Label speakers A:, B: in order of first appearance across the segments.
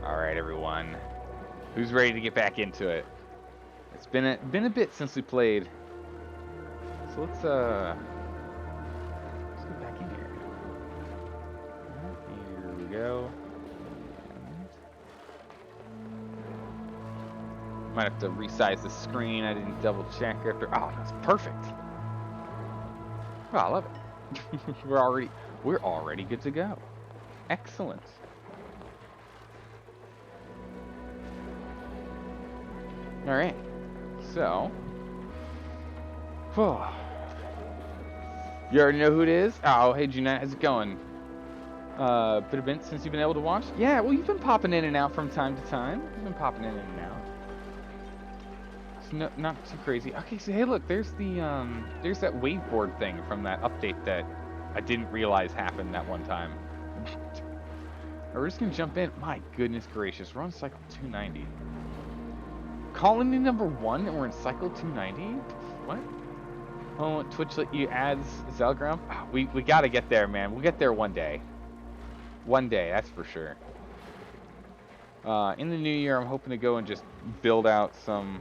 A: All right, everyone. Who's ready to get back into it? It's been a bit since we played. So let's get back in here. Here we go. Might have to resize the screen. I didn't double check after. Oh, that's perfect. Oh, I love it. we're already good to go. Excellent. All right. So, you already know who it is? Oh, hey Jeanette, how's it going? Been a bit since you've been able to watch? Yeah, well, you've been popping in and out from time to time. You've been popping in and out. It's not too crazy. Okay, so hey, look, there's that waveboard thing from that update that I didn't realize happened that one time. We're just gonna jump in. My goodness gracious, we're on cycle 290. Colony number 1, and we're in cycle 290? What? Oh, Twitch let you add Zelground? Oh, we gotta get there, man. We'll get there one day. One day, that's for sure. In the new year, I'm hoping to go and just build out some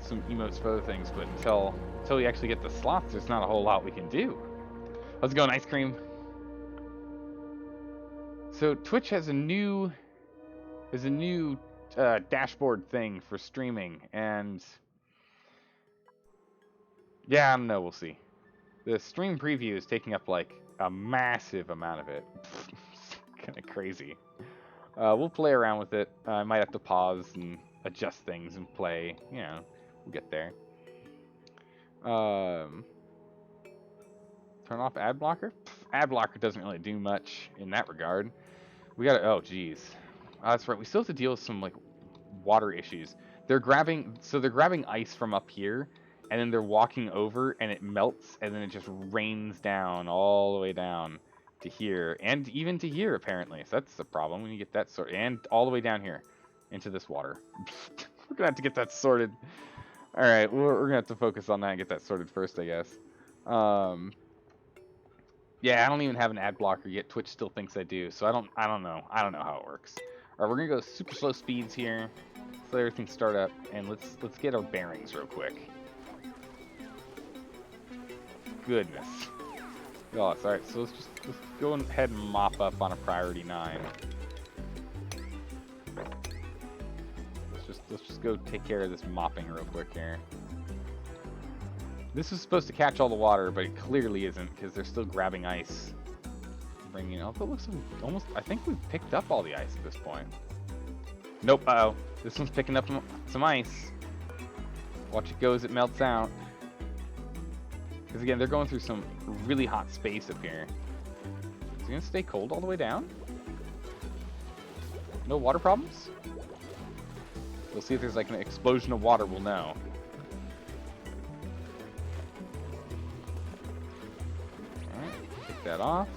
A: emotes for other things, but until we actually get the slots, there's not a whole lot we can do. How's it going, Ice Cream? So Twitch has a new dashboard thing for streaming, and yeah, I don't know, we'll see. The stream preview is taking up like a massive amount of it. Kind of crazy. We'll play around with it. I might have to pause and adjust things and play. You know, we'll get there. Turn off ad blocker? Ad blocker doesn't really do much in that regard. We gotta, oh geez. That's right, we still have to deal with some like water issues. They're grabbing ice from up here, and then they're walking over and it melts, and then it just rains down all the way down to here, and even to here apparently. So that's the problem when you get that sorted, and all the way down here into this water. We're gonna have to get that sorted. All right, we're gonna have to focus on that and get that sorted first, I guess. Yeah, I don't even have an ad blocker yet. Twitch still thinks I do, so I don't know how it works. All right, we're gonna go super slow speeds here, so everything start up, and let's get our bearings real quick. Goodness. Oh, all right. So let's go ahead and mop up on a priority 9. Let's just go take care of this mopping real quick here. This is supposed to catch all the water, but it clearly isn't because they're still grabbing ice. Bringing it up. It looks almost. I think we've picked up all the ice at this point. Nope. Uh-oh. This one's picking up some ice. Watch it go as it melts out. Because again, they're going through some really hot space up here. Is it gonna stay cold all the way down? No water problems? We'll see if there's like an explosion of water, we'll know. Alright, take that off.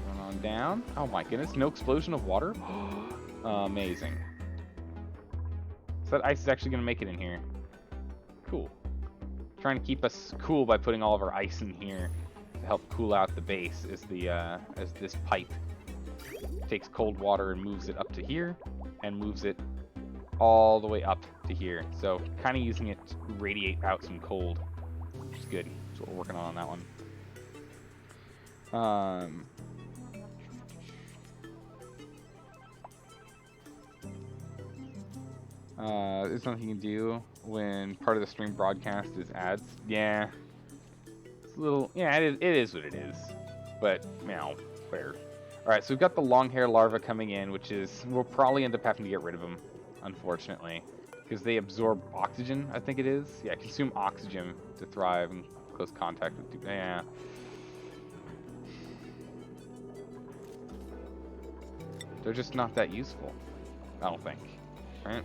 A: Run on down. Oh my goodness, no explosion of water? Amazing. So that ice is actually gonna make it in here. Cool. Trying to keep us cool by putting all of our ice in here to help cool out the base is as this pipe takes cold water and moves it up to here and moves it all the way up to here. So kind of using it to radiate out some cold, which is good. That's what we're working on that one. There's nothing you can do when part of the stream broadcast is ads. Yeah. It's a little, yeah, it is what it is. But, you know, fair. Alright, so we've got the long hair larva coming in, which is, we'll probably end up having to get rid of them, unfortunately. Because they absorb oxygen, I think it is. Yeah, consume oxygen to thrive in close contact with people. Yeah. They're just not that useful, I don't think. Right?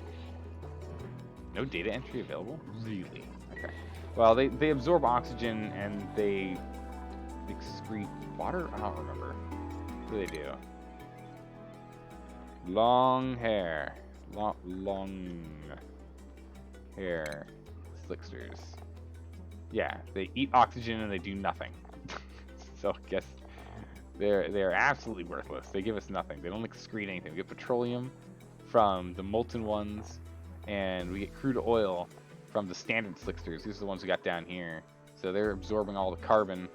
A: No data entry available? Really? Okay. Well, they absorb oxygen and they excrete water? I don't remember. What do they do? Long hair. Long hair slicksters. Yeah, they eat oxygen and they do nothing. So I guess They're absolutely worthless. They give us nothing. They don't excrete anything. We get petroleum from the molten ones, and we get crude oil from the standard slicksters. These are the ones we got down here. So they're absorbing all the carbon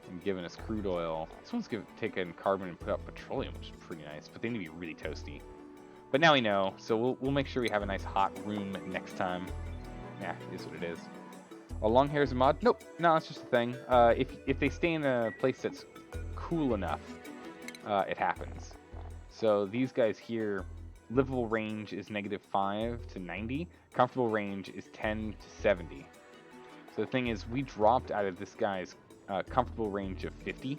A: and giving us crude oil. This one's taking carbon and put out petroleum, which is pretty nice, but they need to be really toasty. But now we know, so we'll make sure we have a nice hot room next time. Yeah, it is what it is. A long hair is a mod? Nope, no, it's just a thing. If they stay in a place that's cool enough, it happens. So these guys here, livable range is -5 to 90. Comfortable range is 10 to 70. So the thing is, we dropped out of this guy's comfortable range of 50,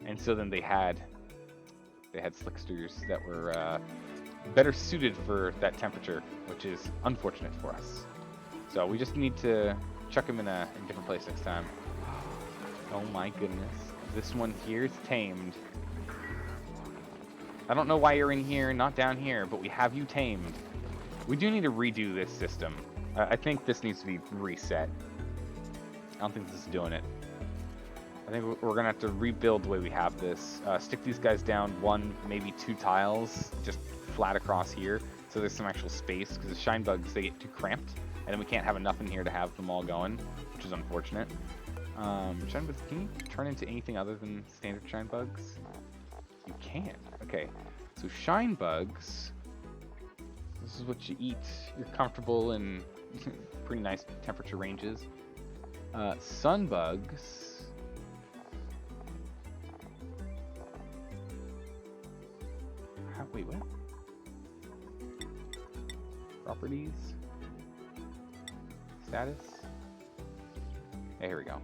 A: and so then they had slicksters that were better suited for that temperature, which is unfortunate for us. So we just need to chuck him in a different place next time. Oh my goodness. This one here is tamed. I don't know why you're in here, not down here, but we have you tamed. We do need to redo this system. I think this needs to be reset. I don't think this is doing it. I think we're going to have to rebuild the way we have this. Stick these guys down 1, maybe 2 tiles, just flat across here, so there's some actual space, because the shine bugs, they get too cramped, and then we can't have enough in here to have them all going, which is unfortunate. Shine bugs, can you turn into anything other than standard shine bugs? You can. Okay, so shine bugs, this is what you eat. You're comfortable in pretty nice temperature ranges. Sun bugs, wait, what? Properties, status. Hey, here we go.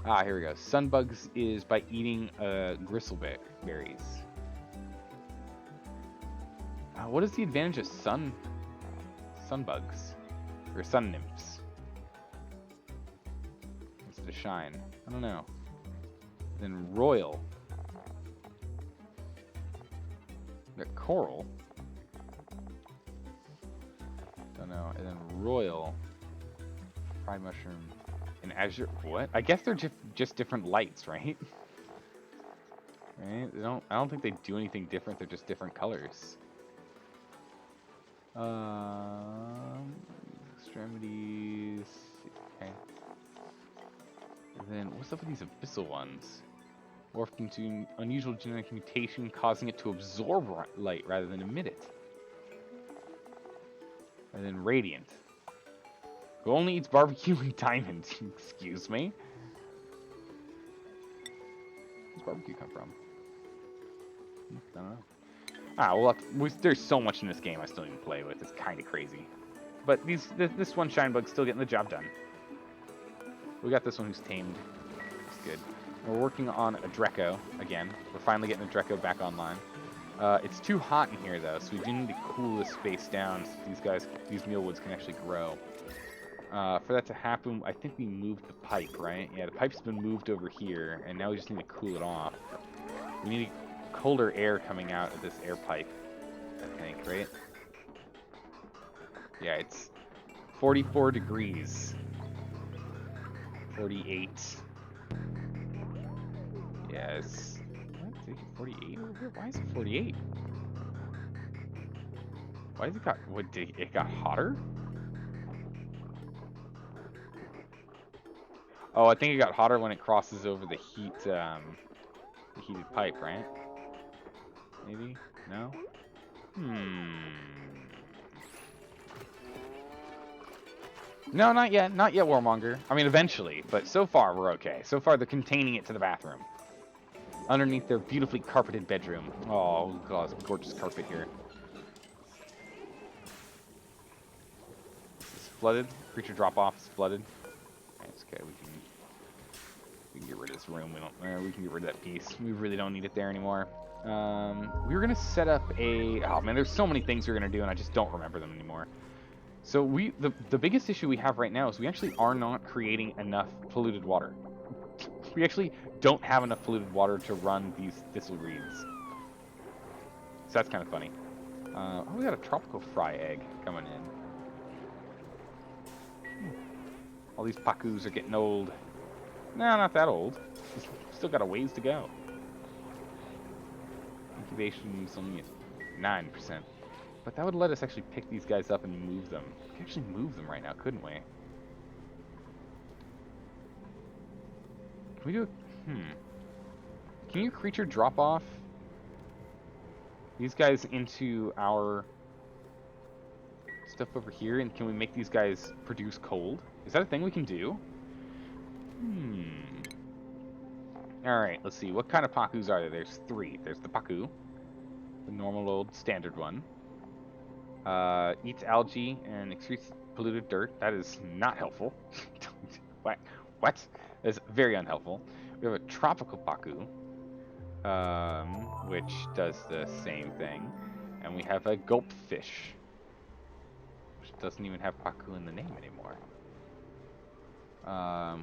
A: Ah, here we go. Sunbugs is by eating gristleberries. What is the advantage of sunbugs? Or sun nymphs? Instead of shine. I don't know. Then royal. We got coral. Don't know. And then royal. Fried mushroom. And azure. What? I guess they're just different lights, right? Right? I don't think they do anything different. They're just different colors. Extremities. Okay. And then what's up with these abyssal ones? Morphed into unusual genetic mutation, causing it to absorb light rather than emit it. And then radiant. Who only eats barbecue and diamonds? Excuse me. Where's barbecue come from? I don't know. Ah, well, there's so much in this game I still need to play with. It's kind of crazy. But this one shine bug's still getting the job done. We got this one who's tamed. It's good. We're working on a Dreco again. We're finally getting the Dreco back online. It's too hot in here though, so we do need to cool this space down so these mealwoods can actually grow. For that to happen, I think we moved the pipe, right? Yeah, the pipe's been moved over here, and now we just need to cool it off. We need colder air coming out of this air pipe, I think, right? Yeah, it's 44 degrees. 48. Yes. What? Did it get 48 over here? Why is it 48? Why is it got... What, it got hotter? Oh, I think it got hotter when it crosses over the heated pipe, right? Maybe? No? No, not yet. Not yet, Warmonger. I mean, eventually, but so far we're okay. So far they're containing it to the bathroom. Underneath their beautifully carpeted bedroom. Oh, God, gorgeous carpet here. It's flooded. Creature drop-off is flooded. It's okay, we can get rid of this room. We can get rid of that piece. We really don't need it there anymore. We were gonna set up a... Oh man, there's so many things we're gonna do, and I just don't remember them anymore. So the biggest issue we have right now is we actually are not creating enough polluted water. We actually don't have enough polluted water to run these thistle reeds. So that's kind of funny. Oh, we got a tropical fry egg coming in. All these pacus are getting old. No, not that old. Still got a ways to go. Incubation's only at 9%. But that would let us actually pick these guys up and move them. We could actually move them right now, couldn't we? Can we do a... Can your creature drop off these guys into our stuff over here? And can we make these guys produce cold? Is that a thing we can do? Alright, let's see. What kind of Pakus are there? There's 3. There's the Paku. The normal old standard one. Eats algae and excretes polluted dirt. That is not helpful. What? What? That is very unhelpful. We have a tropical Paku, which does the same thing. And we have a gulp fish, which doesn't even have Paku in the name anymore.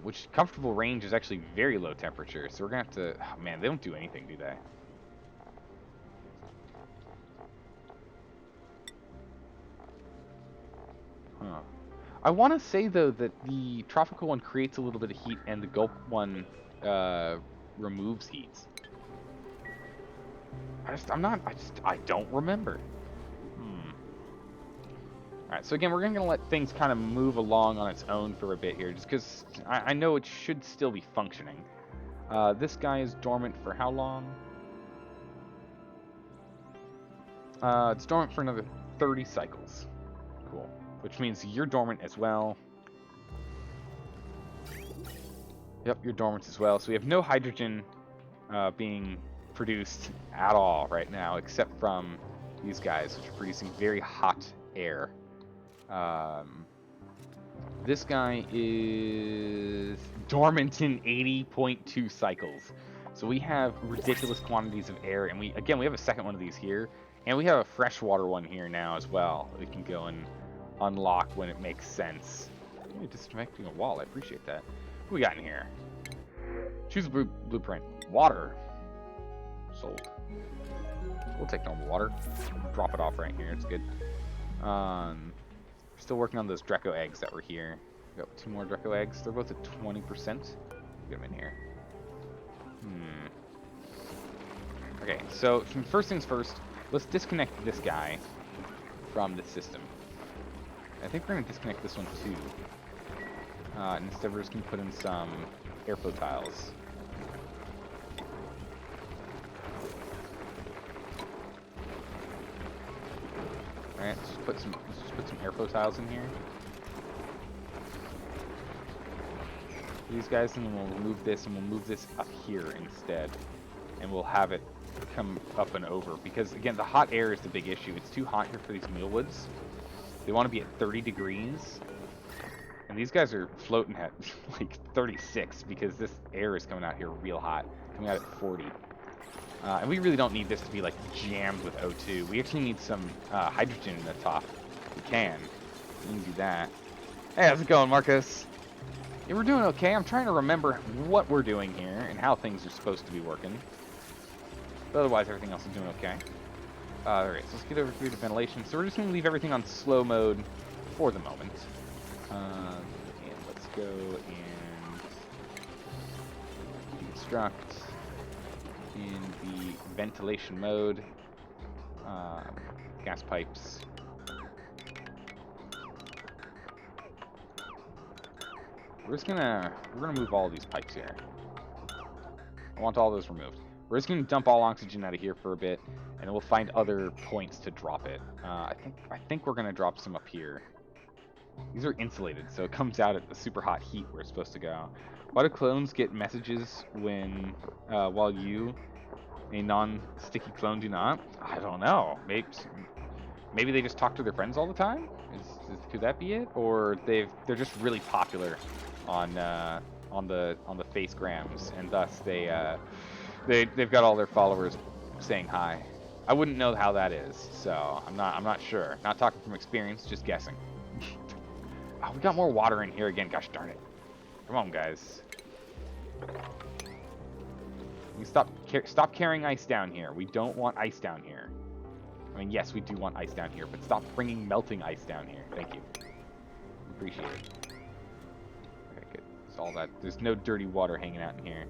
A: Which comfortable range is actually very low temperature, so we're gonna have to... Oh, man, they don't do anything, do they? Huh. I want to say, though, that the tropical one creates a little bit of heat and the gulp one removes heat. I don't remember. Alright, so again, we're going to let things kind of move along on its own for a bit here, just because I know it should still be functioning. This guy is dormant for how long? It's dormant for another 30 cycles. Cool. Which means you're dormant as well. Yep, you're dormant as well. So we have no hydrogen being produced at all right now, except from these guys, which are producing very hot air. This guy is dormant in 80.2 cycles. So we have ridiculous quantities of air, and we have a second one of these here, and we have a freshwater one here now as well. We can go and unlock when it makes sense. Ooh, disconnecting a wall, I appreciate that. What we got in here? Choose a blueprint. Water. Sold. We'll take normal water. Drop it off right here, it's good. Still working on those Draco eggs that were here. We got 2 more Draco eggs. They're both at 20%. Get them in here. Okay, so first things first, let's disconnect this guy from the system. I think we're going to disconnect this one too. And instead we're just going to put in some airflow tiles. Alright, let's just put some airflow tiles in here. These guys, and then we'll remove this, and we'll move this up here instead. And we'll have it come up and over. Because, again, the hot air is the big issue. It's too hot here for these mealwoods. They want to be at 30 degrees. And these guys are floating at, like, 36, because this air is coming out here real hot. Coming out at 40. And we really don't need this to be, like, jammed with O2. We actually need some hydrogen in the top. We can. We can do that. Hey, how's it going, Marcos? Yeah, we're doing okay. I'm trying to remember what we're doing here and how things are supposed to be working. But otherwise, everything else is doing okay. Alright, so let's get over here to ventilation. So we're just going to leave everything on slow mode for the moment. And let's go and deconstruct in the ventilation mode. Gas pipes. We're gonna move all these pipes here. I want all those removed. We're just gonna dump all oxygen out of here for a bit, and then we'll find other points to drop it. I think we're gonna drop some up here. These are insulated, so it comes out at the super hot heat where it's supposed to go. Why do clones get messages when while you, a non-sticky clone, do not? I don't know. Maybe they just talk to their friends all the time. Could that be it? Or they're just really popular on the facegrams, and thus they've got all their followers saying hi. I wouldn't know how that is, so I'm not sure. Not talking from experience, just guessing. Oh, we got more water in here again. Gosh darn it! Come on, guys. You stop carrying ice down here. We don't want ice down here. I mean, yes, we do want ice down here, but stop bringing melting ice down here. Thank you. Appreciate it. Okay, good. all that. There's no dirty water hanging out in here.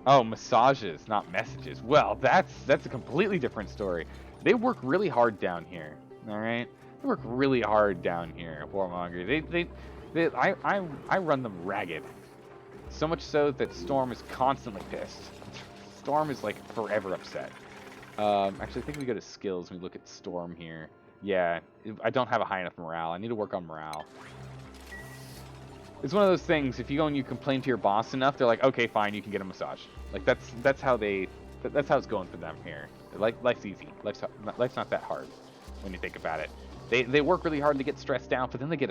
A: Oh, massages, not messages. Well, that's a completely different story. They work really hard down here. All right, they work really hard down here, Warmonger. I run them ragged. So much so that Storm is constantly pissed. Storm is like forever upset. Actually, I think we go to skills and we look at Storm here. Yeah, I don't have a high enough morale. I need to work on morale. It's one of those things, if you go and you complain to your boss enough, they're like, okay, fine, you can get a massage. Like, that's how it's going for them here. Life's easy. Life's not that hard when you think about it. They work really hard to get stressed out, but then they get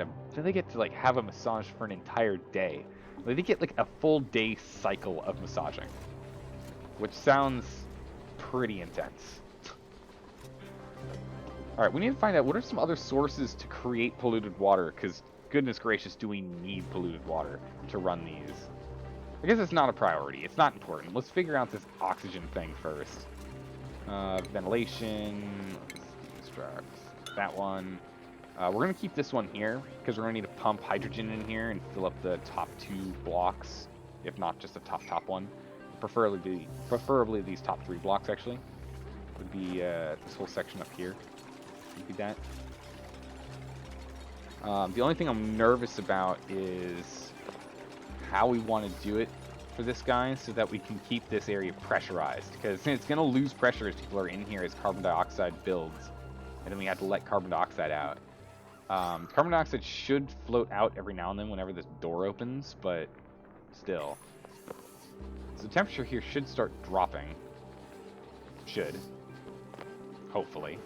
A: to like have a massage for an entire day. Like, they get like a full day cycle of massaging, which sounds pretty intense. All right, we need to find out what are some other sources to create polluted water, because goodness gracious, do we need polluted water to run these? I guess it's not a priority. It's not important. Let's figure out this oxygen thing first. Ventilation. Extract that one. We're going to keep this one here because we're going to need to pump hydrogen in here and fill up the top 2 blocks, if not just the top one. Preferably these top 3 blocks, actually. Would be this whole section up here. Would be that. The only thing I'm nervous about is how we want to do it for this guy so that we can keep this area pressurized, because it's going to lose pressure as people are in here as carbon dioxide builds, and then we have to let carbon dioxide out. Carbon dioxide should float out every now and then whenever this door opens, but still. So the temperature here should start dropping. Should. Hopefully.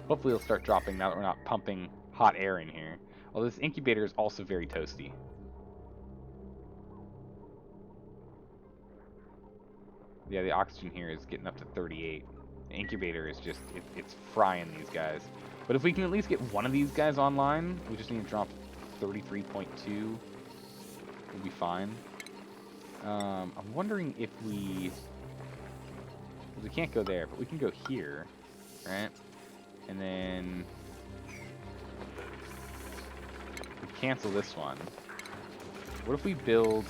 A: Hopefully it'll start dropping now that we're not pumping hot air in here. Although this incubator is also very toasty. Yeah, the oxygen here is getting up to 38. The incubator is just, it's frying these guys. But if we can at least get one of these guys online, we just need to drop 33.2. We'll be fine. I'm wondering if we can't go there, but we can go here, right? And then we cancel this one. What if we build...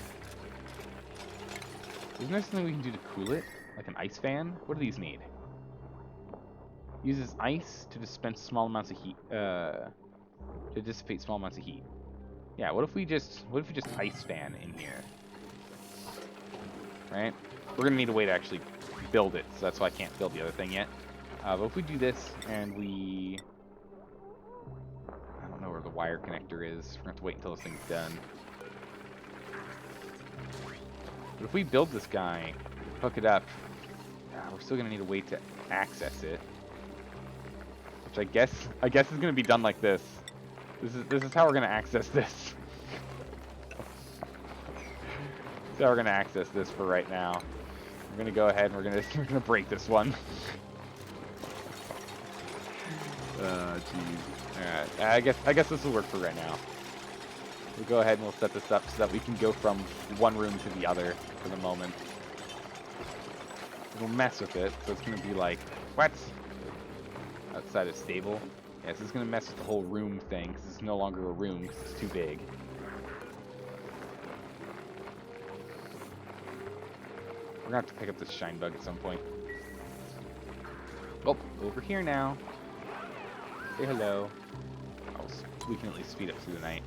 A: Isn't there something we can do to cool it? Like an ice fan? What do these need? Uses ice to dispense small amounts of heat. To dissipate small amounts of heat. Yeah, what if we just ice fan in here? Right? We're gonna need a way to actually build it, so that's why I can't build the other thing yet. But if we do this and we... I don't know where the wire connector is. We're gonna have to wait until this thing's done. But if we build this guy, hook it up, we're still gonna need a way to access it. Which I guess is gonna be done like this. This is how we're gonna access this. This is how we're gonna access this for right now. We're gonna go ahead and we're gonna break this one. Jeez. Alright, I guess this will work for right now. We'll go ahead and we'll set this up so that we can go from one room to the other for the moment. We'll mess with it, so it's gonna be like, what? Outside of stable. Yeah, this is gonna mess with the whole room thing, because it's no longer a room, because it's too big. We're gonna have to pick up this shine bug at some point. Oh, over here now. Say hello. We can at least speed up through the night.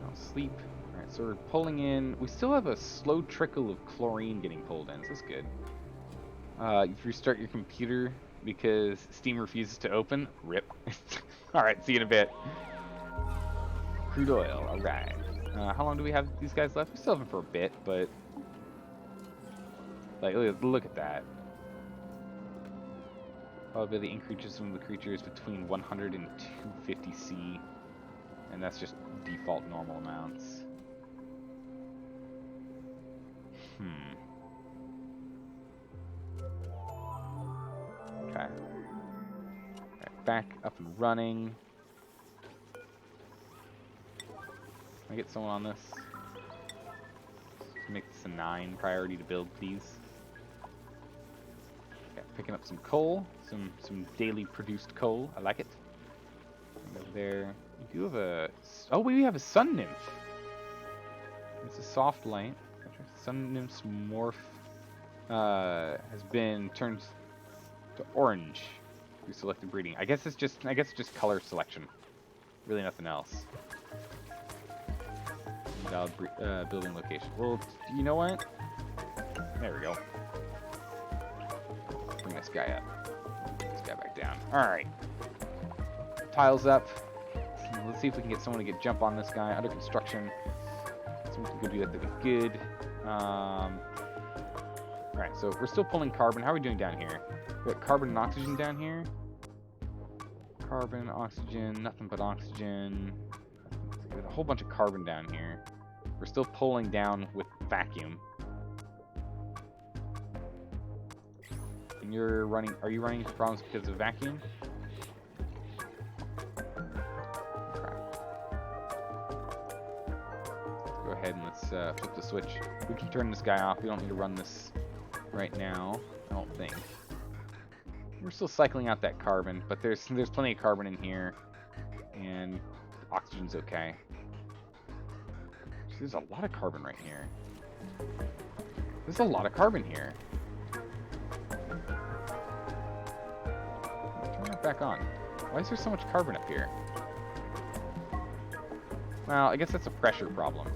A: I'll sleep. Alright, so we're pulling in. We still have a slow trickle of chlorine getting pulled in, so that's good. You restart your computer because Steam refuses to open. RIP. Alright, see you in a bit. Crude oil, alright. How long do we have these guys left? We still have them for a bit, but... Like, look at that. Probability increases from the creatures between 100 and 250 C. And that's just default normal amounts. Okay. Right, back up and running. Can I get someone on this? Let's make this a 9 priority to build these. Okay, picking up some coal, some daily produced coal. I like it. there. You do have a... Oh, we have a sun nymph. It's a soft light. Sun nymph's morph has been turned to orange through selective breeding. I guess it's just color selection. Really nothing else. Valid building location. Well, you know what? There we go. Bring this guy up. Bring this guy back down. Alright. Tiles up. Let's see if we can get someone to jump on this guy. Under construction. Someone can go do that. That'd be good. Alright, so we're still pulling carbon. How are we doing down here? We got carbon and oxygen down here. Carbon, oxygen, nothing but oxygen. There's a whole bunch of carbon down here. We're still pulling down with vacuum. And are you running into problems because of vacuum? Okay. Go ahead and let's flip the switch. We can turn this guy off. We don't need to run this right now, I don't think. We're still cycling out that carbon, but there's plenty of carbon in here, and oxygen's okay. There's a lot of carbon right here. There's a lot of carbon here. Turn that back on. Why is there so much carbon up here? Well, I guess that's a pressure problem.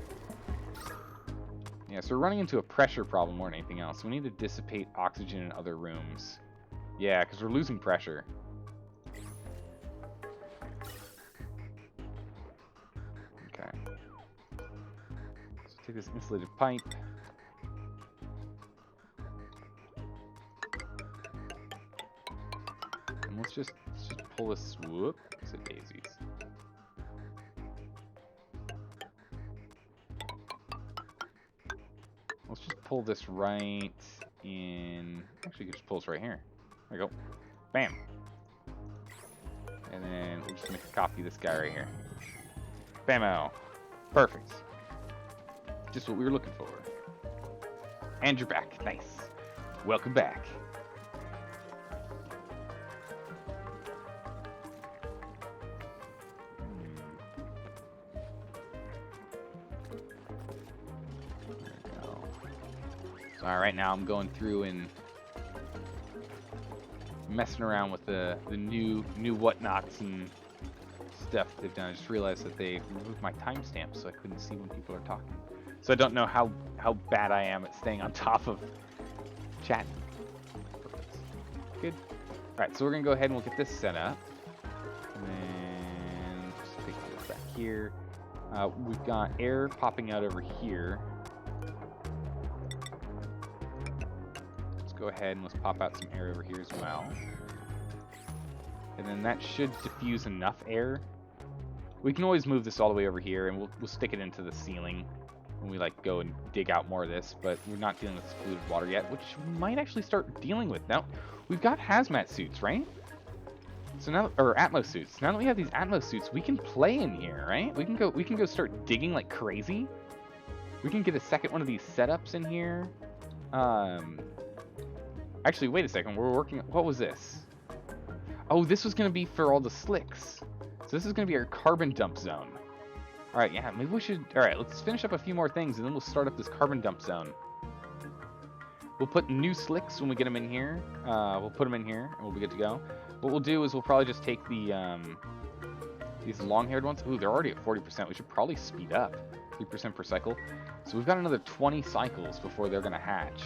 A: Yeah, so we're running into a pressure problem more than anything else. We need to dissipate oxygen in other rooms. Yeah, because we're losing pressure. Okay. Let's take this insulated pipe. And let's just pull this. Whoop. It's a daisies. Let's just pull this right in. Actually, you can just pull this right here. There we go. Bam. And then we'll just make a copy of this guy right here. Bammo. Perfect. Just what we were looking for. And you're back. Nice. Welcome back. There we go. So alright, now I'm going through and messing around with the new whatnots and stuff they've done. I just realized that they removed my timestamps, so I couldn't see when people are talking. So I don't know how bad I am at staying on top of chat. Good. Alright, so we're gonna go ahead and we'll get this set up. And then just take this back here. We've got air popping out over here. Go ahead and let's pop out some air over here as well. And then that should diffuse enough air. We can always move this all the way over here, and we'll stick it into the ceiling when we like go and dig out more of this, but we're not dealing with polluted water yet, which we might actually start dealing with. Now, we've got hazmat suits, right? So now, or Atmos suits. Now that we have these Atmos suits, we can play in here, right? We can go start digging like crazy. We can get a second one of these setups in here. Actually, wait a second. We're working... What was this? Oh, this was going to be for all the slicks. So this is going to be our carbon dump zone. Alright, yeah, maybe we should... Alright, let's finish up a few more things, and then we'll start up this carbon dump zone. We'll put new slicks when we get them in here. We'll put them in here, and we'll be good to go. What we'll do is we'll probably just take the... these long-haired ones. Ooh, they're already at 40%. We should probably speed up. 3% per cycle. So we've got another 20 cycles before they're going to hatch.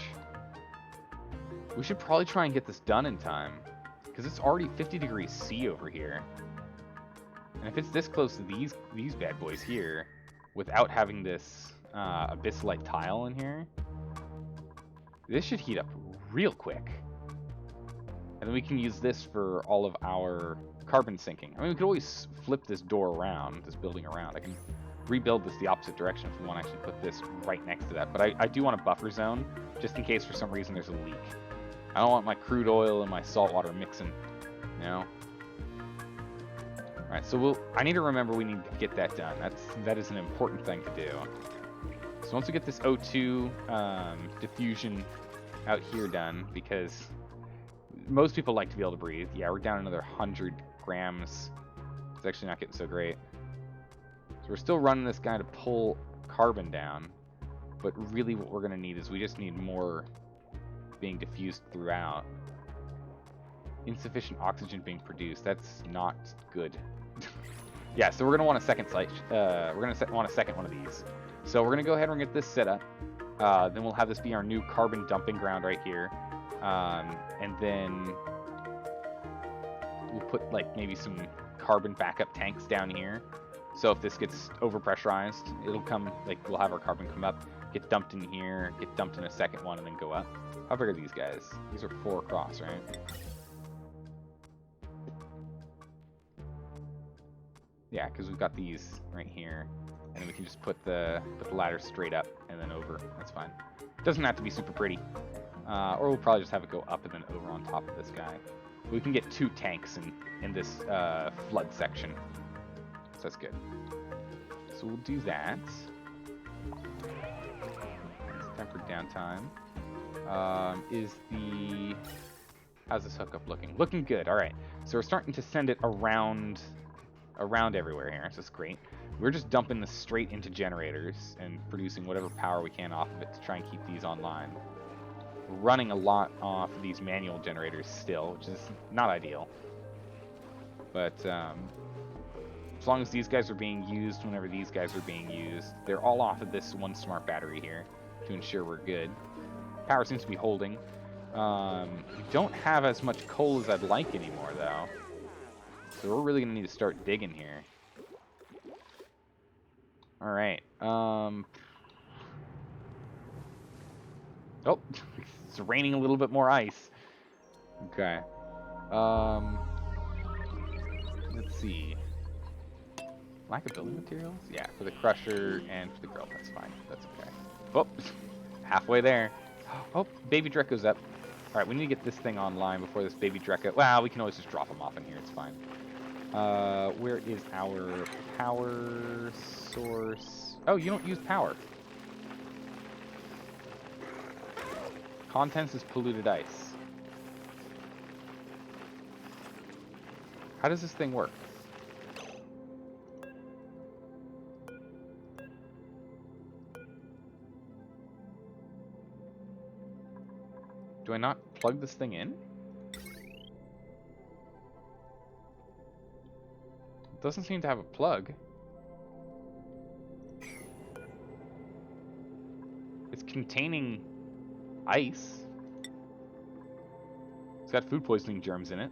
A: We should probably try and get this done in time, because it's already 50 degrees C over here. And if it's this close to these bad boys here, without having this abyssalite tile in here, this should heat up real quick. And then we can use this for all of our carbon sinking. I mean, we could always flip this door around, this building around. I can rebuild this the opposite direction if we want to actually put this right next to that. But I do want a buffer zone, just in case for some reason there's a leak. I don't want my crude oil and my salt water mixing, you know? Alright, so I need to remember we need to get that done. That is an important thing to do. So once we get this O2 diffusion out here done, because most people like to be able to breathe. Yeah, we're down another 100 grams. is actually not getting so great. So we're still running this guy to pull carbon down, but really what we're going to need is we just need more being diffused throughout. Insufficient oxygen being produced. That's not good. Yeah, so we're going to want a second site. We're going to want a second one of these. So we're going to go ahead and get this set up. Then we'll have this be our new carbon dumping ground right here. And then we'll put like maybe some carbon backup tanks down here. So if this gets overpressurized, it'll come, like we'll have our carbon come up, get dumped in here, get dumped in a second one, and then go up. How big are these guys? These are 4 across, right? Yeah, because we've got these right here, and then we can just put the ladder straight up and then over. That's fine. Doesn't have to be super pretty. Or we'll probably just have it go up and then over on top of this guy. We can get 2 tanks in this flood section. So that's good. So we'll do that. It's time for downtime. How's this hookup looking? Looking good. All right. So we're starting to send it around everywhere here. So that's great. We're just dumping this straight into generators and producing whatever power we can off of it to try and keep these online. We're running a lot off of these manual generators still, which is not ideal. But as long as these guys are being used whenever these guys are being used, they're all off of this one smart battery here to ensure we're good. Power seems to be holding. We don't have as much coal as I'd like anymore, though. So we're really going to need to start digging here. All right. Oh, it's raining a little bit more ice. Okay. Let's see. Lack of building materials? Yeah, for the crusher and for the grill. That's fine. That's okay. Oh, halfway there. Oh, baby Draco's up. All right, we need to get this thing online before this baby Draco. Well, we can always just drop him off in here. It's fine. Where is our power source? Oh, you don't use power. Contents is polluted ice. How does this thing work? Do I not plug this thing in? It doesn't seem to have a plug. It's containing ice. It's got food poisoning germs in it.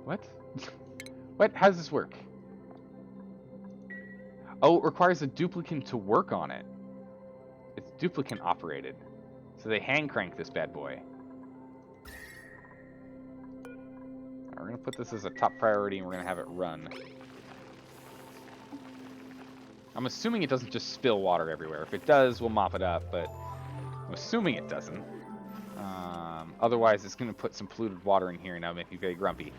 A: What? What? How does this work? Oh, it requires a duplicant to work on it. It's duplicant operated. So they hand crank this bad boy. We're going to put this as a top priority and we're going to have it run. I'm assuming it doesn't just spill water everywhere. If it does, we'll mop it up, but I'm assuming it doesn't. Otherwise, it's going to put some polluted water in here and that'll make me very grumpy.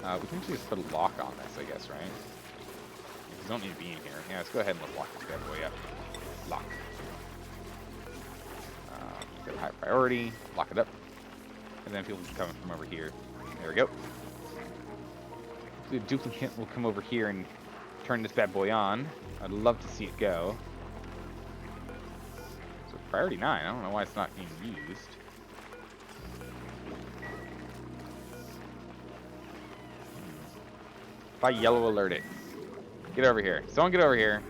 A: We can actually just put a lock on this, I guess, right? You don't need to be in here. Yeah, let's go ahead and let's lock this bad boy up. Lock. Get a high priority. Lock it up. And then people can come from over here. There we go. The duplicate will come over here and turn this bad boy on. I'd love to see it go. So priority 9. I don't know why it's not being used. If I yellow alert it. Get over here. Someone get over here.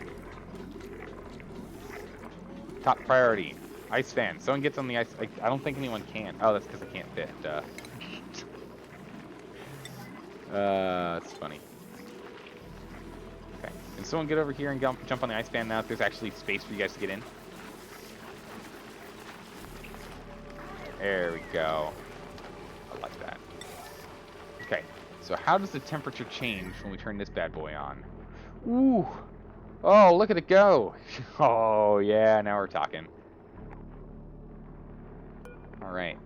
A: Top priority. Ice fan. Someone gets on the ice. I don't think anyone can. Oh, that's because I can't fit. That's funny. Okay. Can someone get over here and jump on the ice fan now if there's actually space for you guys to get in? There we go. I like that. Okay. So how does the temperature change when we turn this bad boy on? Ooh. Oh, look at it go. Oh, yeah, now we're talking. All right.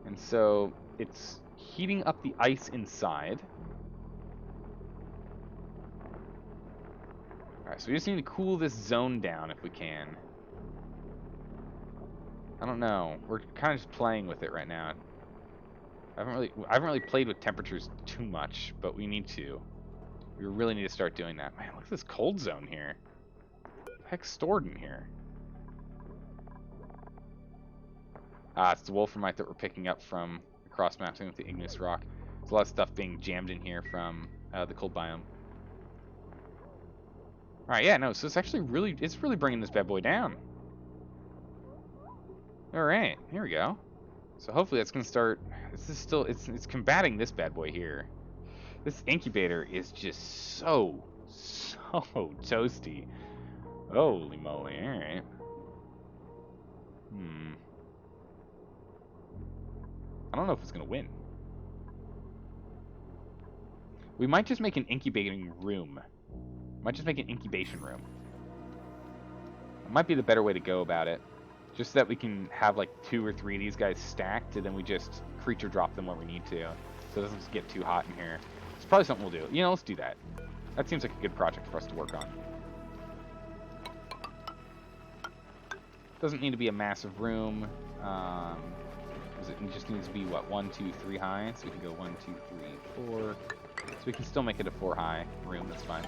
A: And so it's heating up the ice inside. So we just need to cool this zone down if we can. I don't know. We're kind of just playing with it right now. I haven't really played with temperatures too much, but we need to. We really need to start doing that. Man, look at this cold zone here. What the heck's stored in here? Ah, it's the wolframite that we're picking up from cross-matching with the igneous rock. There's a lot of stuff being jammed in here from the cold biome. Alright, yeah, no, so it's actually really, it's really bringing this bad boy down. Alright, here we go. So hopefully that's going to start, it's combating this bad boy here. This incubator is just so toasty. Holy moly, alright. I don't know if it's going to win. We might just make an incubating room. Might just make an incubation room. It might be the better way to go about it. Just so that we can have like 2 or 3 of these guys stacked, and then we just creature drop them where we need to. So it doesn't get too hot in here. It's probably something we'll do. You know, let's do that. That seems like a good project for us to work on. Doesn't need to be a massive room. It just needs to be, what, 1, 2, 3 high? So we can go 1, 2, 3, 4. So we can still make it a 4 high room, that's fine.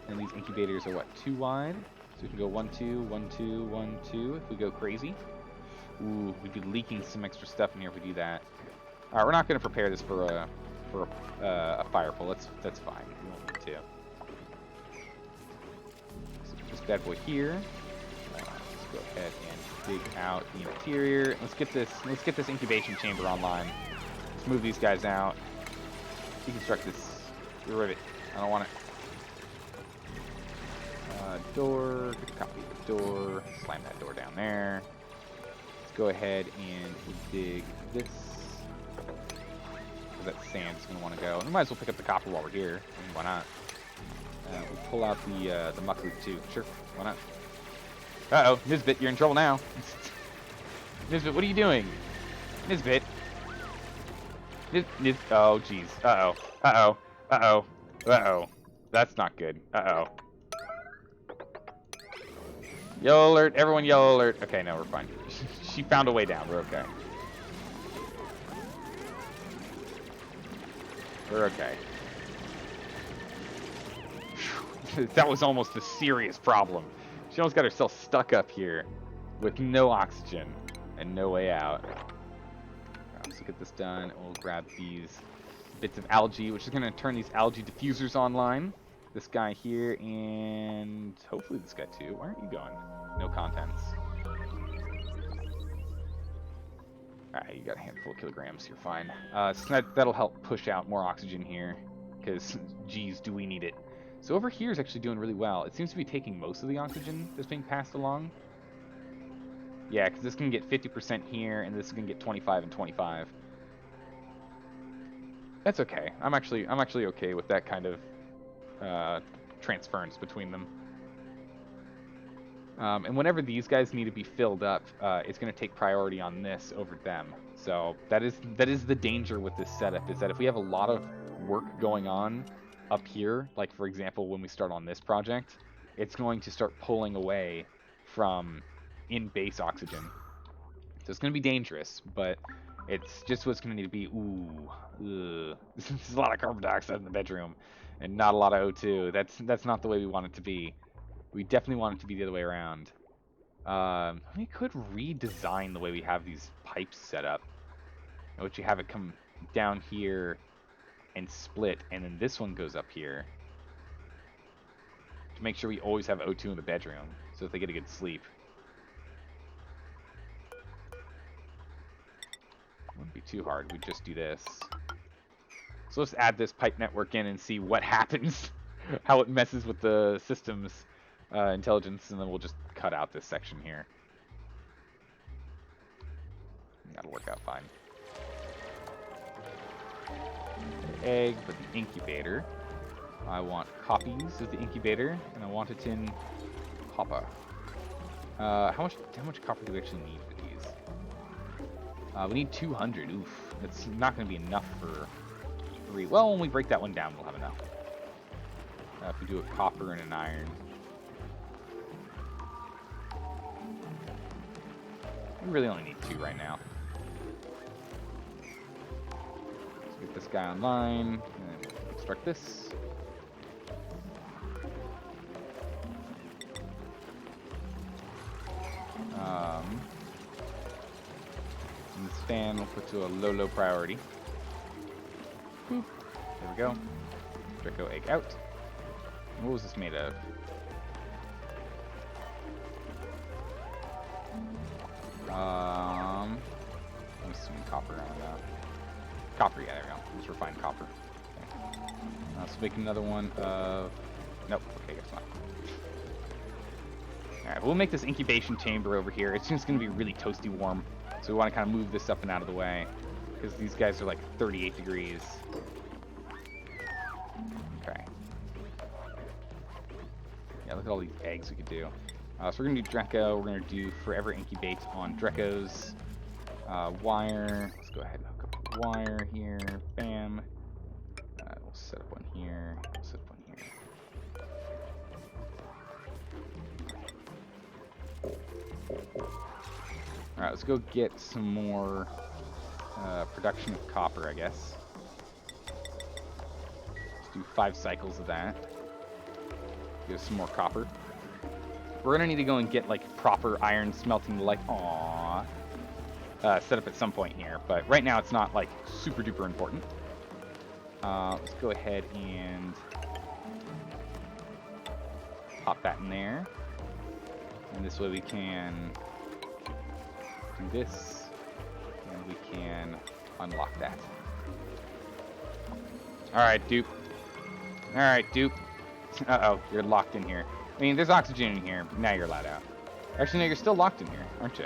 A: And these incubators are, what, 2 wide? So we can go 1, 2, 1, 2, 1, 2 if we go crazy. Ooh, we'd be leaking some extra stuff in here if we do that. Alright, we're not going to prepare this for a fire pole. That's fine. We won't need to. So put this bad boy here. Let's go ahead and dig out the interior. Let's get this incubation chamber online. Let's move these guys out. Deconstruct this. Get rid of it. I don't want it. Door. Get a copy of the door. Slam that door down there. Let's go ahead and dig this. That sand's going to want to go. We might as well pick up the copper while we're here. I mean, why not? We'll pull out the muck root too. Sure, why not? Uh-oh, Nisbet, you're in trouble now. Nisbet, what are you doing? Nisbet. Oh, jeez. Uh-oh. Uh-oh. Uh-oh. Uh-oh. That's not good. Uh-oh. Yellow alert. Everyone yellow alert. Okay, no, we're fine. She found a way down. We're okay. We're okay. That was almost a serious problem. She almost got herself stuck up here with no oxygen and no way out. Let's get this done. We'll grab these bits of algae, which is going to turn these algae diffusers online. This guy here, and hopefully this guy too. Where aren't you going? No contents. Alright, you got a handful of kilograms. You're fine. So that'll help push out more oxygen here, because, geez, do we need it. So over here is actually doing really well. It seems to be taking most of the oxygen that's being passed along. Yeah, because this can get 50% here, and this can get 25 and 25. That's okay. I'm actually okay with that kind of transference between them. And whenever these guys need to be filled up, it's going to take priority on this over them. So that is the danger with this setup, is that if we have a lot of work going on up here, like for example when we start on this project, it's going to start pulling away from in-base oxygen. So it's going to be dangerous, but it's just what's going to need to be. Ooh, there's a lot of carbon dioxide in the bedroom, and not a lot of O2. That's not the way we want it to be. We definitely want it to be the other way around. We could redesign the way we have these pipes set up, in which you have it come down here and split, and then this one goes up here to make sure we always have O2 in the bedroom, so that they get a good sleep. Wouldn't be too hard. We just do this. So let's add this pipe network in and see what happens, how it messes with the system's intelligence, and then we'll just cut out this section here. That'll work out fine. Egg for the incubator. I want copies of the incubator, and I want it in copper. How much copper do we actually need for these? We need 200. Oof, that's not going to be enough for 3. Well, when we break that one down, we'll have enough. If we do a copper and an iron. We really only need 2 right now. Let's get this guy online and construct this. And this fan we'll put to a low priority. Boop. There we go. Draco egg out. And what was this made of? I'm assuming copper. I don't know. Copper, yeah, there we go. Let's refine copper. Okay. Let's make another one of... Nope, okay, guess not. Alright, we'll make this incubation chamber over here. It's just going to be really toasty warm. So we want to kind of move this up and out of the way. Because these guys are like 38 degrees. Okay. Yeah, look at all these eggs we could do. So we're going to do Draco. We're going to do forever incubate on Dracos. Wire. Let's go ahead and hook up the wire here. Bam. We'll set up one here. We'll set up one here. Alright, let's go get some more production of copper, I guess. Let's do 5 cycles of that. Get us some more copper. We're gonna need to go and get like proper iron smelting set up at some point here, but right now it's not like super duper important. Let's go ahead and pop that in there, and this way we can do this, and we can unlock that. Alright, dupe. Alright, dupe. Uh-oh, you're locked in here. I mean, there's oxygen in here, but now you're allowed out. Actually, no, you're still locked in here, aren't you?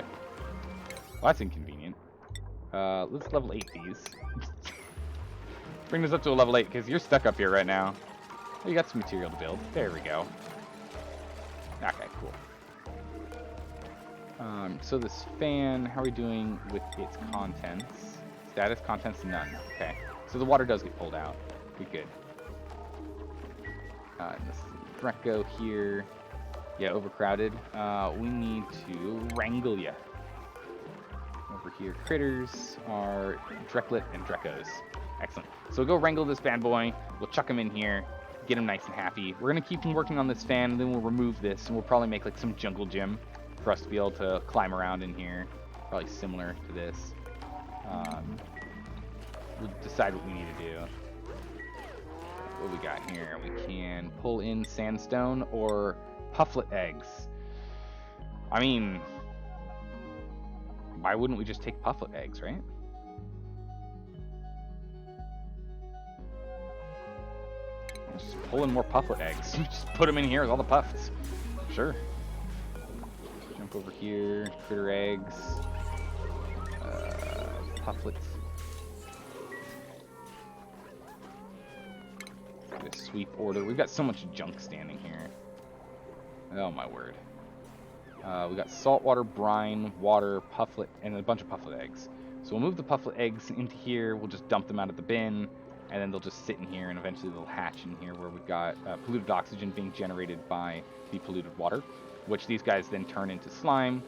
A: Well, that's inconvenient. Let's level 8 these. Bring this up to a level 8, because you're stuck up here right now. Oh, you got some material to build. There we go. Okay, cool. So this fan, how are we doing with its contents? Status, contents, none. Okay. So the water does get pulled out. Pretty good. This Draco here. Yeah, overcrowded. We need to wrangle ya. Over here, critters are Dreklet and Drekos. Excellent. So we'll go wrangle this bad boy. We'll chuck him in here. Get him nice and happy. We're going to keep him working on this fan, and then we'll remove this, and we'll probably make like some jungle gym for us to be able to climb around in here. Probably similar to this. We'll decide what we need to do. What we got here? We can pull in sandstone or pufflet eggs. I mean, why wouldn't we just take pufflet eggs, right? Just pull in more pufflet eggs. Just put them in here with all the puffs. Sure. Jump over here. Critter eggs. Pufflets. Get a sweep order. We've got so much junk standing here. Oh my word. We got saltwater, brine, water, pufflet, and a bunch of pufflet eggs. So we'll move the pufflet eggs into here. We'll just dump them out of the bin, and then they'll just sit in here, and eventually they'll hatch in here where we've got polluted oxygen being generated by the polluted water, which these guys then turn into slime,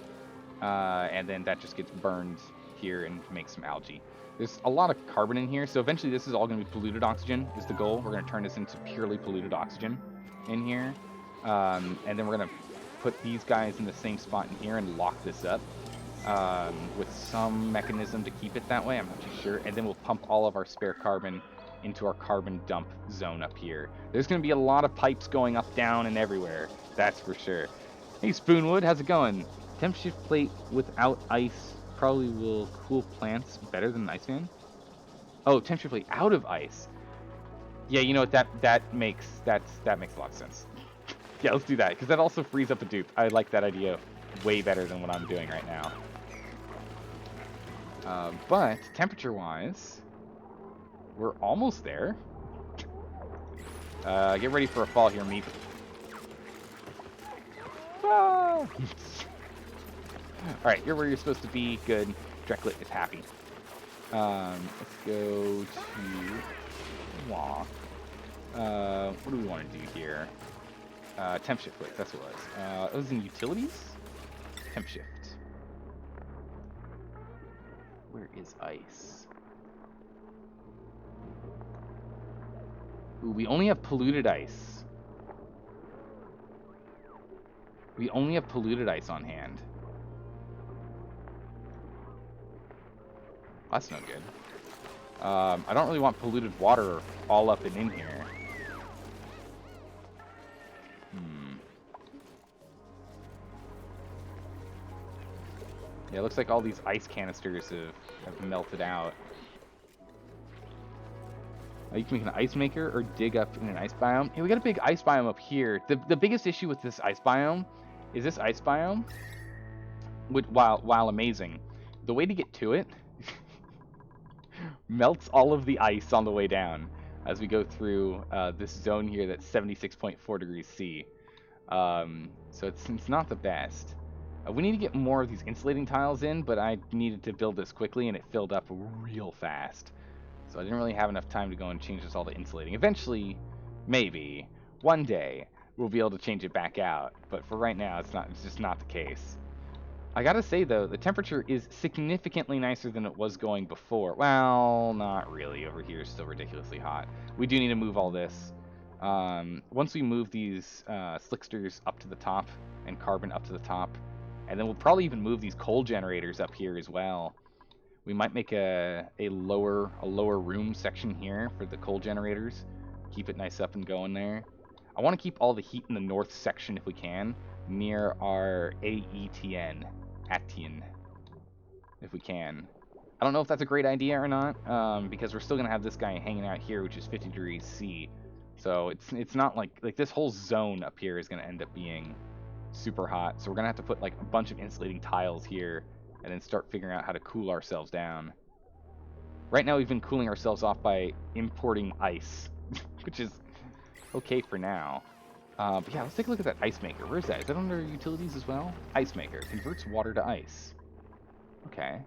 A: and then that just gets burned here and makes some algae. There's a lot of carbon in here, so eventually this is all going to be polluted oxygen is the goal. We're going to turn this into purely polluted oxygen in here, and then we're going to put these guys in the same spot in here and lock this up with some mechanism to keep it that way. I'm not too sure. And then we'll pump all of our spare carbon into our carbon dump zone up here. There's going to be a lot of pipes going up, down, and everywhere. That's for sure. Hey, Spoonwood, how's it going? Temp shift plate without ice probably will cool plants better than an ice fan. Oh, temp shift plate out of ice. Yeah, you know what? That makes a lot of sense. Yeah, let's do that, because that also frees up a dupe. I like that idea way better than what I'm doing right now. But temperature-wise, we're almost there. Get ready for a fall here, Meep. Ah! Alright, you're where you're supposed to be. Good. Dreklet is happy. Let's go to... Aw. What do we want to do here? Temp shift, wait, that's what it was. It was in utilities? Temp shift. Where is ice? Ooh, we only have polluted ice. We only have polluted ice on hand. That's no good. I don't really want polluted water all up and in here. Yeah, it looks like all these ice canisters have melted out. You can make an ice maker or dig up in an ice biome. Yeah, we got a big ice biome up here. The biggest issue with this ice biome is this ice biome, while amazing, the way to get to it melts all of the ice on the way down as we go through this zone here that's 76.4 degrees C. So it's not the best. We need to get more of these insulating tiles in, but I needed to build this quickly and it filled up real fast. So I didn't really have enough time to go and change this all to insulating. Eventually, maybe, one day, we'll be able to change it back out. But for right now, it's just not the case. I gotta say though, the temperature is significantly nicer than it was going before. Well, not really. Over here is still ridiculously hot. We do need to move all this. Once we move these slicksters up to the top and carbon up to the top, and then we'll probably even move these coal generators up here as well. We might make a lower room section here for the coal generators. Keep it nice up and going there. I want to keep all the heat in the north section if we can, near our AETN, if we can. I don't know if that's a great idea or not, because we're still gonna have this guy hanging out here, which is 50 degrees C. So it's not like this whole zone up here is gonna end up being super hot. So we're gonna have to put like a bunch of insulating tiles here and then start figuring out how to cool ourselves down. Right now we've been cooling ourselves off by importing ice, which is okay for now. But yeah, let's take a look at that ice maker. Where is that? Is that under utilities as well? Ice maker. Converts water to ice. Okay.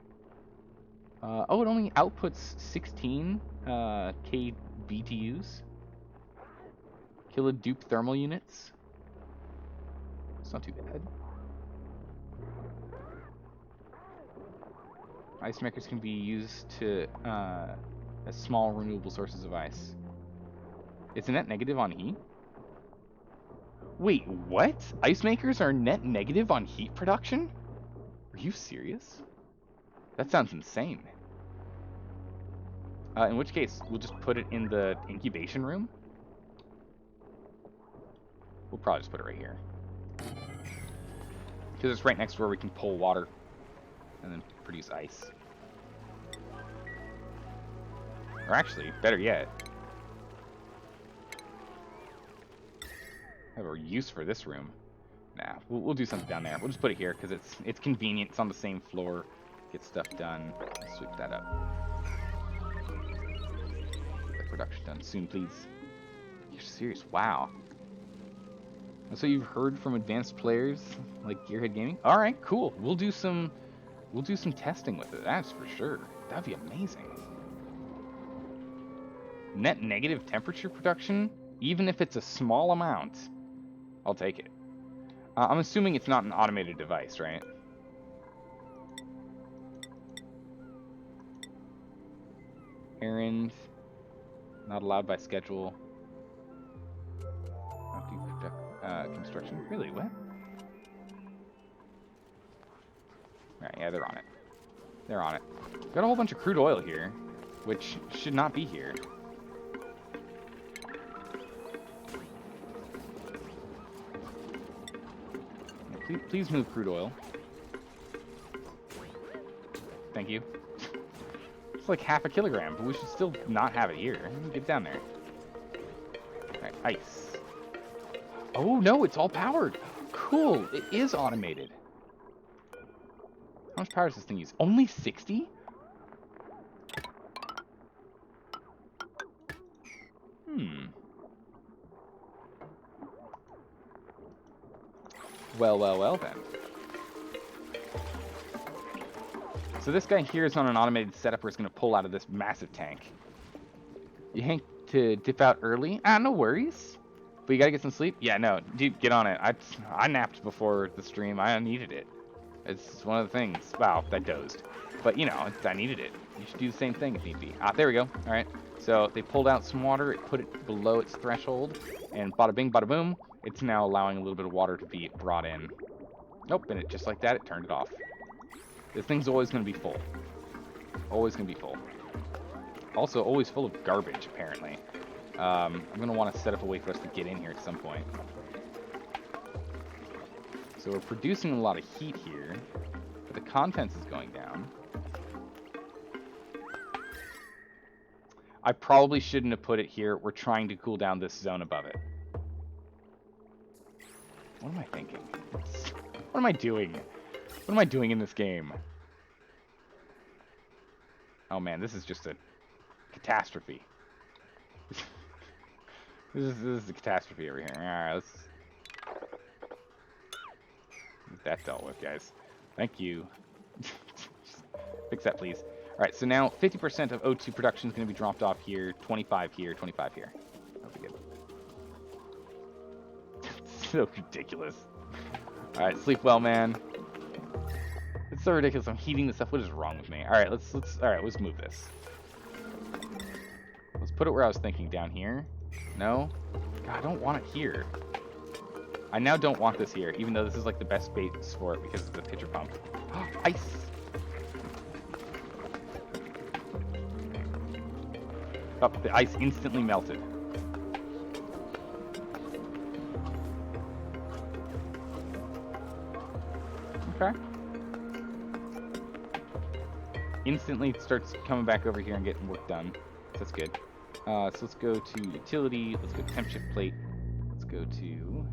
A: Oh, it only outputs 16 kBTUs. Kilodupe thermal units. It's not too bad. Ice makers can be used to as small renewable sources of ice. It's a net negative on heat? Wait, what? Ice makers are net negative on heat production? Are you serious? That sounds insane. In which case, we'll just put it in the incubation room. We'll probably just put it right here. Because it's right next to where we can pull water and then produce ice. Or actually, better yet, I have a use for this room. Nah, we'll do something down there. We'll just put it here because it's convenient. It's on the same floor. Get stuff done. Sweep that up. Get the production done soon, please. You're serious? Wow. So you've heard from advanced players like Gearhead Gaming? All right, cool. We'll do some testing with it. That's for sure. That'd be amazing. Net negative temperature production, even if it's a small amount, I'll take it. I'm assuming it's not an automated device, right? Errand, not allowed by schedule. Construction. Really? What? Alright, yeah, they're on it. They're on it. Got a whole bunch of crude oil here, which should not be here. Please move crude oil. Thank you. It's like half a kilogram, but we should still not have it here. Get down there. Alright, ice. Oh no, it's all powered. Cool, it is automated. How much power does this thing use? Only 60? Well then. So this guy here is on an automated setup where it's going to pull out of this massive tank. You to dip out early. Ah, no worries. But you gotta get some sleep. Yeah, no, dude, get on it. I napped before the stream. I needed it. It's one of the things. Wow, I dozed. But you know, I needed it. You should do the same thing if need be. Ah, there we go. All right. So they pulled out some water. It put it below its threshold, and bada bing, bada boom. It's now allowing a little bit of water to be brought in. Nope, and it just like that, it turned it off. This thing's always gonna be full. Always gonna be full. Also, always full of garbage, apparently. I'm going to want to set up a way for us to get in here at some point. So we're producing a lot of heat here, but the contents is going down. I probably shouldn't have put it here. We're trying to cool down this zone above it. What am I thinking? What am I doing? What am I doing in this game? Oh man, this is just a catastrophe. This is a catastrophe over here. Alright, let's get that dealt with, guys. Thank you. Fix that, please. Alright, so now 50% of O2 production is going to be dropped off here, 25 here, 25 here. That'll be good. So ridiculous. Alright, sleep well, man. It's so ridiculous. I'm heating this up. What is wrong with me? Alright, let's move this. Let's put it where I was thinking, down here. No? God, I don't want it here. I now don't want this here, even though this is like the best base for it because of the pitcher pump. Ice! Oh, the ice instantly melted. Okay. Instantly starts coming back over here and getting work done. That's good. So let's go to utility. Let's go to temp shift plate. Let's go to...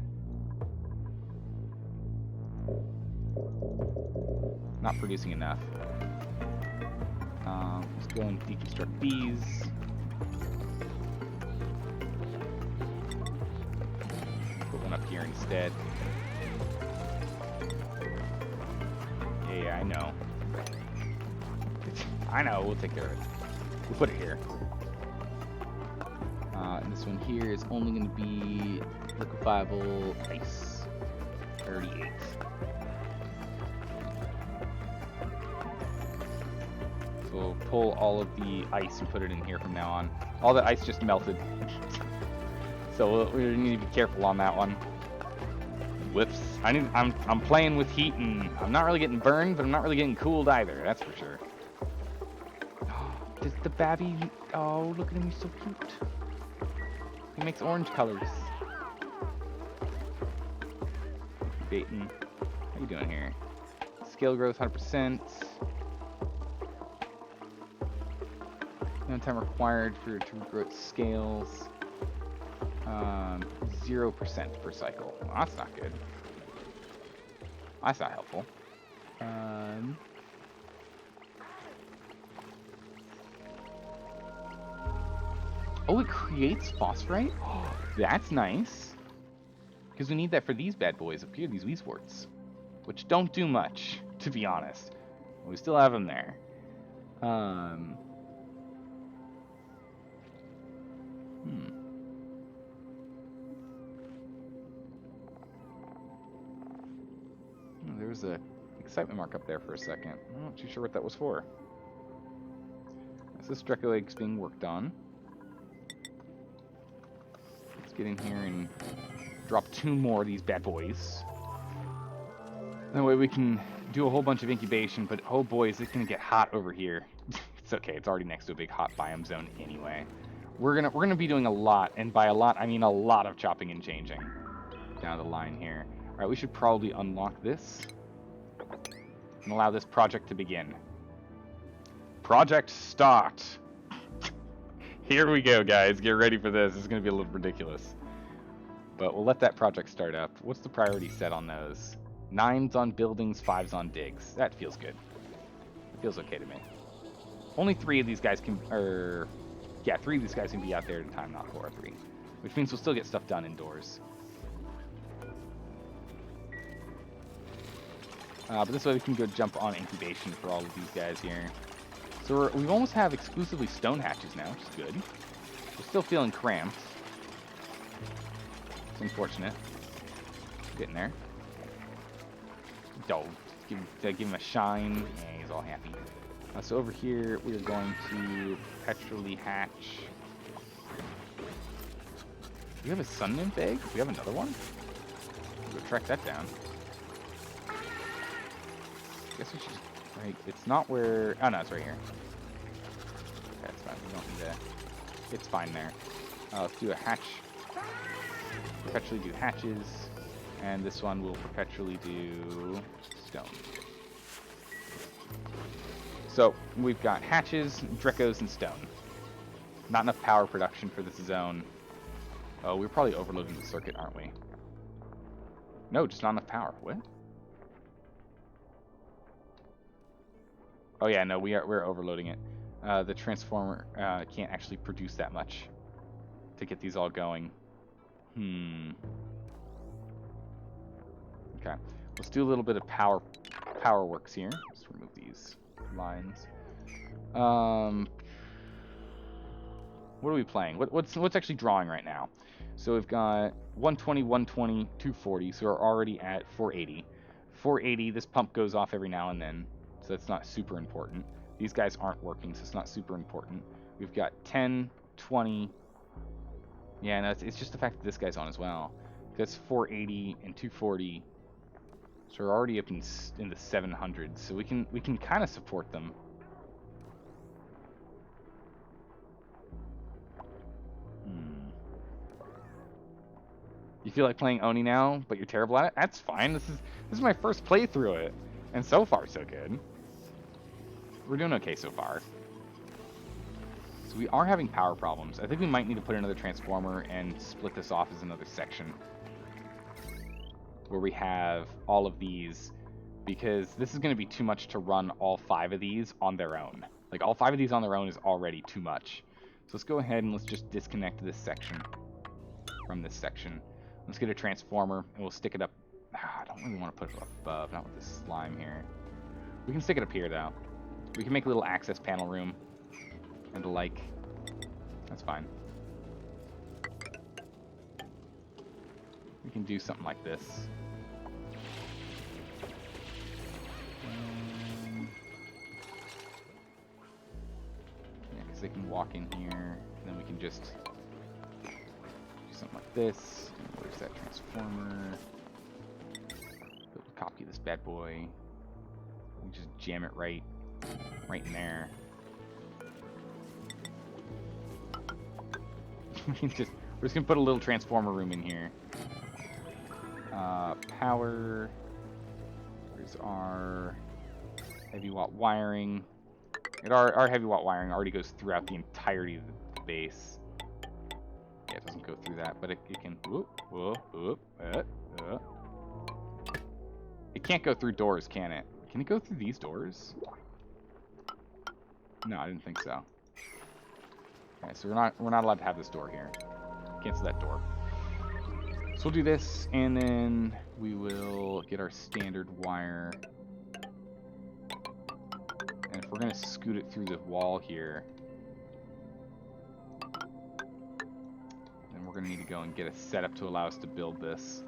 A: Not producing enough. Let's go and deconstruct these. Put one up here instead. Yeah, I know. I know, we'll take care of it. We'll put it here. And this one here is only going to be liquefiable ice. 38. So we'll pull all of the ice and put it in here from now on. All the ice just melted. So we need to be careful on that one. Whoops. I'm playing with heat and I'm not really getting burned, but I'm not really getting cooled either, that's for sure. Does the babby... Oh, look at him, he's so cute. He makes orange colors. Baiting. How you doing here? Scale growth 100%. No time required to regrow its scales. 0% per cycle. Well, that's not good. That's not helpful. Oh, it creates phosphorite? Oh, that's nice. Because we need that for these bad boys up here, these weesports. Which don't do much, to be honest. We still have them there. There was a excitement mark up there for a second. I'm not too sure what that was for. This Draco egg's being worked on. Let's get in here and drop 2 more of these bad boys. That way we can do a whole bunch of incubation, but oh boy, is it gonna get hot over here. It's okay, it's already next to a big hot biome zone anyway. We're gonna be doing a lot, and by a lot I mean a lot of chopping and changing down the line here. Alright, we should probably unlock this and allow this project to begin. Project start! Here we go, guys. Get ready for this. This is going to be a little ridiculous. But we'll let that project start up. What's the priority set on those? 9's on buildings, 5's on digs. That feels good. It feels okay to me. Only 3 of these guys can... yeah, 3 of these guys can be out there at a time, not 4 or 3. Which means we'll still get stuff done indoors. But this way we can go jump on incubation for all of these guys here. So we almost have exclusively stone hatches now, which is good. We're still feeling cramped. It's unfortunate. Getting there. Don't give him a shine. Yeah, he's all happy. So over here, we are going to perpetually hatch. Do we have a sun nymph egg? Do we have another one? We'll track that down. Guess we should. Right, it's not where. Oh no, it's right here. Okay, it's fine. We don't need to. It's fine there. Let's do a hatch. Perpetually do hatches, and this one will perpetually do stone. So we've got hatches, Drekos, and stone. Not enough power production for this zone. Oh, we're probably overloading the circuit, aren't we? No, just not enough power. What? Oh yeah, no, we're overloading it. The transformer can't actually produce that much to get these all going. Okay, let's do a little bit of power works here. Let's remove these lines. What are we playing? What's actually drawing right now? So we've got 120, 120, 240. So we're already at 480. 480. This pump goes off every now and then, so that's not super important. These guys aren't working, so it's not super important. We've got 10, 20. Yeah, no, it's just the fact that this guy's on as well. That's 480 and 240. So we're already up in the 700s. So we can kind of support them. You feel like playing Oni now, but you're terrible at it? That's fine. This is my first playthrough it, and so far so good. We're doing okay so far. So we are having power problems. I think we might need to put another transformer and split this off as another section where we have all of these, because this is going to be too much to run all 5 of these on their own. Like, all 5 of these on their own is already too much. So let's go ahead and let's just disconnect this section from this section. Let's get a transformer and we'll stick it up. I don't really want to put it up above, not with this slime here. We can stick it up here though. We can make a little access panel room and the like. That's fine. We can do something like this. Yeah, because they can walk in here, and then we can just do something like this. Where's that transformer? We'll copy this bad boy. We just jam it right in there. We're just gonna put a little transformer room in here. Power. Where's our heavy watt wiring? Our heavy watt wiring already goes throughout the entirety of the base. Yeah, it doesn't go through that, but it can. It can't go through doors, can it? Can it go through these doors? No, I didn't think so. Okay, so we're not allowed to have this door here. Cancel that door. So we'll do this, and then we will get our standard wire. And if we're gonna scoot it through the wall here, then we're gonna need to go and get a setup to allow us to build this.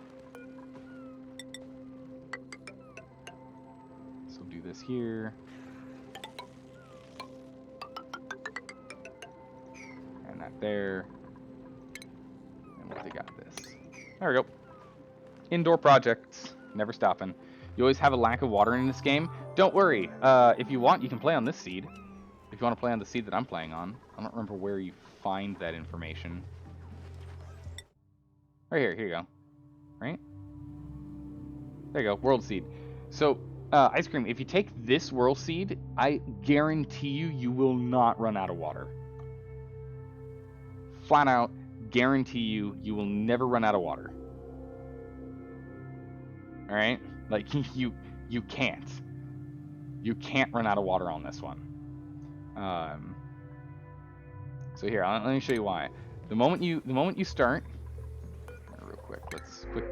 A: So we'll do this here. And that there. And we'll dig out this. There we go. Indoor projects. Never stopping. You always have a lack of water in this game. Don't worry. If you want, you can play on this seed. If you want to play on the seed that I'm playing on. I don't remember where you find that information. Right here. Here you go. Right? There you go. World seed. So, Ice Cream, if you take this world seed, I guarantee you will not run out of water. Flat out, guarantee you will never run out of water. All right? Like, you can't. You can't run out of water on this one. So here, let me show you why. The moment you start, real quick,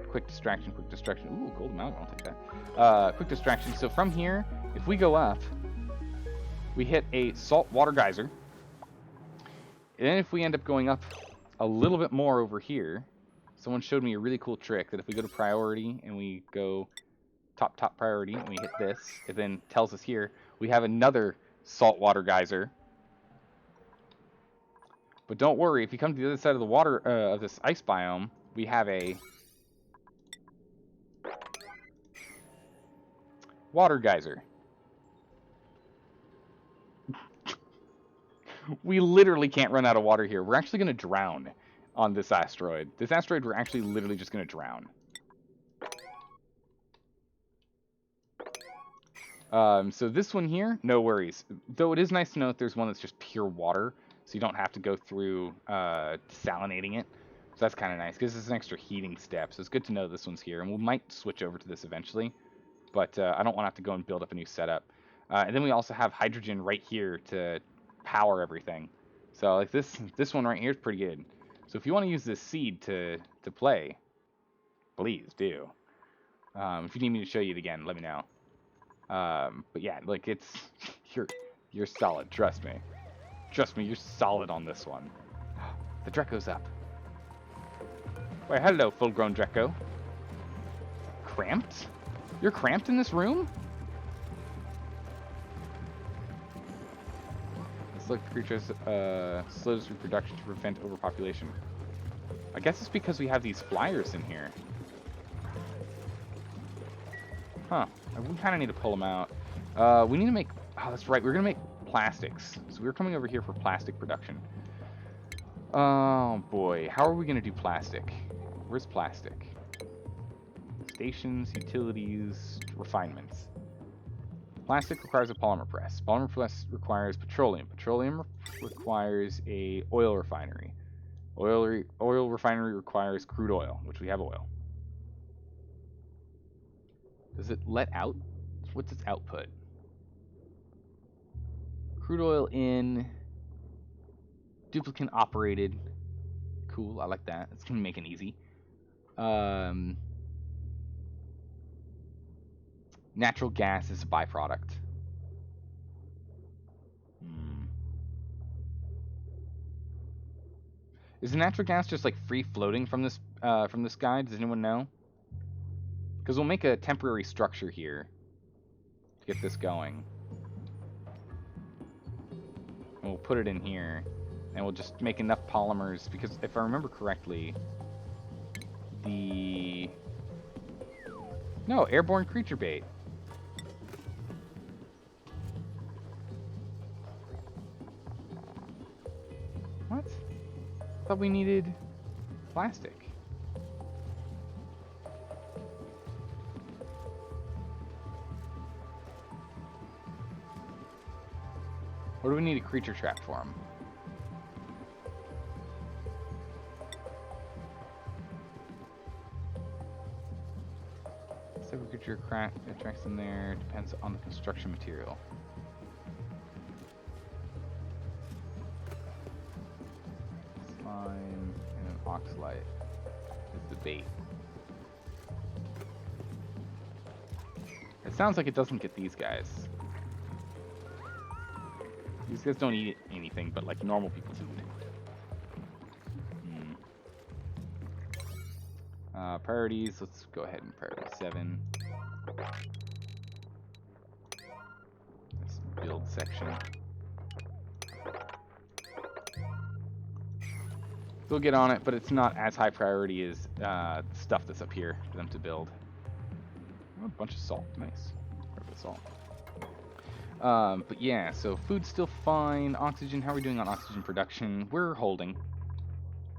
A: quick distraction. Ooh, golden mountain, I'll take that. Quick distraction. So from here, if we go up, we hit a salt water geyser. And then if we end up going up a little bit more over here, someone showed me a really cool trick that if we go to priority and we go top priority and we hit this, it then tells us here we have another saltwater geyser. But don't worry, if you come to the other side of the water of this ice biome, we have a water geyser. We literally can't run out of water here. We're actually going to drown on this asteroid. This asteroid, we're actually literally just going to drown. So this one here, no worries. Though it is nice to know that there's one that's just pure water, so you don't have to go through desalinating it. So that's kind of nice, because it's an extra heating step. So it's good to know this one's here, and we might switch over to this eventually. But I don't want to have to go and build up a new setup. And then we also have hydrogen right here to power everything. So like this one right here is pretty good. So if you want to use this seed to play, please do. If you need me to show you it again, let me know. But yeah, like it's you're solid. Trust me. Trust me, you're solid on this one. The Draco's up. Why, hello, full-grown Draco. Cramped? You're cramped in this room? Select creatures slows reproduction to prevent overpopulation. I guess it's because we have these flyers in here. Huh. We kind of need to pull them out. We need to make... Oh, that's right. We're going to make plastics. So we're coming over here for plastic production. Oh, boy. How are we going to do plastic? Where's plastic? Stations, utilities, refinements. Plastic requires a polymer press. Polymer press requires petroleum. Petroleum requires a oil refinery. Oil refinery requires crude oil, which we have oil. Does it let out? What's its output? Crude oil in. Duplicate operated. Cool, I like that. It's going to make it easy. Natural gas is a byproduct. Is the natural gas just like free floating from this guy? Does anyone know? Because we'll make a temporary structure here to get this going. And we'll put it in here, and we'll just make enough polymers, because if I remember correctly, no, airborne creature bait. What? I thought we needed plastic. What do we need a creature trap for him? Every creature attracts them there. Depends on the construction material. Slime and an oxalite is the bait. It sounds like it doesn't get these guys. These guys don't eat anything but like normal people's food. Priorities, let's go ahead and priority 7. This build section. They'll get on it, but it's not as high priority as stuff that's up here for them to build. Oh, a bunch of salt, nice. Grab the salt. But yeah, so food's still fine. Oxygen, how are we doing on oxygen production? We're holding.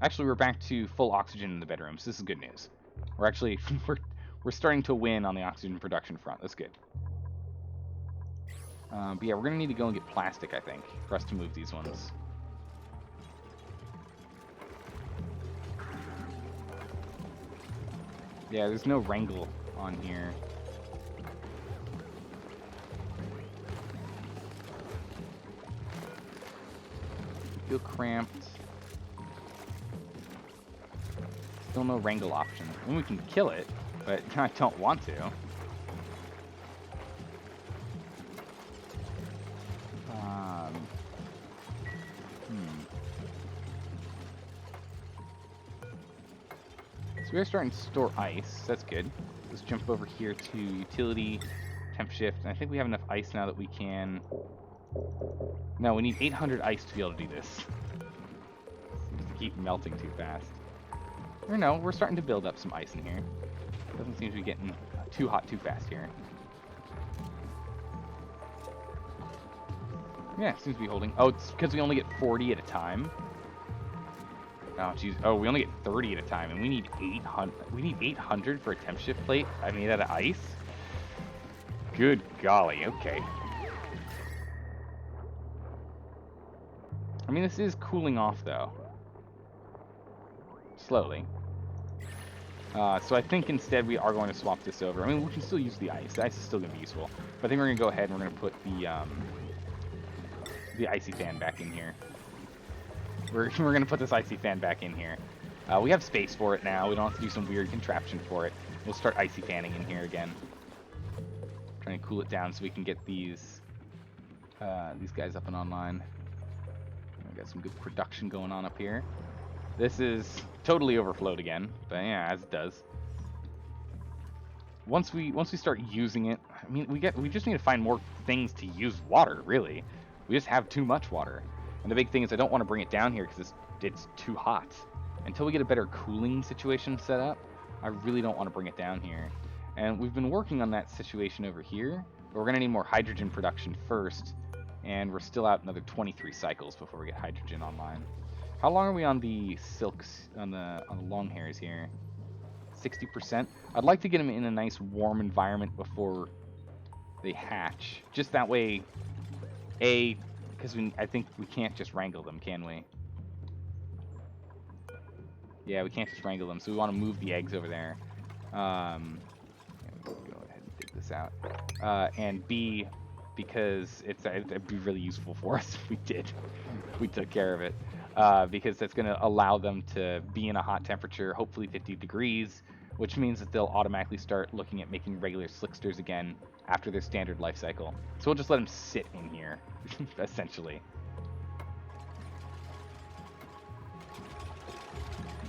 A: Actually, we're back to full oxygen in the bedroom, so this is good news. We're actually, we're starting to win on the oxygen production front. That's good. But yeah, we're going to need to go and get plastic, I think, for us to move these ones. Yeah, there's no wrangle on here. Feel cramped. Still no wrangle option. And we can kill it, but I don't want to. So we're starting to store ice. That's good. Let's jump over here to utility, temp shift. And I think we have enough ice now that we can... No, we need 800 ice to be able to do this. Seems to keep melting too fast. Or no, we're starting to build up some ice in here. Doesn't seem to be getting too hot too fast here. Yeah, it seems to be holding. Oh, it's because we only get 40 at a time. Oh, jeez. Oh, we only get 30 at a time, and we need 800. We need 800 for a temp shift plate. I made out of ice. Good golly. Okay. I mean, this is cooling off though. Slowly. So I think instead we are going to swap this over. I mean, we can still use the ice. The ice is still going to be useful. But I think we're going to go ahead and we're going to put the icy fan back in here. We're going to put this icy fan back in here. We have space for it now. We don't have to do some weird contraption for it. We'll start icy fanning in here again. Trying to cool it down so we can get these guys up and online. We got some good production going on up here. This is totally overflowed again, but yeah, as it does. Once we start using it, I mean, we just need to find more things to use water. Really, we just have too much water. And the big thing is I don't want to bring it down here because it's too hot. Until we get a better cooling situation set up, I really don't want to bring it down here. And we've been working on that situation over here, but we're going to need more hydrogen production first, and we're still out another 23 cycles before we get hydrogen online. How long are we on the silks, on the long hairs here? 60%. I'd like to get them in a nice warm environment before they hatch. Just that way, because I think we can't just wrangle them, can we? Yeah, we can't just wrangle them, so we want to move the eggs over there. Yeah, we'll go ahead and dig this out. And B, because it'd be really useful for us if we did. We took care of it. Because that's going to allow them to be in a hot temperature, hopefully 50 degrees, which means that they'll automatically start looking at making regular slicksters again after their standard life cycle. So we'll just let them sit in here, essentially.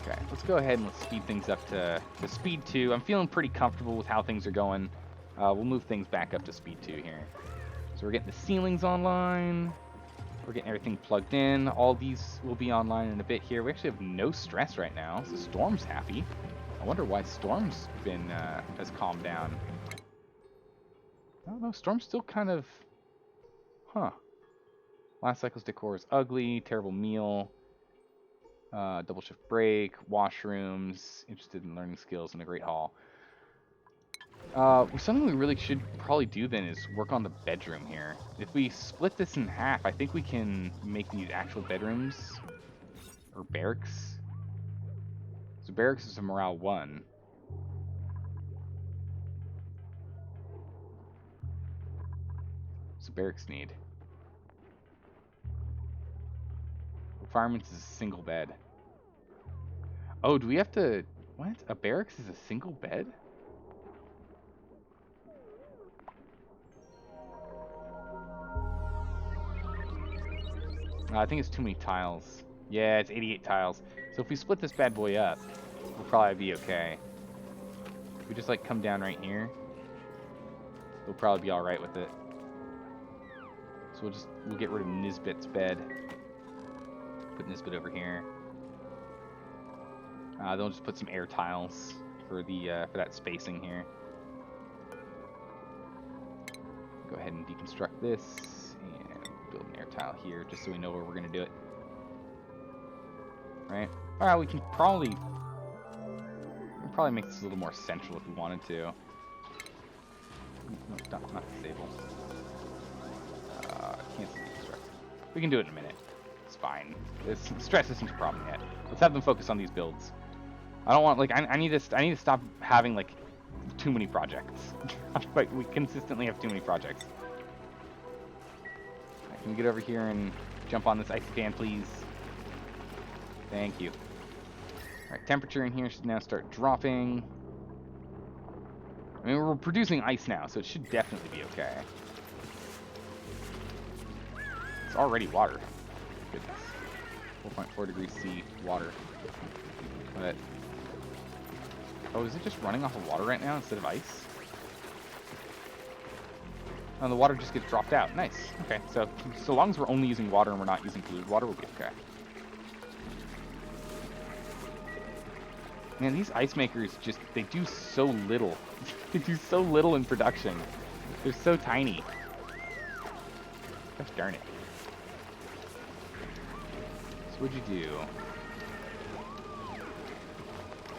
A: Okay, let's go ahead and let's speed things up to speed 2. I'm feeling pretty comfortable with how things are going. We'll move things back up to speed 2 here. So we're getting the ceilings online. We're getting everything plugged in. All these will be online in a bit here. We actually have no stress right now, so Storm's happy. I wonder why Storm's been has calmed down. I don't know. Storm's still kind of, Last cycle's decor is ugly. Terrible meal. Double shift break. Washrooms. Interested in learning skills in a great hall. Something we really should probably do then is work on the bedroom here. If we split this in half, I think we can make these actual bedrooms or barracks. So barracks is a morale 1. So barracks need. Requirements is a single bed. Oh, do we have to... What? A barracks is a single bed? I think it's too many tiles. Yeah, it's 88 tiles. So if we split this bad boy up, we'll probably be okay. If we just like come down right here, we'll probably be alright with it. So we'll get rid of Nisbet's bed. Put Nisbet over here. Then we'll just put some air tiles for that spacing here. Go ahead and deconstruct this. Build an air tile here just so we know where we're going to do it. Right? Alright, we can probably make this a little more central if we wanted to. No, not disable. Cancel deconstruct. We can do it in a minute. It's fine. This stress isn't a problem yet. Let's have them focus on these builds. I don't want, like, I need to stop having, like, too many projects. Like, we consistently have too many projects. Can we get over here and jump on this icy fan, please? Thank you. Alright, temperature in here should now start dropping. I mean, we're producing ice now, so it should definitely be okay. It's already water. Goodness. 4.4 degrees C, water. But Oh, is it just running off of water right now instead of ice? Oh, the water just gets dropped out. Nice. Okay, so long as we're only using water and we're not using polluted water, we'll be okay. Man, these ice makers just, they do so little. They do so little in production. They're so tiny. Gosh darn it. So what'd you do?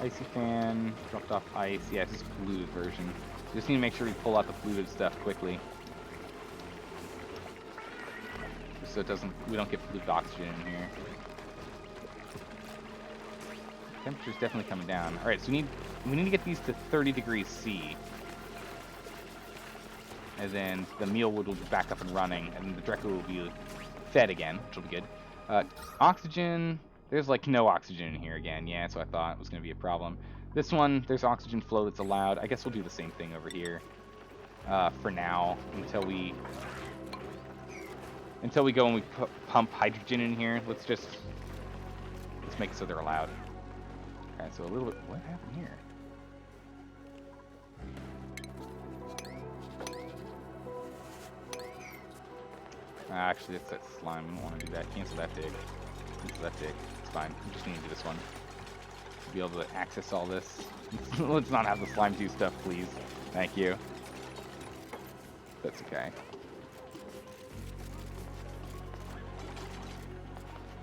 A: Icy fan, dropped off ice. Yeah, it's just a polluted version. Just need to make sure we pull out the polluted stuff quickly. Just so it doesn't, we don't get polluted oxygen in here. Temperature's definitely coming down. Alright, so we need to get these to 30 degrees C. And then the meal wood will be back up and running, and the Dreco will be fed again, which will be good. Oxygen, there's like no oxygen in here again. Yeah, so I thought it was going to be a problem. This one, there's oxygen flow that's allowed. I guess we'll do the same thing over here for now until we go and we pump hydrogen in here. Let's make it so they're allowed. Okay, so a little bit. What happened here? Actually, it's that slime. I don't want to do that. Cancel that dig. Cancel that dig. It's fine. I'm just going to do this one. To be able to access all this. Let's not have the slime do stuff, please. Thank you. That's okay.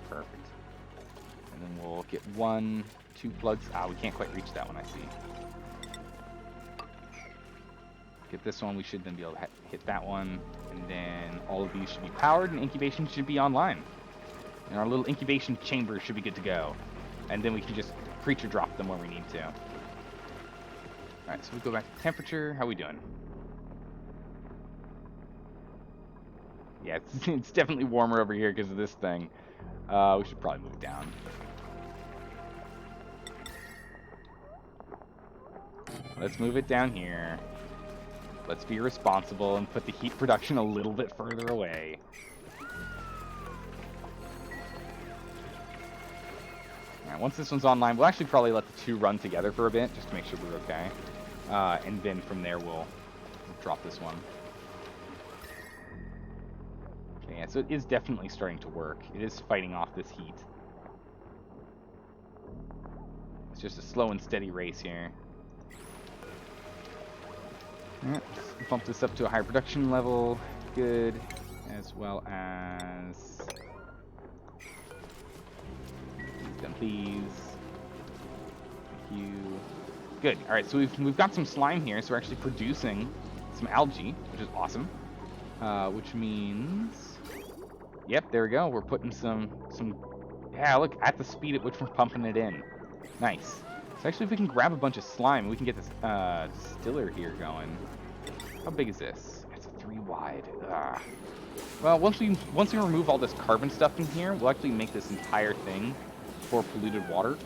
A: Perfect. And then we'll get 1, 2 plugs. Ah, we can't quite reach that one, I see. Get this one, we should then be able to hit that one, and then all of these should be powered, and incubation should be online. And our little incubation chamber should be good to go. And then we can just creature drop them where we need to. Alright, so we go back to temperature. How are we doing? Yeah, it's definitely warmer over here because of this thing. We should probably move it down. Let's move it down here. Let's be responsible and put the heat production a little bit further away. Alright, once this one's online, we'll actually probably let the two run together for a bit, just to make sure we're okay. And then from there, we'll drop this one. Okay, yeah, so it is definitely starting to work. It is fighting off this heat. It's just a slow and steady race here. Alright, let's bump this up to a higher production level. Good. As well as... Done, please. Thank you. Good. Alright, so we've got some slime here, so we're actually producing some algae, which is awesome. Which means... Yep, there we go. We're putting some... Yeah, look, at the speed at which we're pumping it in. Nice. So actually, if we can grab a bunch of slime, we can get this distiller here going. How big is this? It's a 3 wide. Ugh. Well, once we remove all this carbon stuff in here, we'll actually make this entire thing for polluted water.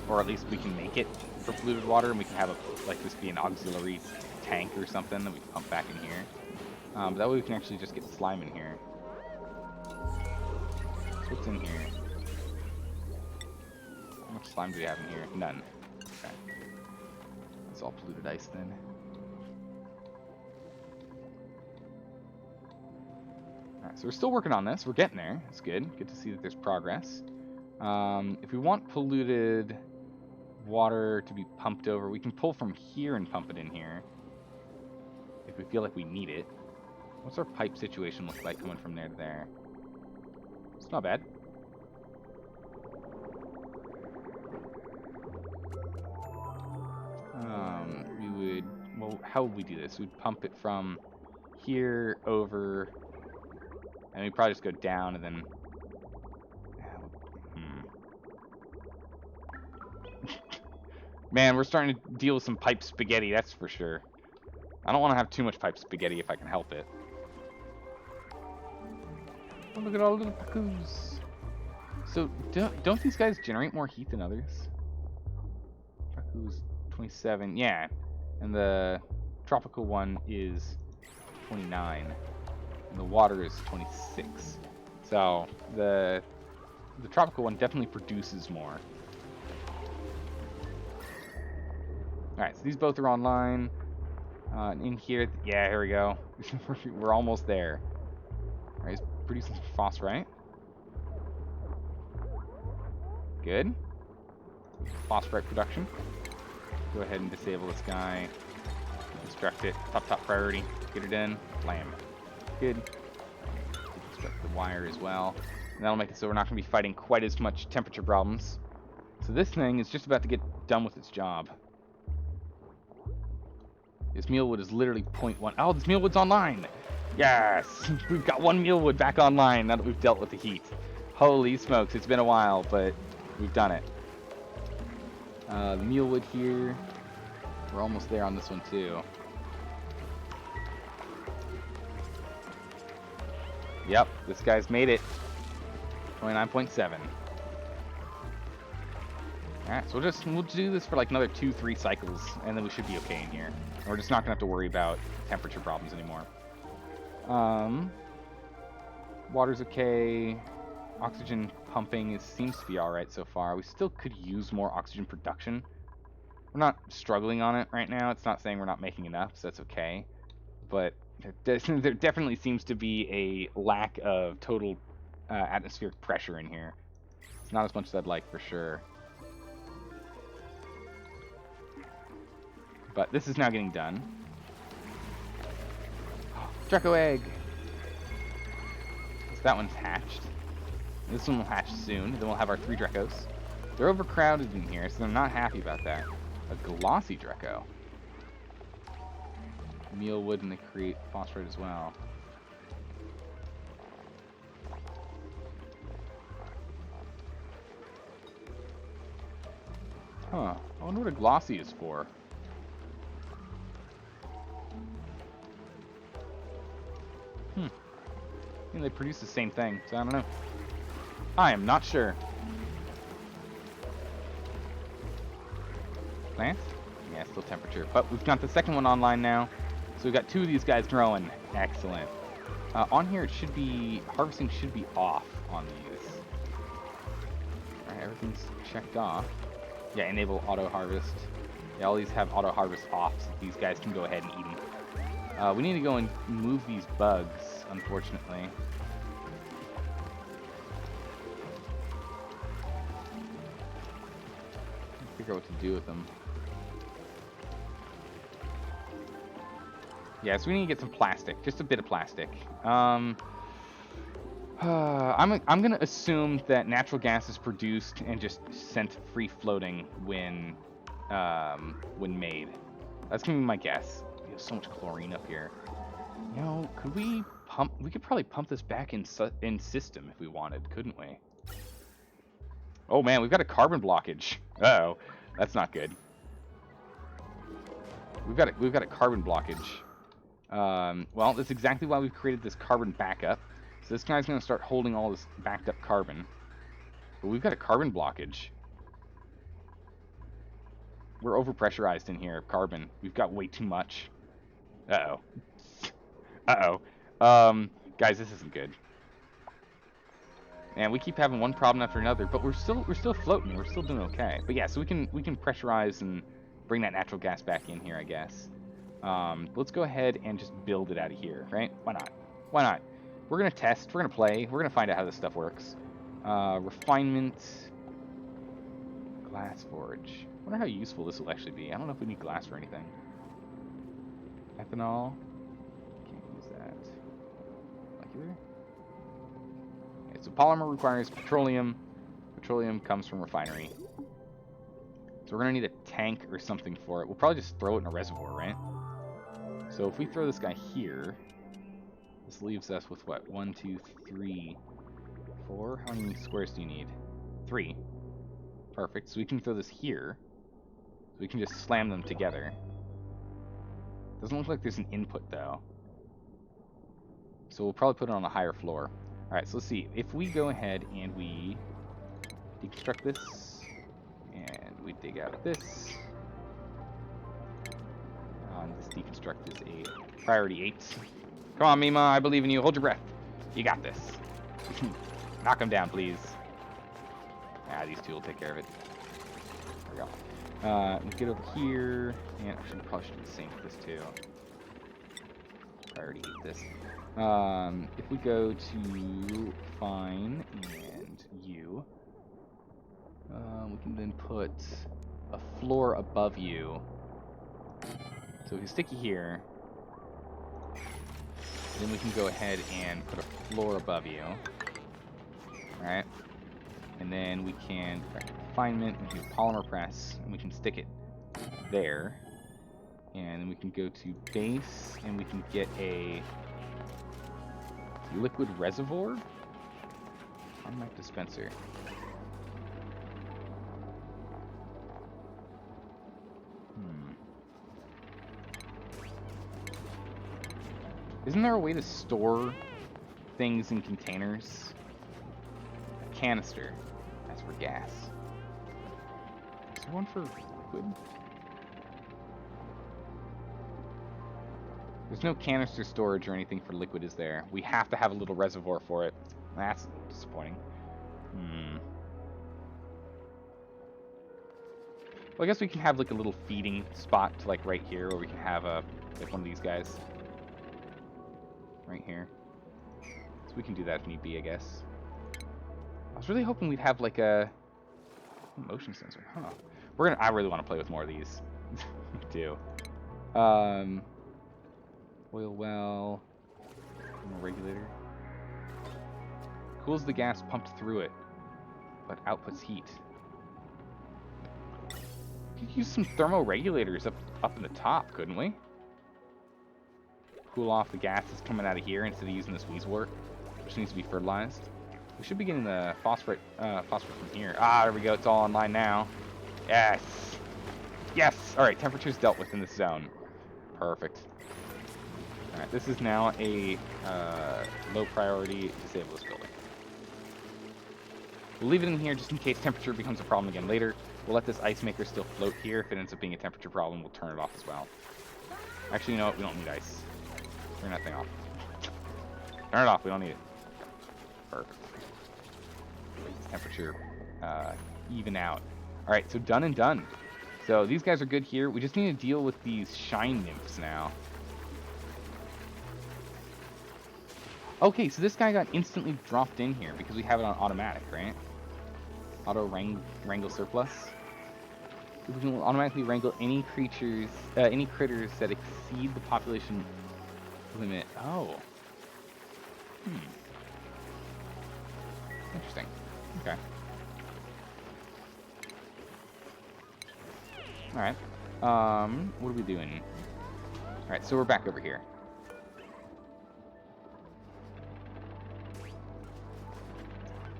A: Or at least we can make it for polluted water, and we can have this be an auxiliary tank or something that we can pump back in here. But that way we can actually just get slime in here. So what's in here? How much slime do we have in here? None. Okay. It's all polluted ice then. Alright, so we're still working on this. We're getting there. It's good. Good to see that there's progress. If we want polluted water to be pumped over, we can pull from here and pump it in here. If we feel like we need it. What's our pipe situation look like coming from there to there? It's not bad. Well, how would we do this? We'd pump it from here over, and we'd probably just go down and then... Man, we're starting to deal with some pipe spaghetti, that's for sure. I don't want to have too much pipe spaghetti if I can help it. Oh, look at all the little pacoos. So, don't these guys generate more heat than others? Pacoos 27, yeah. And the tropical one is 29. And the water is 26. So, the tropical one definitely produces more. Alright, so these both are online. In here, yeah, here we go. We're almost there. Alright, he's producing some phosphorite. Good. Phosphorite production. Go ahead and disable this guy. Deconstruct it. Top priority. Get it in. Blam. Good. Deconstruct the wire as well. And that'll make it so we're not going to be fighting quite as much temperature problems. So this thing is just about to get done with its job. This mealwood is literally 0.1. Oh, this mealwood's online! Yes! We've got one mealwood back online now that we've dealt with the heat. Holy smokes, it's been a while, but we've done it. The mealwood here. We're almost there on this one, too. Yep, this guy's made it. 29.7. Alright, so we'll do this for like another 2-3 cycles, and then we should be okay in here. And we're just not gonna have to worry about temperature problems anymore. Water's okay. Oxygen pumping seems to be alright so far. We still could use more oxygen production. We're not struggling on it right now. It's not saying we're not making enough, so that's okay. But there definitely seems to be a lack of total atmospheric pressure in here. It's not as much as I'd like for sure. But this is now getting done. Draco egg! So that one's hatched. This one will hatch soon. Then we'll have our 3 Dracos. They're overcrowded in here, so they're not happy about that. A glossy Draco. Mealwood, and they create phosphorite as well. Huh. I wonder what a glossy is for. I mean, they produce the same thing, so I don't know. I am not sure. Plant? Yeah, still temperature. But we've got the second one online now. So we've got 2 of these guys growing. Excellent. On here, it should be... harvesting should be off on these. Alright, everything's checked off. Yeah, enable auto harvest. Yeah, all these have auto harvest off, so these guys can go ahead and eat them. We need to go and move these bugs, unfortunately. Figure out what to do with them. Yeah, so we need to get some plastic, just a bit of plastic. I'm gonna assume that natural gas is produced and just sent free floating when made. That's gonna be my guess. We have so much chlorine up here. You know, could we pump? We could probably pump this back in system if we wanted, couldn't we? Oh man, we've got a carbon blockage. Uh-oh, that's not good. We've got a carbon blockage. Well, that's exactly why we've created this carbon backup. So this guy's gonna start holding all this backed up carbon. But we've got a carbon blockage. We're overpressurized in here, carbon. We've got way too much. Uh-oh. Uh-oh. Guys, this isn't good. And we keep having one problem after another, but we're still floating. We're still doing okay. But yeah, so we can pressurize and bring that natural gas back in here, I guess. Let's go ahead and just build it out of here, right? Why not? Why not? We're gonna test. We're gonna play. We're gonna find out how this stuff works. Refinement. Glass forge. I wonder how useful this will actually be. I don't know if we need glass for anything. Ethanol. Can't use that. Molecular. Okay, so polymer requires petroleum. Petroleum comes from refinery. So we're gonna need a tank or something for it. We'll probably just throw it in a reservoir, right? So if we throw this guy here, this leaves us with what? 1, 2, 3, 4. How many squares do you need? 3. Perfect. So we can throw this here. So we can just slam them together. Doesn't look like there's an input though. So we'll probably put it on a higher floor. Alright, so let's see. If we go ahead and we deconstruct this, and we dig out this. This deconstruct is a priority 8. Come on, Mima, I believe in you. Hold your breath. You got this. Knock him down, please. Ah, these two will take care of it. There we go. We'll get over here, and actually probably should do the same for this too. I already hate this. If we go to fine and you, we can then put a floor above you. So if you stick you here, then we can go ahead and put a floor above you. Alright? And then we can refinement, we can do polymer press, and we can stick it there. And then we can go to base, and we can get a liquid reservoir. Automatic dispenser. Isn't there a way to store things in containers? A canister. That's for gas. Is there one for liquid? There's no canister storage or anything for liquid, is there? We have to have a little reservoir for it. That's disappointing. Well, I guess we can have like a little feeding spot to like right here, where we can have a like one of these guys. Right here. So we can do that if need be, I guess. I was really hoping we'd have like a motion sensor. Huh. I really want to play with more of these. We do. Oil well. Regulator. Cools the gas pumped through it, but outputs heat. We could use some thermoregulators up in the top, couldn't we? Cool off the gases coming out of here instead of using this Weezwort, which needs to be fertilized. We should be getting the phosphorus from here. Ah, there we go. It's all online now. Yes. Yes. All right. Temperature's dealt with in this zone. Perfect. All right. This is now a low priority. Disable this building. We'll leave it in here just in case temperature becomes a problem again later. We'll let this ice maker still float here. If it ends up being a temperature problem, we'll turn it off as well. Actually, you know what? We don't need ice. Turn that thing off. Turn it off. We don't need it. Perfect. Temperature even out. All right, so done and done. So these guys are good here. We just need to deal with these shine nymphs now. Okay, so this guy got instantly dropped in here because we have it on automatic, right? Auto wrangle surplus. We can automatically wrangle any critters that exceed the population limit. Oh. Interesting. Okay. Alright. What are we doing? Alright, so we're back over here.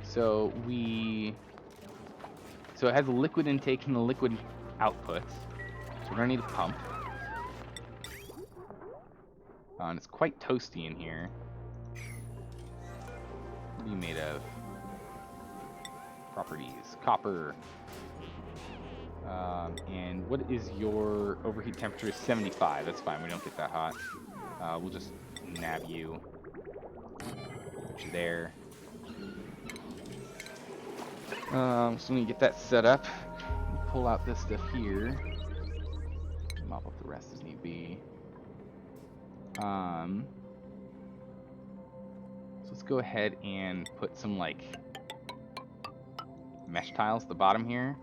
A: So it has a liquid intake and a liquid output. So we're gonna need a pump. And it's quite toasty in here. What are you made of? Properties. Copper. And what is your overheat temperature? 75. That's fine. We don't get that hot. We'll just nab you. Put you there. So when you get that set up, pull out this stuff here. Mop up the rest as need be. So let's go ahead and put some like mesh tiles at the bottom here,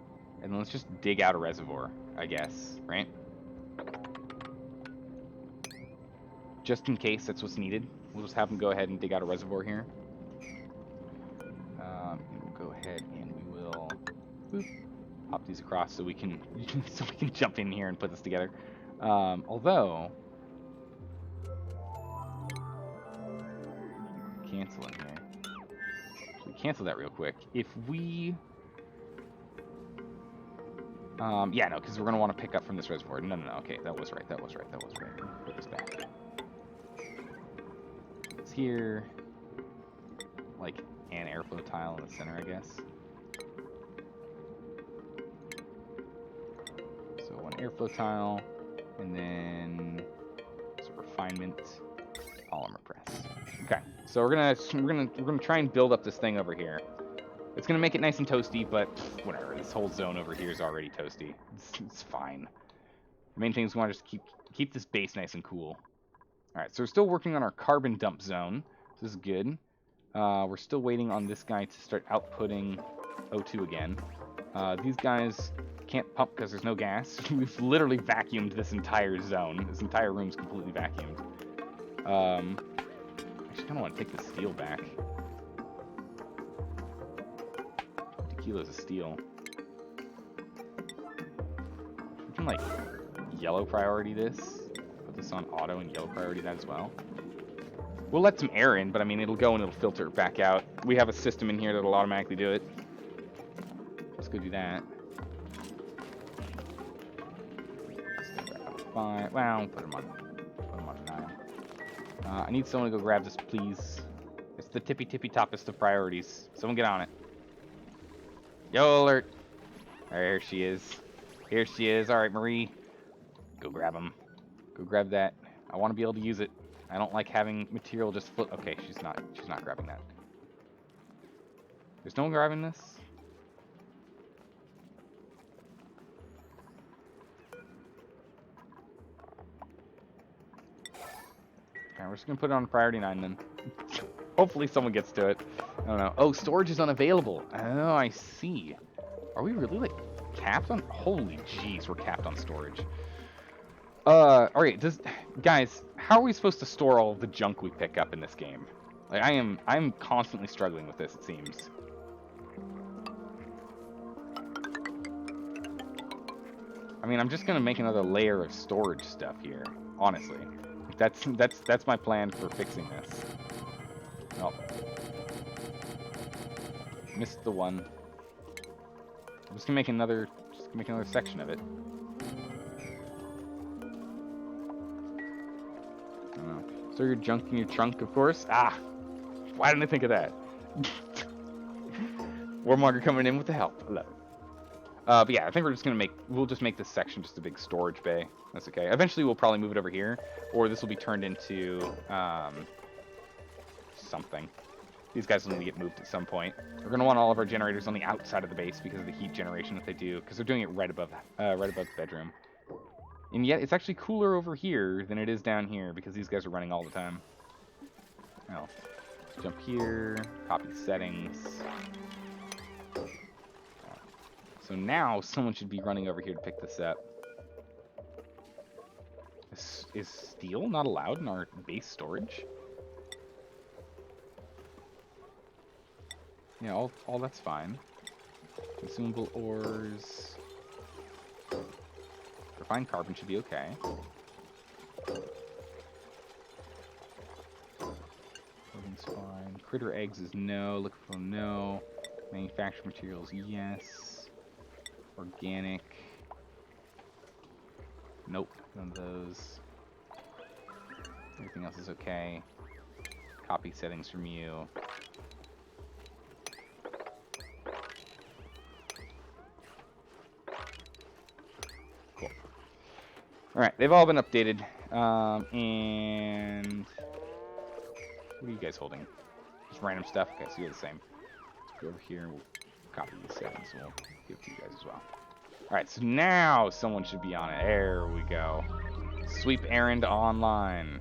A: and then let's just dig out a reservoir, I guess, right? Just in case that's what's needed, we'll just have them go ahead and dig out a reservoir here. And we'll go ahead and we will pop these across so we can jump in here and put this together. Although cancel in here. So we cancel that real quick. If we yeah, no, because we're gonna want to pick up from this reservoir. No, okay, that was right. Put this back. It's here, like an airflow tile in the center, I guess. So one airflow tile, and then some refinement, polymer press. Okay, so we're gonna try and build up this thing over here. It's going to make it nice and toasty, but whatever. This whole zone over here is already toasty. It's fine. The main thing is we want to just keep this base nice and cool. Alright, so we're still working on our carbon dump zone. This is good. We're still waiting on this guy to start outputting O2 again. These guys can't pump because there's no gas. We've literally vacuumed this entire zone. This entire room's completely vacuumed. I actually kind of want to take the steel back. 50 kilos of steel. We can, like, yellow priority this. Put this on auto and yellow priority that as well. We'll let some air in, but I mean, it'll go and it'll filter back out. We have a system in here that'll automatically do it. Let's go do that. Fine. Well, put them on 9. I need someone to go grab this, please. It's the tippy toppest of priorities. Someone get on it. Yo, alert. There she is. Here she is. All right, Marie. Go grab him. Go grab that. I want to be able to use it. I don't like having material just float. Okay, she's not grabbing that. There's no one grabbing this? Alright, we're just gonna put it on priority 9 then. Hopefully someone gets to it. I don't know. Oh, storage is unavailable. Oh, I see. Are we really, like, capped on? Holy jeez, we're capped on storage. Alright, guys, how are we supposed to store all of the junk we pick up in this game? Like, I'm constantly struggling with this, it seems. I mean, I'm just gonna make another layer of storage stuff here, honestly. That's my plan for fixing this. Oh. Missed the one. I'm just gonna make another section of it. So your junk in your trunk, of course. Ah, why didn't I think of that? Warmonger coming in with the help. I love it. But yeah, I think we'll just make this section just a big storage bay. That's okay. Eventually, we'll probably move it over here, or this will be turned into something. These guys will need to get moved at some point. We're gonna want all of our generators on the outside of the base because of the heat generation that they do, because they're doing it right above the bedroom. And yet, it's actually cooler over here than it is down here because these guys are running all the time. Well, jump here, copy settings. So now someone should be running over here to pick this up. Is steel not allowed in our base storage? Yeah, all that's fine. Consumable ores. Refined carbon should be okay. Everything's fine. Critter eggs is no. Liquid no. Manufactured materials, yes. Organic. Nope, none of those. Everything else is okay. Copy settings from you. Cool. Alright, they've all been updated. And what are you guys holding? Just random stuff? Okay, so you're the same. Let's go over here and we'll copy these settings. We'll give it to you guys as well. Alright, so now someone should be on it. There we go. Sweep errand online.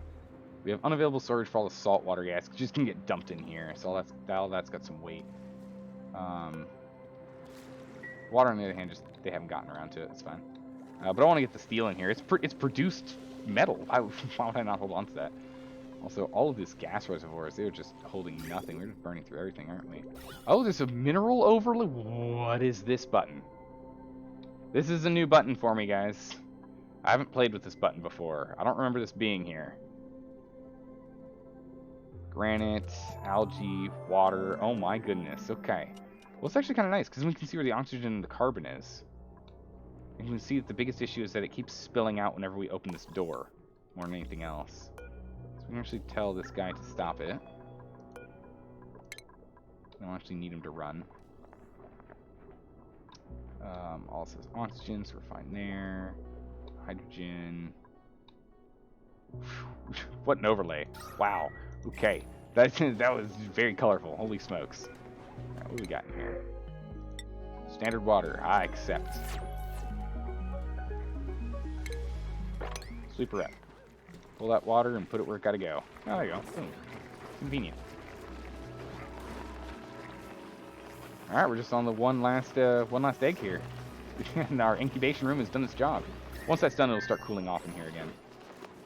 A: We have unavailable storage for all the saltwater gas. Just can get dumped in here. So all that's got some weight. Water, on the other hand, just they haven't gotten around to it. It's fine. But I want to get the steel in here. It's produced metal. Why would I not hold on to that? Also, all of these gas reservoirs, they're just holding nothing. We're just burning through everything, aren't we? Oh, there's a mineral overlay. What is this button? This is a new button for me, guys. I haven't played with this button before. I don't remember this being here. Granite, algae, water. Oh my goodness. Okay. Well, it's actually kind of nice because we can see where the oxygen and the carbon is. And you can see that the biggest issue is that it keeps spilling out whenever we open this door, more than anything else. So we can actually tell this guy to stop it. I don't actually need him to run. All says oxygen, so we're fine there. Hydrogen. What an overlay. Wow. Okay. That was very colorful. Holy smokes. Alright, what do we got in here? Standard water. I accept. Sweep her up. Pull that water and put it where it gotta go. Oh, there you go. Boom. Convenient. Alright, we're just on the one last egg here. And our incubation room has done its job. Once that's done, it'll start cooling off in here again.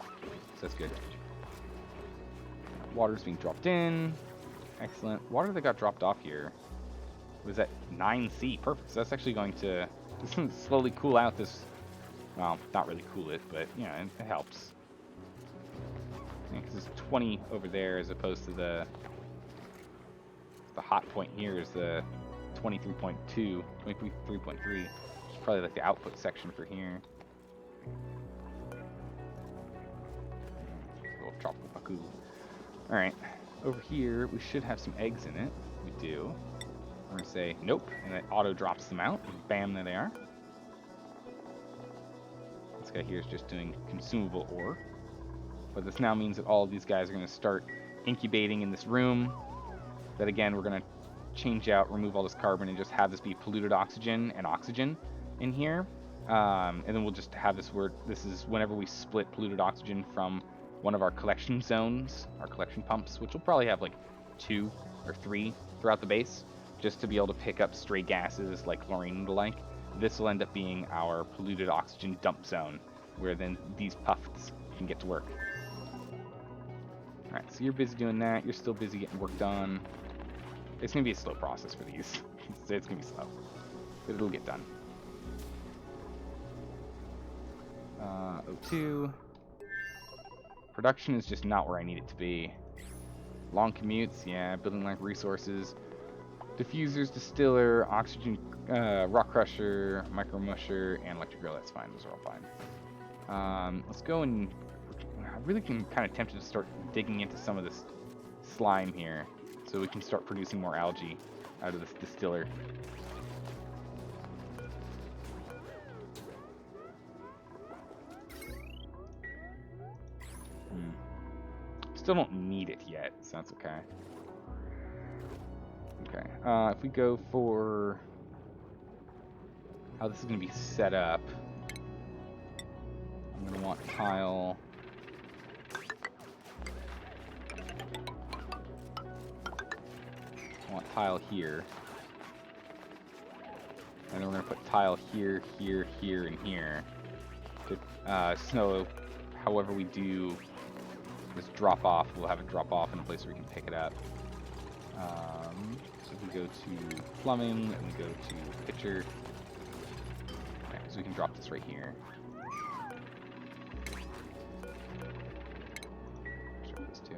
A: So that's good. Water's being dropped in. Excellent. Water that got dropped off here was at 9C. Perfect. So that's actually going to slowly cool out this. Well, not really cool it, but you know, it helps. Because it's 20 over there as opposed to the hot point here is the 23.2, 23.3. It's probably like the output section for here. Little tropical paku. Alright, over here we should have some eggs in it. We do. We're going to say nope, and it auto drops them out. Bam, there they are. This guy here is just doing consumable ore. But this now means that all of these guys are going to start incubating in this room. That again, we're going to change out, remove all this carbon, and just have this be polluted oxygen and oxygen in here. And then we'll just have this where this is whenever we split polluted oxygen from one of our collection zones, our collection pumps, which will probably have like 2 or 3 throughout the base, just to be able to pick up stray gases like chlorine and the like. This will end up being our polluted oxygen dump zone, where then these puffs can get to work. Alright, so you're busy doing that. You're still busy getting work done. It's going to be a slow process for these. It's going to be slow. But it'll get done. O2. Production is just not where I need it to be. Long commutes, yeah. Building like resources. Diffusers, distiller, oxygen, rock crusher, micro musher, and electric grill. That's fine. Those are all fine. Let's go and... I really can kind of tempted to start digging into some of this slime here, so we can start producing more algae out of this distiller. Still don't need it yet, so that's okay. Okay, if we go for how this is going to be set up, I'm going to want tile. I want tile here. And then we're going to put tile here, here, here, and here. So, however we do this drop off, we'll have it drop off in a place where we can pick it up. So if we go to plumbing, and we go to pitcher. Okay, so we can drop this right here. Drop this too.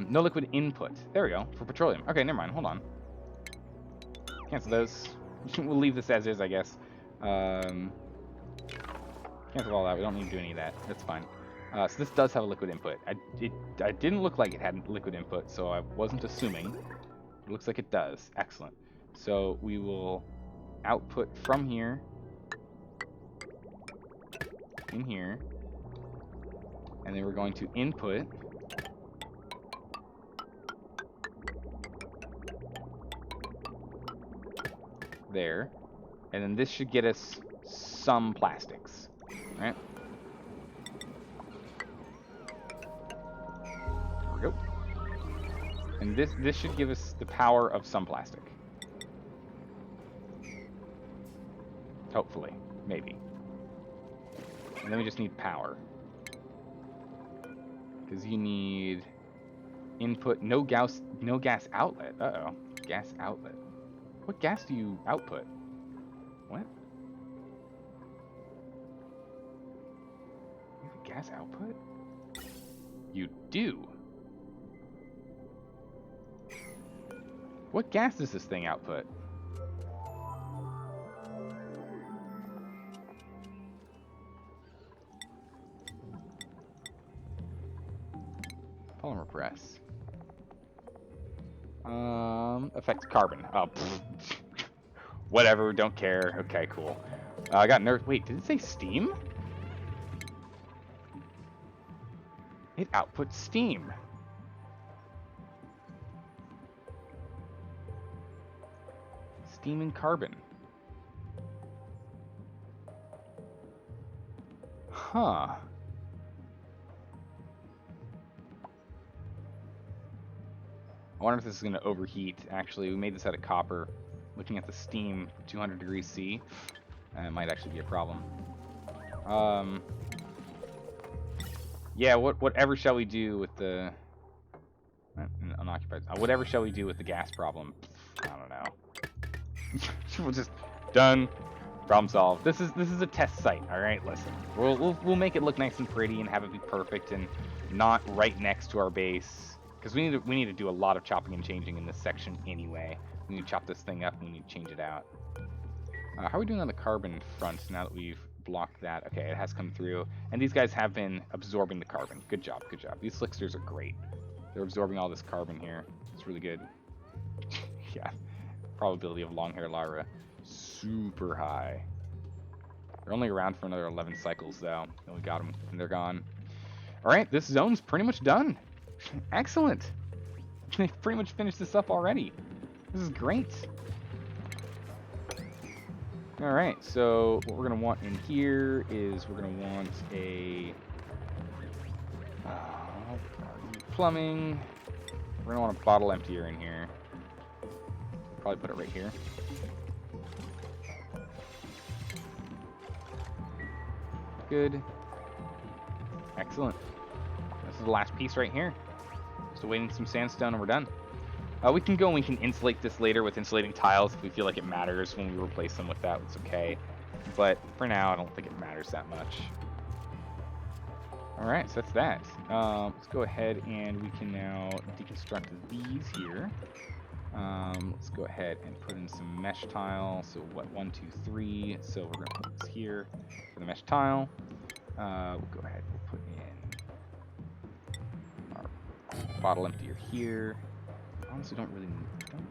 A: No liquid input. There we go, for petroleum. Okay, never mind, hold on. Cancel those. We'll leave this as is, I guess. Cancel all that, we don't need to do any of that. That's fine. So this does have a liquid input. I didn't look like it had liquid input, so I wasn't assuming. It looks like it does. Excellent. So we will output from here, in here, and then we're going to input there, and then this should get us some plastics, right? There we go. And this should give us the power of some plastic. Hopefully, maybe. And then we just need power. Because you need input, no gas outlet. Uh-oh, gas outlet. What gas do you output? What? You have a gas output? You do. What gas does this thing output? Polymer press. Affects carbon. Oh, whatever, don't care. Okay, cool. I got nerfed. Wait, did it say steam? It outputs steam. steam and carbon. Huh. I wonder if this is going to overheat. Actually, we made this out of copper. Looking at the steam, 200 degrees C, it might actually be a problem. Yeah, whatever shall we do with the unoccupied? Whatever shall we do with the gas problem? I don't know. We'll just done. Problem solved. This is a test site. All right, listen. We'll make it look nice and pretty and have it be perfect and not right next to our base, because we need to do a lot of chopping and changing in this section anyway. We need to chop this thing up and we need to change it out. How are we doing on the carbon front now that we've blocked that? Okay, it has come through. And these guys have been absorbing the carbon. Good job, good job. These slicksters are great. They're absorbing all this carbon here. It's really good. Yeah. Probability of long hair larvae. Super high. They're only around for another 11 cycles, though. And we got them, and they're gone. Alright, this zone's pretty much done. Excellent. They've pretty much finished this up already. This is great. Alright, so what we're going to want in here is we're going to want a plumbing. We're going to want a bottle emptier in here. Probably put it right here. Good. Excellent. This is the last piece right here. Just awaiting some sandstone and we're done. We can go and we can insulate this later with insulating tiles if we feel like it matters. When we replace them with that, it's okay. But for now, I don't think it matters that much. Alright, so that's that. Let's go ahead and we can now deconstruct these here. Let's go ahead and put in some mesh tile. So what, 1, 2, 3. So we're going to put this here for the mesh tile. We'll go ahead and we'll put in our bottle emptier here. Honestly, don't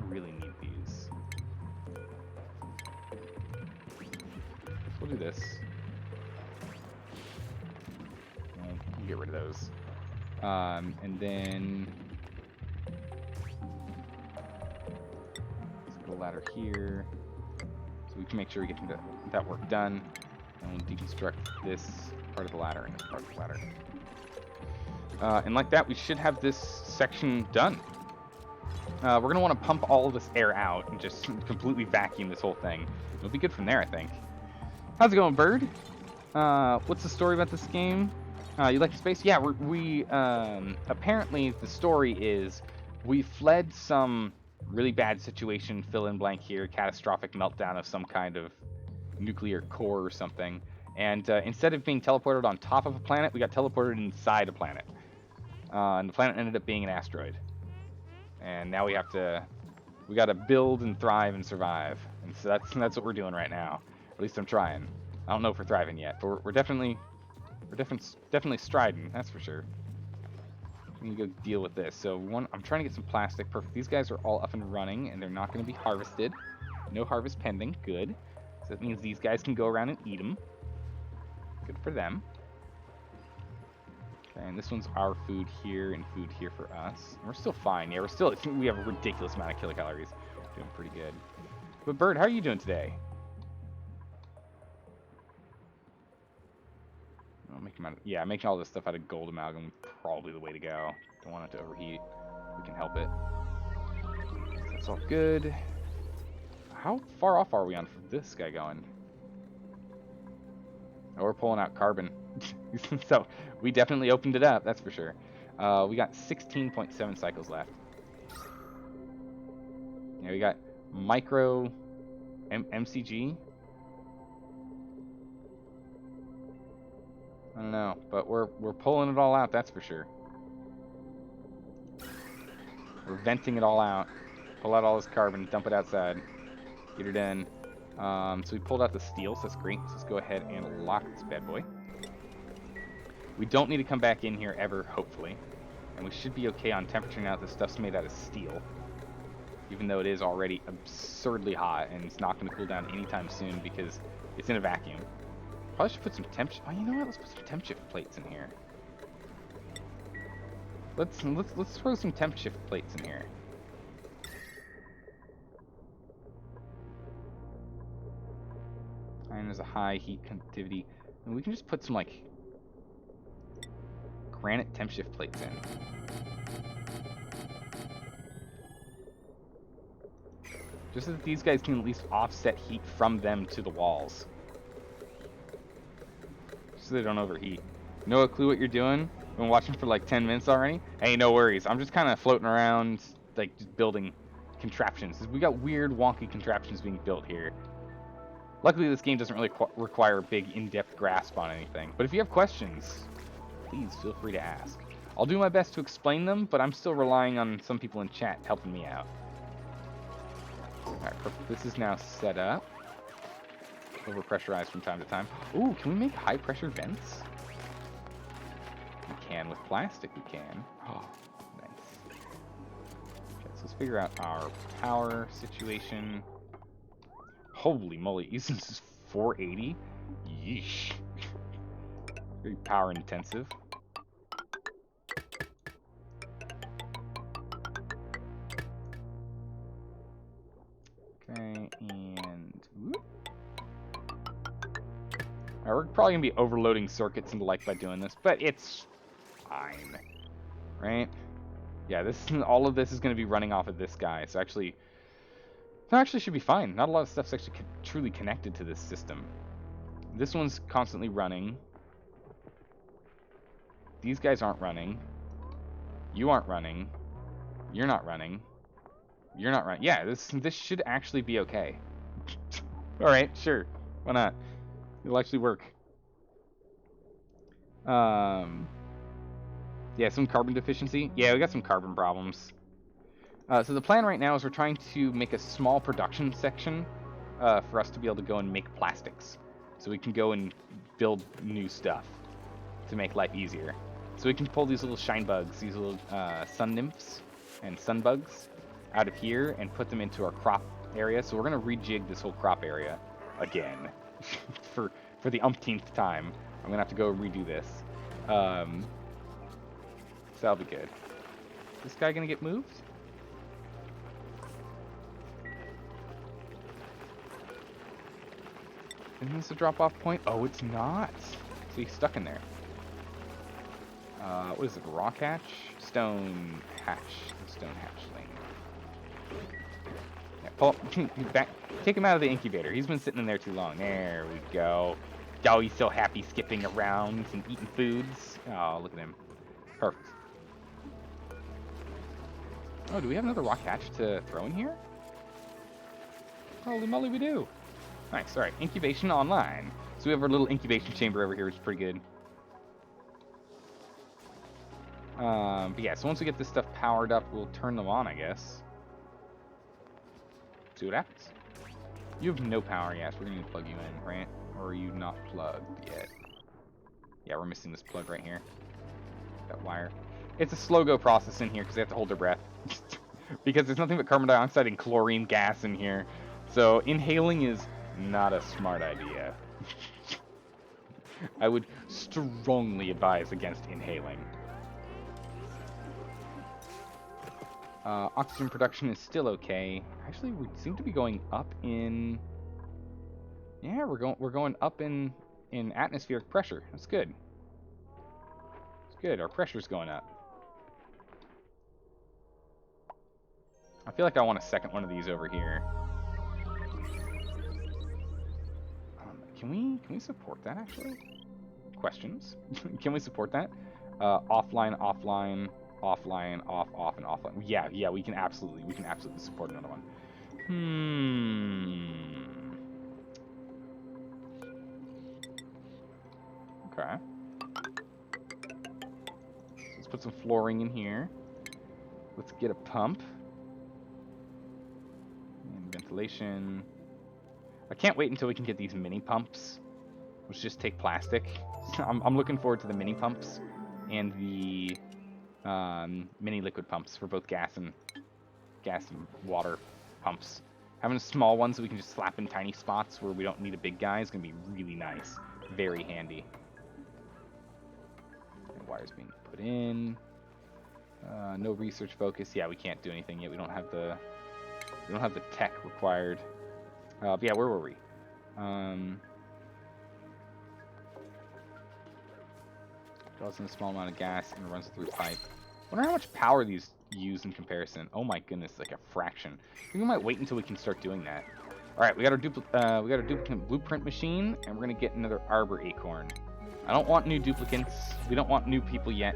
A: really need these. So we'll do this. We'll get rid of those. And then let's put a ladder here, so we can make sure we get that work done. And we'll deconstruct this part of the ladder and this part of the ladder. And like that, we should have this section done. We're going to want to pump all of this air out and just completely vacuum this whole thing. It'll be good from there, I think. How's it going, Bird? What's the story about this game? You like the space? Yeah, we apparently the story is we fled some really bad situation, fill in blank here, catastrophic meltdown of some kind of nuclear core or something. And instead of being teleported on top of a planet, we got teleported inside a planet. And the planet ended up being an asteroid. And now we gotta build and thrive and survive. And so that's what we're doing right now. At least I'm trying. I don't know if we're thriving yet, but we're definitely striding, that's for sure. We need to go deal with this. So I'm trying to get some plastic. Perfect. These guys are all up and running, and they're not going to be harvested. No harvest pending. Good. So that means these guys can go around and eat them. Good for them. Okay, and this one's our food here and food here for us. And we're still fine. Yeah, we have a ridiculous amount of kilocalories. Doing pretty good. But Bird, how are you doing today? Making all this stuff out of gold amalgam probably the way to go. Don't want it to overheat. We can help it. That's all good. How far off are we on this guy going? Oh, we're pulling out carbon. So we definitely opened it up, that's for sure. We got 16.7 cycles left. Yeah, we got micro MCG. I don't know, but we're pulling it all out, that's for sure. We're venting it all out. Pull out all this carbon, dump it outside. Get it in. So we pulled out the steel, so that's great. So let's go ahead and lock this bad boy. We don't need to come back in here ever, hopefully. And we should be okay on temperature now that this stuff's made out of steel. Even though it is already absurdly hot, and it's not going to cool down anytime soon because it's in a vacuum. Probably should put some temp. Oh, you know what? Let's put some temp shift plates in here. Let's throw some temp shift plates in here. Iron has a high heat conductivity. And we can just put some, like, granite temp shift plates in. Just so that these guys can at least offset heat from them to the walls. Just so they don't overheat. No clue what you're doing? Been watching for like 10 minutes already? Hey, no worries. I'm just kind of floating around, like, just building contraptions. We got weird, wonky contraptions being built here. Luckily, this game doesn't really require a big, in-depth grasp on anything. But if you have questions, please feel free to ask. I'll do my best to explain them, but I'm still relying on some people in chat helping me out. Alright, perfect. This is now set up. Overpressurized from time to time. Ooh, can we make high-pressure vents? We can with plastic, we can. Oh, nice. Okay, so let's figure out our power situation. Holy moly, this is 480? Yeesh. Very power intensive. Okay, and... whoop. Alright, we're probably going to be overloading circuits and the like by doing this, but it's fine. Right? Yeah, all of this is going to be running off of this guy, so actually... that actually should be fine. Not a lot of stuff's actually truly connected to this system. This one's constantly running. These guys aren't running. You aren't running. You're not running. You're not running. Yeah, this should actually be okay. Alright, sure. Why not? It'll actually work. Yeah, some carbon deficiency. Yeah, we got some carbon problems. So the plan right now is we're trying to make a small production section for us to be able to go and make plastics. So we can go and build new stuff to make life easier. So we can pull these little shine bugs, these little sun nymphs and sun bugs out of here and put them into our crop area. So we're going to rejig this whole crop area again for the umpteenth time. I'm going to have to go redo this. So that'll be good. Is this guy going to get moved? Isn't this a drop-off point? Oh, it's not. So he's stuck in there. What is it? Rock hatch? Stone hatch. Stone hatchling. Yeah, pull back. Take him out of the incubator. He's been sitting in there too long. There we go. Oh, he's so happy skipping around and eating foods. Oh, look at him. Perfect. Oh, do we have another rock hatch to throw in here? Holy moly, we do. Nice. All right, incubation online. So we have our little incubation chamber over here, which is pretty good. But yeah, so once we get this stuff powered up, we'll turn them on, I guess. See what happens. You have no power, yes. We're going to plug you in, right? Or are you not plugged yet? Yeah, we're missing this plug right here. That wire. It's a slow-go process in here because they have to hold their breath. Because there's nothing but carbon dioxide and chlorine gas in here. So inhaling is not a smart idea. I would strongly advise against inhaling. Oxygen production is still okay. Actually, we seem to be going up in... yeah, we're going up in atmospheric pressure. That's good. It's good. Our pressure's going up. I feel like I want a second one of these over here. Can we support that actually? Questions? Can we support that? Offline, offline, offline, off, and offline. Yeah, we can absolutely support another one. Okay. Let's put some flooring in here. Let's get a pump. And ventilation. I can't wait until we can get these mini pumps, which just take plastic. I'm looking forward to the mini pumps and the mini liquid pumps for both gas and water pumps. Having small ones that we can just slap in tiny spots where we don't need a big guy is going to be really nice. Very handy. And wires being put in. No research focus. Yeah, we can't do anything yet. We don't have the tech required. But yeah, where were we? Draws in a small amount of gas and runs through a pipe. Wonder how much power these use in comparison. Oh my goodness, like a fraction. I think we might wait until we can start doing that. All right, we got our duplicate blueprint machine, and we're gonna get another arbor acorn. I don't want new duplicates. We don't want new people yet.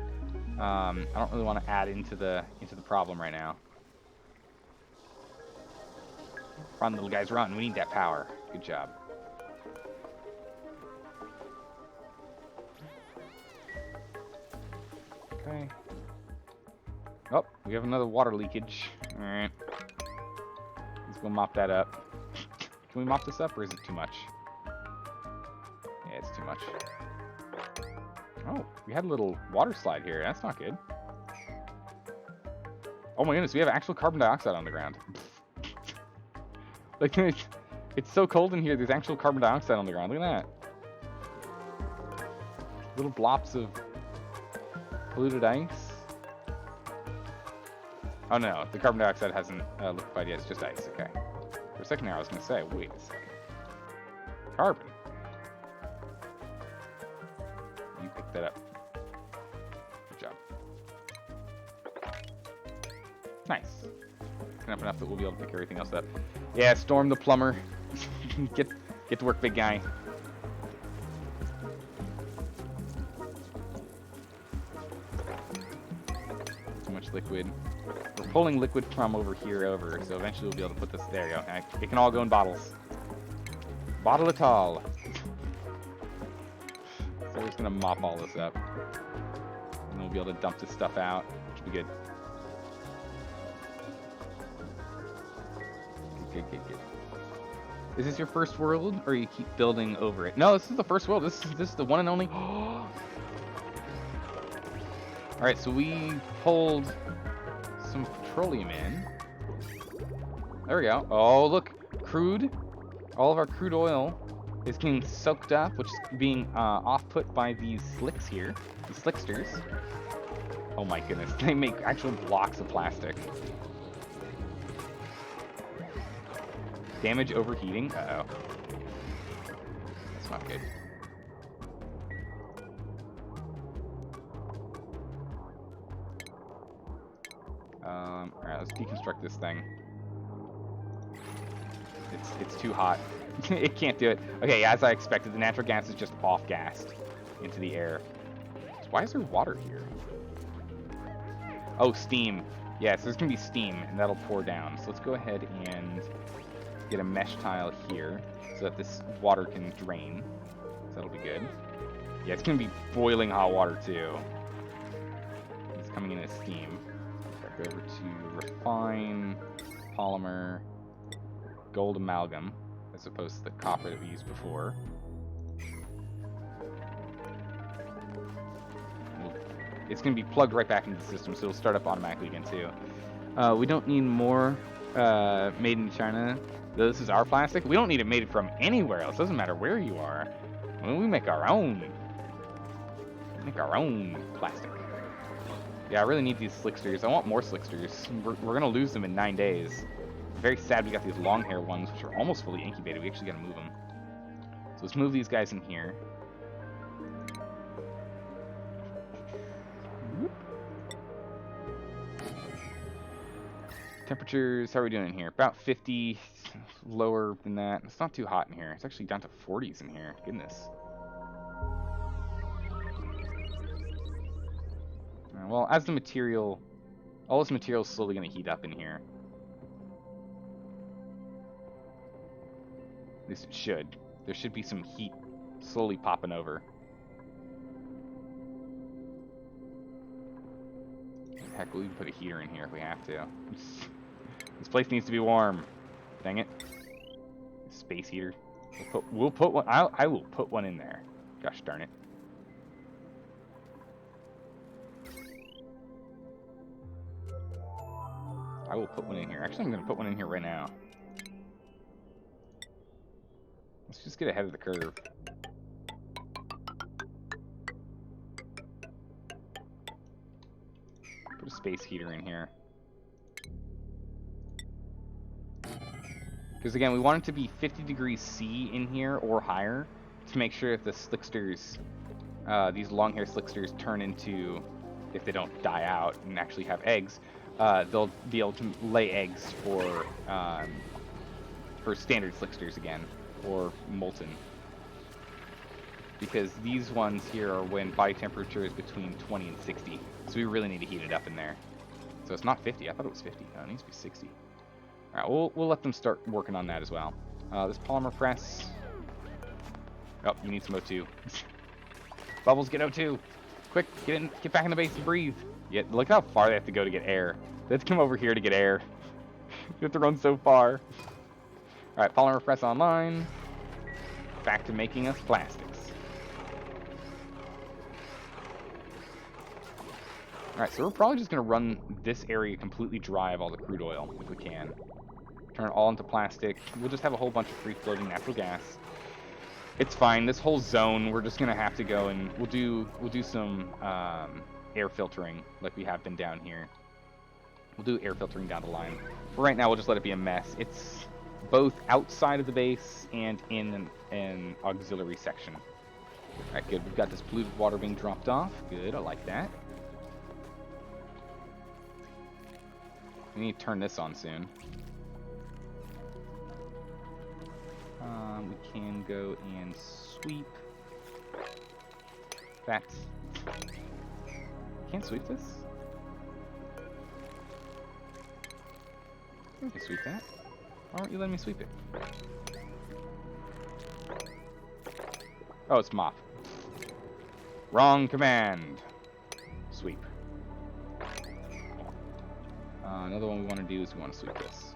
A: I don't really want to add into the problem right now. Run, little guys, run. We need that power. Good job. Okay. Oh, we have another water leakage. Alright. Let's go mop that up. Can we mop this up, or is it too much? Yeah, it's too much. Oh, we had a little water slide here. That's not good. Oh my goodness, we have actual carbon dioxide on the ground. Like, it's so cold in here, there's actual carbon dioxide on the ground. Look at that. Little blobs of polluted ice. Oh no, the carbon dioxide hasn't liquefied yet, it's just ice, okay. For a second there I was going to say, wait a second. Carbon. You picked that up. Good job. Nice. Enough that we'll be able to pick everything else up. Yeah, Storm the plumber. Get to work, big guy. Too much liquid. We're pulling liquid from over here over, so eventually we'll be able to put this. There you go. It can all go in bottles. Bottle it all. So we're just gonna mop all this up, and we'll be able to dump this stuff out, which will be good. Good. Is this your first world, or you keep building over it? No, this is the first world. This is the one and only. All right, so we pulled some petroleum in. There we go. Oh, look, crude. All of our crude oil is getting soaked up, which is being off-put by these slicks here, these slicksters. Oh my goodness, they make actual blocks of plastic. Damage overheating? Uh-oh. That's not good. Alright, let's deconstruct this thing. It's too hot. It can't do it. Okay, as I expected, the natural gas is just off-gassed into the air. So why is there water here? Oh, steam. Yeah, so there's going to be steam, and that'll pour down. So let's go ahead and get a mesh tile here so that this water can drain. So that'll be good. Yeah, it's going to be boiling hot water, too. It's coming in as steam. Go over to refine, polymer, gold amalgam, as opposed to the copper that we used before. It's going to be plugged right back into the system, so it'll start up automatically again, too. We don't need more made in China. This is our plastic. We don't need it made from anywhere else. Doesn't matter where you are. I mean, we make our own. Make our own plastic. Yeah, I really need these slicksters. I want more slicksters. We're going to lose them in 9 days. Very sad we got these long hair ones, which are almost fully incubated. We actually got to move them. So let's move these guys in here. Temperatures, how are we doing in here? About 50, lower than that. It's not too hot in here. It's actually down to 40s in here. Goodness. Well, as the material, all this material is slowly going to heat up in here. At least it should. There should be some heat slowly popping over. Heck, we'll even put a heater in here if we have to. This place needs to be warm. Dang it. Space heater. We'll put one. I will put one in there. Gosh darn it. I will put one in here. Actually, I'm going to put one in here right now. Let's just get ahead of the curve. Put a space heater in here. Because again, we want it to be 50 degrees C in here or higher to make sure that the slicksters these long-hair slicksters turn into, if they don't die out and actually have eggs, they'll be able to lay eggs for standard slicksters again, or molten. Because these ones here are when body temperature is between 20 and 60, so we really need to heat it up in there. So it's not 50. I thought it was 50. No, it needs to be 60. All right, we'll let them start working on that as well. This polymer press. Oh, you need some O2. Bubbles, get O2. Quick, get back in the base and breathe. Yeah, look how far they have to go to get air. They have to come over here to get air. You have to run so far. All right, polymer press online. Back to making us plastics. All right, so we're probably just gonna run this area completely dry of all the crude oil if we can. Turn it all into plastic. We'll just have a whole bunch of free-floating natural gas. It's fine. This whole zone, we're just gonna have to go and we'll do some air filtering like we have been down here. We'll do air filtering down the line. But right now, we'll just let it be a mess. It's both outside of the base and in an auxiliary section. All right, good. We've got this polluted water being dropped off. Good. I like that. We need to turn this on soon. We can go and sweep that. Can't sweep this? We can sweep that. Why aren't you letting me sweep it? Oh, it's mop. Wrong command. Sweep. Another one we want to do is we want to sweep this.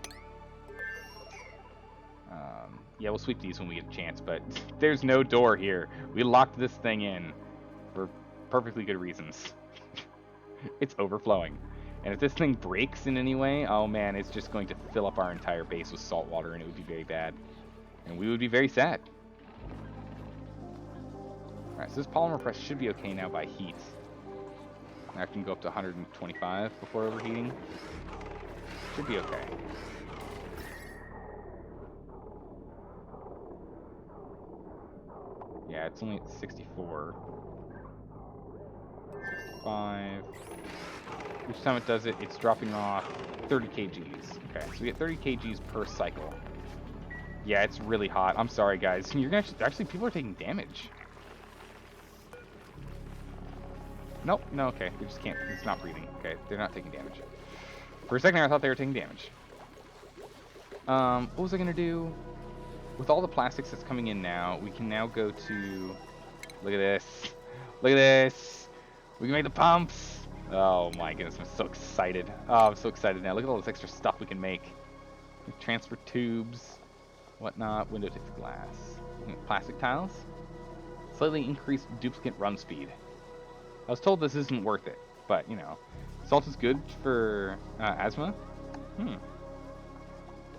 A: Yeah, we'll sweep these when we get a chance, but there's no door here. We locked this thing in for perfectly good reasons. It's overflowing. And if this thing breaks in any way, oh man, it's just going to fill up our entire base with salt water, and it would be very bad. And we would be very sad. Alright, so this polymer press should be okay now by heat. I can go up to 125 before overheating. Should be okay. Yeah, it's only at 64. 65. Each time it does it, it's dropping off 30 kgs. Okay, so we get 30 kgs per cycle. Yeah, it's really hot. I'm sorry, guys. You're gonna actually people are taking damage. Nope, no, okay. They just can't. It's not breathing. Okay, they're not taking damage. For a second there, I thought they were taking damage. What was I gonna do? With all the plastics that's coming in now, we can now go to... Look at this. Look at this. We can make the pumps. Oh my goodness, I'm so excited. Oh, I'm so excited now. Look at all this extra stuff we can make. Transfer tubes, whatnot, window tipped glass. Plastic tiles. Slightly increased duplicate run speed. I was told this isn't worth it, but you know, salt is good for asthma.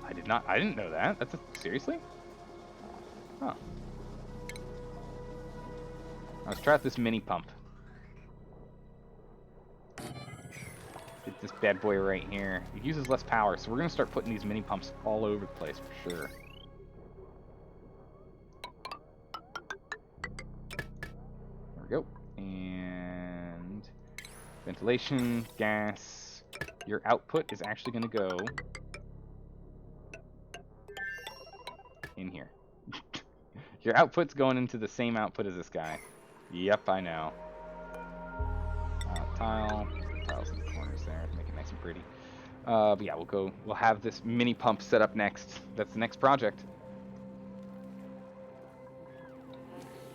A: I didn't know that. Seriously? Huh. Let's try out this mini pump. Get this bad boy right here. It uses less power, so we're gonna start putting these mini pumps all over the place for sure. There we go. And ventilation, gas. Your output is actually gonna go in here. Your output's going into the same output as this guy. Yep, I know. Tiles in the corners there, make it nice and pretty. But yeah, we'll have this mini pump set up next. That's the next project.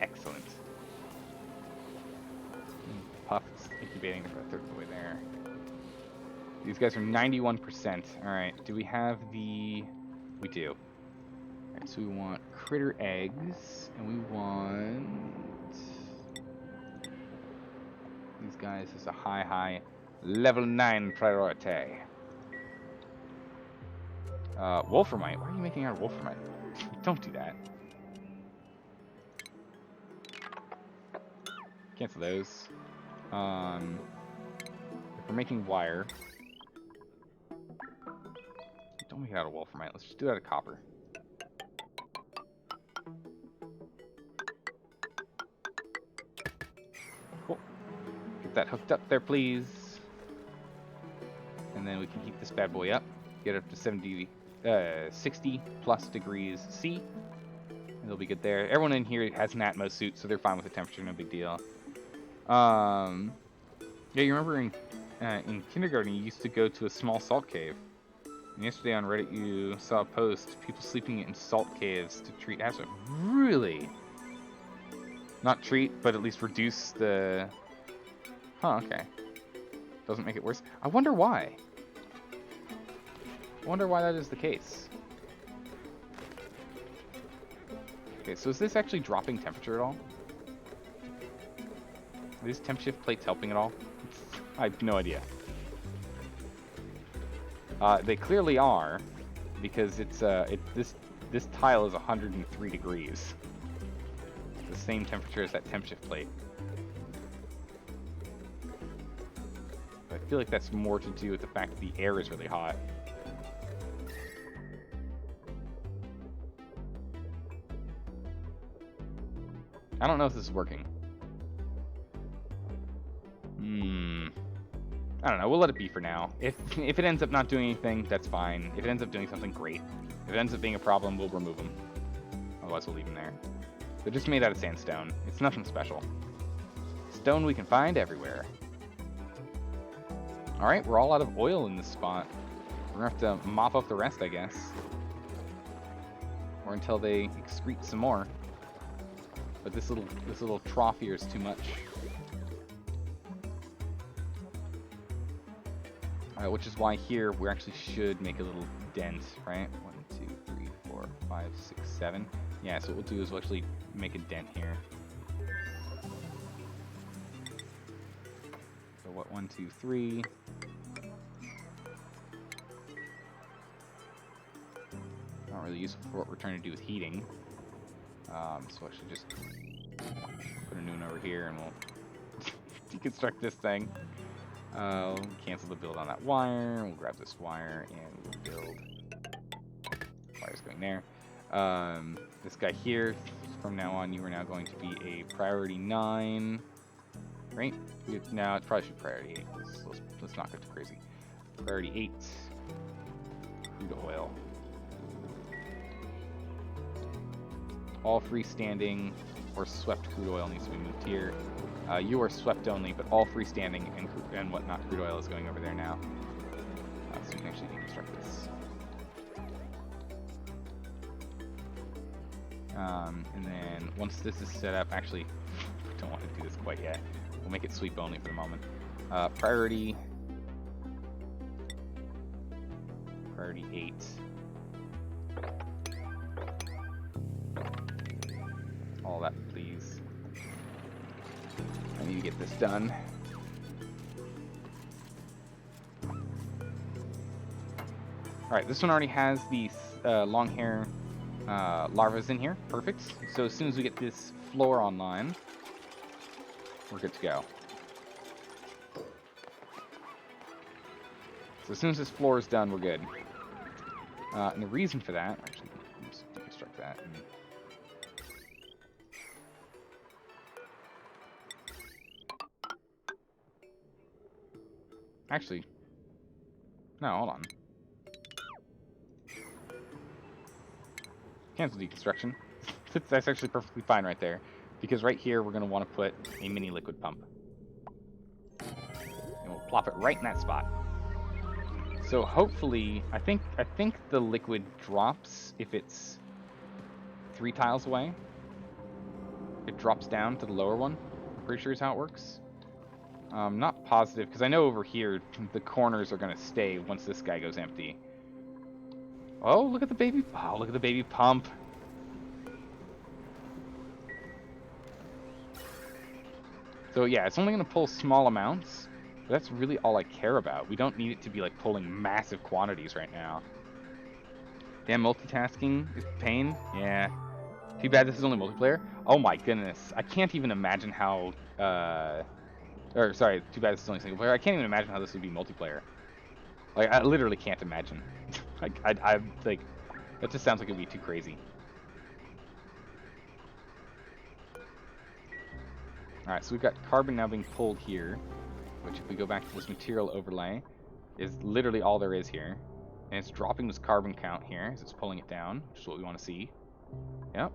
A: Excellent. Puff's incubating for a third of the way there. These guys are 91%. Alright, do we have the... We do. Alright, so we want critter eggs, and we want... These guys is a high level 9 priority. Wolframite. Why are you making out of wolframite? Don't do that. Cancel those. If we're making wire, don't make it out of wolframite. Let's just do it out of copper. that hooked up there, please. And then we can heat this bad boy up. Get up to 60 plus degrees C. And they'll be good there. Everyone in here has an Atmos suit, so they're fine with the temperature, no big deal. Yeah, you remember in kindergarten, you used to go to a small salt cave. And yesterday on Reddit, you saw a post, people sleeping in salt caves to treat acid. Really? Not treat, but at least reduce the... Huh, okay. Doesn't make it worse. I wonder why. I wonder why that is the case. Okay, so is this actually dropping temperature at all? Are these temp shift plates helping at all? I have no idea. They clearly are, because it's this tile is 103 degrees. The same temperature as that temp shift plate. I feel like that's more to do with the fact that the air is really hot. I don't know if this is working. I don't know. We'll let it be for now. If it ends up not doing anything, that's fine. If it ends up doing something, great. If it ends up being a problem, we'll remove them. Otherwise, we'll leave them there. They're just made out of sandstone. It's nothing special. Stone we can find everywhere. Alright, we're all out of oil in this spot. We're gonna have to mop up the rest, I guess. Or until they excrete some more. But this little trough here is too much. Which is why here we actually should make a little dent, right? 1, 2, 3, 4, 5, 6, 7. Yeah, so what we'll do is we'll actually make a dent here. So what, 1, 2, 3. Not really useful for what we're trying to do with heating. So I should just put a new one over here and we'll deconstruct this thing. Cancel the build on that wire. We'll grab this wire and we'll build. Wire's going there. This guy here, from now on, you are now going to be a priority 9. Right? No, it probably should be priority 8. Let's not get too crazy. Priority 8. Crude oil. All freestanding or swept crude oil needs to be moved here. You are swept only, but all freestanding and whatnot crude oil is going over there now. So we can actually deconstruct this. And then once this is set up, actually, I don't want to do this quite yet. We'll make it sweep only for the moment. Priority 8. All that, please. I need to get this done. Alright, this one already has these long hair larvas in here. Perfect. So as soon as we get this floor online, we're good to go. So as soon as this floor is done, we're good. And the reason for that, actually, let's deconstruct that. Actually, no, hold on. Cancel deconstruction. That's actually perfectly fine right there. Because right here, we're going to want to put a mini liquid pump. And we'll plop it right in that spot. So hopefully, I think the liquid drops if it's 3 tiles away. It drops down to the lower one. I'm pretty sure is how it works. Not positive, because I know over here the corners are going to stay once this guy goes empty. Oh, look at the baby! Oh, look at the baby pump. So yeah, it's only going to pull small amounts. But that's really all I care about. We don't need it to be like pulling massive quantities right now. Damn, multitasking is pain. Yeah. Too bad this is only multiplayer. Oh my goodness, I can't even imagine how. Or sorry, too bad this is only single player. I can't even imagine how this would be multiplayer. Like, I literally can't imagine. I'm like, that just sounds like it'd be too crazy. Alright, so we've got carbon now being pulled here. which if we go back to this material overlay, is literally all there is here. And it's dropping this carbon count here as it's pulling it down, which is what we want to see. Yep.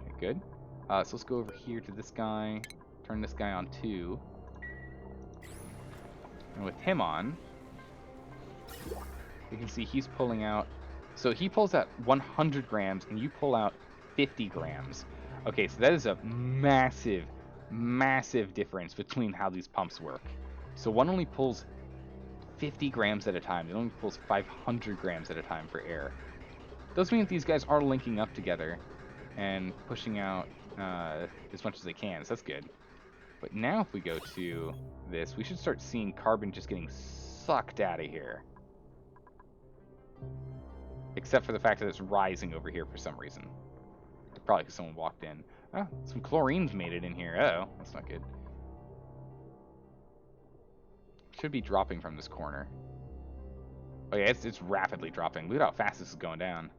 A: Okay, good. So let's go over here to this guy, turn this guy on too. And with him on, we can see he's pulling out. So he pulls out 100 grams and you pull out 50 grams. Okay, so that is a massive, massive difference between how these pumps work. So one only pulls 50 grams at a time. The other only pulls 500 grams at a time for air. Does mean that these guys are linking up together and pushing out as much as they can, so that's good. But now if we go to this, we should start seeing carbon just getting sucked out of here. Except for the fact that it's rising over here for some reason. Probably because someone walked in. Oh, some chlorine's made it in here. Uh oh, that's not good. Should be dropping from this corner. Oh yeah, it's rapidly dropping. Look at how fast this is going down.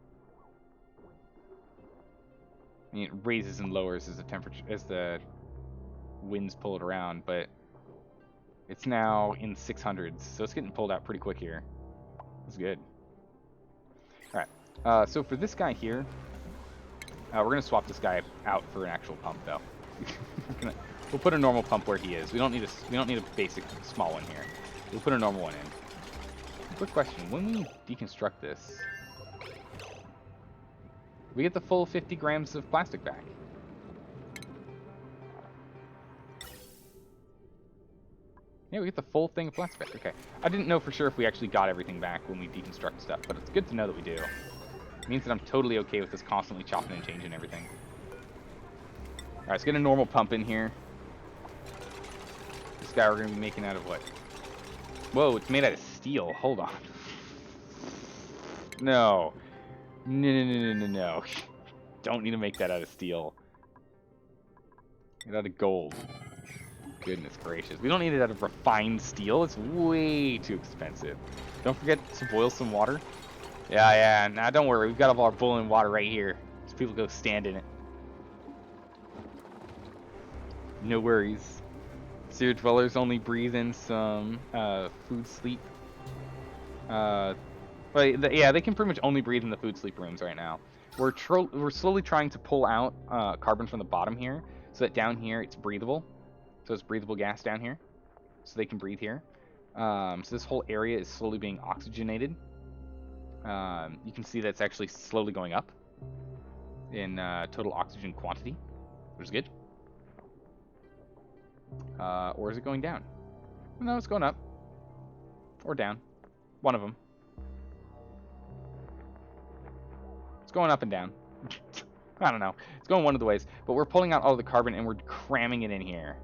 A: I mean, it raises and lowers as the temperature, as the winds pull it around, but it's now in 600s, so it's getting pulled out pretty quick here. That's good. All right, so for this guy here, we're gonna swap this guy out for an actual pump, though. We'll put a normal pump where he is. We don't need a basic small one here. We'll put a normal one in. Quick question: when we deconstruct this, we get the full 50 grams of plastic back. Yeah, we get the full thing of plastic back. Okay. I didn't know for sure if we actually got everything back when we deconstruct stuff, but it's good to know that we do. It means that I'm totally okay with this constantly chopping and changing everything. Alright, let's get a normal pump in here. This guy we're going to be making out of what? Whoa, it's made out of steel. Hold on. No. No. Don't need to make that out of steel. Get out of gold. Goodness gracious. We don't need it out of refined steel. It's way too expensive. Don't forget to boil some water. Yeah. Nah, don't worry. We've got all our boiling water right here. So people go stand in it. No worries. Sewer dwellers only breathe in some food sleep. But yeah, they can pretty much only breathe in the food sleep rooms right now. We're slowly trying to pull out carbon from the bottom here, so that down here it's breathable. So it's breathable gas down here, so they can breathe here. So this whole area is slowly being oxygenated. You can see that it's actually slowly going up in total oxygen quantity, which is good. Or is it going down? No, it's going up. Or down. One of them. It's going up and down. I don't know. It's going one of the ways. But we're pulling out all the carbon and we're cramming it in here.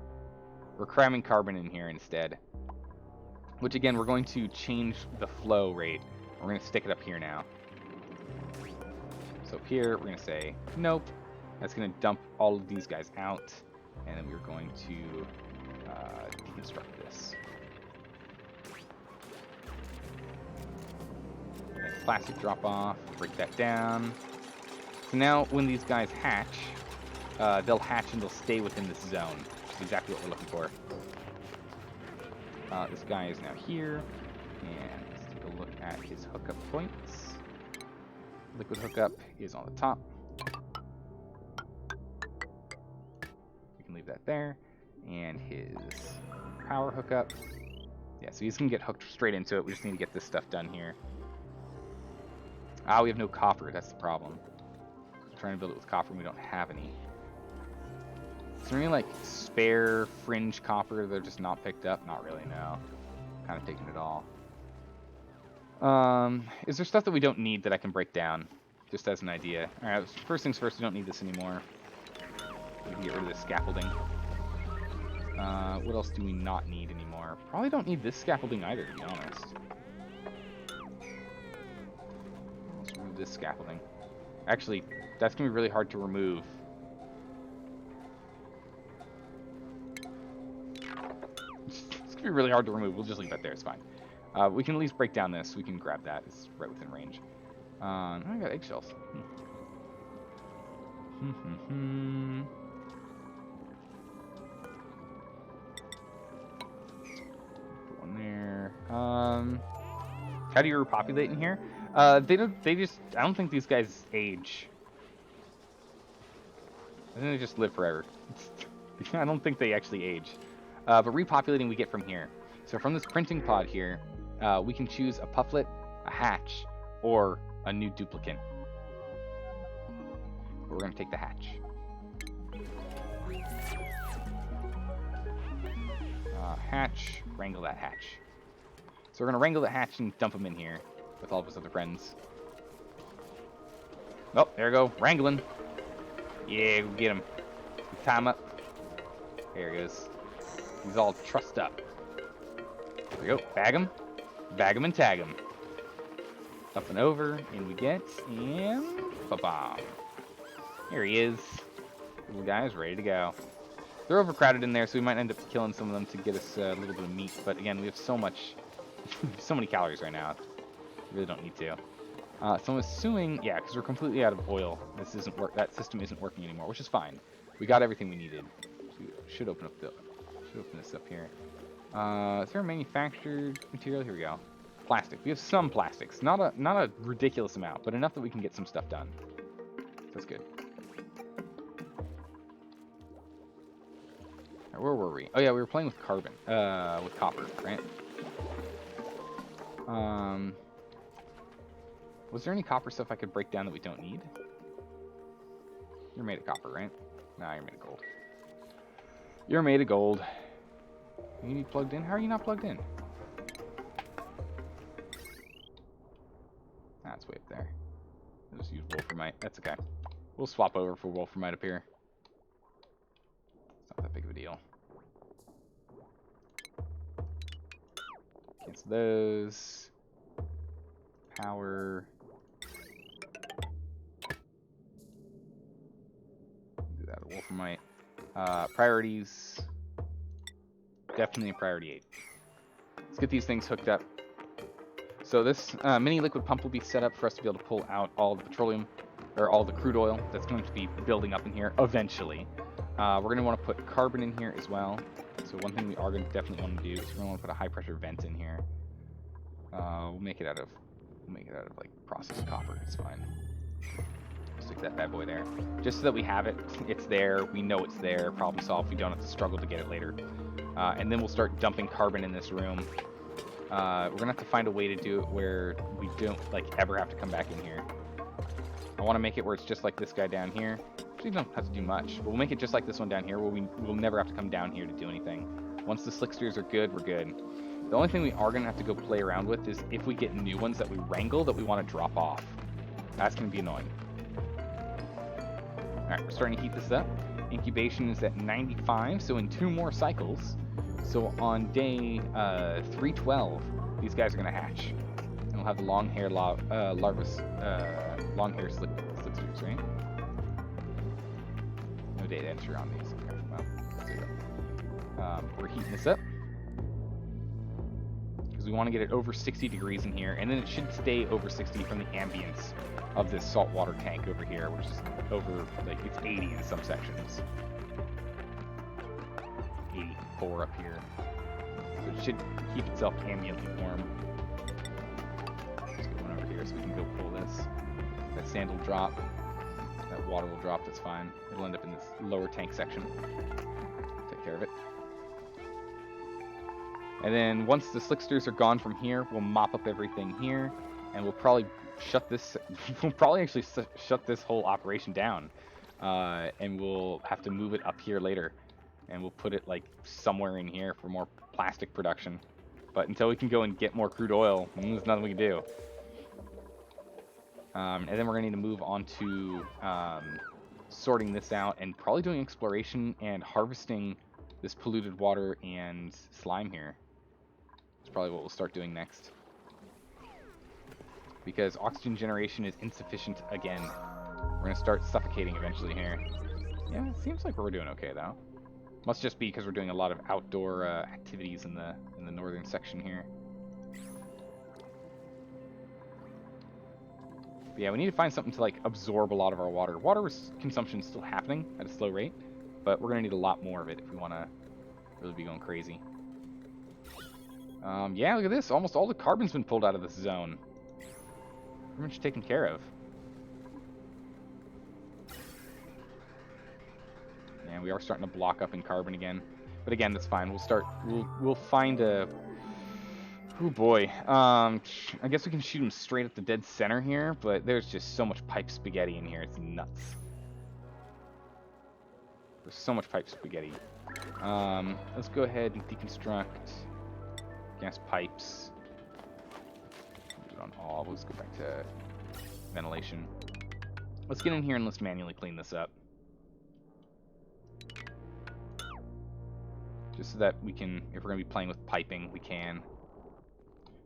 A: We're cramming carbon in here instead. Which again, we're going to change the flow rate. We're going to stick it up here now. So here, we're going to say, nope. That's going to dump all of these guys out. And then we're going to deconstruct this. Okay, plastic drop off, break that down. So now when these guys hatch, they'll hatch and they'll stay within this zone, which is exactly what we're looking for. This guy is now here, and let's take a look at his hookup points. Liquid hookup is on the top. We can leave that there. And his power hookup. Yeah, so he's going to get hooked straight into it. We just need to get this stuff done here. Ah, we have no copper. That's the problem. I'm trying to build it with copper and we don't have any. Is there any, like, spare fringe copper that are just not picked up? Not really, no. Kind of taking it all. Is there stuff that we don't need that I can break down? Just as an idea. Alright, first things first, we don't need this anymore. We can get rid of this scaffolding. What else do we not need anymore? Probably don't need this scaffolding either, to be honest. Let's remove this scaffolding. Actually, that's going to be really hard to remove. It's going to be really hard to remove. We'll just leave that there. It's fine. We can at least break down this. We can grab that. It's right within range. I got eggshells. one there. How do you repopulate in here? They don't. They just. I don't think these guys age. I think they just live forever. I don't think they actually age. But repopulating we get from here. So from this printing pod here, we can choose a pufflet, a hatch, or a new duplicate. We're going to take the hatch. Hatch, wrangle that hatch. So we're going to wrangle the hatch and dump him in here with all of his other friends. Oh, there we go. Wrangling. Yeah, we'll get him. Tie him up. There he goes. He's all trussed up. There we go. Bag him. Bag him and tag him. Up and over. In we get. And ba-bam. Here he is. Little guy's ready to go. They're overcrowded in there, so we might end up killing some of them to get us a little bit of meat. But again, we have so much, so many calories right now. We really don't need to. So I'm assuming, yeah, because we're completely out of oil. This isn't work. That system isn't working anymore, which is fine. We got everything we needed. So we should open up the. Should open this up here. Is there a manufactured material? Here we go. Plastic. We have some plastics, not a ridiculous amount, but enough that we can get some stuff done. That's good. Where were we? Oh yeah, we were playing with carbon, with copper, right? Was there any copper stuff I could break down that we don't need? You're made of copper, right? Nah, you're made of gold. You're made of gold. You need plugged in? How are you not plugged in? That's way up there. I'll just use wolframite. That's okay. We'll swap over for wolframite up here. It's not that big of a deal. Cancel those. Power. Do that with wolframite. Priorities. Definitely priority 8. Let's get these things hooked up. So this mini liquid pump will be set up for us to be able to pull out all the petroleum, or all the crude oil that's going to be building up in here eventually. We're going to want to put carbon in here as well. So one thing we are going to definitely want to do is we're going to want to put a high pressure vent in here. We'll make it out of like processed copper. It's fine. Stick that bad boy there, just so that we have it. It's there. We know it's there. Problem solved. We don't have to struggle to get it later. And then we'll start dumping carbon in this room. We're gonna have to find a way to do it where we don't like ever have to come back in here. I want to make it where it's just like this guy down here. Actually, don't have to do much. But we'll make it just like this one down here, where we'll never have to come down here to do anything. Once the slicksters are good, we're good. The only thing we are gonna have to go play around with is if we get new ones that we wrangle that we want to drop off. That's gonna be annoying. All right, we're starting to heat this up. Incubation is at 95, so in 2 more cycles. So on day 312, these guys are gonna hatch, and we'll have the long hair larvas, long hair slicksters, right? No data entry on these. Okay, well, there you go. We're heating this up because we want to get it over 60 degrees in here, and then it should stay over 60 from the ambience of this saltwater tank over here, which is over, like, it's 80 in some sections. 84 up here. So it should keep itself ambiently warm. Let's get one over here so we can go pull this. That sand will drop. That water will drop, that's fine. It'll end up in this lower tank section. Take care of it. And then once the slicksters are gone from here, we'll mop up everything here, and we'll probably shut this, we'll probably actually shut this whole operation down. And we'll have to move it up here later. And we'll put it like somewhere in here for more plastic production. But until we can go and get more crude oil, there's nothing we can do. And then we're gonna need to move on to sorting this out and probably doing exploration and harvesting this polluted water and slime here. That's probably what we'll start doing next. Because oxygen generation is insufficient again. We're gonna start suffocating eventually here. Yeah, it seems like we're doing okay though. Must just be because we're doing a lot of outdoor activities in the northern section here. But yeah, we need to find something to like absorb a lot of our water. Water consumption is still happening at a slow rate, but we're gonna need a lot more of it if we want to really be going crazy. Yeah, look at this. Almost all the carbon's been pulled out of this zone. Pretty much taken care of. Yeah, we are starting to block up in carbon again. But again, that's fine. We'll find a... Oh boy. I guess we can shoot him straight at the dead center here, but there's just so much pipe spaghetti in here. It's nuts. There's so much pipe spaghetti. Let's go ahead and deconstruct gas pipes. Do it on all. Let's go back to ventilation. Let's get in here and let's manually clean this up. Just so that we can, if we're going to be playing with piping, we can.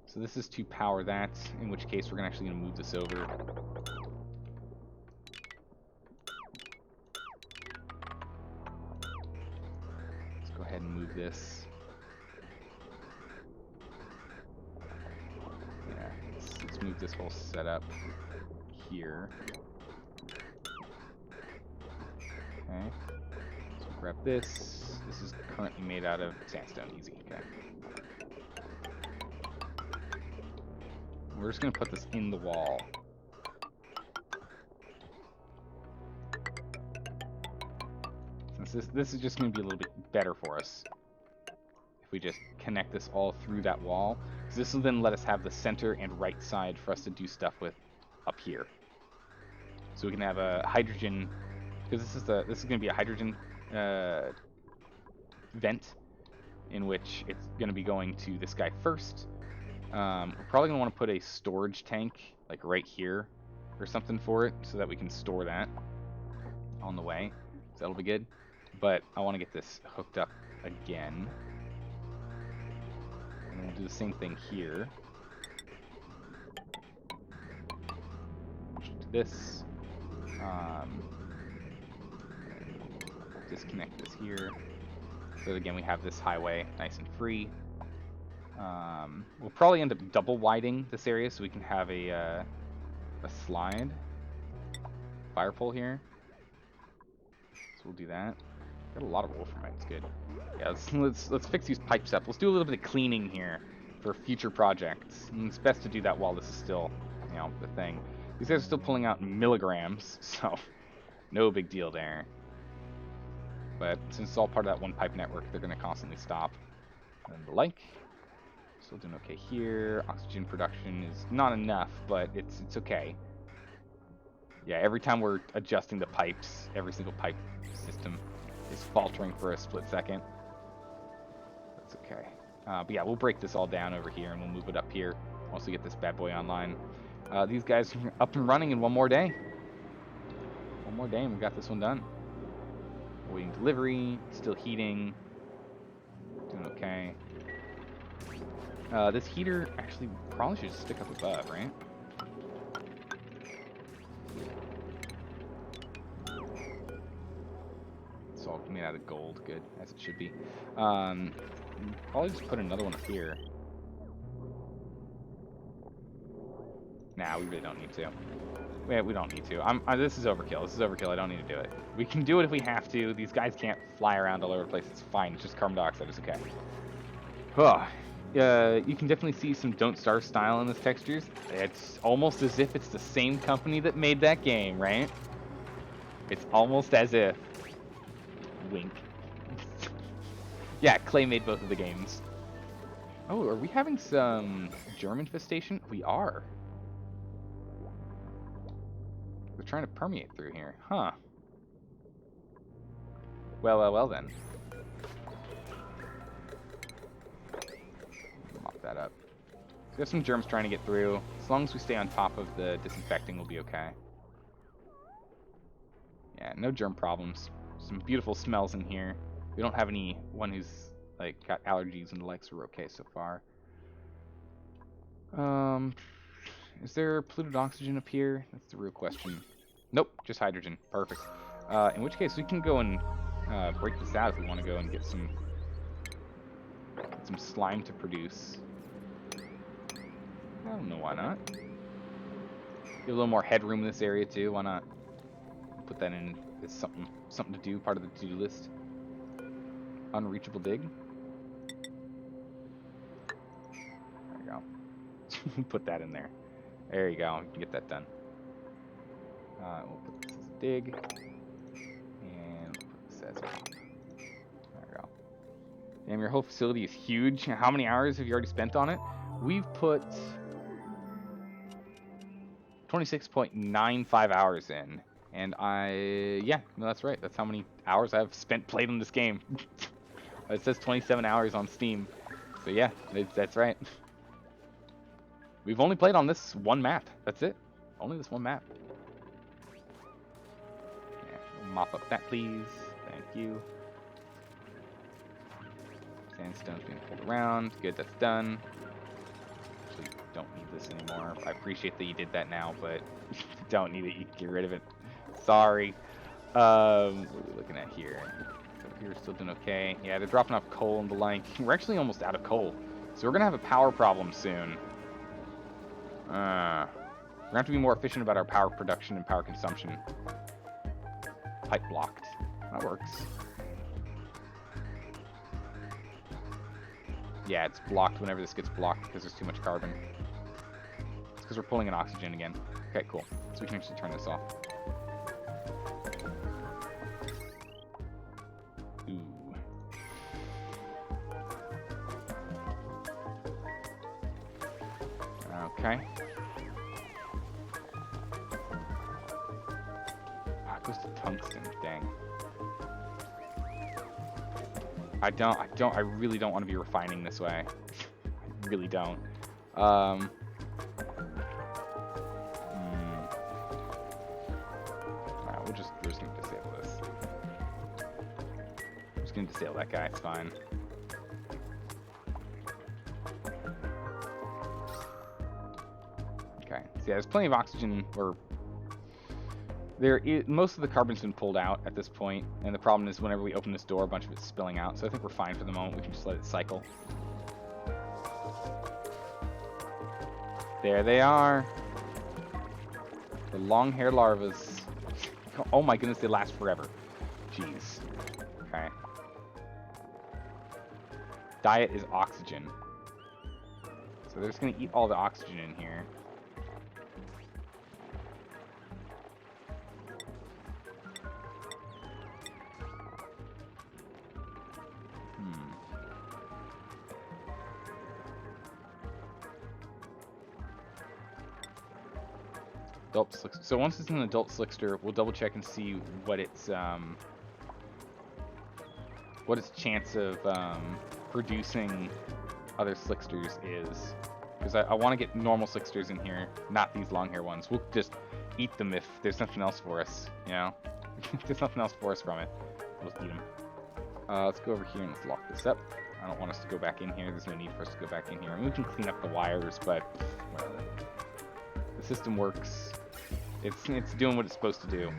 A: So this is to power that, in which case we're actually going to move this over. Let's go ahead and move this. Yeah, let's move this whole setup here. Okay. So grab this. This is currently made out of sandstone. Easy. Okay. We're just going to put this in the wall. Since this is just going to be a little bit better for us. If we just connect this all through that wall. Because this will then let us have the center and right side for us to do stuff with up here. So we can have a hydrogen... Because this is going to be a hydrogen vent. In which it's going to be going to this guy first. We're probably going to want to put a storage tank, like right here, or something for it, so that we can store that on the way. So that'll be good. But I want to get this hooked up again. And we'll do the same thing here. Do this. Disconnect this here. So that again, we have this highway nice and free. We'll probably end up double widening this area so we can have a slide fire pole here. So we'll do that. Got a lot of wolframite. It's good. Yeah, let's fix these pipes up. Let's do a little bit of cleaning here for future projects. And it's best to do that while this is still, you know, the thing. These guys are still pulling out milligrams, so no big deal there. But since it's all part of that one pipe network, they're going to constantly stop and the like. Still doing okay here. Oxygen production is not enough, but it's okay. Yeah, every time we're adjusting the pipes, every single pipe system is faltering for a split second. That's okay. But yeah, we'll break this all down over here and we'll move it up here once we get this bad boy online. These guys are up and running in one more day. One more day and we got this one done. Waiting delivery, still heating. Doing okay. This heater actually probably should just stick up above, right? It's all made out of gold, good, as it should be. Probably just put another one up here. Nah, we really don't need to. We don't need to. This is overkill. This is overkill. I don't need to do it. We can do it if we have to. These guys can't fly around all over the place. It's fine. It's just carbon dioxide. It's okay. Huh. You can definitely see some Don't Starve style in this textures. It's almost as if it's the same company that made that game, right? It's almost as if. Wink. Yeah, Clay made both of the games. Oh, are we having some germ infestation? We are. They're trying to permeate through here. Huh. Well then. Mop that up. So we have some germs trying to get through. As long as we stay on top of the disinfecting, we'll be okay. Yeah, no germ problems. Some beautiful smells in here. We don't have anyone who's like got allergies and the likes. We're okay so far. Is there polluted oxygen up here? That's the real question. Nope, just hydrogen. Perfect. In which case we can go and break this out if we want to go and get some slime to produce. I don't know why not. Get a little more headroom in this area too. Why not? Put that in as something to do, part of the to-do list. Unreachable dig. Put that in there. There you go. We can get that done. We'll put this as a dig. And we'll put this as a pump. There we go. Damn, your whole facility is huge. How many hours have you already spent on it? We've put 26.95 hours in. And yeah, no, that's right. That's how many hours I've played on this game. It says 27 hours on Steam. So yeah, that's right. We've only played on this one map. That's it. Only this one map. Yeah, we'll mop up that, please. Thank you. Sandstone's being pulled around. Good, that's done. Actually, don't need this anymore. I appreciate that you did that now, but don't need it. You can get rid of it. Sorry. What are we looking at here? We're still doing okay. Yeah, they're dropping off coal and the like. We're actually almost out of coal. So we're going to have a power problem soon. We're going to have to be more efficient about our power production and power consumption. Pipe blocked. That works. Yeah, it's blocked whenever this gets blocked because there's too much carbon. It's because we're pulling in oxygen again. Okay, cool. So we can actually turn this off. Ooh. Okay. Ah, it goes to tungsten. Dang. I really don't want to be refining this way. I really don't. Alright, we're just gonna disable this. I'm just gonna disable that guy, it's fine. Okay, so yeah, there's plenty of oxygen, or most of the carbon's been pulled out at this point, and the problem is whenever we open this door, a bunch of it's spilling out, so I think we're fine for the moment. We can just let it cycle. There they are. The long hair larvas. Oh my goodness, they last forever. Jeez. Okay. Diet is oxygen. So they're just gonna eat all the oxygen in here. Adult slickster. So once it's an adult slickster, we'll double check and see what its chance of producing other slicksters is. Because I want to get normal slicksters in here, not these long hair ones. We'll just eat them if there's nothing else for us, you know? If there's nothing else for us from it, we'll just eat them. Let's go over here and let's lock this up. I don't want us to go back in here. There's no need for us to go back in here. I mean, we can clean up the wires, but whatever. The system works. It's doing what it's supposed to do.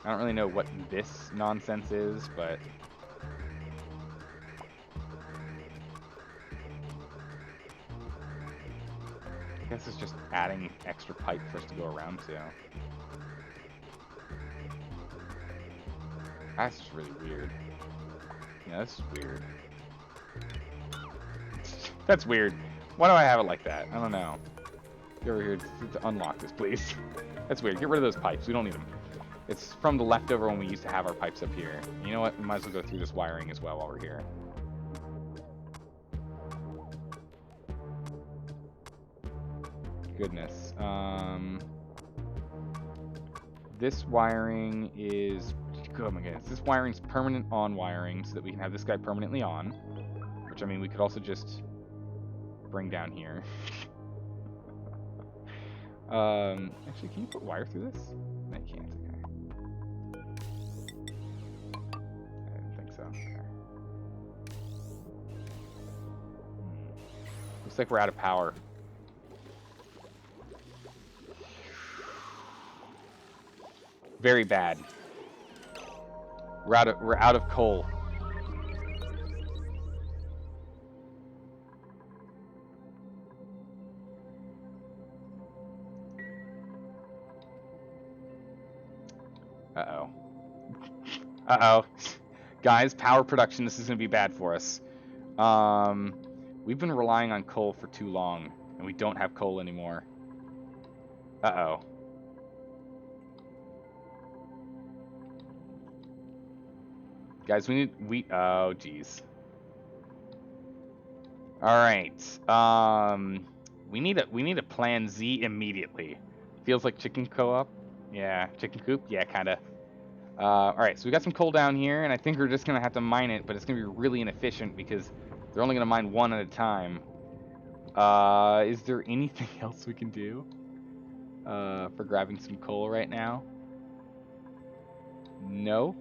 A: I don't really know what this nonsense is, but I guess it's just adding extra pipe for us to go around to. That's just really weird. Yeah, that's weird. That's weird. Why do I have it like that? I don't know. Get over here to unlock this, please. That's weird. Get rid of those pipes. We don't need them. It's from the leftover when we used to have our pipes up here. You know what? We might as well go through this wiring as well while we're here. Goodness. This wiring is... Oh my goodness. This wiring's permanent on wiring so that we can have this guy permanently on. Which, I mean, we could also just bring down here. Actually, can you put wire through this? No, you can't. Okay. I didn't think so. Okay. Looks like we're out of power. Very bad. We're out of coal. Uh-oh. Uh-oh. Guys, power production, this is going to be bad for us. We've been relying on coal for too long, and we don't have coal anymore. Uh-oh. Guys, we need... Oh, jeez. Alright. We need a plan Z immediately. Feels like chicken co-op. Yeah, chicken coop. Yeah, kinda. Alright, so we got some coal down here, and I think we're just gonna have to mine it, but it's gonna be really inefficient because they're only gonna mine one at a time. Is there anything else we can do for grabbing some coal right now? No.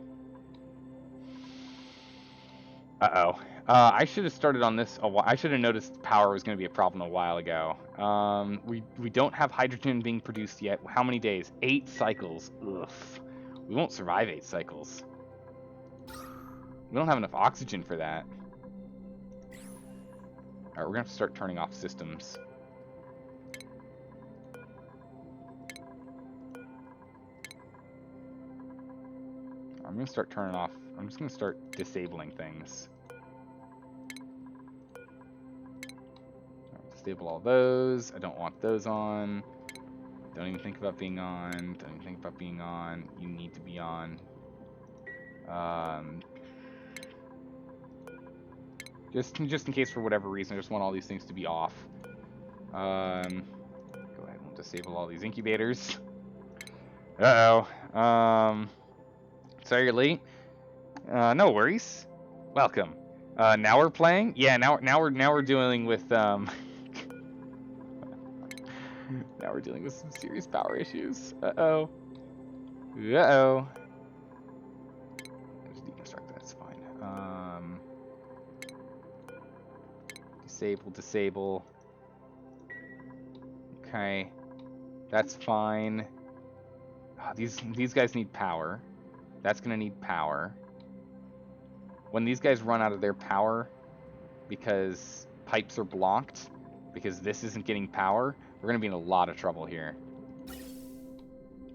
A: Uh-oh. I should have started on this a while. I should have noticed power was going to be a problem a while ago. We don't have hydrogen being produced yet. How many days? 8 cycles. Ugh. We won't survive 8 cycles. We don't have enough oxygen for that. Alright, we're going to have to start turning off systems. I'm going to start turning off. I'm just going to start disabling things. Disable all those. I don't want those on. Don't even think about being on. Don't even think about being on. You need to be on. Just in case for whatever reason, I just want all these things to be off. Go ahead and disable all these incubators. Uh-oh. Sorry you're late. No worries. Welcome. Now we're playing? Yeah, now we're dealing with now we're dealing with some serious power issues. Uh-oh. Uh-oh. Just deconstruct that, it's fine. Disable. Okay. That's fine. These guys need power. That's gonna need power. When these guys run out of their power because pipes are blocked, because this isn't getting power, we're gonna be in a lot of trouble here.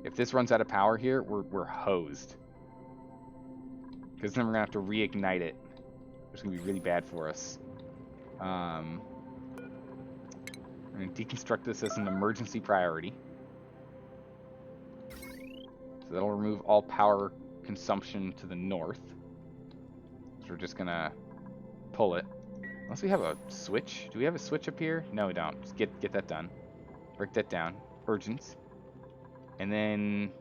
A: If this runs out of power here, we're hosed. Because then we're gonna have to reignite it. It's gonna be really bad for us. I'm gonna deconstruct this as an emergency priority. So that'll remove all power consumption to the north. So we're just gonna pull it. Unless we have a switch. Do we have a switch up here? No, we don't. Just get that done. Break that down. Urgent. And then...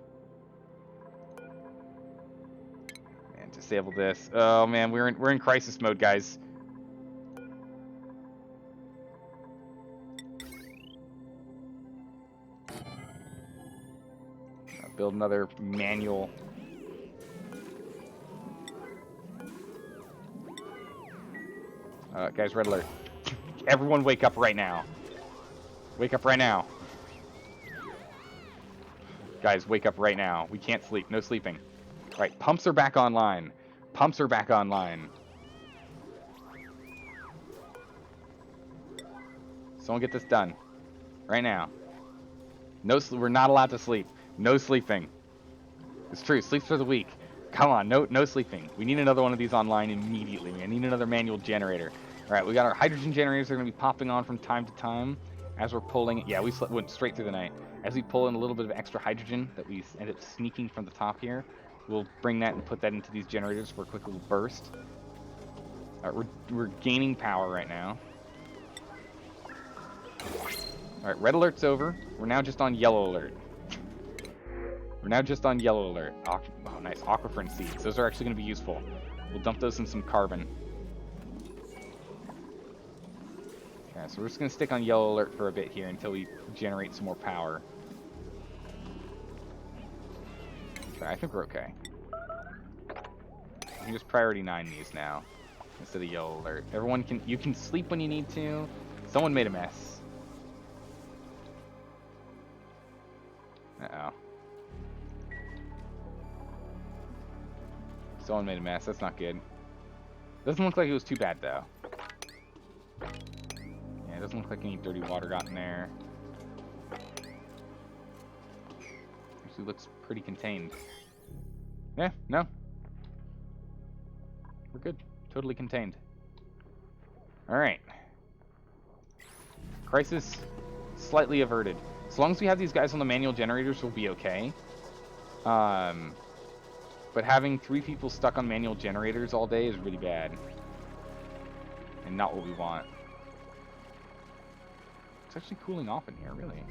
A: Man, disable this. Oh man, we're in crisis mode, guys. Build another manual. Guys, red alert. Everyone wake up right now. Wake up right now. Guys, wake up right now. We can't sleep. No sleeping. All right, pumps are back online. Pumps are back online. Someone get this done. Right now. No, we're not allowed to sleep. No sleeping. It's true. Sleeps for the week. Come on. No sleeping. We need another one of these online immediately. I need another manual generator. All right, we got our hydrogen generators. They're going to be popping on from time to time as we're pulling it. Yeah, we went straight through the night. As we pull in a little bit of extra hydrogen that we end up sneaking from the top here, we'll bring that and put that into these generators for a quick little burst. All right, we're gaining power right now. All right, red alert's over. We're now just on yellow alert. We're now just on yellow alert. Oh, nice. Aquifer seeds. Those are actually going to be useful. We'll dump those in some carbon. Okay, so we're just going to stick on yellow alert for a bit here until we generate some more power. Okay, I think we're okay. We can just priority 9 these now instead of yellow alert. Everyone you can sleep when you need to. Someone made a mess. Uh-oh. Someone made a mess. That's not good. Doesn't look like it was too bad, though. Yeah, it doesn't look like any dirty water got in there. Actually looks pretty contained. Yeah, no. We're good. Totally contained. Alright. Crisis slightly averted. As long as we have these guys on the manual generators, we'll be okay. But having 3 people stuck on manual generators all day is really bad. And not what we want. It's actually cooling off in here, really.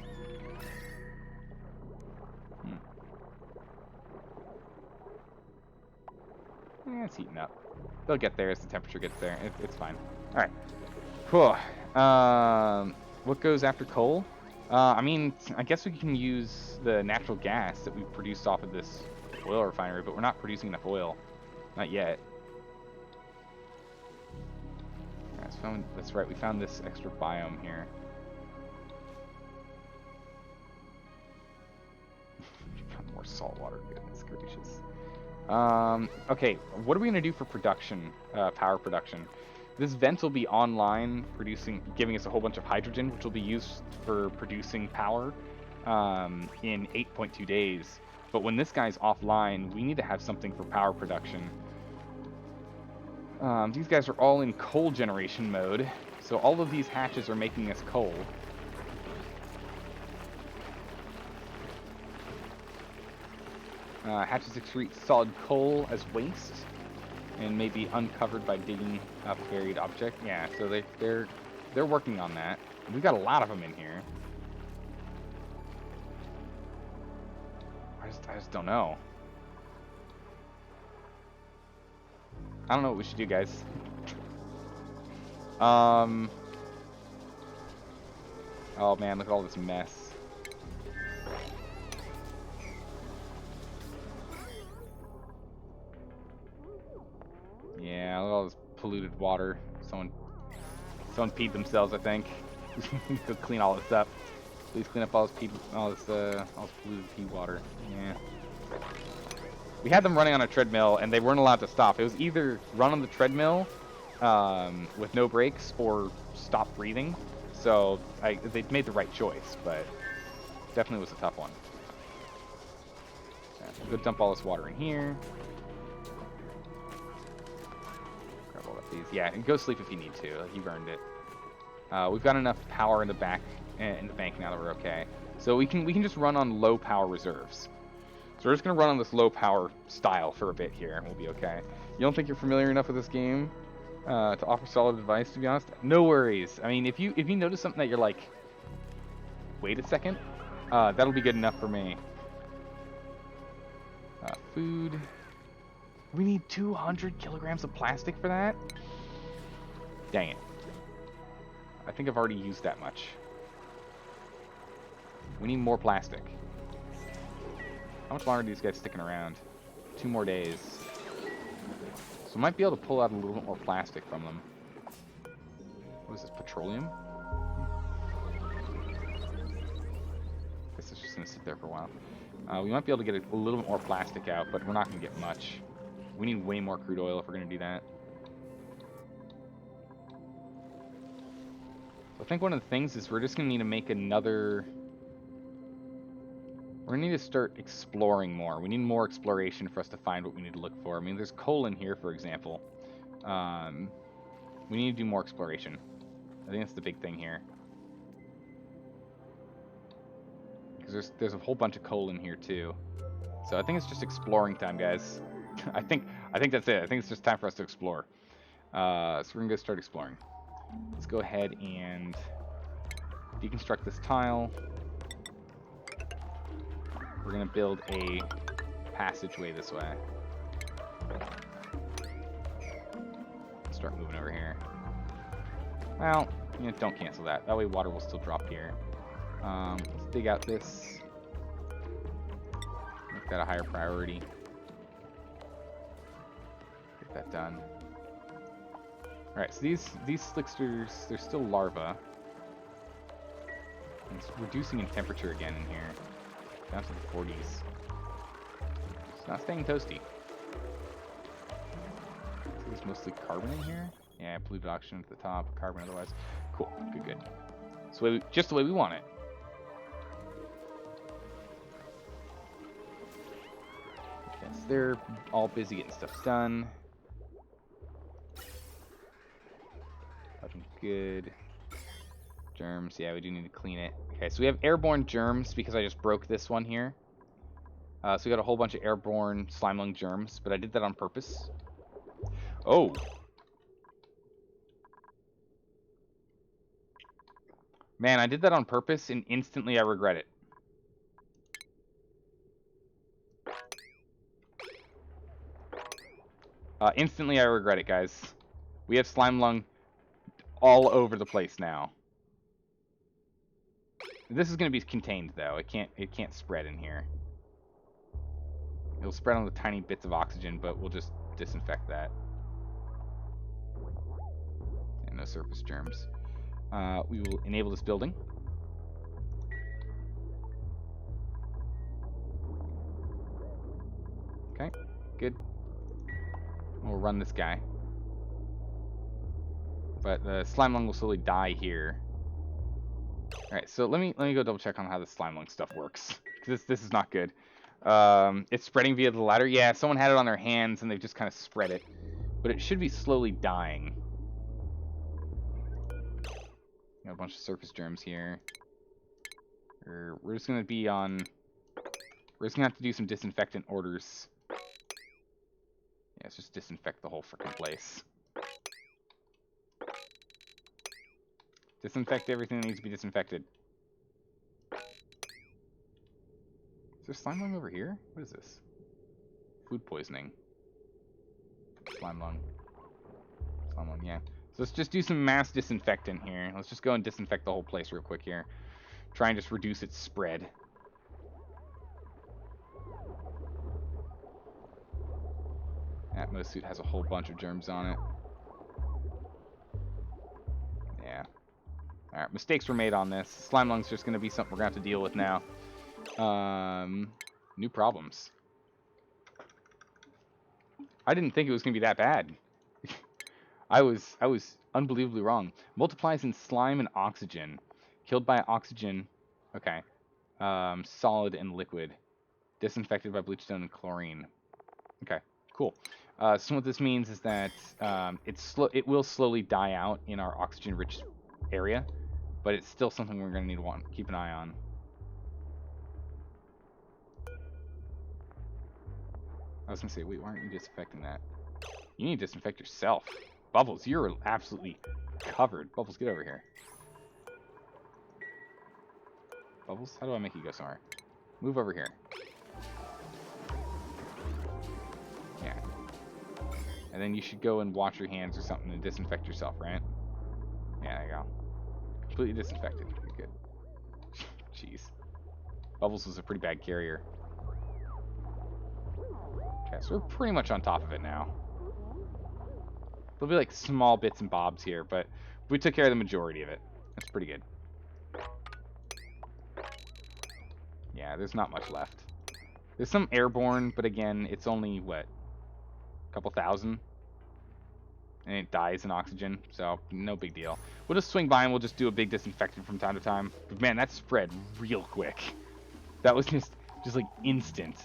A: Yeah, it's heating up. They'll get there as the temperature gets there. It's fine. Alright. Cool. What goes after coal? I mean, I guess we can use the natural gas that we produced off of this oil refinery, but we're not producing enough oil. Not yet. That's right, we found this extra biome here. More salt water, goodness gracious. Okay, what are we gonna do for production, power production? This vent will be online, giving us a whole bunch of hydrogen, which will be used for producing power in 8.2 days. But when this guy's offline, we need to have something for power production. These guys are all in coal generation mode, so all of these hatches are making us coal. Hatches excrete solid coal as waste, and may be uncovered by digging up a buried object. Yeah, so they're working on that. We've got a lot of them in here. I just don't know. I don't know what we should do, guys. Oh man, look at all this mess. Yeah, look at all this polluted water. Someone peed themselves, I think. Go clean all this up. Please clean up all this polluted pee water. Yeah. We had them running on a treadmill, and they weren't allowed to stop. It was either run on the treadmill with no brakes or stop breathing. So they made the right choice, but definitely was a tough one. Go dump all this water in here. Grab all of these. Yeah, and go sleep if you need to. You've earned it. We've got enough power in the bank now that we're okay. So we can just run on low power reserves. So we're just gonna run on this low power style for a bit here, and we'll be okay. You don't think you're familiar enough with this game to offer solid advice, to be honest? No worries. I mean, if you notice something that you're like, wait a second, that'll be good enough for me. Food. We need 200 kilograms of plastic for that? Dang it. I think I've already used that much. We need more plastic. How much longer are these guys sticking around? 2 more days. So we might be able to pull out a little bit more plastic from them. What is this, petroleum? Guess it's just going to sit there for a while. We might be able to get a little bit more plastic out, but we're not going to get much. We need way more crude oil if we're going to do that. So I think one of the things is we're just going to need to make another... We're going to need to start exploring more. We need more exploration for us to find what we need to look for. I mean, there's coal in here, for example. We need to do more exploration. I think that's the big thing here. Because there's a whole bunch of coal in here, too. So I think it's just exploring time, guys. I think that's it. I think it's just time for us to explore. So we're going to go start exploring. Let's go ahead and deconstruct this tile. We're going to build a passageway this way. Start moving over here. Well, don't cancel that. That way water will still drop here. Let's dig out this. Make that a higher priority. Get that done. Alright, so these slicksters, they're still larvae. It's reducing in temperature again in here. Down to the 40s. It's not staying toasty. So there's mostly carbon in here. Yeah, polluted oxygen at the top, carbon otherwise. Cool, good. So just the way we want it. Yes, they're all busy getting stuff done. Looking good. Germs, yeah, we do need to clean it. Okay, so we have airborne germs because I just broke this one here. So we got a whole bunch of airborne slime lung germs, but I did that on purpose. Oh! Man, I did that on purpose, and instantly I regret it. Instantly I regret it, guys. We have slime lung all over the place now. This is going to be contained, though. It can't spread in here. It'll spread on the tiny bits of oxygen, but we'll just disinfect that. And no surface germs. We will enable this building. Okay, good. We'll run this guy. But the slime lung will slowly die here. Alright, so let me go double check on how the slime lung stuff works. Because this is not good. It's spreading via the ladder. Yeah, someone had it on their hands and they've just kind of spread it. But it should be slowly dying. Got a bunch of surface germs here. We're just gonna be on... We're just gonna have to do some disinfectant orders. Yeah, let's just disinfect the whole frickin' place. Disinfect everything that needs to be disinfected. Is there slime lung over here? What is this? Food poisoning. Slime lung. Slime lung, yeah. So let's just do some mass disinfectant here. Let's just go and disinfect the whole place real quick here. Try and just reduce its spread. Atmos suit has a whole bunch of germs on it. Yeah. Alright, mistakes were made on this. Slime lung's just going to be something we're going to have to deal with now. New problems. I didn't think it was going to be that bad. I was unbelievably wrong. Multiplies in slime and oxygen. Killed by oxygen. Okay. Solid and liquid. Disinfected by bleach stone and chlorine. Okay, cool. So what this means is that it will slowly die out in our oxygen-rich area, but it's still something we're going to need to keep an eye on. I was going to say, wait, why aren't you disinfecting that? You need to disinfect yourself. Bubbles, you're absolutely covered. Bubbles, get over here. Bubbles, how do I make you go somewhere? Move over here. Yeah. And then you should go and wash your hands or something and disinfect yourself, right? Yeah, there you go. Completely disinfected. You're good. Jeez. Bubbles was a pretty bad carrier. Okay, so we're pretty much on top of it now. There'll be like small bits and bobs here, but we took care of the majority of it. That's pretty good. Yeah, there's not much left. There's some airborne, but again, it's only, what, a couple thousand? And it dies in oxygen, so no big deal. We'll just swing by and we'll just do a big disinfectant from time to time. But man, that spread real quick. That was just like instant.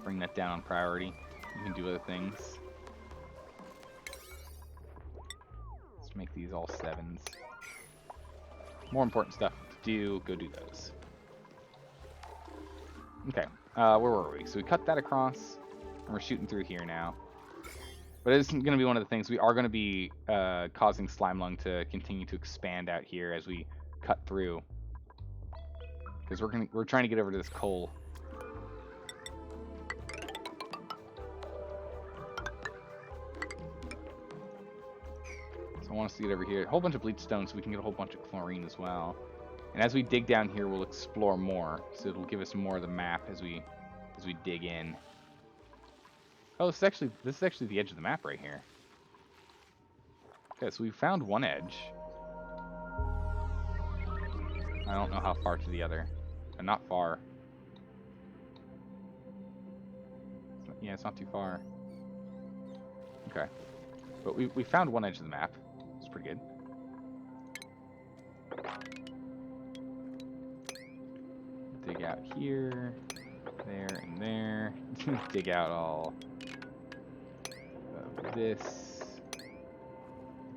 A: Bring that down on priority. You can do other things. Let's make these all 7s. More important stuff to do, go do those. Okay, where were we? So we cut that across, and we're shooting through here now. But it isn't going to be one of the things. We are going to be causing slime lung to continue to expand out here as we cut through. Because we're trying to get over to this coal. So I want us to get over here. A whole bunch of bleach stone so we can get a whole bunch of chlorine as well. And as we dig down here, we'll explore more. So it'll give us more of the map as we dig in. Oh, this is actually the edge of the map right here. Okay, so we found one edge. I don't know how far to the other. But not far. Yeah, it's not too far. Okay. But we found one edge of the map. It's pretty good. Dig out here, there, and there. Dig out all this,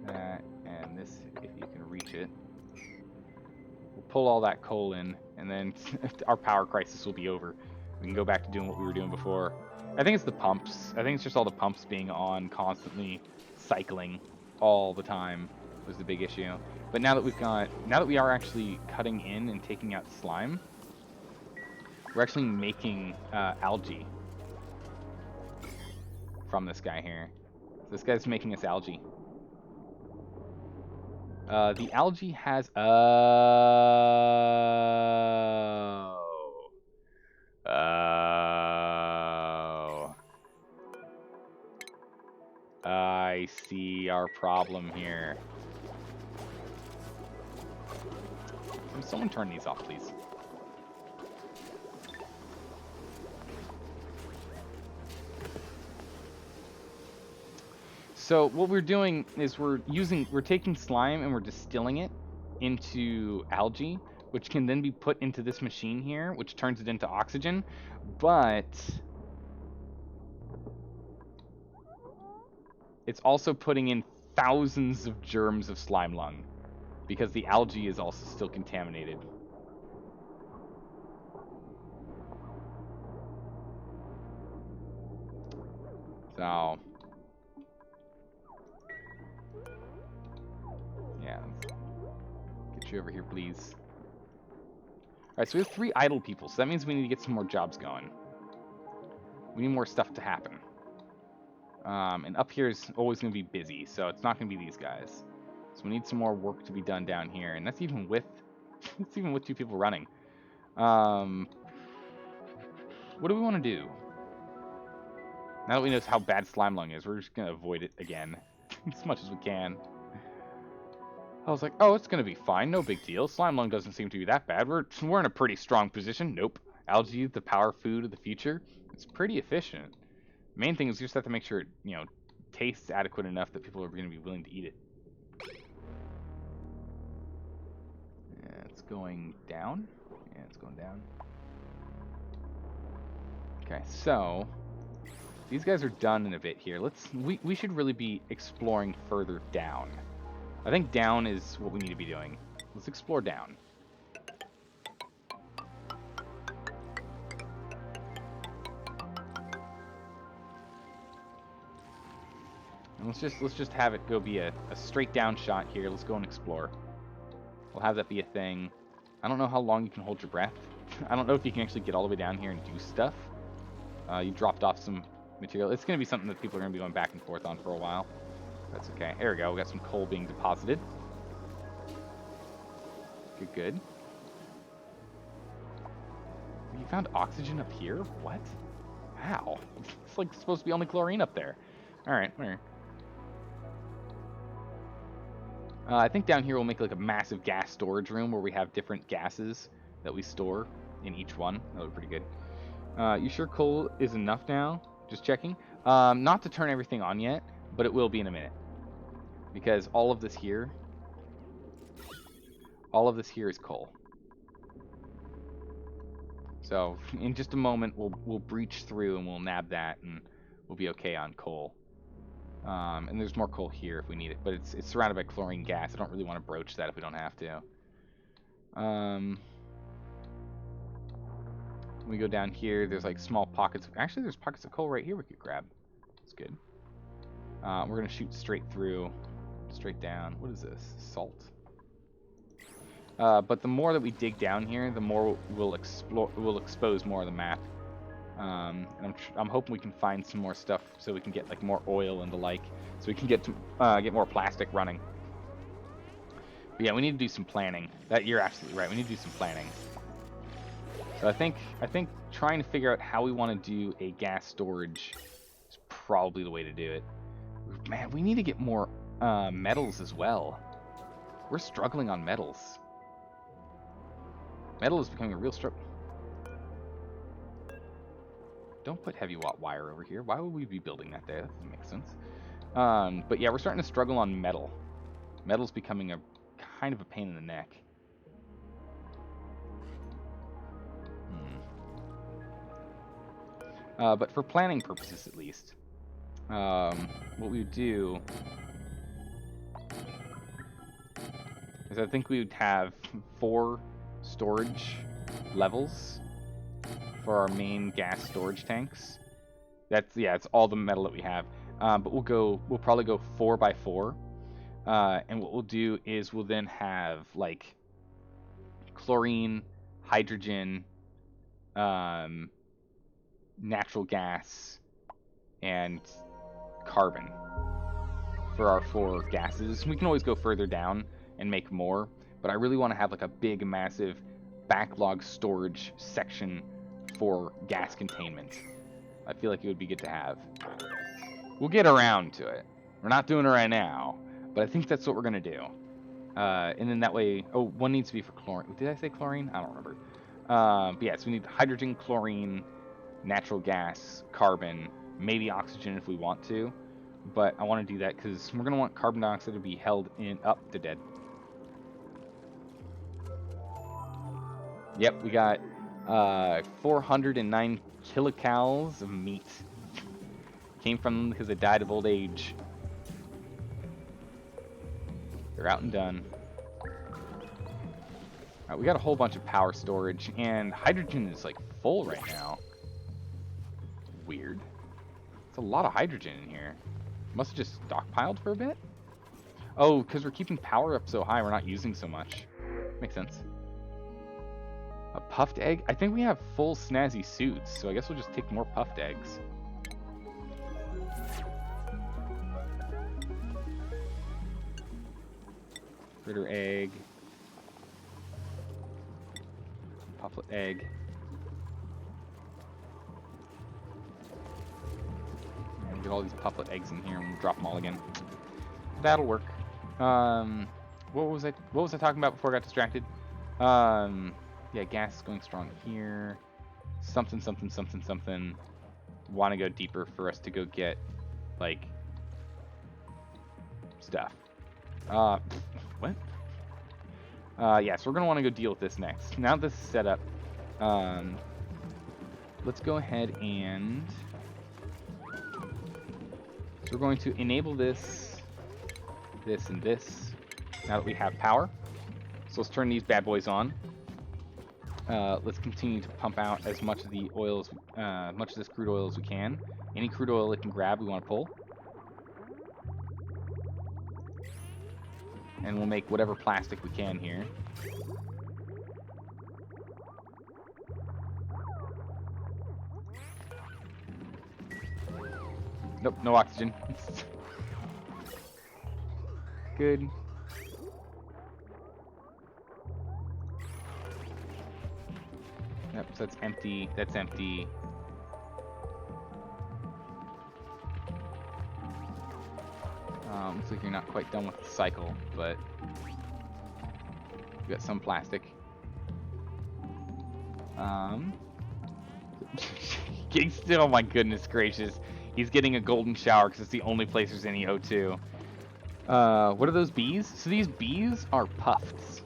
A: that, and this if you can reach it. We'll pull all that coal in, and then our power crisis will be over. We can go back to doing what we were doing before. I think it's the pumps. I think it's just all the pumps being on, constantly cycling all the time was the big issue. But now that we are actually cutting in and taking out slime, we're actually making algae from this guy here. So this guy's making us algae. The algae has... I see our problem here. Can someone turn these off, please? So what we're doing is we're taking slime and we're distilling it into algae, which can then be put into this machine here, which turns it into oxygen. But it's also putting in thousands of germs of slime lung, because the algae is also still contaminated. So, yeah, let's get you over here, please. Alright, so we have 3 idle people, so that means we need to get some more jobs going. We need more stuff to happen. And up here is always going to be busy, so it's not going to be these guys. So we need some more work to be done down here, and that's even with 2 people running. What do we want to do? Now that we know how bad slime lung is, we're just going to avoid it again as much as we can. I was like, oh, it's going to be fine, no big deal. Slime lung doesn't seem to be that bad. We're in a pretty strong position. Nope. Algae, the power food of the future. It's pretty efficient. Main thing is you just have to make sure it, tastes adequate enough that people are going to be willing to eat it. Yeah, it's going down. Yeah, it's going down. Okay, so these guys are done in a bit here. We should really be exploring further down. I think down is what we need to be doing. Let's explore down. And let's just have it go be a straight down shot here. Let's go and explore. We'll have that be a thing. I don't know how long you can hold your breath. I don't know if you can actually get all the way down here and do stuff. You dropped off some material. It's going to be something that people are going to be going back and forth on for a while. That's okay. There we go. We got some coal being deposited. Good, good. You found oxygen up here? What? Wow. It's like supposed to be only chlorine up there. Alright, whatever. I think down here we'll make like a massive gas storage room where we have different gases that we store in each one. That would be pretty good. You sure coal is enough now? Just checking. Not to turn everything on yet, but it will be in a minute. Because all of this here is coal. So in just a moment we'll breach through and we'll nab that and we'll be okay on coal. And there's more coal here if we need it, but it's surrounded by chlorine gas. I don't really want to broach that if we don't have to. We go down here, there's like small pockets. Actually, there's pockets of coal right here we could grab. That's good. We're going to shoot straight through, straight down. What is this? Salt? But the more that we dig down here, the more we'll expose more of the map. And I'm hoping we can find some more stuff so we can get like more oil and the like, so we can get more plastic running. But yeah, we need to do some planning. You're absolutely right. We need to do some planning. So I think trying to figure out how we want to do a gas storage is probably the way to do it. Man, we need to get more metals as well. We're struggling on metals. Metal is becoming a real struggle. Don't put heavy watt wire over here. Why would we be building that there? That doesn't make sense. But yeah, we're starting to struggle on metal. Metal's becoming a kind of a pain in the neck. But for planning purposes, at least, what we would do is I think we would have 4 storage levels for our main gas storage tanks. It's all the metal that we have. But we'll probably go 4 by 4. And what we'll do is we'll then have like chlorine, hydrogen, natural gas, and carbon for our 4 gases. We can always go further down and make more, but I really want to have like a big, massive backlog storage section for gas containment. I feel like it would be good to have. We'll get around to it. We're not doing it right now, but I think that's what we're going to do. And then that way... Oh, one needs to be for chlorine. Did I say chlorine? I don't remember. But yeah, so we need hydrogen, chlorine, natural gas, carbon, maybe oxygen if we want to. But I want to do that because we're going to want carbon dioxide to be held in... Up to dead. Yep, we got 409 kilocalories of meat. Came from them because they died of old age. They're out and done. Alright, we got a whole bunch of power storage, and hydrogen is like full right now. Weird. It's a lot of hydrogen in here. Must have just stockpiled for a bit? Oh, because we're keeping power up so high, we're not using so much. Makes sense. A puffed egg? I think we have full snazzy suits, so I guess we'll just take more puffed eggs. Critter egg. Pufflet egg. And get all these pufflet eggs in here and we'll drop them all again. That'll work. What was I talking about before I got distracted? Yeah, gas is going strong here. Something. Want to go deeper for us to go get, like, stuff. What? Yeah, so we're going to want to go deal with this next. Now that this is set up, let's go ahead and... So we're going to enable this, and this, now that we have power. So let's turn these bad boys on. Let's continue to pump out as much of the oil, much of this crude oil as we can. Any crude oil it can grab, we want to pull. And we'll make whatever plastic we can here. Nope, no oxygen. Good. Yep, so that's empty. That's empty. Looks like you're not quite done with the cycle, but you got some plastic. Oh my goodness gracious. He's getting a golden shower because it's the only place there's any O2. What are those bees? So these bees are puffs.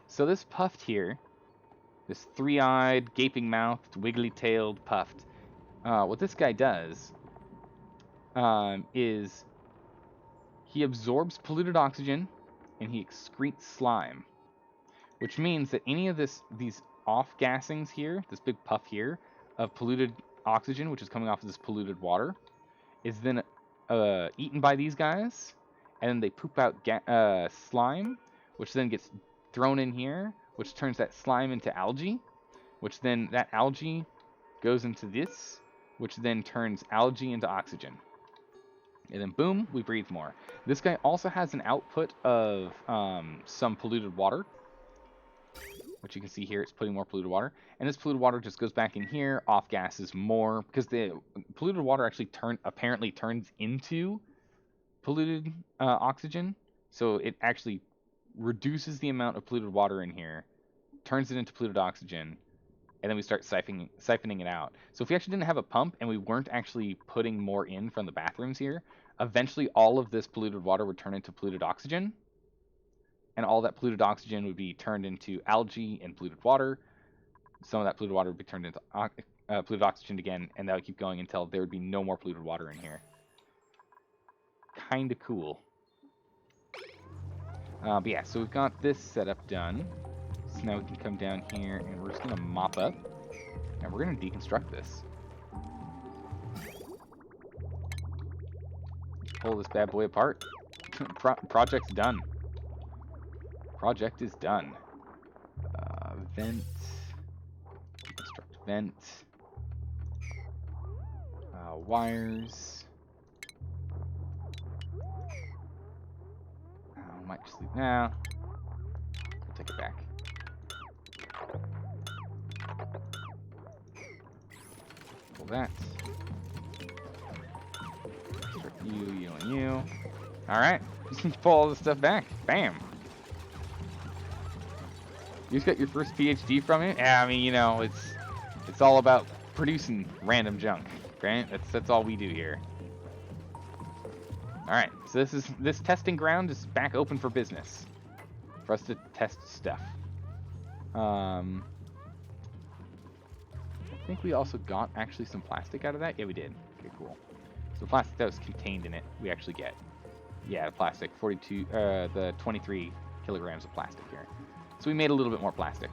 A: So this puffed here, this 3-eyed, gaping-mouthed, wiggly-tailed puffed, what this guy does is he absorbs polluted oxygen and he excretes slime, which means that any of these off-gassings here, this big puff here of polluted oxygen, which is coming off of this polluted water, is then eaten by these guys, and then they poop out slime, which then gets thrown in here, which turns that slime into algae, which then that algae goes into this, which then turns algae into oxygen. And then boom, we breathe more. This guy also has an output of some polluted water, which you can see here, it's putting more polluted water. And this polluted water just goes back in here, off gases more, because the polluted water actually apparently turns into polluted oxygen. So it actually reduces the amount of polluted water in here, turns it into polluted oxygen, and then we start siphoning it out. So if we actually didn't have a pump and we weren't actually putting more in from the bathrooms here, eventually all of this polluted water would turn into polluted oxygen, and all that polluted oxygen would be turned into algae and polluted water. Some of that polluted water would be turned into polluted oxygen again, and that would keep going until there would be no more polluted water in here. Kind of cool. But yeah, so we've got this setup done. So now we can come down here, and we're just going to mop up, and we're going to deconstruct this. Pull this bad boy apart. Project's done. Project is done. Vent. Construct vent. Wires. Might just leave now. We'll take it back. Pull that. Construct you, and you. Alright. Just pull all this stuff back. Bam. You just got your first PhD from it? Yeah, I mean, you know, it's all about producing random junk, right? That's all we do here. All right, so this testing ground is back open for business, for us to test stuff. I think we also got actually some plastic out of that. Yeah, we did. Okay, cool. So the plastic that was contained in it, we actually get. Yeah, the plastic, 23 kilograms of plastic here. So we made a little bit more plastic.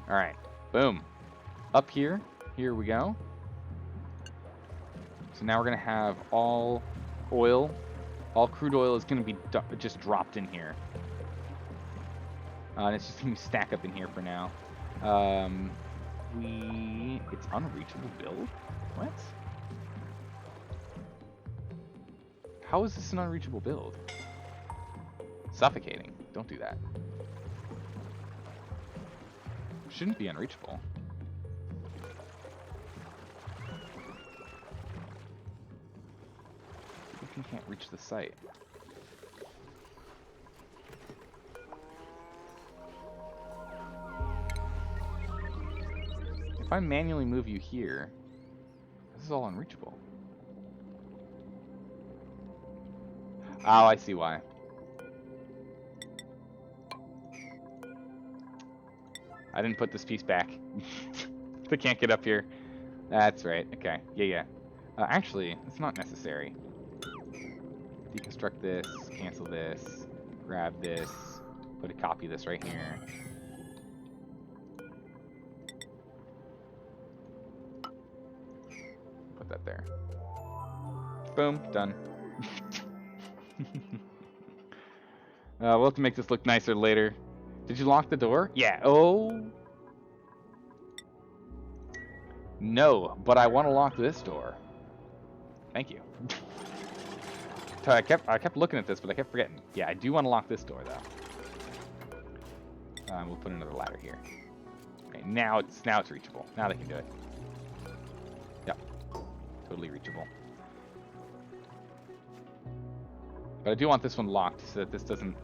A: All right, boom. Up here we go. So now we're gonna have all oil, all crude oil is gonna be just dropped in here. And it's just gonna stack up in here for now. It's unreachable build? What? How is this an unreachable build? Suffocating. Don't do that. Shouldn't be unreachable. You can't reach the site. If I manually move you here, this is all unreachable. Oh, I see why. I didn't put this piece back. They can't get up here. That's right. Okay. Yeah. Actually, it's not necessary. Deconstruct this, cancel this, grab this, put a copy of this right here. Put that there. Boom, done. We'll have to make this look nicer later. Did you lock the door? Yeah. Oh. No, but I want to lock this door. Thank you. So I kept looking at this, but I kept forgetting. Yeah, I do want to lock this door though. We'll put another ladder here. Okay, now it's reachable. Now they can do it. Yep, totally reachable. But I do want this one locked so that this doesn't.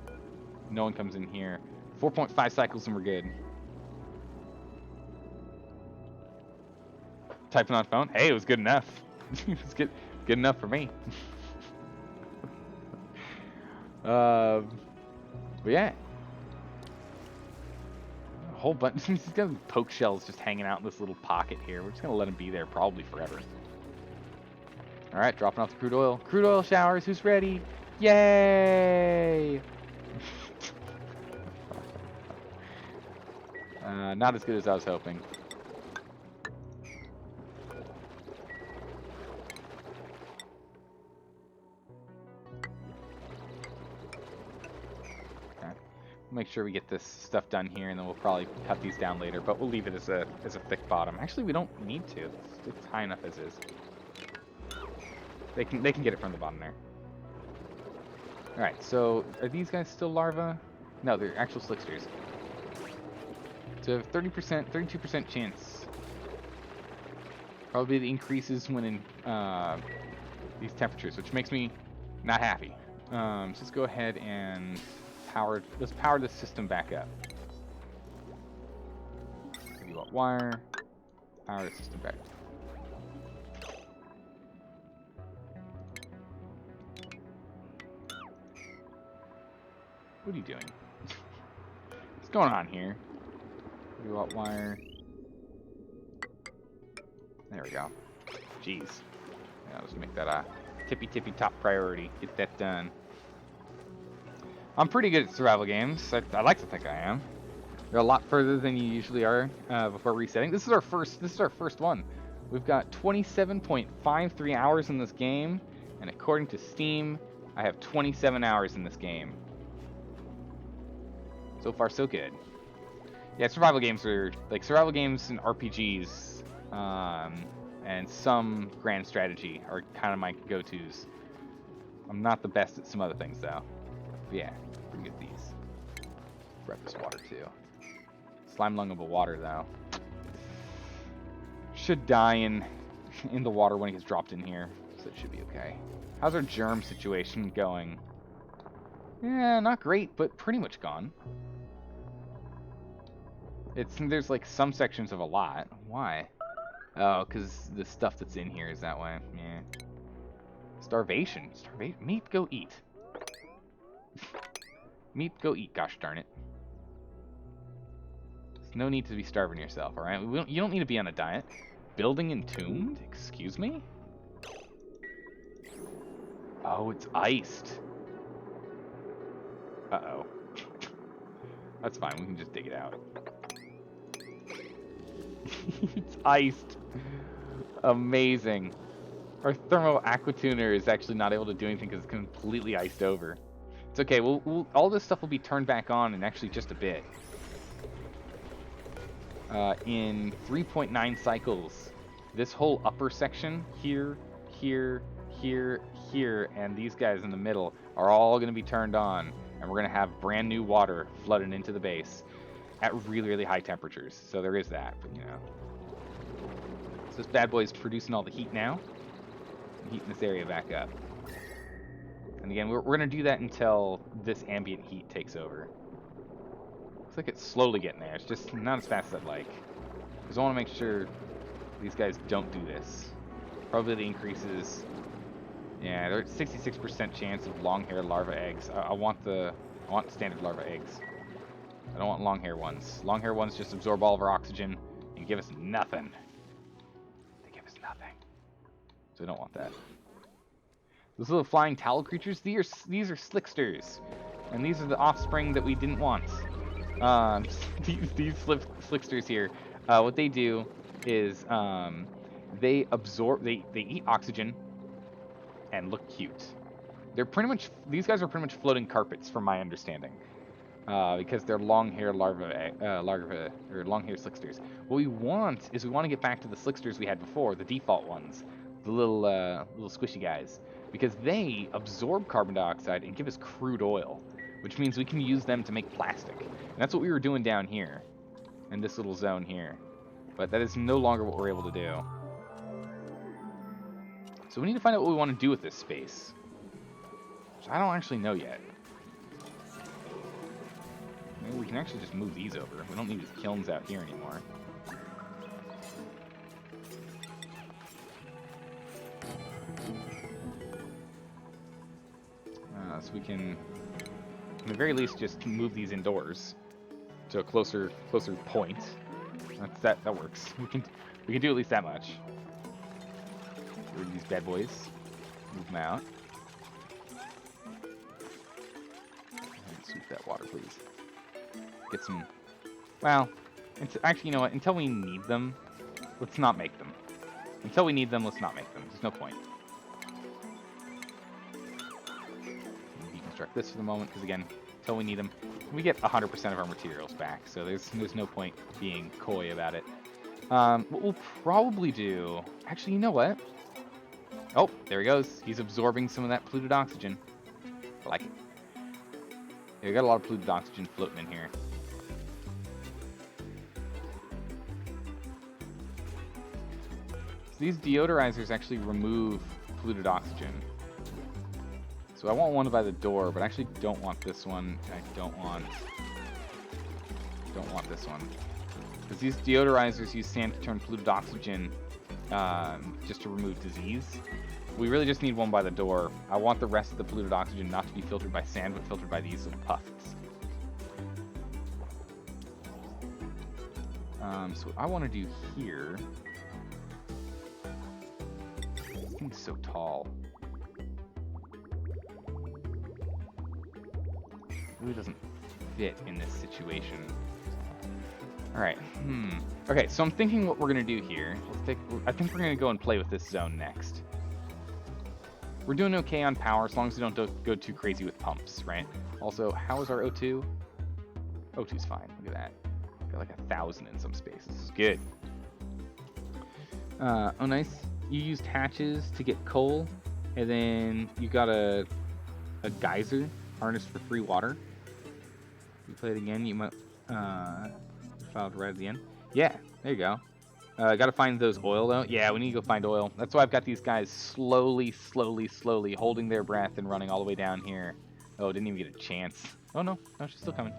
A: No one comes in here. 4.5 cycles and we're good. Typing on phone. Hey, it was good enough. It was good enough for me. But yeah, a whole bunch. He's got poke shells just hanging out in this little pocket here. We're just gonna let him be there probably forever. All right, dropping off the crude oil. Crude oil showers. Who's ready? Yay! Not as good as I was hoping. Make sure we get this stuff done here, and then we'll probably cut these down later. But we'll leave it as a thick bottom. Actually, we don't need to. It's high enough as is. They can get it from the bottom there. All right. So are these guys still larvae? No, they're actual slicksters. So 30%, 32% chance. Probably the increases when in these temperatures, which makes me not happy. So let's go ahead and let's power the system back up. Give you a wire, power the system back. What are you doing? What's going on here? Give you a wire. There we go. Jeez. Yeah, let's make that a tippy top priority. Get that done. I'm pretty good at survival games. I like to think I am. They're a lot further than you usually are before resetting. This is our first one. We've got 27.53 hours in this game, and according to Steam, I have 27 hours in this game. So far, so good. Yeah, survival games are like survival games and RPGs, and some grand strategy are kind of my go-tos. I'm not the best at some other things though. But yeah, pretty good at these. Grab this water too. Slime lung of a water though. Should die in the water when it gets dropped in here, so it should be okay. How's our germ situation going? Yeah, not great, but pretty much gone. There's like some sections of a lot. Why? Oh, because the stuff that's in here is that way. Yeah. Starvation. Meat, go eat. Meat, go eat. Gosh darn it. There's no need to be starving yourself, all right? You don't need to be on a diet. Building entombed? Excuse me? Oh, it's iced. Uh-oh. That's fine. We can just dig it out. It's iced. Amazing. Our thermal aqua tuner is actually not able to do anything because it's completely iced over. It's okay. All this stuff will be turned back on in actually just a bit. In 3.9 cycles, this whole upper section here, here, here, here, and these guys in the middle are all going to be turned on, and we're going to have brand new water flooded into the base at really, really high temperatures. So there is that, but you know. So this bad boy is producing all the heat now, and heating this area back up. And again, we're going to do that until this ambient heat takes over. Looks like it's slowly getting there. It's just not as fast as I'd like. Because I want to make sure these guys don't do this. Probability increases. Yeah, there's 66% chance of long-haired larva eggs. I want standard larva eggs. I don't want long-hair ones. Long-hair ones just absorb all of our oxygen and give us nothing. They give us nothing. So I don't want that. Those little flying tallow creatures, these are slicksters. And these are the offspring that we didn't want. These slicksters here, what they do is they eat oxygen and look cute. These guys are pretty much floating carpets from my understanding. Because they're long-hair larvae, or long-hair slicksters. What we want is we want to get back to the slicksters we had before, the default ones, the little squishy guys, because they absorb carbon dioxide and give us crude oil, which means we can use them to make plastic. And that's what we were doing down here, in this little zone here. But that is no longer what we're able to do. So we need to find out what we want to do with this space, which I don't actually know yet. Maybe we can actually just move these over. We don't need these kilns out here anymore. So we can, at the very least, just move these indoors to a closer point. That works. We can do at least that much. Get rid of these bad boys. Move them out. And sweep that water, please. Get some. Well, actually, you know what? Until we need them, let's not make them. Until we need them, let's not make them. There's no point. Deconstruct this for the moment, because again, until we need them, we get 100% of our materials back. So there's no point being coy about it. What we'll probably do. Actually, you know what? Oh, there he goes. He's absorbing some of that polluted oxygen. I like it. Yeah, we got a lot of polluted oxygen floating in here. So these deodorizers actually remove polluted oxygen. So I want one by the door, but I actually don't want this one. I don't want this one. Because these deodorizers use sand to turn polluted oxygen just to remove disease. We really just need one by the door. I want the rest of the polluted oxygen not to be filtered by sand, but filtered by these little puffs. So what I want to do here Everything's so tall. Really doesn't fit in this situation. Alright, Okay, so I'm thinking what we're going to do here. I think we're going to go and play with this zone next. We're doing okay on power as long as we don't go too crazy with pumps, right? Also, how is our O2? O2's fine. Look at that. Got like 1,000 in some spaces. This is good. Oh, nice. You used hatches to get coal, and then you got a geyser harness for free water. You play it again, you might filed right at the end. Yeah, there you go. Got to find those oil though. Yeah, we need to go find oil. That's why I've got these guys slowly holding their breath and running all the way down here. Oh, didn't even get a chance. Oh no, she's still coming.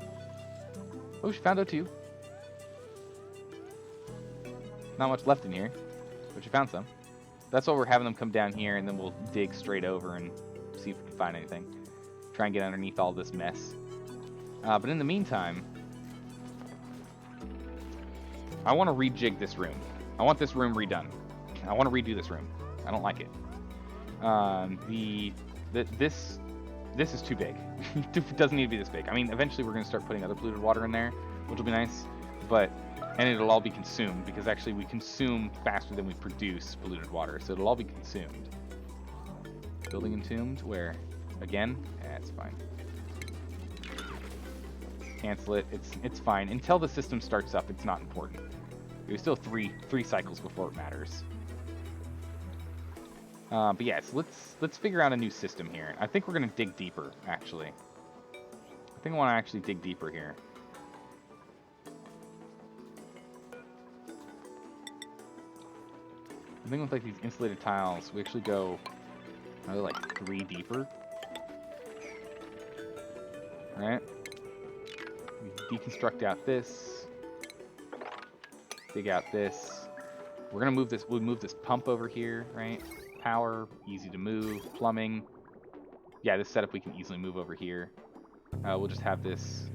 A: Oh, she found O2. Not much left in here, but she found some. That's why we're having them come down here, and then we'll dig straight over and see if we can find anything. Try and get underneath all this mess. But in the meantime, I want to rejig this room. I want this room redone. I want to redo this room. I don't like it. This is too big. It doesn't need to be this big. I mean, eventually we're going to start putting other polluted water in there, which will be nice. And it'll all be consumed, because actually we consume faster than we produce polluted water, so it'll all be consumed. Building entombed, where? Again? It's fine. Cancel it. It's fine. Until the system starts up, it's not important. There's still three cycles before it matters. But yeah, so let's figure out a new system here. I think we're gonna dig deeper, actually. I think I want to actually dig deeper here. I think with like these insulated tiles, we actually go another like 3 deeper. Alright. We deconstruct out this. Dig out this. We're gonna move this. We'll move this pump over here, right? Power, easy to move. Plumbing. Yeah, this setup we can easily move over here. We'll just have this.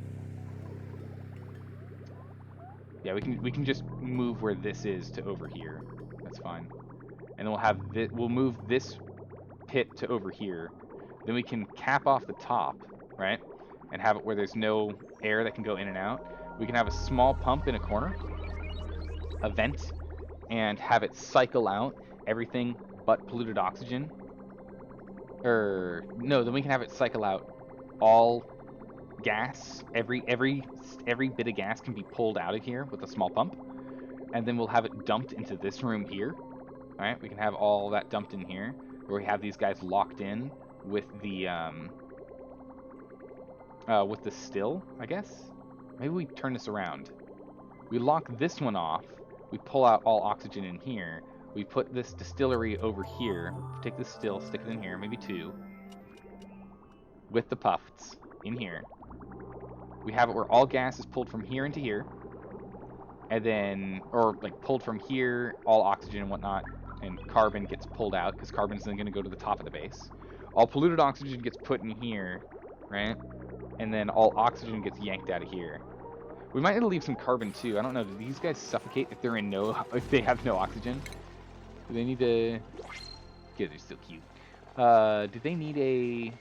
A: Yeah, we can just move where this is to over here. That's fine. And then we'll have this. We'll move this pit to over here. Then we can cap off the top, right? And have it where there's no air that can go in and out. We can have a small pump in a corner, a vent, and have it cycle out everything but polluted oxygen. No, then we can have it cycle out all gas. Every bit of gas can be pulled out of here with a small pump, and then we'll have it dumped into this room here. All right, we can have all that dumped in here, where we have these guys locked in with the still, I guess. Maybe we turn this around. We lock this one off. We pull out all oxygen in here. We put this distillery over here. Take this still, stick it in here, maybe 2. With the puffs in here. We have it where all gas is pulled from here into here. And then, or like pulled from here, all oxygen and whatnot, and carbon gets pulled out, because carbon's then going to go to the top of the base. All polluted oxygen gets put in here, right? And then all oxygen gets yanked out of here. We might need to leave some carbon too. I don't know. Do these guys suffocate if they have no oxygen? Do they need to? Yeah, they're still cute. Do they need a?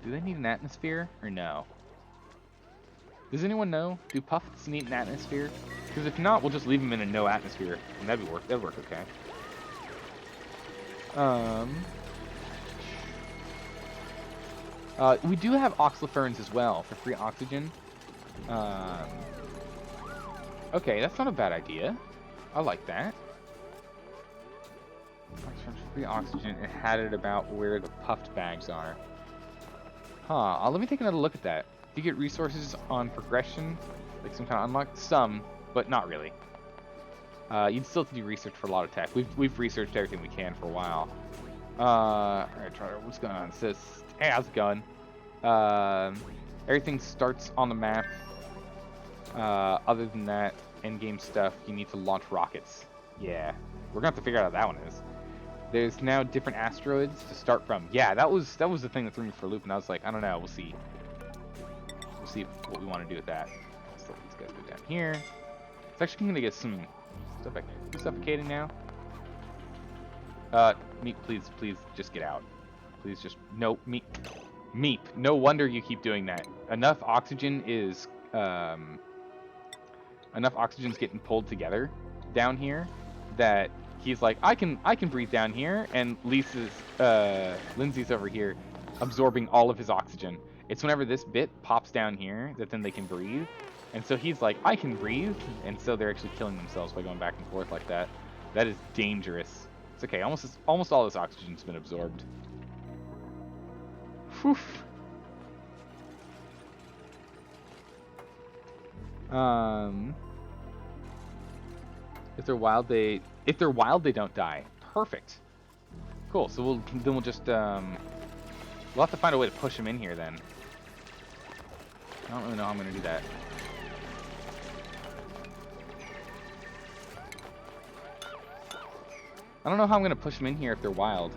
A: Do they need an atmosphere or no? Does anyone know? Do puffs need an atmosphere? Because if not, we'll just leave them in a no atmosphere, and that'd work okay. We do have oxyferns as well for free oxygen. Okay, that's not a bad idea. I like that. Free oxygen and had it about where the puffed bags are. Huh, let me take another look at that. Do you get resources on progression? Like some kind of unlock? Some, but not really. You'd still have to do research for a lot of tech. We've researched everything we can for a while. Alright, Trotter, what's going on, sis? Hey, how's it going? Everything starts on the map. Other than that, endgame stuff, you need to launch rockets. Yeah, we're gonna have to figure out how that one is. There's now different asteroids to start from. Yeah, that was the thing that threw me for a loop, and I was like, I don't know, we'll see. we'll see what we want to do with that. Let's let these guys go down here. It's actually going to get some stuff back there. Who's suffocating now? Meep, please just get out. Please just, no, Meep, no wonder you keep doing that. Enough oxygen's getting pulled together down here that he's like, I can breathe down here, and Lindsay's over here absorbing all of his oxygen. It's whenever this bit pops down here that then they can breathe. And so he's like, I can breathe, and so they're actually killing themselves by going back and forth like that. That is dangerous. It's okay, almost all this oxygen's been absorbed. Whew. If they're wild, they don't die. Perfect. Cool. So we'll just we'll have to find a way to push them in here then. I don't really know how I'm gonna do that. I don't know how I'm gonna push them in here if they're wild.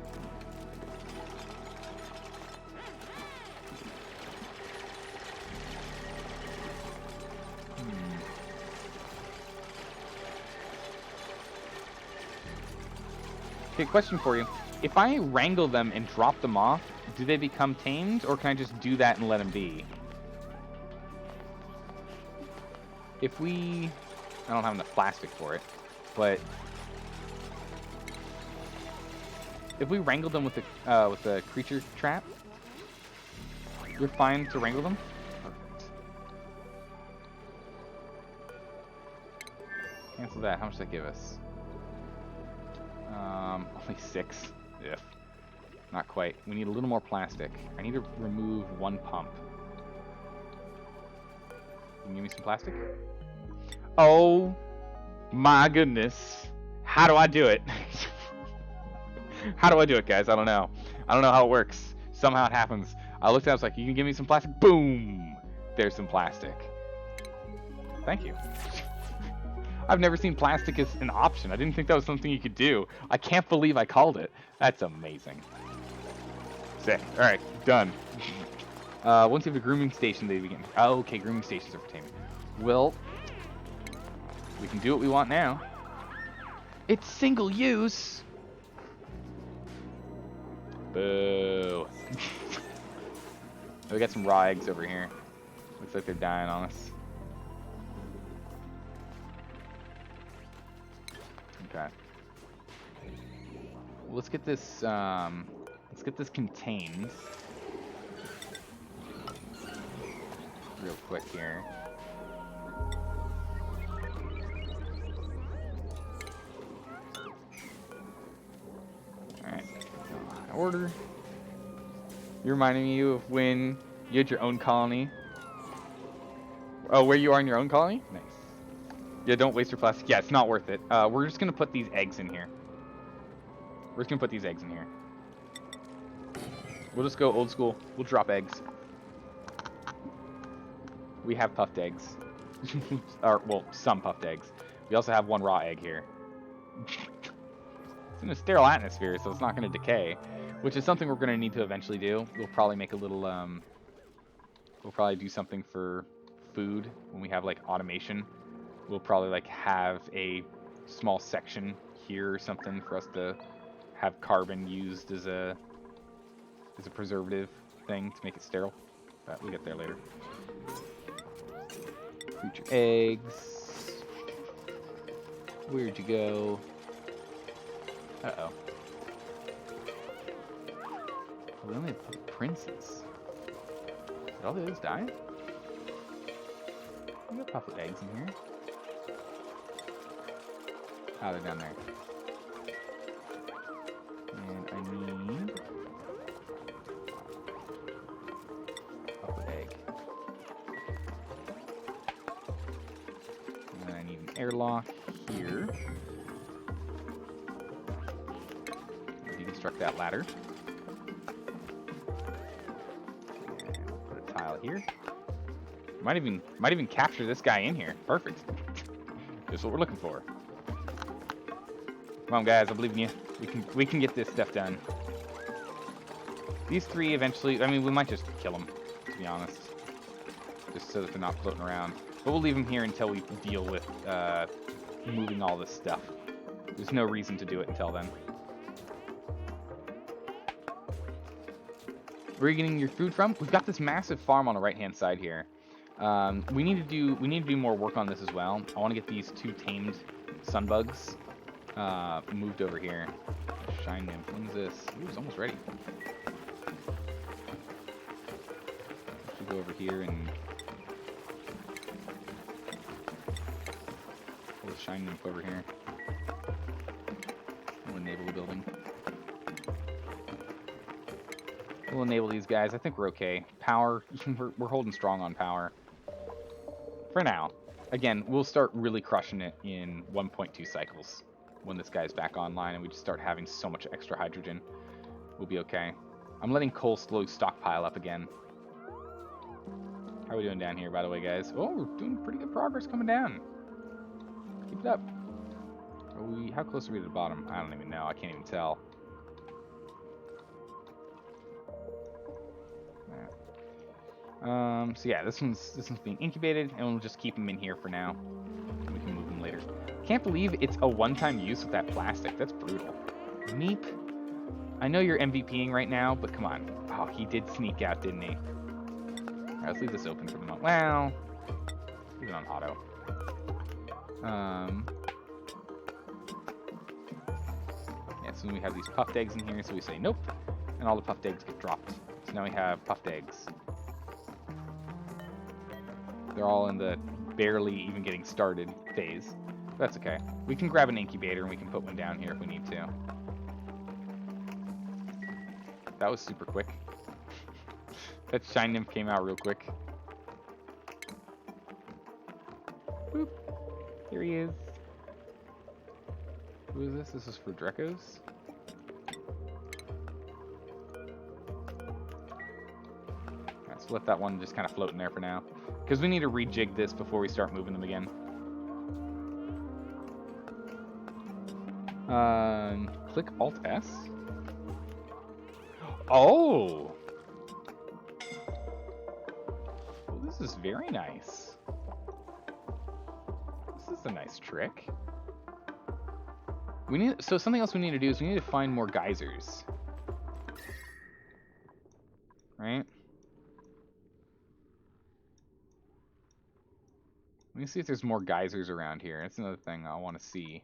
A: Okay, question for you. If I wrangle them and drop them off, do they become tamed, or can I just do that and let them be? If we... I don't have enough plastic for it, but... if we wrangle them with a creature trap, you're fine to wrangle them? Perfect. Cancel that. How much does that give us? Only 6. If. Not quite. We need a little more plastic. I need to remove 1 pump. Can you give me some plastic? Oh my goodness. How do I do it? How do I do it, guys? I don't know. I don't know how it works. Somehow it happens. I looked at it, I was like, you can give me some plastic? Boom! There's some plastic. Thank you. I've never seen plastic as an option. I didn't think that was something you could do. I can't believe I called it. That's amazing. Sick. Alright, done. Once you have a grooming station, they begin. Oh, okay, grooming stations are for taming. Well, we can do what we want now. It's single use! Boo. We got some raw eggs over here. Looks like they're dying on us. Okay. Let's get this. Let's get this contained real quick here. All right. Order. You're reminding me of when you had your own colony. Oh, where you are in your own colony? Nice. Yeah, don't waste your plastic. Yeah, it's not worth it. We're just gonna put these eggs in here. We're just gonna put these eggs in here. We'll just go old school. We'll drop eggs. We have puffed eggs. Or, well, some puffed eggs. We also have 1 raw egg here. It's in a sterile atmosphere, so it's not gonna decay. Which is something we're gonna need to eventually do. We'll probably make a little, we'll probably do something for food when we have, like, automation. We'll probably, like, have a small section here or something for us to have carbon used as a preservative thing to make it sterile. But we'll get there later. Creature eggs. Where'd you go? Uh-oh. We only have princes. Did all those die? We got puffed eggs in here. Oh, they're down there. And I need puffed egg. And then I need an airlock here. Deconstruct that ladder. And we'll put a tile here. Might even capture this guy in here. Perfect. Just what we're looking for. Come on, guys, I believe in you. We can get this stuff done. These 3 eventually, I mean, we might just kill them, to be honest. just so that they're not floating around. But we'll leave them here until we deal with moving all this stuff. There's no reason to do it until then. Where are you getting your food from? We've got this massive farm on the right-hand side here. We need to do more work on this as well. I want to get these 2 tamed sunbugs moved over here. Shine nymph. When's this? Ooh, it's almost ready. Should go over here and pull the shine nymph over here. We'll enable the building. We'll enable these guys. I think we're okay. Power, we're holding strong on power. For now. Again, we'll start really crushing it in 1.2 cycles when this guy's back online and we just start having so much extra hydrogen. We'll be okay. I'm letting coal slowly stockpile up again. How are we doing down here, by the way, guys? Oh, we're doing pretty good progress coming down. Keep it up. How close are we to the bottom? I don't even know. I can't even tell. So yeah, this one's being incubated, and we'll just keep them in here for now. We can move them later. Can't believe it's a one-time use with that plastic. That's brutal. Meep. I know you're MVPing right now, but come on. Oh, he did sneak out, didn't he? Alright, let's leave this open for the moment. Well, leave it on auto. Yeah, so we have these puffed eggs in here, so we say nope, and all the puffed eggs get dropped. So now we have puffed eggs. They're all in the barely even getting started phase. That's okay. We can grab an incubator and we can put one down here if we need to. That was super quick. That shine nymph came out real quick. Boop. Here he is. Who is this? This is for Drekos. Let's let that one just kind of float in there for now. Because we need to rejig this before we start moving them again. Click Alt-S. Oh! Oh, this is very nice. This is a nice trick. So something else we need to do is we need to find more geysers. Right? Let me see if there's more geysers around here. That's another thing I want to see.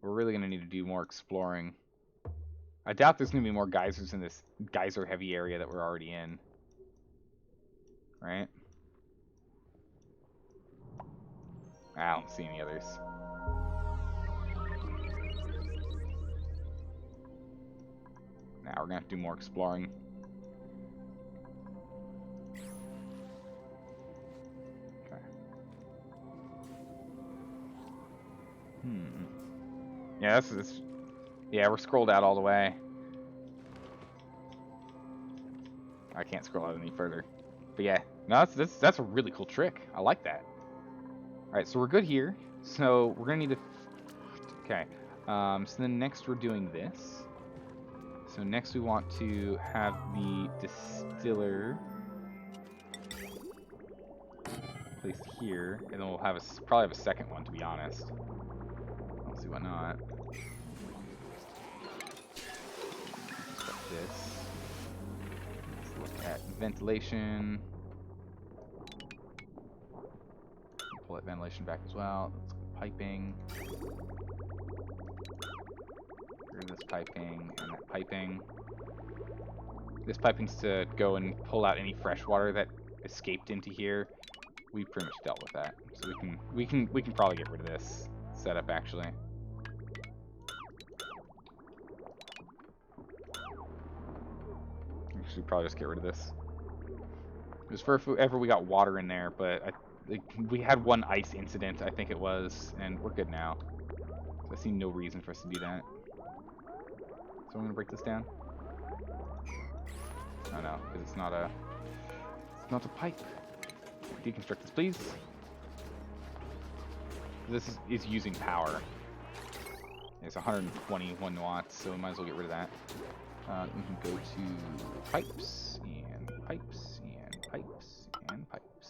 A: We're really going to need to do more exploring. I doubt there's going to be more geysers in this geyser-heavy area that we're already in. Right? I don't see any others. Now we're going to have to do more exploring. Yeah, yeah, we're scrolled out all the way. I can't scroll out any further. But yeah, no, that's a really cool trick. I like that. All right, so we're good here. So we're gonna need to. Okay. So then next we're doing this. So next we want to have the distiller placed here, and then we'll have probably have a second one, to be honest. Let's see why not. This. Let's look at ventilation. Pull that ventilation back as well. Let's go piping. Here's this piping and that piping. This piping's to go and pull out any fresh water that escaped into here. We pretty much dealt with that, so we can probably get rid of this setup actually. We should probably just get rid of this. It was for if ever we got water in there, but we had one ice incident, I think it was, and we're good now. So I see no reason for us to do that. So I'm gonna break this down. Oh no, because it's not a pipe. Deconstruct this, please. This is using power. It's 121 watts, so we might as well get rid of that. We can go to pipes, and pipes, and pipes, and pipes.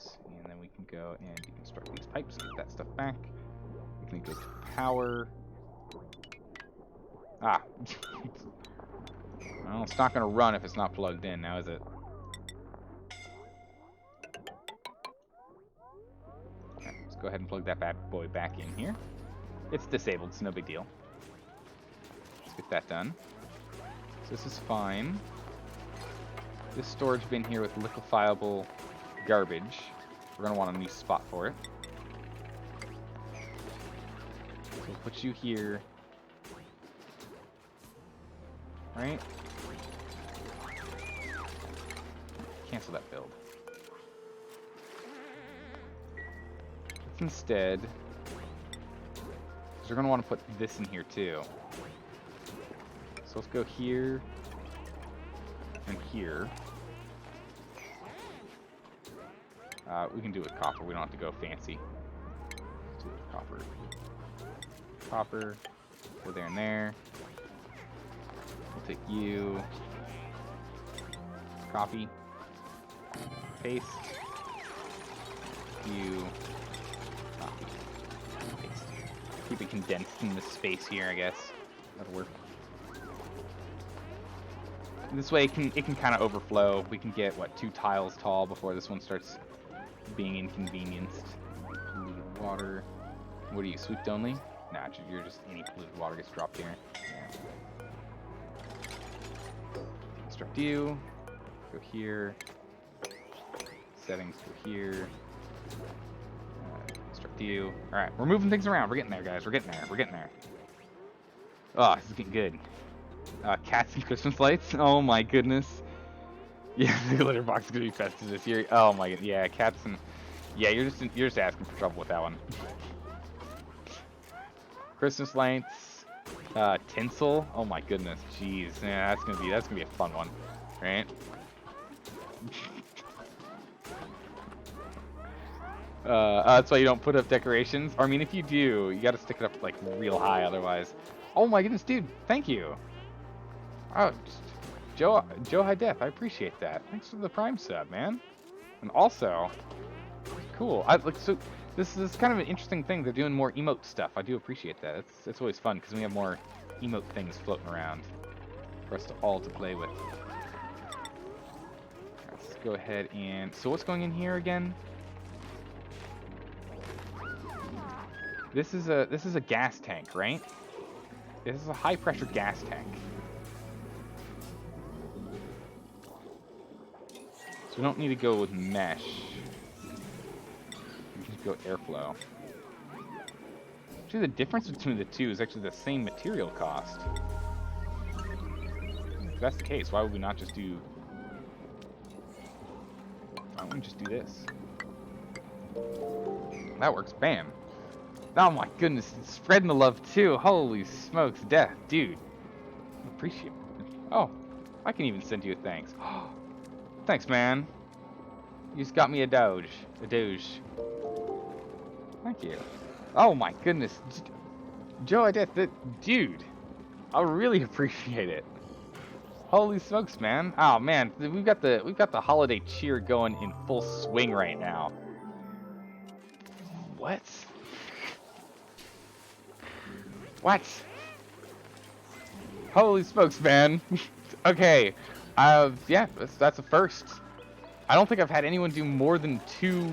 A: go and deconstruct these pipes, get that stuff back. We can go to power. Ah. Well, it's not going to run if it's not plugged in now, is it? Okay, let's go ahead and plug that bad boy back in here. It's disabled, it's no big deal. Let's get that done. So this is fine. This storage bin here with liquefiable garbage. We're going to want a new spot for it. So we'll put you here. Right? Cancel that build. Let's instead... because we're going to want to put this in here too. So let's go here and here. We can do it with copper. We don't have to go fancy. Let's do it with copper. Copper. Go there and there. We'll take you. Copy. Paste. You. Copy. Paste. Keep it condensed in the space here, I guess. That'll work. This way it can kind of overflow. We can get, what, 2 tiles tall before this one starts being inconvenienced. Polluted water. What are you, swept only? Nah, you're just any polluted water gets dropped here. Yeah. Construct you. Go here. Settings go here. Construct you. Alright, we're moving things around. We're getting there, guys. We're getting there. We're getting there. Oh, this is getting good. Cats and Christmas lights. Oh my goodness. Yeah, the glitter box is gonna be festive this year. Oh my god. Yeah, cats and yeah, you're just asking for trouble with that one. Christmas lights, tinsel. Oh my goodness. Jeez. Yeah, that's gonna be a fun one, right? That's why you don't put up decorations. Or, I mean, if you do, you gotta stick it up like real high, otherwise. Oh my goodness, dude! Thank you. Oh, Joe High Def, I appreciate that. Thanks for the Prime sub, man. And also, cool. So this is kind of an interesting thing. They're doing more emote stuff. I do appreciate that. It's always fun because we have more emote things floating around for us all to play with. Let's go ahead and so what's going in here again? This is a gas tank, right? This is a high pressure gas tank. So we don't need to go with mesh. We just go airflow. Actually, the difference between the two is actually the same material cost. If that's the case, why would we not just do... Why don't we just do this? That works. Bam. Oh my goodness, it's spreading the love too. Holy smokes, death, dude. Appreciate it. Oh, I can even send you a thanks. Thanks, man. You just got me a doge. A doge. Thank you. Oh my goodness. Joe, dude. I really appreciate it. Holy smokes, man. Oh man, we've got the holiday cheer going in full swing right now. What? What? Holy smokes, man. Okay. Yeah, that's a first. I don't think I've had anyone do more than two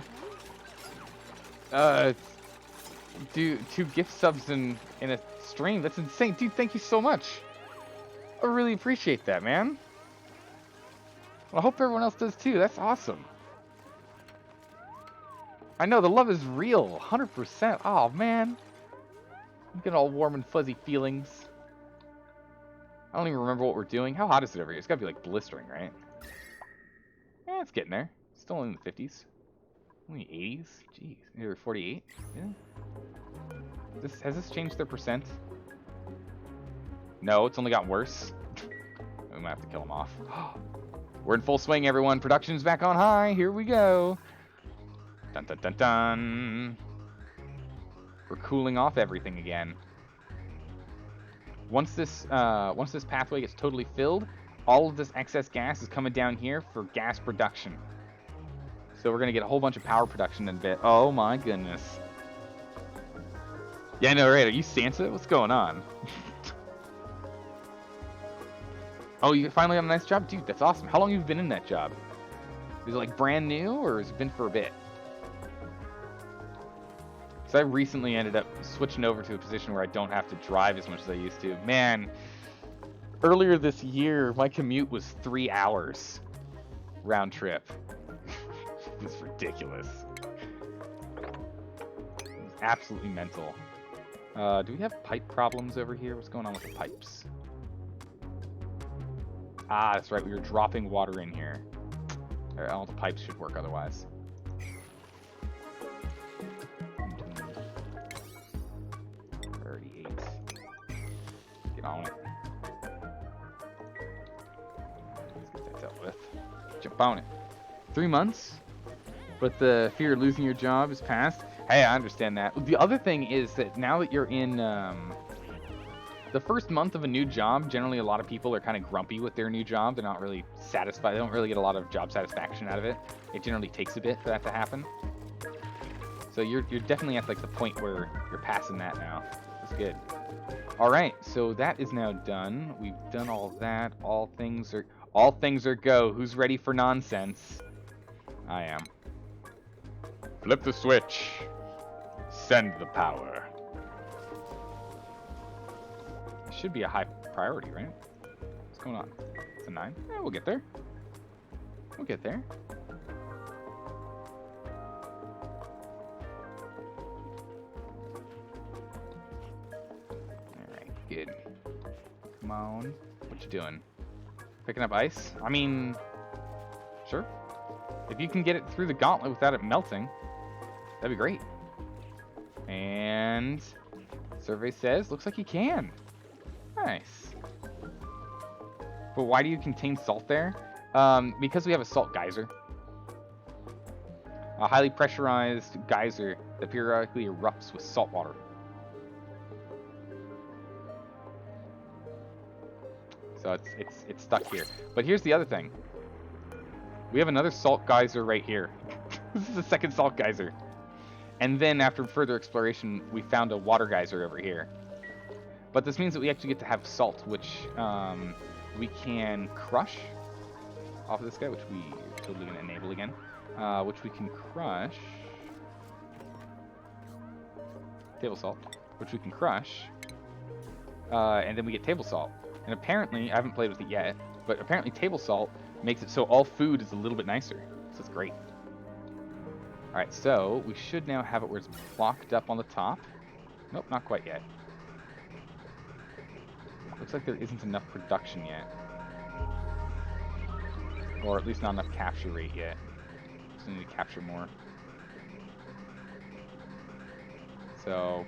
A: gift subs in a stream. That's insane. Dude, thank you so much. I really appreciate that, man. Well, I hope everyone else does too. That's awesome. I know, the love is real. 100%. Oh, man. I'm getting all warm and fuzzy feelings. I don't even remember what we're doing. How hot is it over here? It's gotta be like blistering, right? Yeah, it's getting there. Still in the 50s. Only 80s? Jeez. Maybe 48? Yeah. Has this changed their percent? No, it's only gotten worse. We might have to kill them off. We're in full swing, everyone. Production's back on high. Here we go. Dun dun dun dun. We're cooling off everything again. Once this pathway gets totally filled, all of this excess gas is coming down here for gas production. So we're going to get a whole bunch of power production in a bit. Oh my goodness. Yeah, no, right. Are you Santa? What's going on? Oh, you finally got a nice job? Dude, that's awesome. How long have you been in that job? Is it like brand new or has it been for a bit? So I recently ended up switching over to a position where I don't have to drive as much as I used to. Man, earlier this year, my commute was 3 hours round trip. It's ridiculous. It's absolutely mental. Do we have pipe problems over here? What's going on with the pipes? Ah, that's right. We were dropping water in here. All the pipes should work otherwise. 38. Get on it. Let's get that dealt with. Jump on it. 3 months? But the fear of losing your job is past? Hey, I understand that. The other thing is that now that you're in the first month of a new job, generally a lot of people are kind of grumpy with their new job. They're not really satisfied. They don't really get a lot of job satisfaction out of it. It generally takes a bit for that to happen. So you're definitely at like the point where you're passing that now. That's good. All right, so that is now done. We've done all that. All things are go. Who's ready for nonsense? I am. Flip the switch. Send the power. Should be a high priority, right? What's going on? It's a 9? Yeah, we'll get there. We'll get there. Alright, good. Come on. What you doing? Picking up ice? I mean, sure. If you can get it through the gauntlet without it melting, that'd be great. And survey says, looks like you can. Nice. But why do you contain salt there? Because we have a salt geyser. A highly pressurized geyser that periodically erupts with salt water. So it's stuck here. But here's the other thing. We have another salt geyser right here. This is the second salt geyser. And then after further exploration, we found a water geyser over here. But this means that we actually get to have salt, which we can crush off of this guy, which we are totally going to enable again. Which we can crush. Table salt. Which we can crush. And then we get table salt. And apparently, I haven't played with it yet, but apparently table salt makes it so all food is a little bit nicer. So it's great. Alright, so we should now have it where it's blocked up on the top. Nope, not quite yet. Looks like there isn't enough production yet. Or at least not enough capture rate yet. Just need to capture more. So,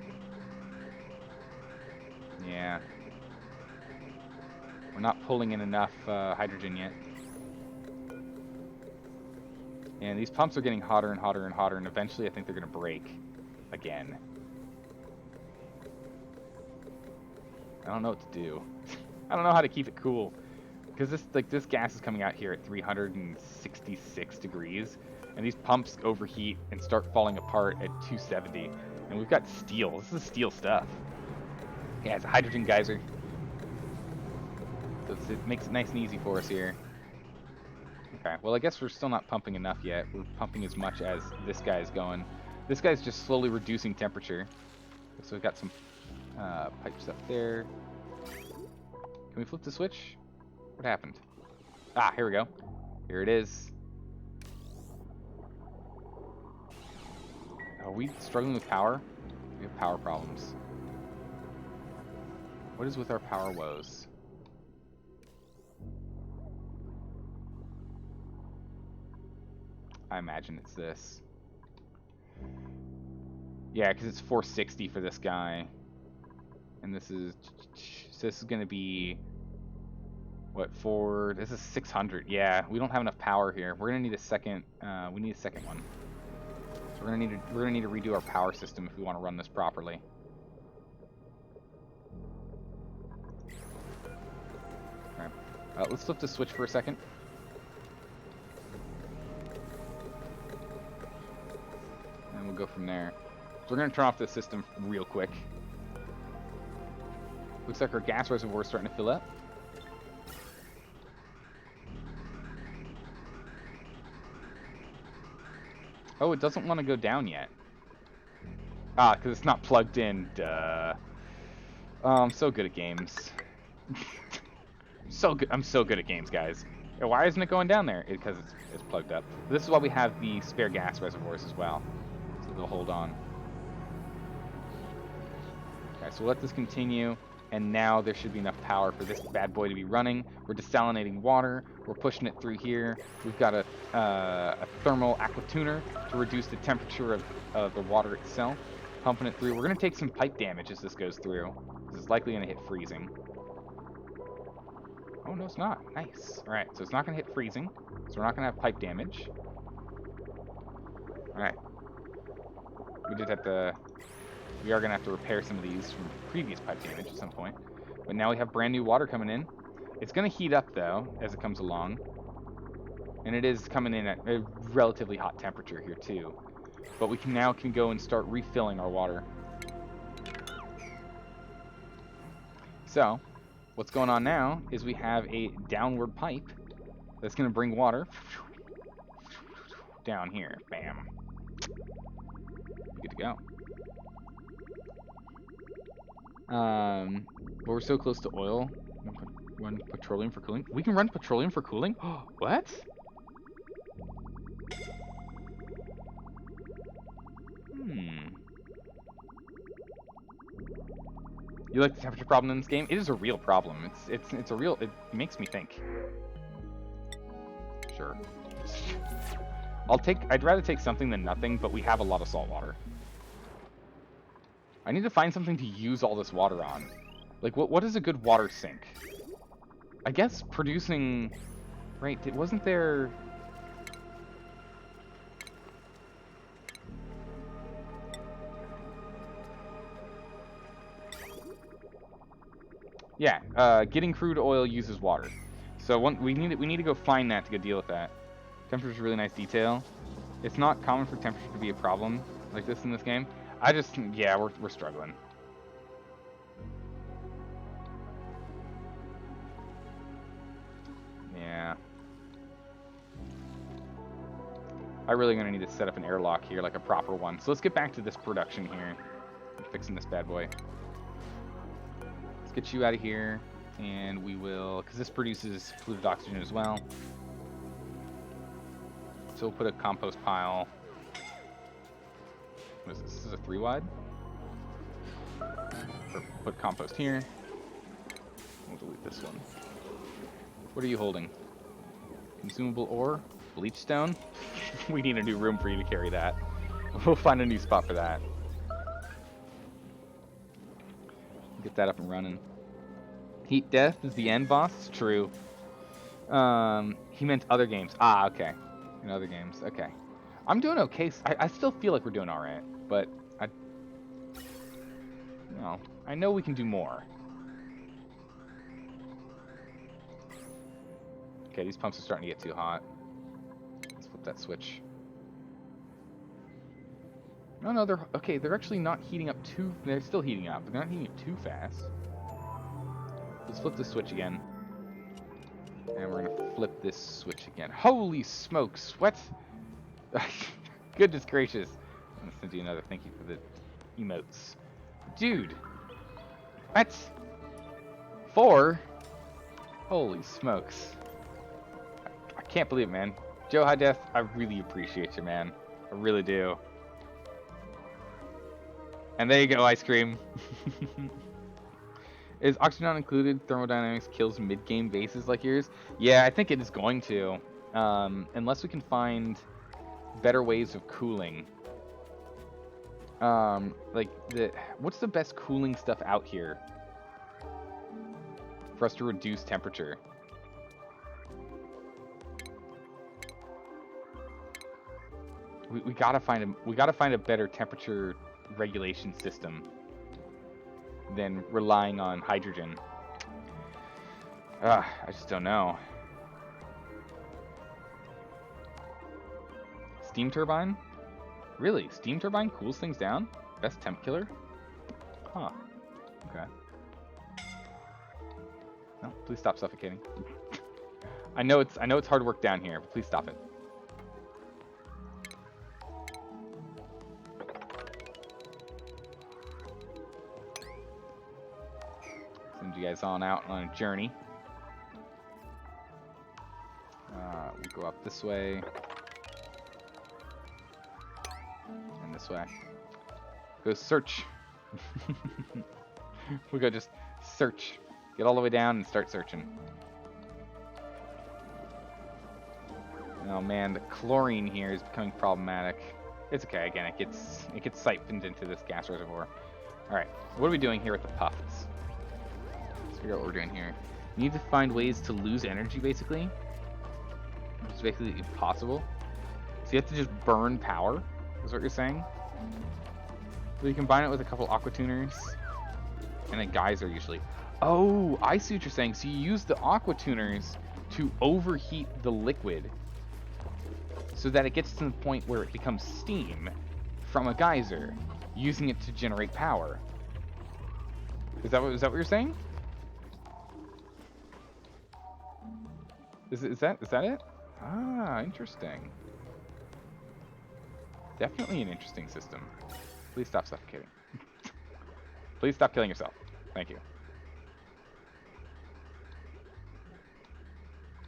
A: yeah. We're not pulling in enough hydrogen yet. And these pumps are getting hotter and hotter and hotter, and eventually I think they're going to break again. I don't know what to do. I don't know how to keep it cool. Because this gas is coming out here at 366 degrees, and these pumps overheat and start falling apart at 270. And we've got steel. This is steel stuff. Yeah, it's a hydrogen geyser. So it makes it nice and easy for us here. Okay, well I guess we're still not pumping enough yet. We're pumping as much as this guy is going. This guy's just slowly reducing temperature. So we've got some pipe stuff there. Can we flip the switch? What happened? Ah, here we go. Here it is. Are we struggling with power? We have power problems. What is with our power woes? I imagine it's this. Yeah, because it's 460 for this guy. And this is... So this is going to be... What, this is 600. Yeah, we don't have enough power here. We're going to need a second... we need a second one. So we're going to need to redo our power system if we want to run this properly. Alright. Let's flip the switch for a second. And we'll go from there. So we're going to turn off this system real quick. Looks like our gas reservoir is starting to fill up. Oh, it doesn't want to go down yet. Ah, because it's not plugged in. Duh. Oh, I'm so good at games. So good. I'm so good at games, guys. Yeah, why isn't it going down there? Because it's plugged up. This is why we have the spare gas reservoirs as well. So they'll hold on. Okay, so we'll let this continue. And now there should be enough power for this bad boy to be running. We're desalinating water. We're pushing it through here. We've got a thermal aqua tuner to reduce the temperature of the water itself. Pumping it through. We're going to take some pipe damage as this goes through. This is likely going to hit freezing. Oh, no, it's not. Nice. All right, so it's not going to hit freezing. So we're not going to have pipe damage. All right. We did have to... We are going to have to repair some of these from previous pipe damage at some point. But now we have brand new water coming in. It's going to heat up, though, as it comes along. And it is coming in at a relatively hot temperature here, too. But we can now go and start refilling our water. So, what's going on now is we have a downward pipe that's going to bring water down here. Bam. Good to go. But we're so close to oil. Run petroleum for cooling. We can run petroleum for cooling? What? You like the temperature problem in this game? It is a real problem. It's a real... It makes me think. Sure. I'd rather take something than nothing, but we have a lot of salt water. I need to find something to use all this water on. Like, what is a good water sink? I guess producing... Right, wasn't there... Yeah, getting crude oil uses water. So we need to go find that to go deal with that. Temperature's a really nice detail. It's not common for temperature to be a problem like this in this game. Yeah, we're struggling. Yeah. I'm really gonna need to set up an airlock here, like a proper one. So let's get back to this production here. I'm fixing this bad boy. Let's get you out of here, and we will, because this produces polluted oxygen as well. So we'll put a compost pile. What is this? This is a 3-wide? Put compost here. We'll delete this one. What are you holding? Consumable ore? Bleach stone? We need a new room for you to carry that. We'll find a new spot for that. Get that up and running. Heat death is the end boss? It's true. He meant other games. Ah, okay. In other games. Okay. I'm doing okay. I still feel like we're doing alright. But I know we can do more. Okay, these pumps are starting to get too hot. Let's flip that switch. No, they're actually not heating up too... They're still heating up, but they're not heating up too fast. Let's flip the switch again. And we're going to flip this switch again. Holy smokes, what? Goodness gracious. I'm going to send you another thank you for the emotes. Dude. What? 4? Holy smokes. I can't believe it, man. Joe High Def, I really appreciate you, man. I really do. And there you go, ice cream. Is oxygen not included? Thermodynamics kills mid-game bases like yours? Yeah, I think it is going to. Unless we can find better ways of cooling. What's the best cooling stuff out here for us to reduce temperature? We gotta find a better temperature regulation system than relying on hydrogen. I just don't know. Steam turbine? Really? Steam turbine cools things down? Best temp killer? Huh. Okay. No, please stop suffocating. I know it's hard work down here, but please stop it. Send you guys on out on a journey. We'll go up this way. And this way. Go search. We'll go just search. Get all the way down and start searching. Oh man, the chlorine here is becoming problematic. It's okay, again, it gets siphoned into this gas reservoir. Alright, what are we doing here with the puffs? Let's figure out what we're doing here. We need to find ways to lose energy, basically. Which is basically impossible. So you have to just burn power, is what you're saying? So you combine it with a couple aqua tuners and a geyser usually. Oh, I see what you're saying. So you use the aqua tuners to overheat the liquid so that it gets to the point where it becomes steam from a geyser, using it to generate power. Is that what you're saying? Is that it? Ah, interesting. Definitely an interesting system. Please stop suffocating. Please stop killing yourself. Thank you.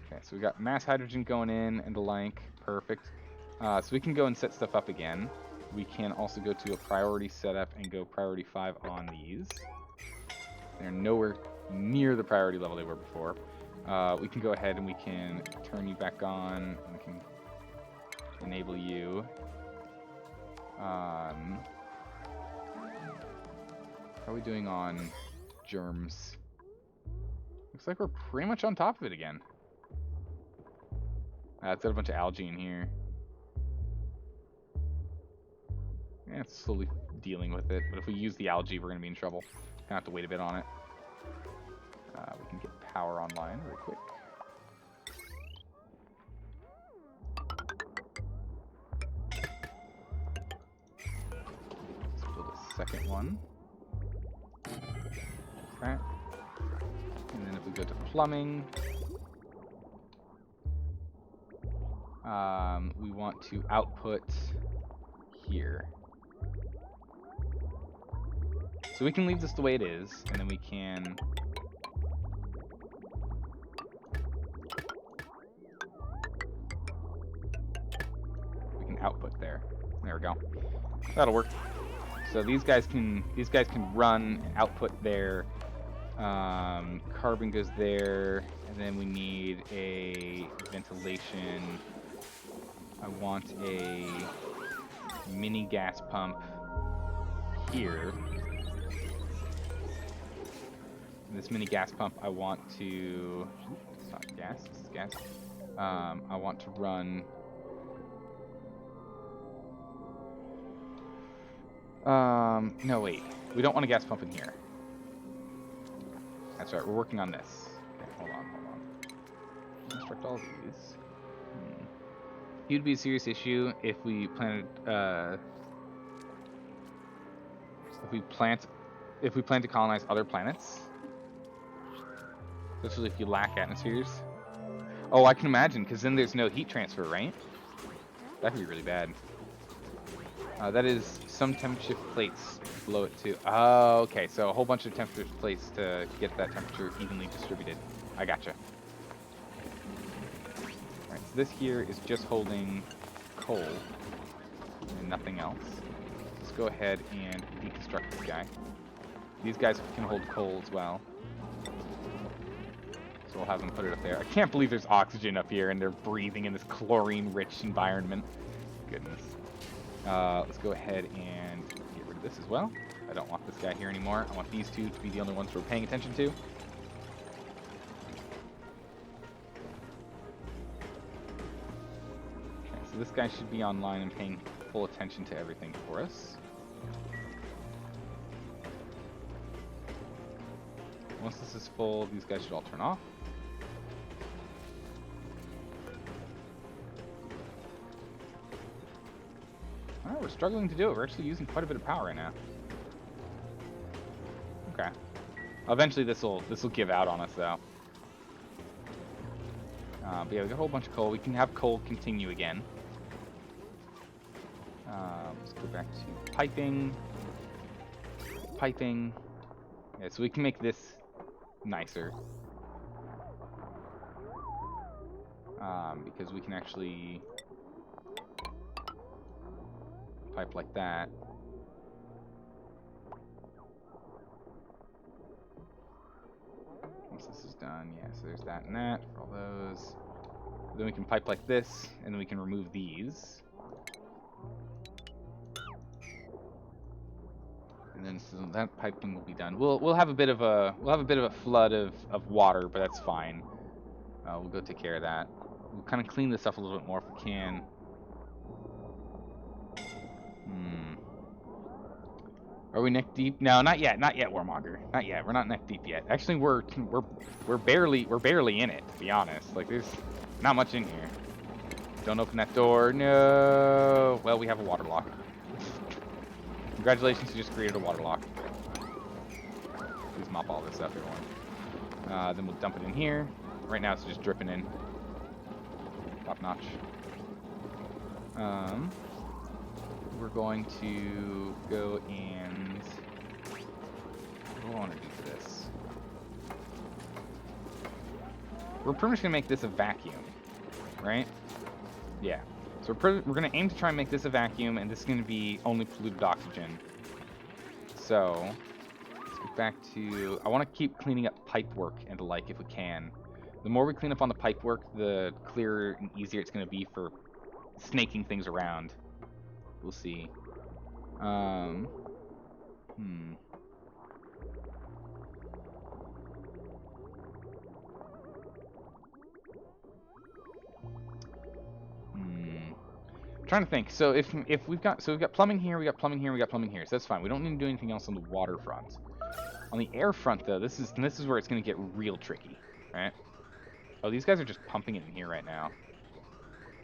A: Okay, so we got mass hydrogen going in and the like. Perfect. So we can go and set stuff up again. We can also go to a priority setup and go priority 5 on these. They're nowhere near the priority level they were before. We can go ahead and we can turn you back on. And we can enable you. How are we doing on germs? Looks like we're pretty much on top of it again. It's got a bunch of algae in here. Yeah, it's slowly dealing with it. But if we use the algae, we're going to be in trouble. Gonna have to wait a bit on it. We can get power online really quick. Let's build a second one. Okay. And then if we go to plumbing, we want to output here. So we can leave this the way it is, and then we can output there. There we go. That'll work. So these guys can run and output there. Carbon goes there, and then we need a ventilation. I want a mini gas pump here. This mini gas pump, I want to. It's not gas. It's gas. I want to run. No, wait. We don't want a gas pump in here. That's right, we're working on this. Okay, hold on. Construct all these. It would be a serious issue if we planted, if we plan to colonize other planets. Especially if you lack atmospheres. Oh, I can imagine, because then there's no heat transfer, right? That could be really bad. That is some temperature plates below it too. Oh, okay. So a whole bunch of temperature plates to get that temperature evenly distributed. I gotcha. Alright, so this here is just holding coal and nothing else. Let's go ahead and deconstruct this guy. These guys can hold coal as well. So we'll have them put it up there. I can't believe there's oxygen up here and they're breathing in this chlorine-rich environment. Goodness. Let's go ahead and get rid of this as well. I don't want this guy here anymore. I want these two to be the only ones we're paying attention to. Okay, so this guy should be online and paying full attention to everything for us. Once this is full, these guys should all turn off. Alright, we're struggling to do it. We're actually using quite a bit of power right now. Okay. Eventually this'll give out on us though. But yeah, we got a whole bunch of coal. We can have coal continue again. Let's go back to piping. Piping. Yeah, so we can make this nicer. Because we can actually pipe like that. Once this is done, yeah, so there's that and that for all those. Then we can pipe like this, and then we can remove these. And then so that piping will be done. We'll have a bit of a flood of water, but that's fine. We'll go take care of that. We'll kind of clean this up a little bit more if we can. Are we neck deep? No, not yet. Not yet, Warmonger. Not yet. We're not neck deep yet. Actually, we're barely in it, to be honest. Like there's not much in here. Don't open that door. No. Well, we have a water lock. Congratulations, you just created a water lock. Please mop all this up, everyone. Then we'll dump it in here. Right now, it's just dripping in. Top notch. We're going to go and... What do I want to do for this? We're pretty much going to make this a vacuum, right? Yeah. So we're going to aim to try and make this a vacuum, and this is going to be only polluted oxygen. So, let's get back to... I want to keep cleaning up pipe work and the like if we can. The more we clean up on the pipe work, the clearer and easier it's going to be for snaking things around. We'll see. Trying to think. So if we've got plumbing here, we got plumbing here, we got plumbing here. So that's fine. We don't need to do anything else on the water front. On the air front though, this is where it's going to get real tricky, right? Oh, these guys are just pumping it in here right now.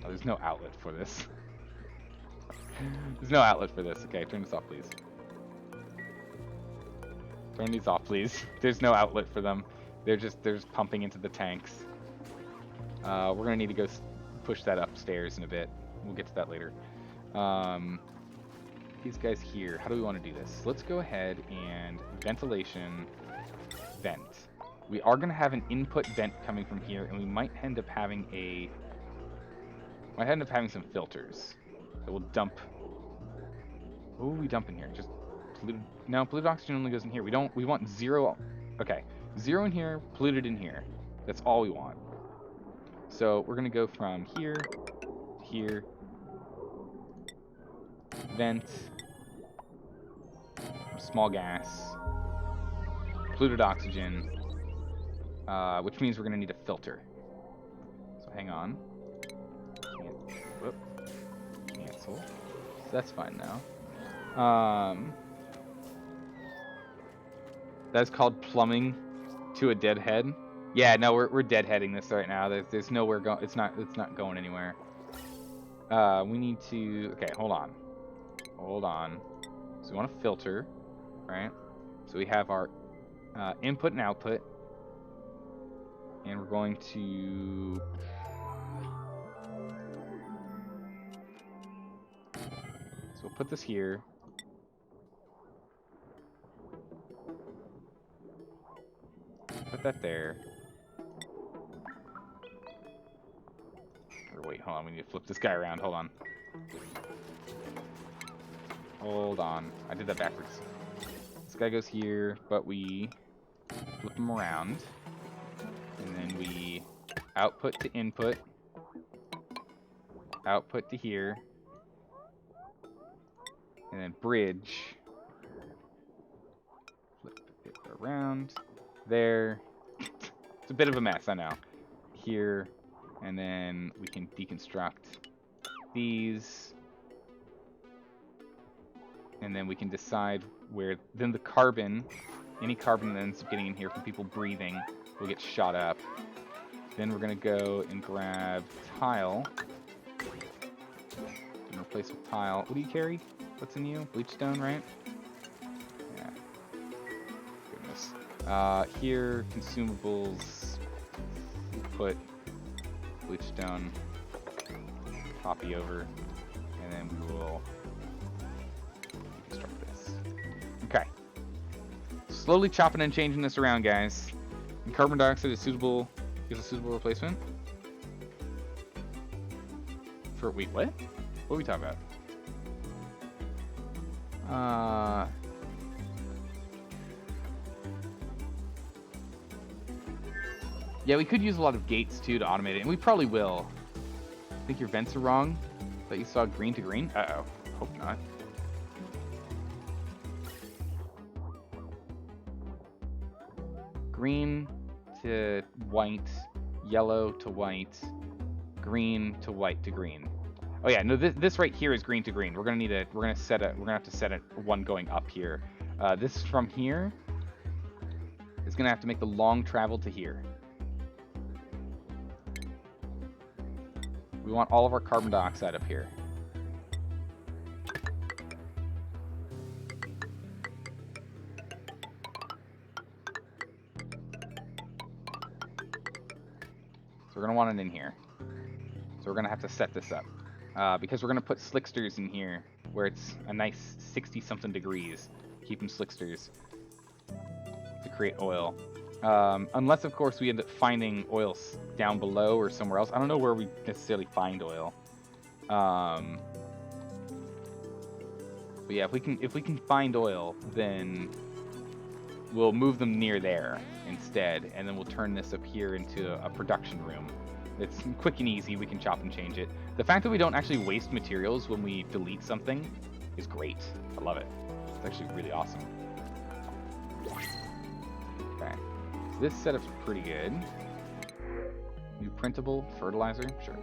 A: Oh, there's no outlet for this. There's no outlet for this. Okay, turn this off, please. Turn these off, please. There's no outlet for them. They're just pumping into the tanks. We're gonna need to go push that upstairs in a bit. We'll get to that later. These guys here. How do we want to do this? Let's go ahead and ventilation vent. We are gonna have an input vent coming from here, and we might end up having some filters that will dump. What will we dump in here? Just polluted. No, polluted oxygen only goes in here. We want zero. Okay, zero in here, polluted in here. That's all we want. So we're gonna go from here to here. Vent. Small gas. Polluted oxygen. Which means we're gonna need a filter. So hang on. Whoop. Cancel. So that's fine now. That's called plumbing to a deadhead. Yeah, no, we're deadheading this right now. There's nowhere going. It's not going anywhere. We need to. Okay, hold on. So we want to filter, right? So we have our input and output, and we're going to. So we'll put this here. Put that there. Or wait, hold on. We need to flip this guy around. Hold on. I did that backwards. This guy goes here, but we flip him around. And then we output to input. Output to here. And then bridge. Flip it around. There. It's a bit of a mess, I know. Here. And then we can deconstruct these. And then we can decide where... Then the carbon, any carbon that ends up getting in here from people breathing will get shot up. Then we're going to go and grab tile. And replace with tile. What do you carry? What's in you? Bleachstone, right? Yeah. Goodness. Here, consumables. We'll put bleachstone. Copy over. And then we will deconstruct this. Okay. Slowly chopping and changing this around, guys. And carbon dioxide is suitable. Is a suitable replacement? For wait, what? What are we talking about? Yeah, we could use a lot of gates too to automate it, and we probably will. I think your vents are wrong. That you saw green to green. Uh-oh. Hope not. Green to white, yellow to white, green to white to green. Oh yeah, no, this right here is green to green. We're gonna have to set it one going up here. This from here is gonna have to make the long travel to here. We want all of our carbon dioxide up here. So we're gonna want it in here. So we're gonna have to set this up. Because we're going to put slicksters in here where it's a nice 60-something degrees. Keep them slicksters to create oil. Unless, of course, we end up finding oil down below or somewhere else. I don't know where we necessarily find oil. But yeah, if we can find oil, then we'll move them near there instead, and then we'll turn this up here into a production room. It's quick and easy. We can chop and change it. The fact that we don't actually waste materials when we delete something is great. I love it. It's actually really awesome. Okay. So this setup's pretty good. New printable fertilizer? Sure.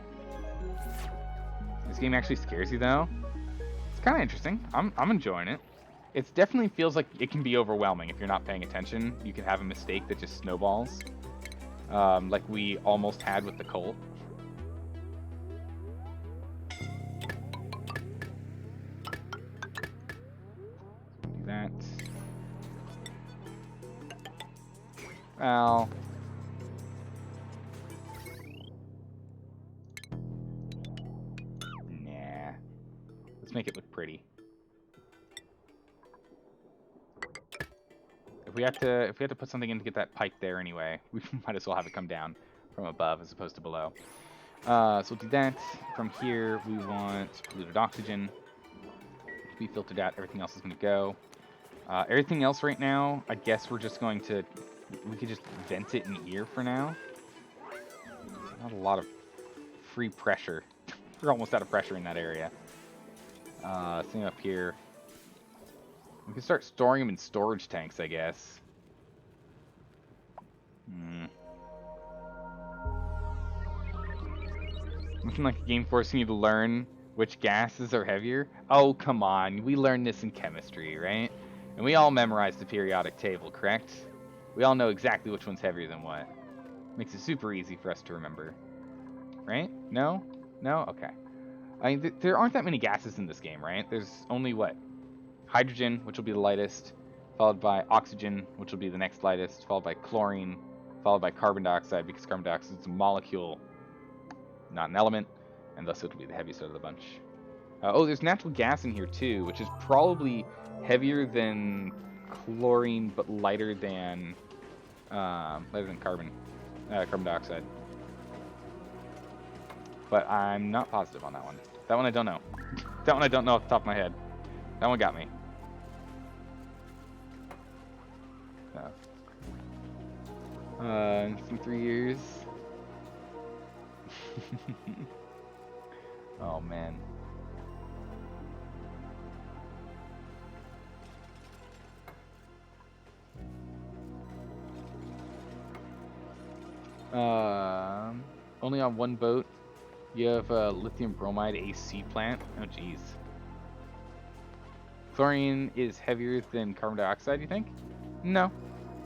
A: This game actually scares you, though. It's kind of interesting. I'm enjoying it. It definitely feels like it can be overwhelming if you're not paying attention. You can have a mistake that just snowballs. Like we almost had with the Colt. Do that. Well. Nah. Let's make it look pretty. If we have to put something in to get that pipe there anyway, we might as well have it come down from above as opposed to below. So we'll do that. From here, we want polluted oxygen to be filtered out. Everything else is going to go. Everything else right now, I guess we're just going to... We could just vent it in here for now. Not a lot of free pressure. We're almost out of pressure in that area. Same up here. We can start storing them in storage tanks, I guess. Nothing like a game forcing you to learn which gases are heavier. Oh, come on. We learned this in chemistry, right? And we all memorized the periodic table, correct? We all know exactly which one's heavier than what. Makes it super easy for us to remember. Right? No? No? Okay. I mean, there aren't that many gases in this game, right? There's only, what? Hydrogen, which will be the lightest, followed by oxygen, which will be the next lightest, followed by chlorine, followed by carbon dioxide, because carbon dioxide is a molecule, not an element, and thus it will be the heaviest out of the bunch. Oh, there's natural gas in here too, which is probably heavier than chlorine, but lighter than carbon dioxide. But I'm not positive on that one. That one I don't know. That one I don't know off the top of my head. That one got me. In 3 years. Oh man. Only on one boat. You have a lithium bromide AC plant. Oh jeez. Chlorine is heavier than carbon dioxide, you think? No.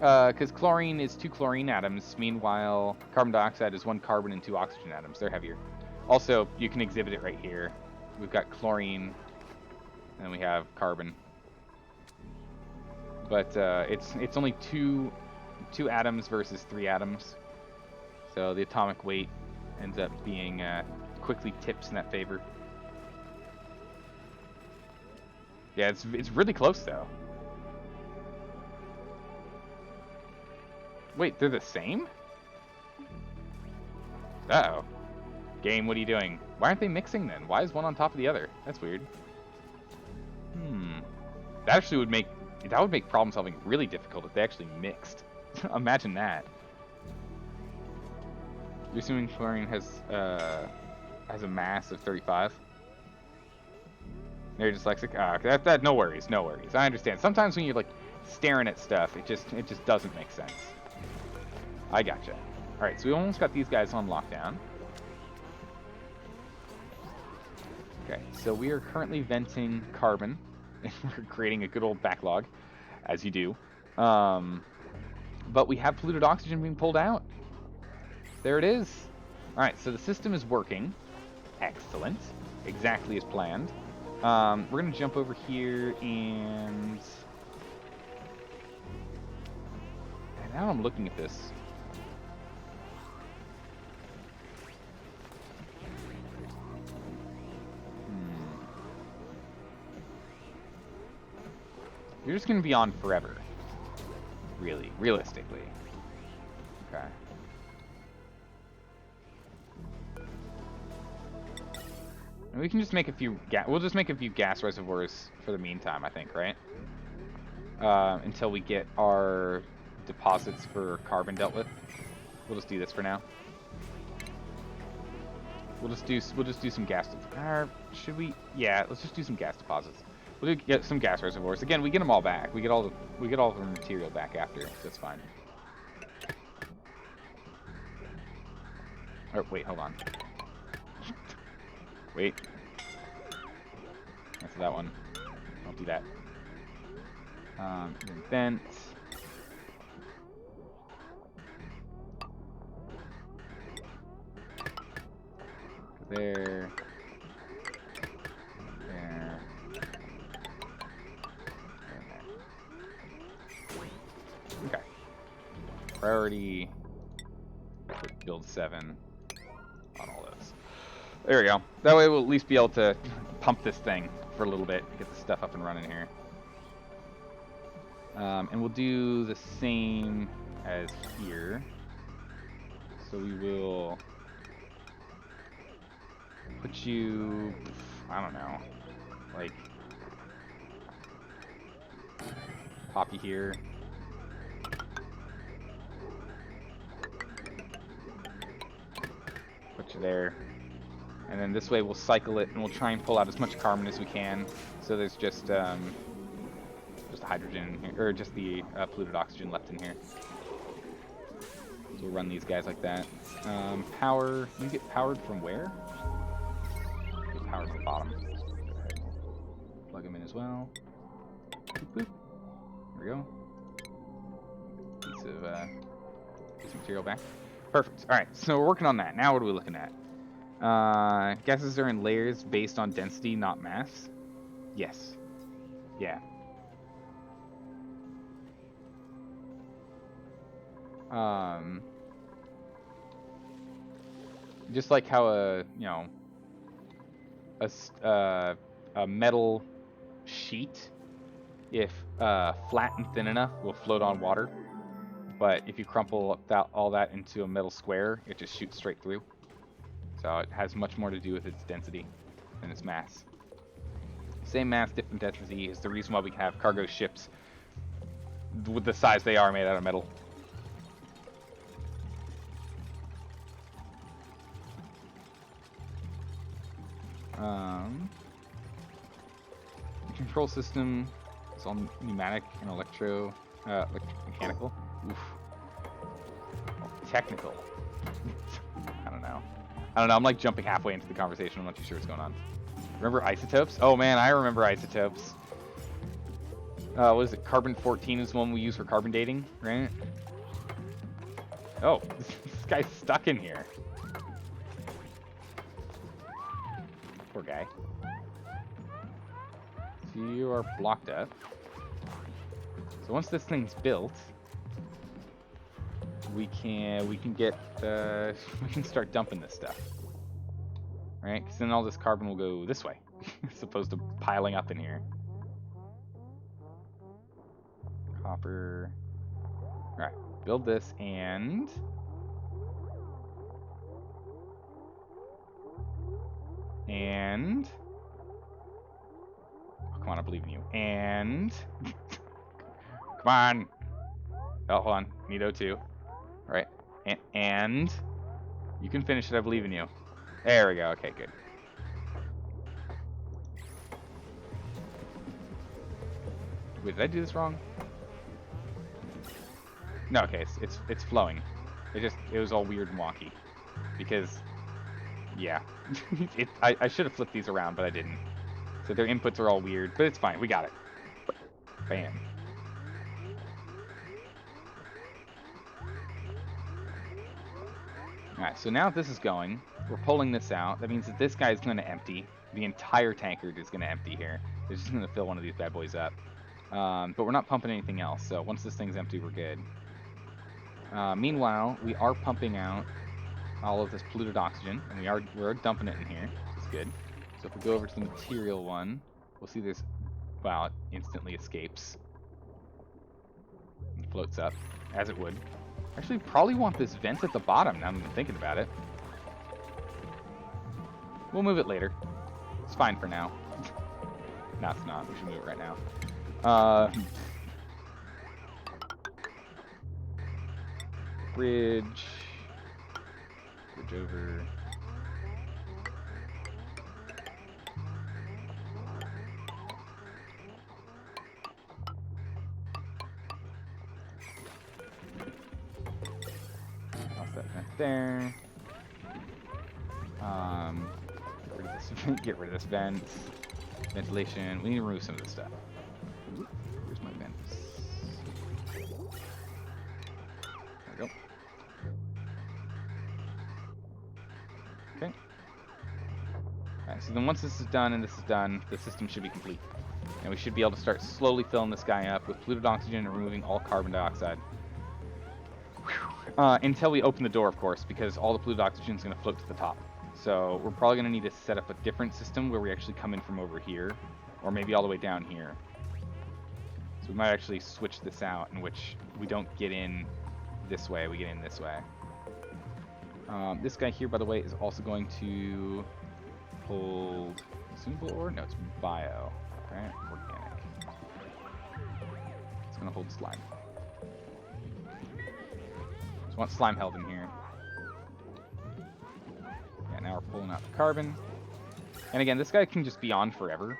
A: Because chlorine is 2 chlorine atoms, meanwhile carbon dioxide is 1 carbon and 2 oxygen atoms. They're heavier. Also, you can exhibit it right here. We've got chlorine And we have carbon. But it's only two atoms versus 3 atoms. So the atomic weight ends up being quickly tips in that favor. Yeah, it's really close though. Wait, they're the same? Uh-oh. Game, what are you doing? Why aren't they mixing then? Why is one on top of the other? That's weird. That actually would make problem solving really difficult if they actually mixed. Imagine that. You're assuming fluorine has a mass of 35. You're dyslexic. That no worries, no worries. I understand. Sometimes when you're like staring at stuff, it just doesn't make sense. I gotcha. All right, so we almost got these guys on lockdown. Okay, so we are currently venting carbon. We're creating a good old backlog, as you do. But we have polluted oxygen being pulled out. There it is. All right, so the system is working. Excellent. Exactly as planned. We're going to jump over here and now I'm looking at this. You're just going to be on forever. Really, realistically. Okay. And we can just make a few we'll just make a few gas reservoirs for the meantime, I think, right? Until we get our deposits for carbon dealt with. We'll just do this for now. We'll just do some gas. Should we? Yeah, let's just do some gas deposits. We'll get some gas reservoirs. Again, we get them all back. We get all the material back after, so that's fine. Oh, wait, hold on. Wait. That's that one. Don't do that. Vent. There. There. Okay. Priority. Build 7 on all those. There we go. That way we'll at least be able to pump this thing for a little bit, get the stuff up and running here. And we'll do the same as here. So we will put you, I don't know, like, pop you here. Put you there. And then this way we'll cycle it and we'll try and pull out as much carbon as we can. So there's just hydrogen in here, or just the polluted oxygen left in here. So we'll run these guys like that. Power, you get powered from where? Get powered from the bottom. Go ahead. Plug them in as well. Boop, boop. There we go. Piece of material back. Perfect. All right, so we're working on that. Now what are we looking at? Gases are in layers based on density, not mass. Yes. Yeah. Just like how a metal sheet, if flat and thin enough, will float on water. But if you crumple all that into a metal square, it just shoots straight through. So it has much more to do with its density than its mass. Same mass, different density is the reason why we have cargo ships with the size they are made out of metal. The control system is all pneumatic and electromechanical. Oof. Well, technical. I don't know. I'm like jumping halfway into the conversation. I'm not too sure what's going on. Remember isotopes? Oh man, I remember isotopes. What is it? Carbon-14 is the one we use for carbon dating, right? Oh, this guy's stuck in here. Poor guy. You are blocked up. So once this thing's built, we can get we can start dumping this stuff, right? Because then all this carbon will go this way, as opposed to piling up in here. Copper. All right, build this and oh, come on, I believe in you. And come on. Oh, hold on. Need O2. All right, and you can finish it. I believe in you. There we go. Okay, good. Wait, did I do this wrong? No, okay, it's flowing. It was all weird and wonky because, yeah, I should have flipped these around, but I didn't. So their inputs are all weird, but it's fine. We got it. Bam. All right, so now this is going. We're pulling this out. That means that this guy is going to empty. The entire tankard is going to empty here. It's just going to fill one of these bad boys up. But we're not pumping anything else, so once this thing's empty, we're good. Meanwhile, we are pumping out all of this polluted oxygen, and we're dumping it in here. It's good. So if we go over to the material one, we'll see this. Wow, it instantly escapes and floats up, as it would. Actually, probably want this vent at the bottom now that I'm thinking about it. We'll move it later. It's fine for now. No, it's not. We should move it right now. Bridge over. Toss that vent there. Get rid of this vent. Ventilation. We need to remove some of this stuff. Ooh, where's my vents? There we go. Okay. Alright, so then once this is done and this is done, the system should be complete. And we should be able to start slowly filling this guy up with polluted oxygen and removing all carbon dioxide. Until we open the door, of course, because all the polluted oxygen is going to float to the top. So we're probably going to need to set up a different system where we actually come in from over here, or maybe all the way down here. So we might actually switch this out, in which we don't get in this way, we get in this way. This guy here, by the way, is also going to hold consumable ore? No, it's bio, right? Organic. It's going to hold slime. So I want slime held in here. Yeah, now we're pulling out the carbon. And again, this guy can just be on forever,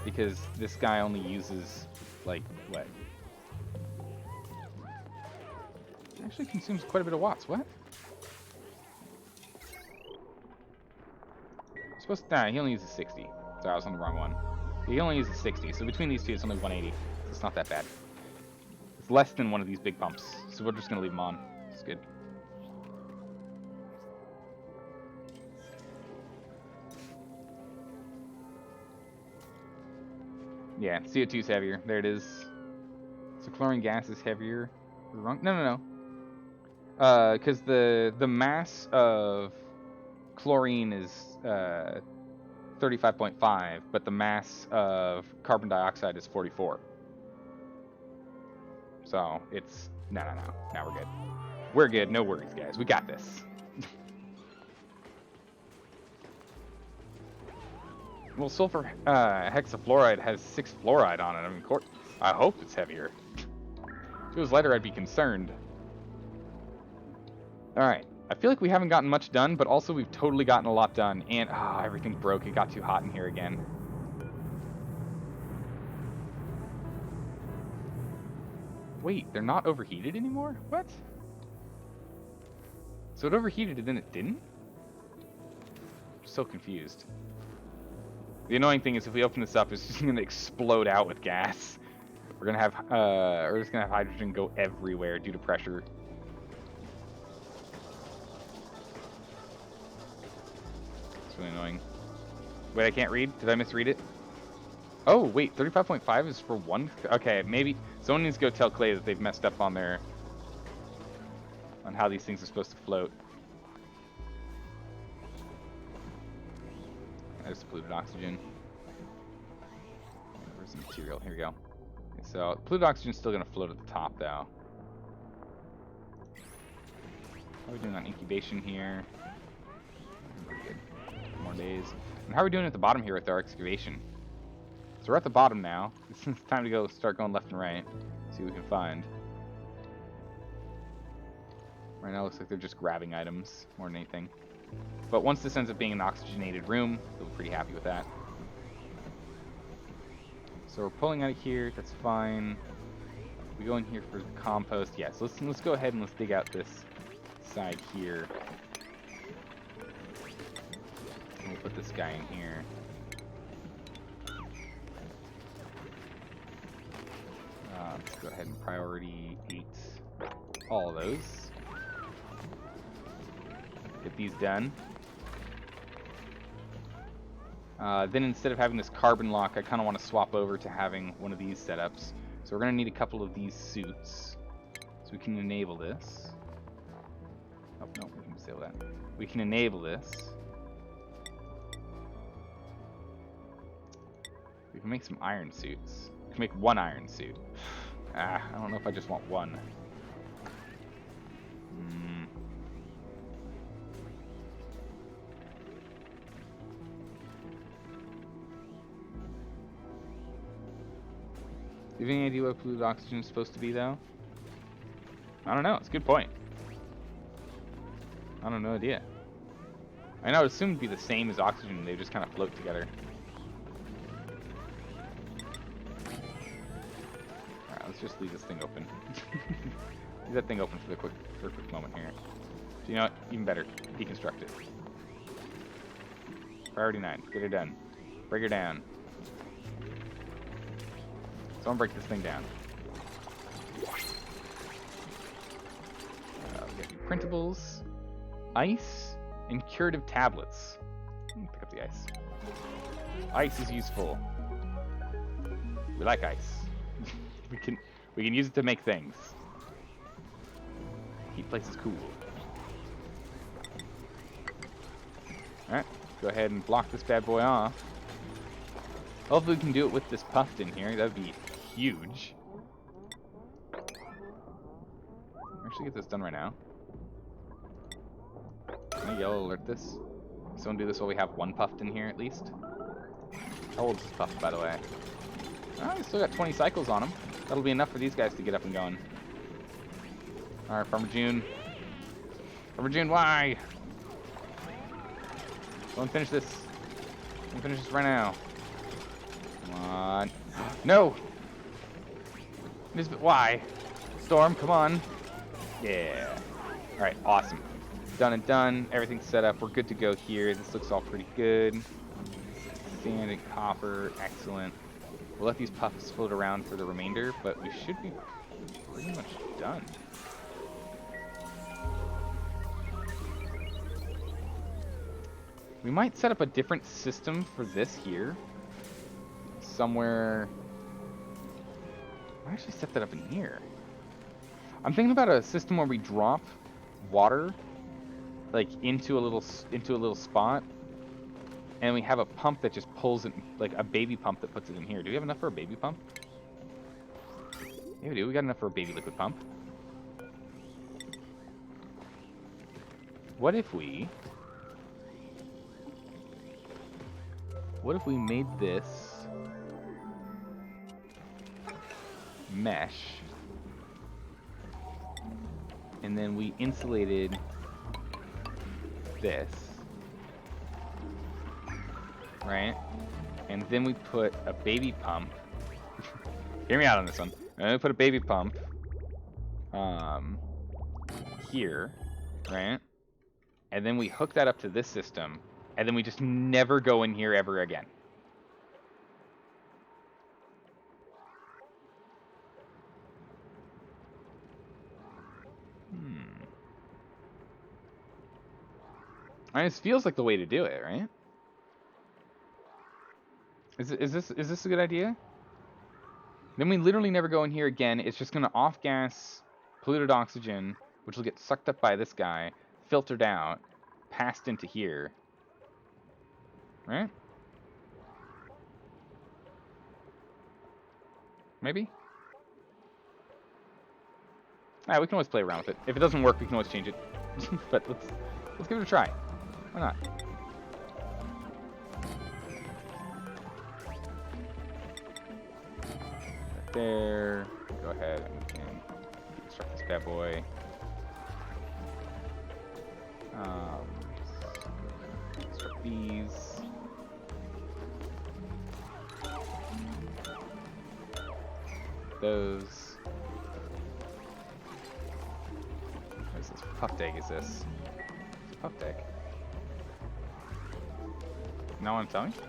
A: because this guy only uses, like, what? It actually consumes quite a bit of watts. What? Nah, he only uses 60. Sorry, I was on the wrong one. He only uses 60, so between these two, it's only 180. So it's not that bad. It's less than one of these big pumps, so we're just going to leave them on. It's good. Yeah, CO2 is heavier. There it is. So chlorine gas is heavier. Wrong? No. Because the mass of chlorine is 35.5, but the mass of carbon dioxide is 44. So it's no. Now we're good. We're good. No worries, guys. We got this. Well, sulfur hexafluoride has 6 fluoride on it. I mean, I hope it's heavier. If it was lighter, I'd be concerned. Alright. I feel like we haven't gotten much done, but also we've totally gotten a lot done. And, everything broke. It got too hot in here again. Wait, they're not overheated anymore? What? So it overheated and then it didn't? I'm so confused. The annoying thing is if we open this up, it's just going to explode out with gas. We're just going to have hydrogen go everywhere due to pressure. It's really annoying. Wait, I can't read? Did I misread it? Oh, wait, 35.5 is for one? Okay, maybe someone needs to go tell Clay that they've messed up on their... on how these things are supposed to float. There's polluted oxygen. Where's the material? Here we go. Okay, so polluted oxygen's still gonna float at the top, though. How are we doing on incubation here? Pretty good. Couple more days. And how are we doing at the bottom here with our excavation? So we're at the bottom now. It's time to go start going left and right. See what we can find. Right now it looks like they're just grabbing items more than anything. But once this ends up being an oxygenated room, they'll be pretty happy with that. So we're pulling out of here, that's fine. We go in here for the compost. Yes, yeah, so let's go ahead and let's dig out this side here. And we'll put this guy in here. Let's go ahead and priority 8 all of those. Get these done. Then instead of having this carbon lock, I kind of want to swap over to having one of these setups. So we're going to need a couple of these suits. So we can enable this. Oh, no, we can disable that. We can enable this. We can make some iron suits. We can make one iron suit. I don't know if I just want one. Do you have any idea what polluted oxygen is supposed to be, though? I don't know. It's a good point. I don't know, no idea. I know, I would assume it'd be the same as oxygen. They just kind of float together. Alright, let's just leave this thing open. Leave that thing open for a quick moment here. So you know what? Even better. Deconstruct it. Priority 9. Get her done. Break her down. Someone break this thing down. We got printables, ice, and curative tablets. Pick up the ice. Ice is useful. We like ice. we can use it to make things. Keep places cool. All right, go ahead and block this bad boy off. Hopefully we can do it with this puffed in here. That would be huge. Actually, get this done right now. Can I yellow alert this? Someone do this while we have one puffed in here at least. How old is this puffed, by the way? Oh, we still got 20 cycles on them. That'll be enough for these guys to get up and going. All right, Farmer June. Farmer June, why? Go and finish this. Go and finish this right now. Come on. No! Why? Storm, come on. Yeah. Alright, awesome. Done and done. Everything's set up. We're good to go here. This looks all pretty good. Sand and copper. Excellent. We'll let these puffs float around for the remainder, but we should be pretty much done. We might set up a different system for this here. Somewhere... I actually set that up in here. I'm thinking about a system where we drop water, like into a little spot, and we have a pump that just pulls it, like a baby pump that puts it in here. Do we have enough for a baby pump? Yeah, we do. We got enough for a baby liquid pump. What if we made this mesh, and then we insulated this, right? And then we put a baby pump. Hear me out on this one. And then we put a baby pump here, right? And then we hook that up to this system, and then we just never go in here ever again. I mean, this feels like the way to do it, right? Is this a good idea? Then we literally never go in here again. It's just gonna off-gas polluted oxygen, which will get sucked up by this guy, filtered out, passed into here. Right? Maybe? Ah, we can always play around with it. If it doesn't work, we can always change it. But let's give it a try. Why not? Right there. Go ahead and we can construct this bad boy. Construct these. Those. What is this? Puffed egg is this? It's a puffed egg. Now what I'm telling you?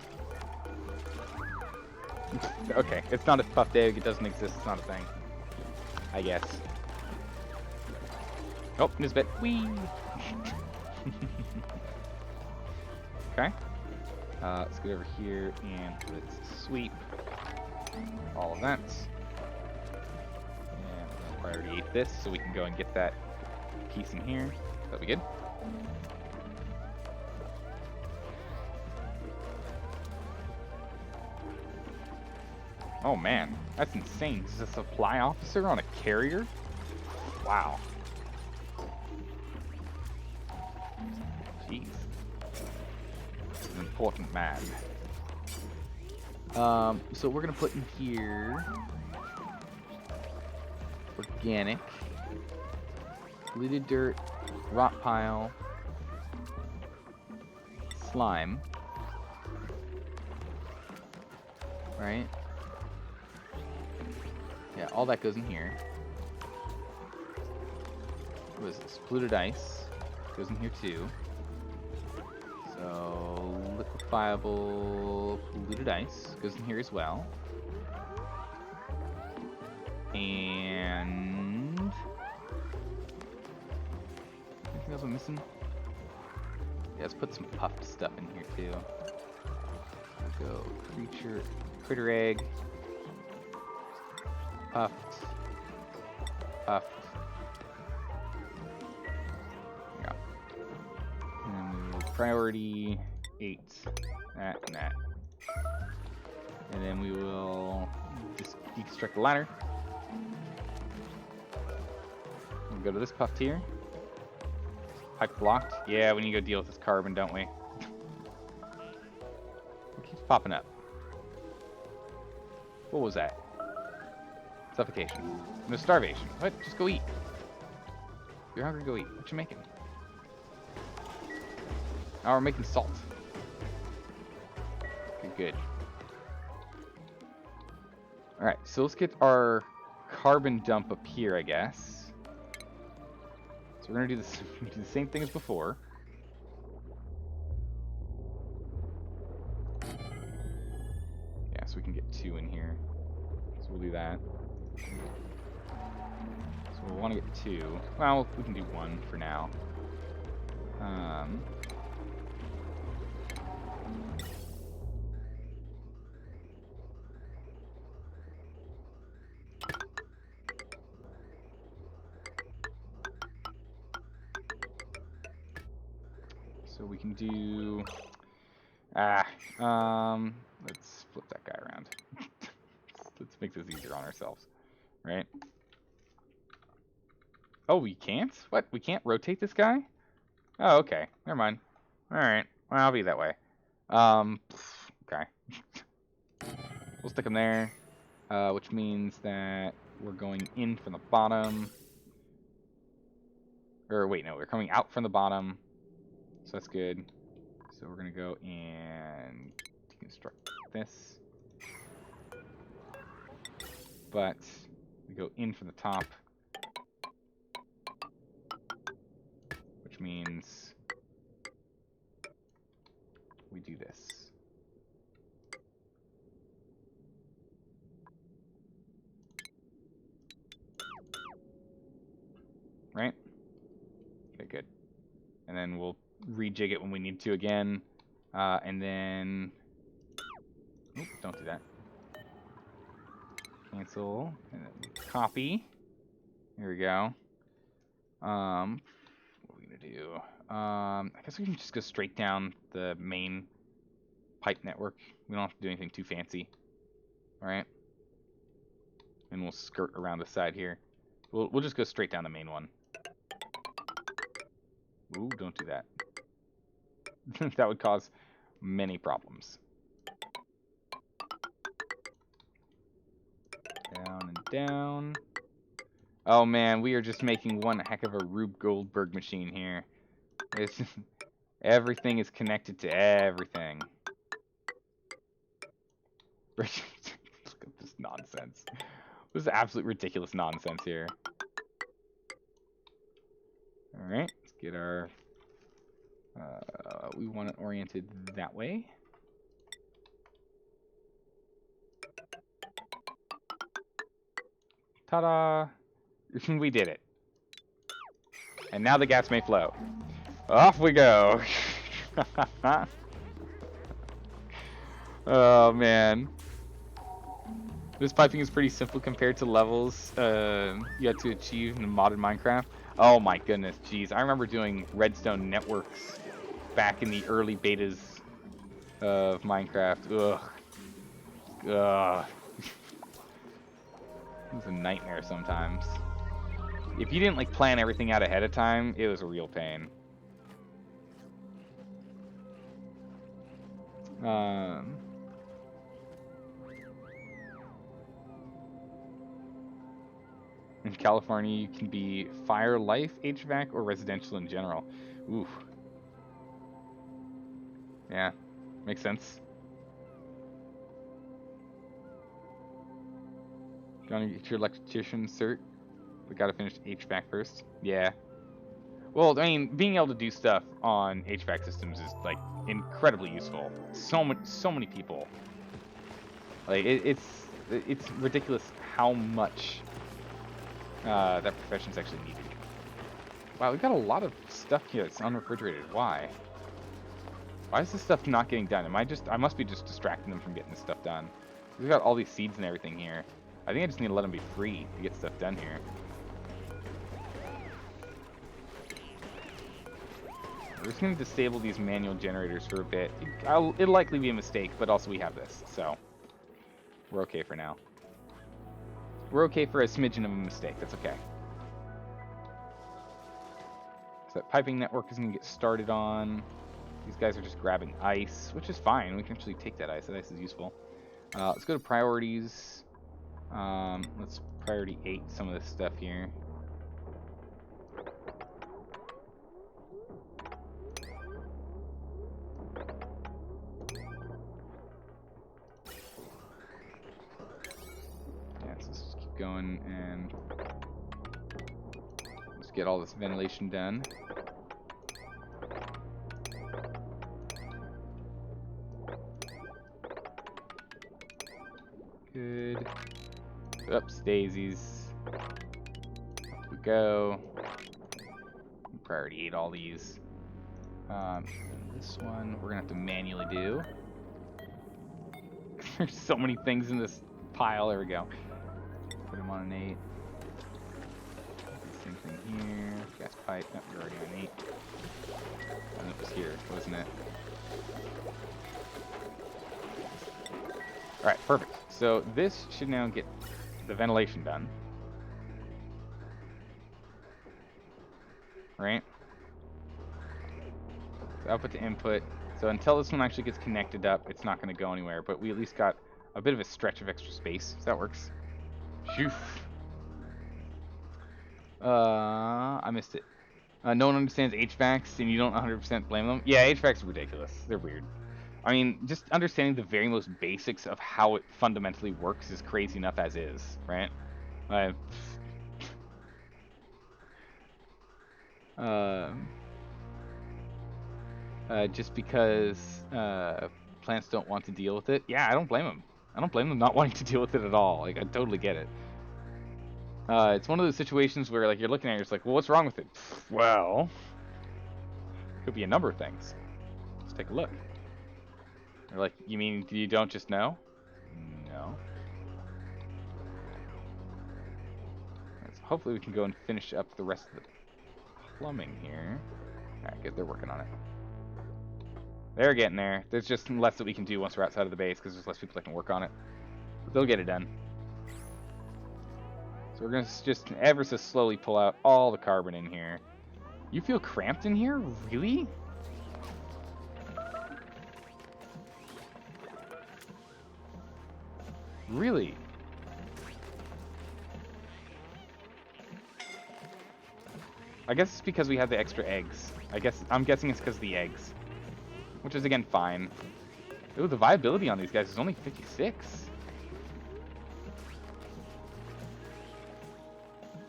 A: Okay, it's not a puffed egg, it doesn't exist, it's not a thing. I guess. Oh, Nisbet. Whee! Okay. Let's get over here and let's sweep all of that. And I already ate this, so we can go and get that piece in here. That'll be good. Oh man, that's insane. Is this a supply officer on a carrier? Wow. Jeez. This is an important man. So we're gonna put in here organic, polluted dirt, rock pile, slime, right? Yeah, all that goes in here. What is this? Polluted ice goes in here too. So liquefiable polluted ice goes in here as well. And anything else I'm missing? Yeah, let's put some puffed stuff in here too. We'll go critter egg. Puffed. Puffed. Yeah. And then we will priority 8. That and that. And then we will just deconstruct the ladder. We'll go to this puffed here. Pipe blocked. Yeah, we need to go deal with this carbon, don't we? It keeps popping up. What was that? Suffocation. No, starvation. What? Just go eat. If you're hungry, go eat. What you making? Oh, we're making salt. Good, good. Alright, so let's get our carbon dump up here, I guess. So we're gonna do this do the same thing as before. Yeah, so we can get 2 in here. So we'll do that. So we'll want to get 2. Well, we can do 1 for now. So we can do... let's flip that guy around. Let's make this easier on ourselves, right? Oh, we can't? What? We can't rotate this guy? Oh, okay. Never mind. Alright. Well, I'll be that way. Okay. We'll stick him there, which means that we're going in from the bottom. Or wait, no, we're coming out from the bottom. So that's good. So we're going to go and deconstruct this. But we go in from the top. Which means we do this. Right? Okay, good. And then we'll rejig it when we need to again. And then Oop, don't do that. Cancel. And then copy. Here we go. What are we gonna do? I guess we can just go straight down the main pipe network. We don't have to do anything too fancy. Alright? And we'll skirt around the side here. We'll just go straight down the main one. Ooh, don't do that. That would cause many problems. Down and down. Oh man, we are just making one heck of a Rube Goldberg machine here. It's everything is connected to everything. Look at this nonsense. This is absolute ridiculous nonsense here. Alright, let's get our... we want it oriented that way. Ta-da! We did it. And now the gas may flow. Off we go! Oh, man. This piping is pretty simple compared to levels you had to achieve in modded Minecraft. Oh my goodness, jeez. I remember doing redstone networks back in the early betas of Minecraft. Ugh. Ugh. It was a nightmare sometimes. If you didn't like plan everything out ahead of time, it was a real pain. In California, you can be fire, life, HVAC, or residential in general. Oof. Yeah, makes sense. Gonna get your electrician cert. We gotta finish HVAC first. Yeah. Well, I mean, being able to do stuff on HVAC systems is like incredibly useful. So many people. Like it's ridiculous how much that profession's actually needed. Wow, we've got a lot of stuff here that's unrefrigerated. Why? Why is this stuff not getting done? I must be just distracting them from getting this stuff done. We've got all these seeds and everything here. I think I just need to let them be free to get stuff done here. We're just going to disable these manual generators for a bit. It'll likely be a mistake, but also we have this, so we're okay for now. We're okay for a smidgen of a mistake. That's okay. So that piping network is going to get started on. These guys are just grabbing ice, which is fine. We can actually take that ice. That ice is useful. Let's go to priorities. Let's priority 8 some of this stuff here. Yeah, so let's just keep going and let's get all this ventilation done. Good. Oops, daisies. Up we go. Priority 8 all these. This one we're gonna have to manually do. There's so many things in this pile. There we go. Put them on an 8. Same thing here. Gas pipe. Nope, we're already on 8. And it was here, wasn't it? Alright, perfect. So this should now get the ventilation done. Right? So output to input. So until this one actually gets connected up, it's not going to go anywhere. But we at least got a bit of a stretch of extra space. So that works. Phew. I missed it. No one understands HVACs and you don't 100% blame them. Yeah, HVACs are ridiculous. They're weird. I mean, just understanding the very most basics of how it fundamentally works is crazy enough as is, right? Just because plants don't want to deal with it. Yeah, I don't blame them. I don't blame them not wanting to deal with it at all. Like, I totally get it. It's one of those situations where, like, you're looking at it, it's like, well, what's wrong with it? Well, could be a number of things. Let's take a look. They're like, you mean you don't just know? know. Right, so hopefully we can go and finish up the rest of the plumbing here. Alright, good. They're working on it. They're getting there. There's just less that we can do once we're outside of the base because there's less people that can work on it. But they'll get it done. So we're going to just ever so slowly pull out all the carbon in here. You feel cramped in here? Really? Really? I guess it's because we have the extra eggs. I'm guessing it's because of the eggs. Which is, again, fine. Ooh, the viability on these guys is only 56.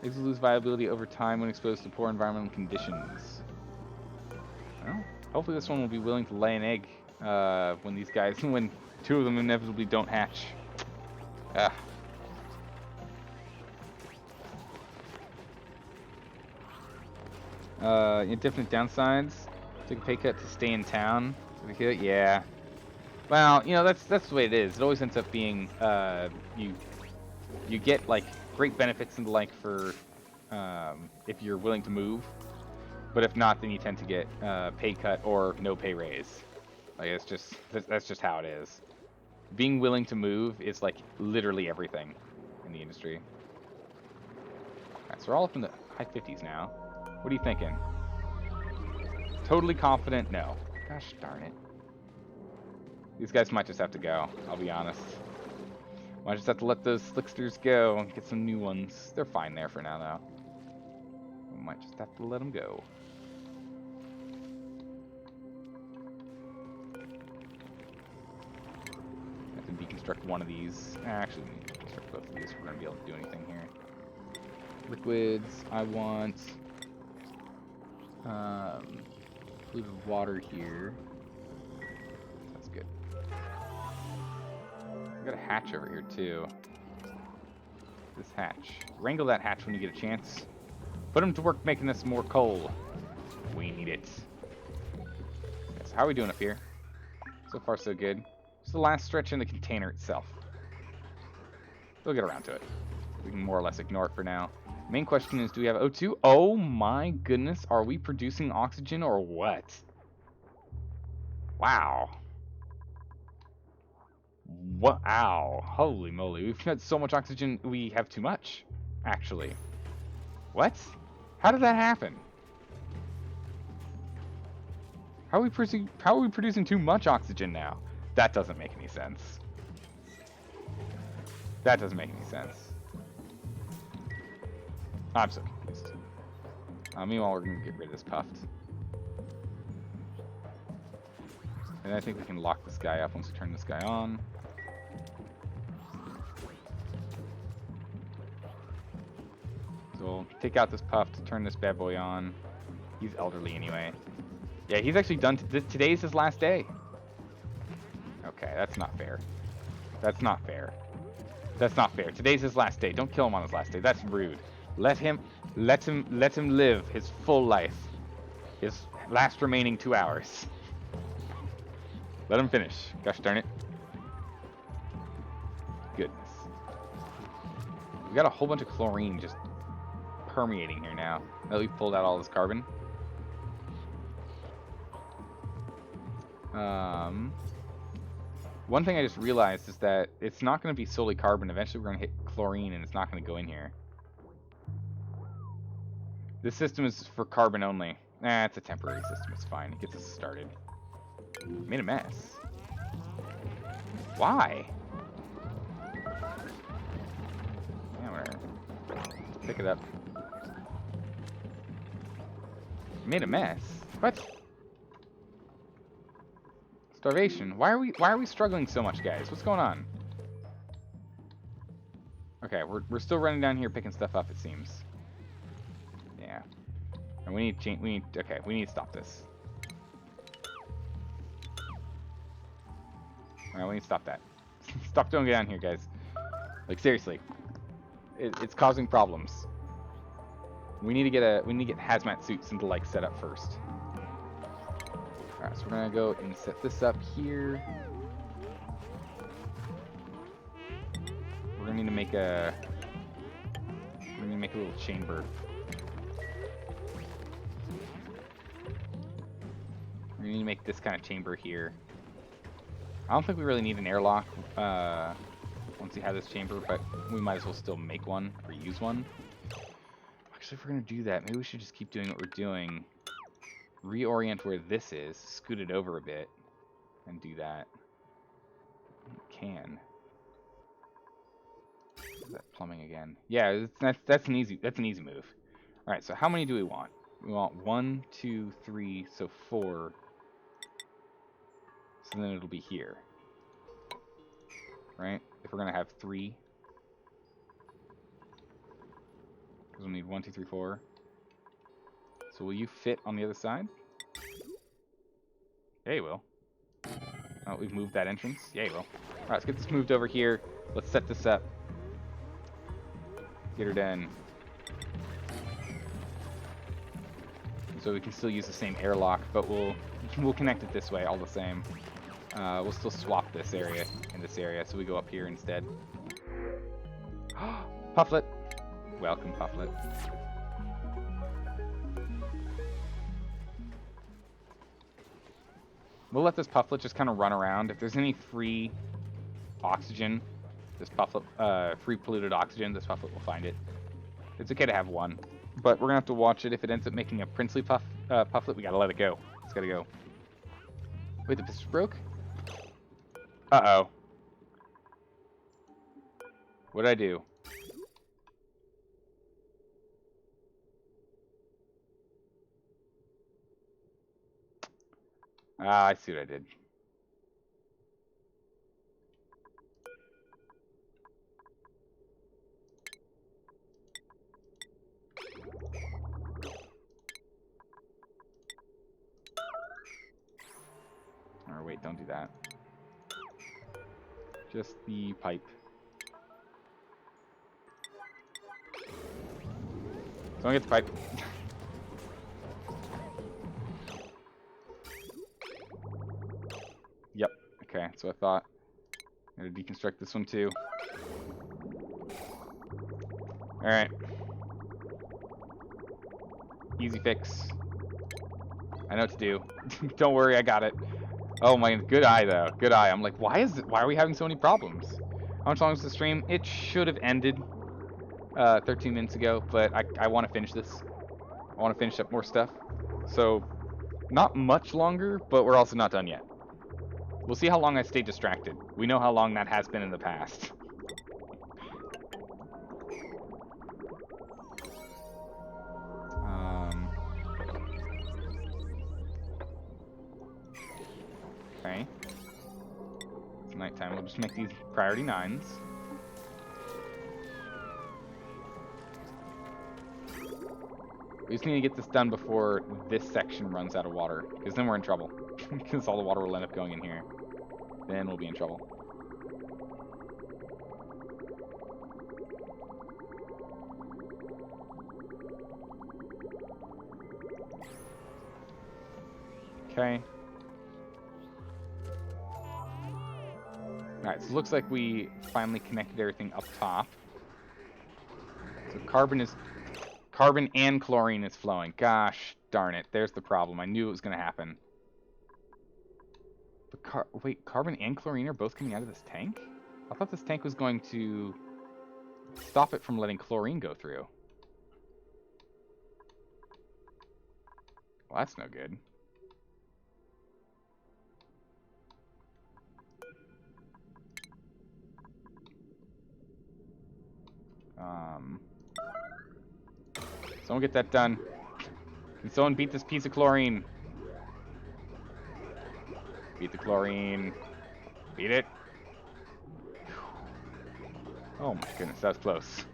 A: Eggs lose viability over time when exposed to poor environmental conditions. Well, hopefully this one will be willing to lay an egg when these guys, when two of them inevitably don't hatch. Ah. Indefinite downsides. Take a pay cut to stay in town. Yeah. Well, you know, that's the way it is. It always ends up being you get like great benefits and the like for if you're willing to move, but if not, then you tend to get pay cut or no pay raise. Like that's just how it is. Being willing to move is like literally everything in the industry. Alright, so we're all up in the high 50s now. What are you thinking? Totally confident? No. Gosh darn it. These guys might just have to go, I'll be honest. Might just have to let those slicksters go and get some new ones. They're fine there for now, though. We might just have to let them go. Have to deconstruct one of these. Actually, we need to deconstruct both of these if we're going to be able to do anything here. Liquids, I want polluted water here. That's good. We got a hatch over here too. This hatch. Wrangle that hatch when you get a chance. Put them to work making us more coal. We need it. So how are we doing up here? So far so good. Just the last stretch in the container itself. We'll get around to it. We can more or less ignore it for now. Main question is, do we have O2? Oh my goodness, are we producing oxygen or what? Wow. Wow. Holy moly. We've got so much oxygen, we have too much, actually. What? How did that happen? How are we producing too much oxygen now? That doesn't make any sense. That doesn't make any sense. I'm so confused. Meanwhile, we're going to get rid of this puffed. And I think we can lock this guy up once we turn this guy on. So we'll take out this puff to turn this bad boy on. He's elderly anyway. Yeah, he's actually done. Today's his last day. Okay, that's not fair. That's not fair. That's not fair. Today's his last day. Don't kill him on his last day. That's rude. Let him live his full life. His last remaining 2 hours. Let him finish. Gosh darn it. Goodness. We got a whole bunch of chlorine just permeating here now. Now that we've pulled out all this carbon. One thing I just realized is that it's not going to be solely carbon. Eventually we're going to hit chlorine and it's not going to go in here. This system is for carbon only. Nah, it's a temporary system. It's fine. It gets us started. Made a mess. Why? Yeah, whatever. Pick it up. Made a mess. What? Starvation. Why are we struggling so much, guys? What's going on? Okay, we're still running down here picking stuff up, it seems. Yeah. And we need to stop this. Alright, we need to stop that. Stop doing it down here, guys. Like, seriously. It's causing problems. We need to get hazmat suits and the like set up first. Alright, so we're gonna go and set this up here. need to make a... We need to make a little chamber. We need to make this kind of chamber here. I don't think we really need an airlock once we have this chamber, but we might as well still make one or use one. Actually, if we're going to do that, maybe we should just keep doing what we're doing. Reorient where this is, scoot it over a bit, and do that. We can. Is that plumbing again? Yeah, that's an easy move. All right, so how many do we want? We want 1, 2, 3, so 4. So then it'll be here, right? If we're gonna have 3, because we'll need 1, 2, 3, 4. So will you fit on the other side? Yeah, you will. Oh, we've moved that entrance. Yeah, you will. All right, let's get this moved over here. Let's set this up. Get her done. So we can still use the same airlock, but we'll connect it this way all the same. We'll still swap this area and this area, so we go up here instead. Pufflet! Welcome, Pufflet. We'll let this Pufflet just kind of run around. If there's any free oxygen, this Pufflet, free polluted oxygen, this Pufflet will find it. It's okay to have one, but we're gonna have to watch it. If it ends up making a princely Pufflet, we gotta let it go. It's gotta go. Wait, the pistol broke? Uh-oh. What did I do? Ah, I see what I did. Or wait, don't do that. Just the pipe. Don't get the pipe. Yep. Okay, so I thought. I'm gonna deconstruct this one too. Alright. Easy fix. I know what to do. Don't worry, I got it. Oh my, good eye though. Good eye. I'm like, why are we having so many problems? How much longer is the stream? It should have ended 13 minutes ago, but I want to finish this. I want to finish up more stuff. So, not much longer, but we're also not done yet. We'll see how long I stay distracted. We know how long that has been in the past. Okay. It's nighttime. We'll just make these priority 9s. We just need to get this done before this section runs out of water, because then we're in trouble. Because all the water will end up going in here. Then we'll be in trouble. Okay. Alright, so it looks like we finally connected everything up top. So carbon and chlorine is flowing. Gosh darn it, there's the problem. I knew it was going to happen. But wait, carbon and chlorine are both coming out of this tank? I thought this tank was going to stop it from letting chlorine go through. Well, that's no good. Someone get that done. Can someone beat this piece of chlorine? Beat the chlorine. Beat it. Oh my goodness, that was close.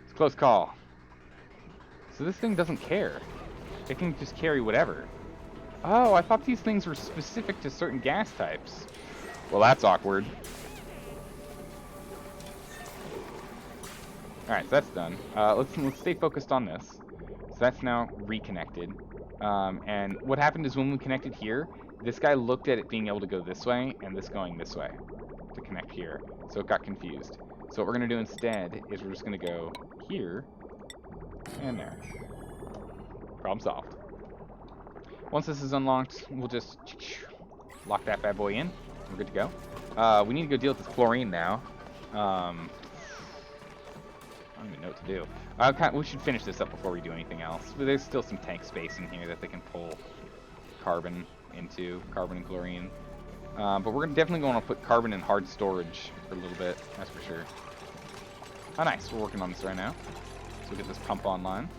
A: It's a close call. So this thing doesn't care. It can just carry whatever. Oh, I thought these things were specific to certain gas types. Well, that's awkward. Alright, so that's done. Let's stay focused on this. So that's now reconnected. And what happened is when we connected here, this guy looked at it being able to go this way, and this going this way to connect here. So it got confused. So what we're going to do instead is we're just going to go here and there. Problem solved. Once this is unlocked, we'll just lock that bad boy in. We're good to go. We need to go deal with this chlorine now. I don't even know what to do. We should finish this up before we do anything else. But there's still some tank space in here that they can pull carbon into, carbon and chlorine. But we're definitely going to put carbon in hard storage for a little bit, that's for sure. Oh, nice. We're working on this right now. So we'll get this pump online.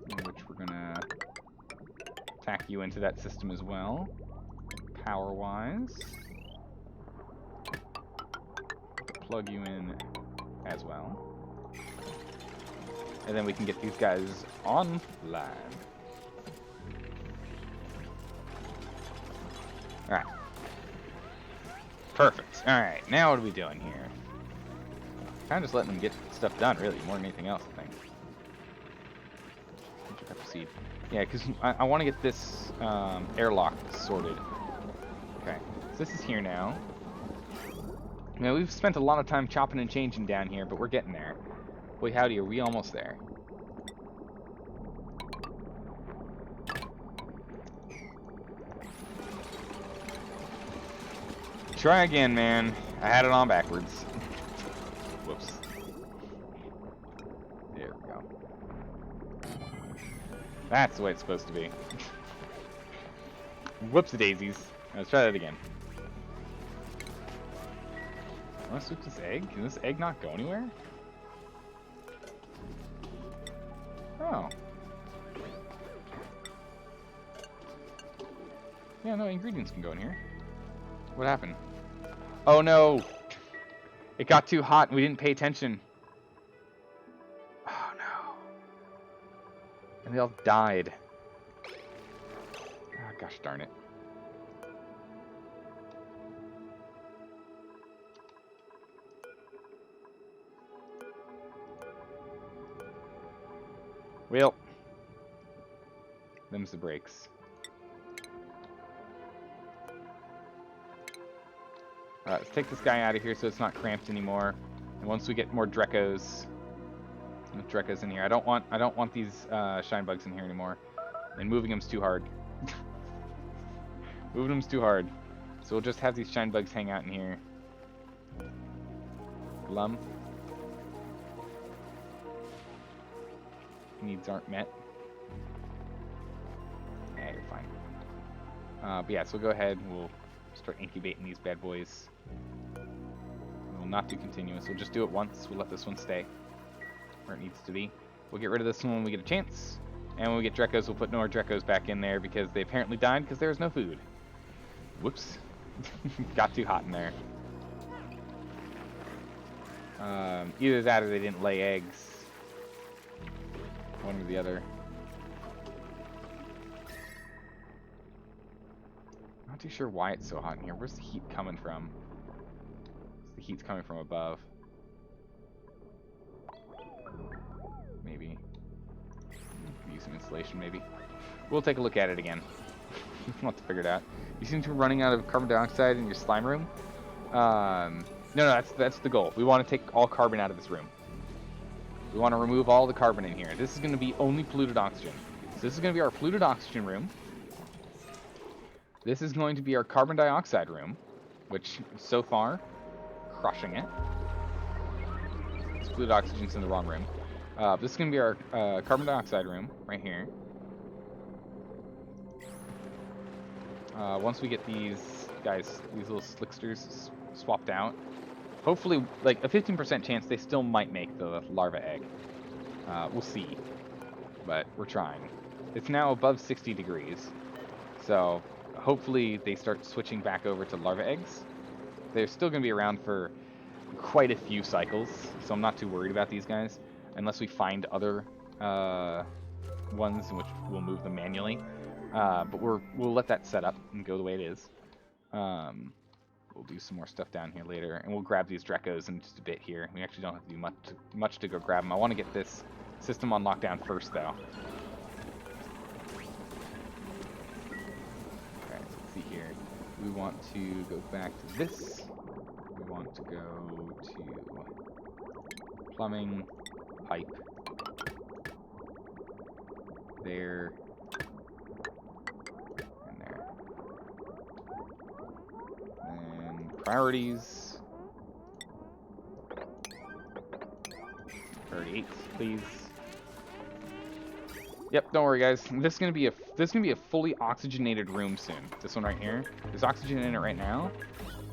A: Which we're going to tack you into that system as well. Power-wise. Plug you in as well. And then we can get these guys online. Alright. Perfect. Alright, now what are we doing here? Kind of just letting them get stuff done, really, more than anything else, I think. Proceed. Yeah, because I want to get this airlock sorted. Okay, so this is here now. Now, we've spent a lot of time chopping and changing down here, but we're getting there. Boy, howdy, are we almost there? Try again, man. I had it on backwards. Whoops. There we go. That's the way it's supposed to be. Whoops-a-daisies. Let's try that again. I want to switch this egg? Can this egg not go anywhere? Oh. Yeah, no, ingredients can go in here. What happened? Oh no! It got too hot and we didn't pay attention. Oh no. And they all died. Oh, gosh darn it. Well, them's the breaks. Alright, let's take this guy out of here so it's not cramped anymore. And once we get more Drekos in here, I don't want these shine bugs in here anymore. And moving them's too hard. Moving them's too hard. So we'll just have these shine bugs hang out in here. Glum. Needs aren't met. Yeah, you're fine. But yeah, so we'll go ahead and we'll start incubating these bad boys. We'll not do continuous. We'll just do it once. We'll let this one stay where it needs to be. We'll get rid of this one when we get a chance. And when we get Drekos, we'll put no more Drekos back in there because they apparently died because there was no food. Whoops. Got too hot in there. Either that or they didn't lay eggs. One or the other. Not too sure why it's so hot in here. Where's the heat coming from? The heat's coming from above. Maybe. Use some insulation, maybe. We'll take a look at it again. We'll have to figure it out. You seem to be running out of carbon dioxide in your slime room. No, that's the goal. We want to take all carbon out of this room. We want to remove all the carbon in here. This is going to be only polluted oxygen. So this is going to be our polluted oxygen room. This is going to be our carbon dioxide room, which so far, crushing it. This polluted oxygen's in the wrong room. This is going to be our carbon dioxide room right here. Once we get these guys, these little slicksters swapped out, hopefully, like a 15% chance they still might make the larva egg. We'll see, but we're trying. It's now above 60 degrees, so hopefully they start switching back over to larva eggs. They're still going to be around for quite a few cycles, so I'm not too worried about these guys, unless we find other ones in which we'll move them manually. But we'll let that set up and go the way it is. We'll do some more stuff down here later, and we'll grab these Drekos in just a bit here. We actually don't have to do much to go grab them. I want to get this system on lockdown first, though. We want to go back to this. We want to go to plumbing, pipe. There. And there. And priorities. Priority 8, please. Yep, don't worry guys. This is gonna be a fully oxygenated room soon. This one right here. There's oxygen in it right now.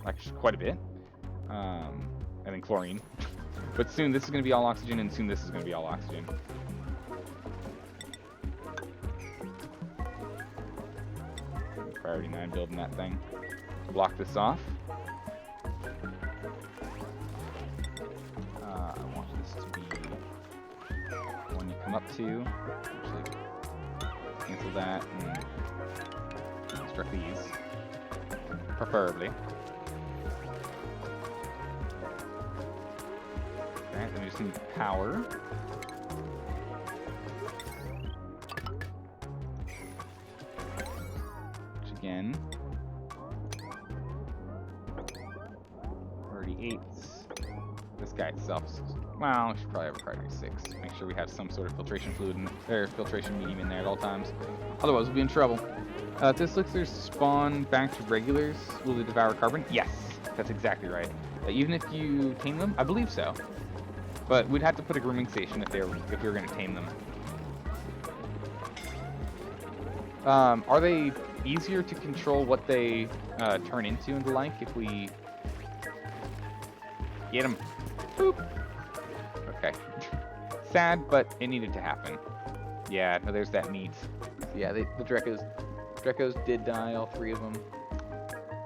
A: Actually quite a bit. I think chlorine. But soon this is gonna be all oxygen, and soon this is gonna be all oxygen. Priority 9 building that thing. Block this off. I want this to be one you come up to. Actually, cancel that and construct these. Preferably. Okay, then we just need power. Which again, priority 8s. This guy itself is, well, we should probably have a priority 6. Make sure we have some sort of filtration fluid or filtration medium in there at all times. Otherwise, we'll be in trouble. If this elixir spawn back to regulars, will they devour carbon? Yes, that's exactly right. Even if you tame them, I believe so. But we'd have to put a grooming station if we were going to tame them. Are they easier to control what they turn into and the like if we get them? Boop. Okay. Sad, but it needed to happen. Yeah, no, there's that meat. Yeah, the Drekos did die, all 3 of them.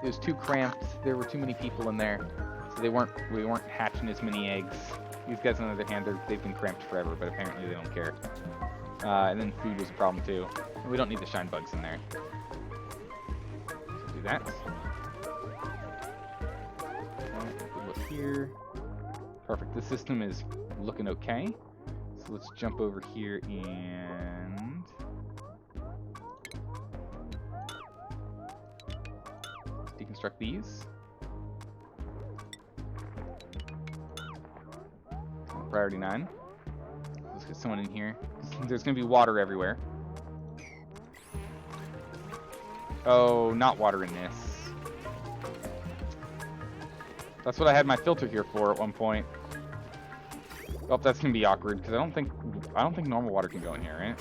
A: It was too cramped. There were too many people in there, so we weren't hatching as many eggs. These guys, on the other hand, they've been cramped forever, but apparently they don't care. And then food was a problem too. We don't need the shine bugs in there. So do that. Okay, look here. Perfect. This system is looking okay. So let's jump over here and deconstruct these. Priority 9. Let's get someone in here. There's going to be water everywhere. Oh, not water in this. That's what I had my filter here for at one point. Oh, that's going to be awkward because I don't think normal water can go in here, right?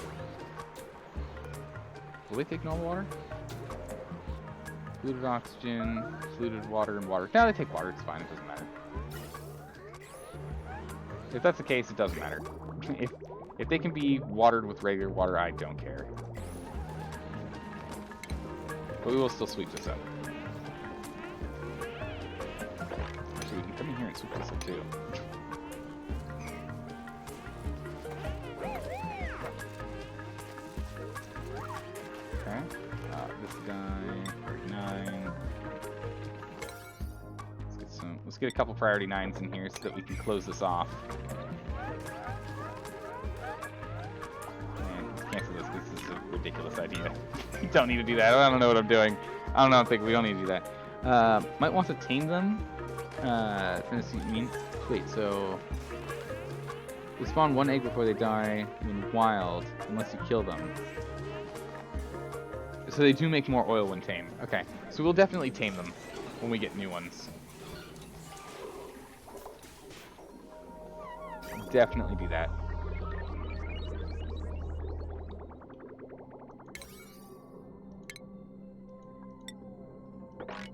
A: Will they take normal water? Fluid oxygen, fluid water, and water. No, they take water. It's fine. It doesn't matter. If that's the case, it doesn't matter. If they can be watered with regular water, I don't care. But we will still sweep this up. Actually, we can come in here and sweep this up too. Okay. This guy, priority 9. Let's get a couple priority 9s in here so that we can close this off. And cancel this. This is a ridiculous idea. You don't need to do that. I don't know what I'm doing. I don't think we don't need to do that. Might want to tame them. Wait, so they spawn 1 egg before they die when wild, unless you kill them. So they do make more oil when tamed. Okay, so we'll definitely tame them when we get new ones. Definitely do that.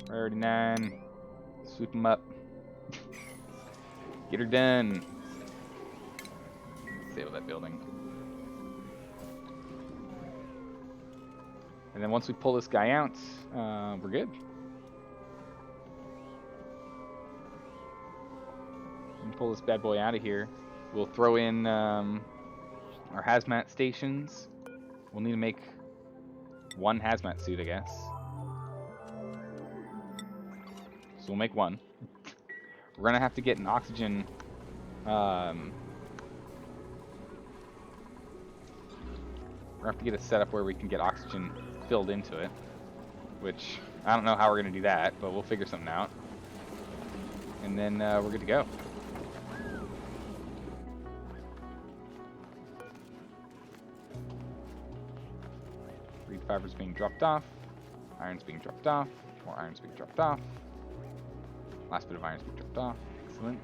A: Priority 9. Sweep them up. Get her done. Disable that building. And then once we pull this guy out, we're good. And pull this bad boy out of here. We'll throw in our hazmat stations. We'll need to make 1 hazmat suit, I guess. So we'll make 1. We're gonna have to get an oxygen. We're gonna have to get a setup where we can get oxygen filled into it, which I don't know how we're gonna do that, but we'll figure something out. And then we're good to go. Reed fiber's being dropped off. Iron's being dropped off. More iron's being dropped off. Last bit of iron's being dropped off. Excellent.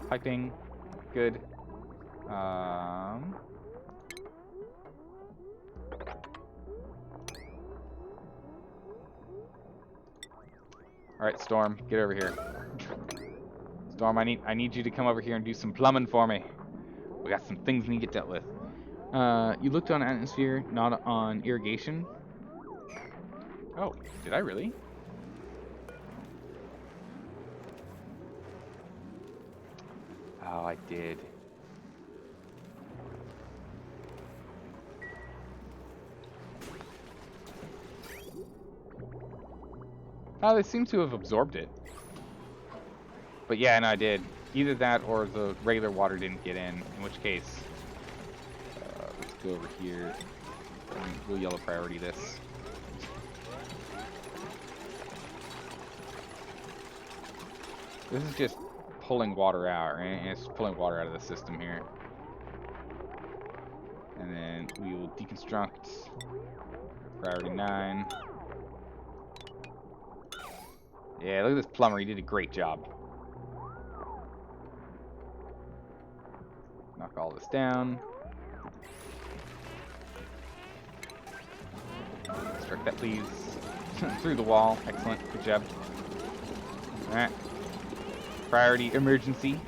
A: Piping. Good. Alright, Storm, get over here. Storm, I need you to come over here and do some plumbing for me. We got some things we need to get dealt with. You looked on atmosphere, not on irrigation. Oh, did I really? Oh, I did. Oh, they seem to have absorbed it. But yeah, no, I did. Either that or the regular water didn't get in which case, let's go over here and we'll yellow priority this. This is just pulling water out, right? It's pulling water out of the system here. And then we will deconstruct priority 9. Yeah, look at this plumber. He did a great job. Knock all this down. Construct that, please. Through the wall. Excellent. Good job. Alright. Priority emergency.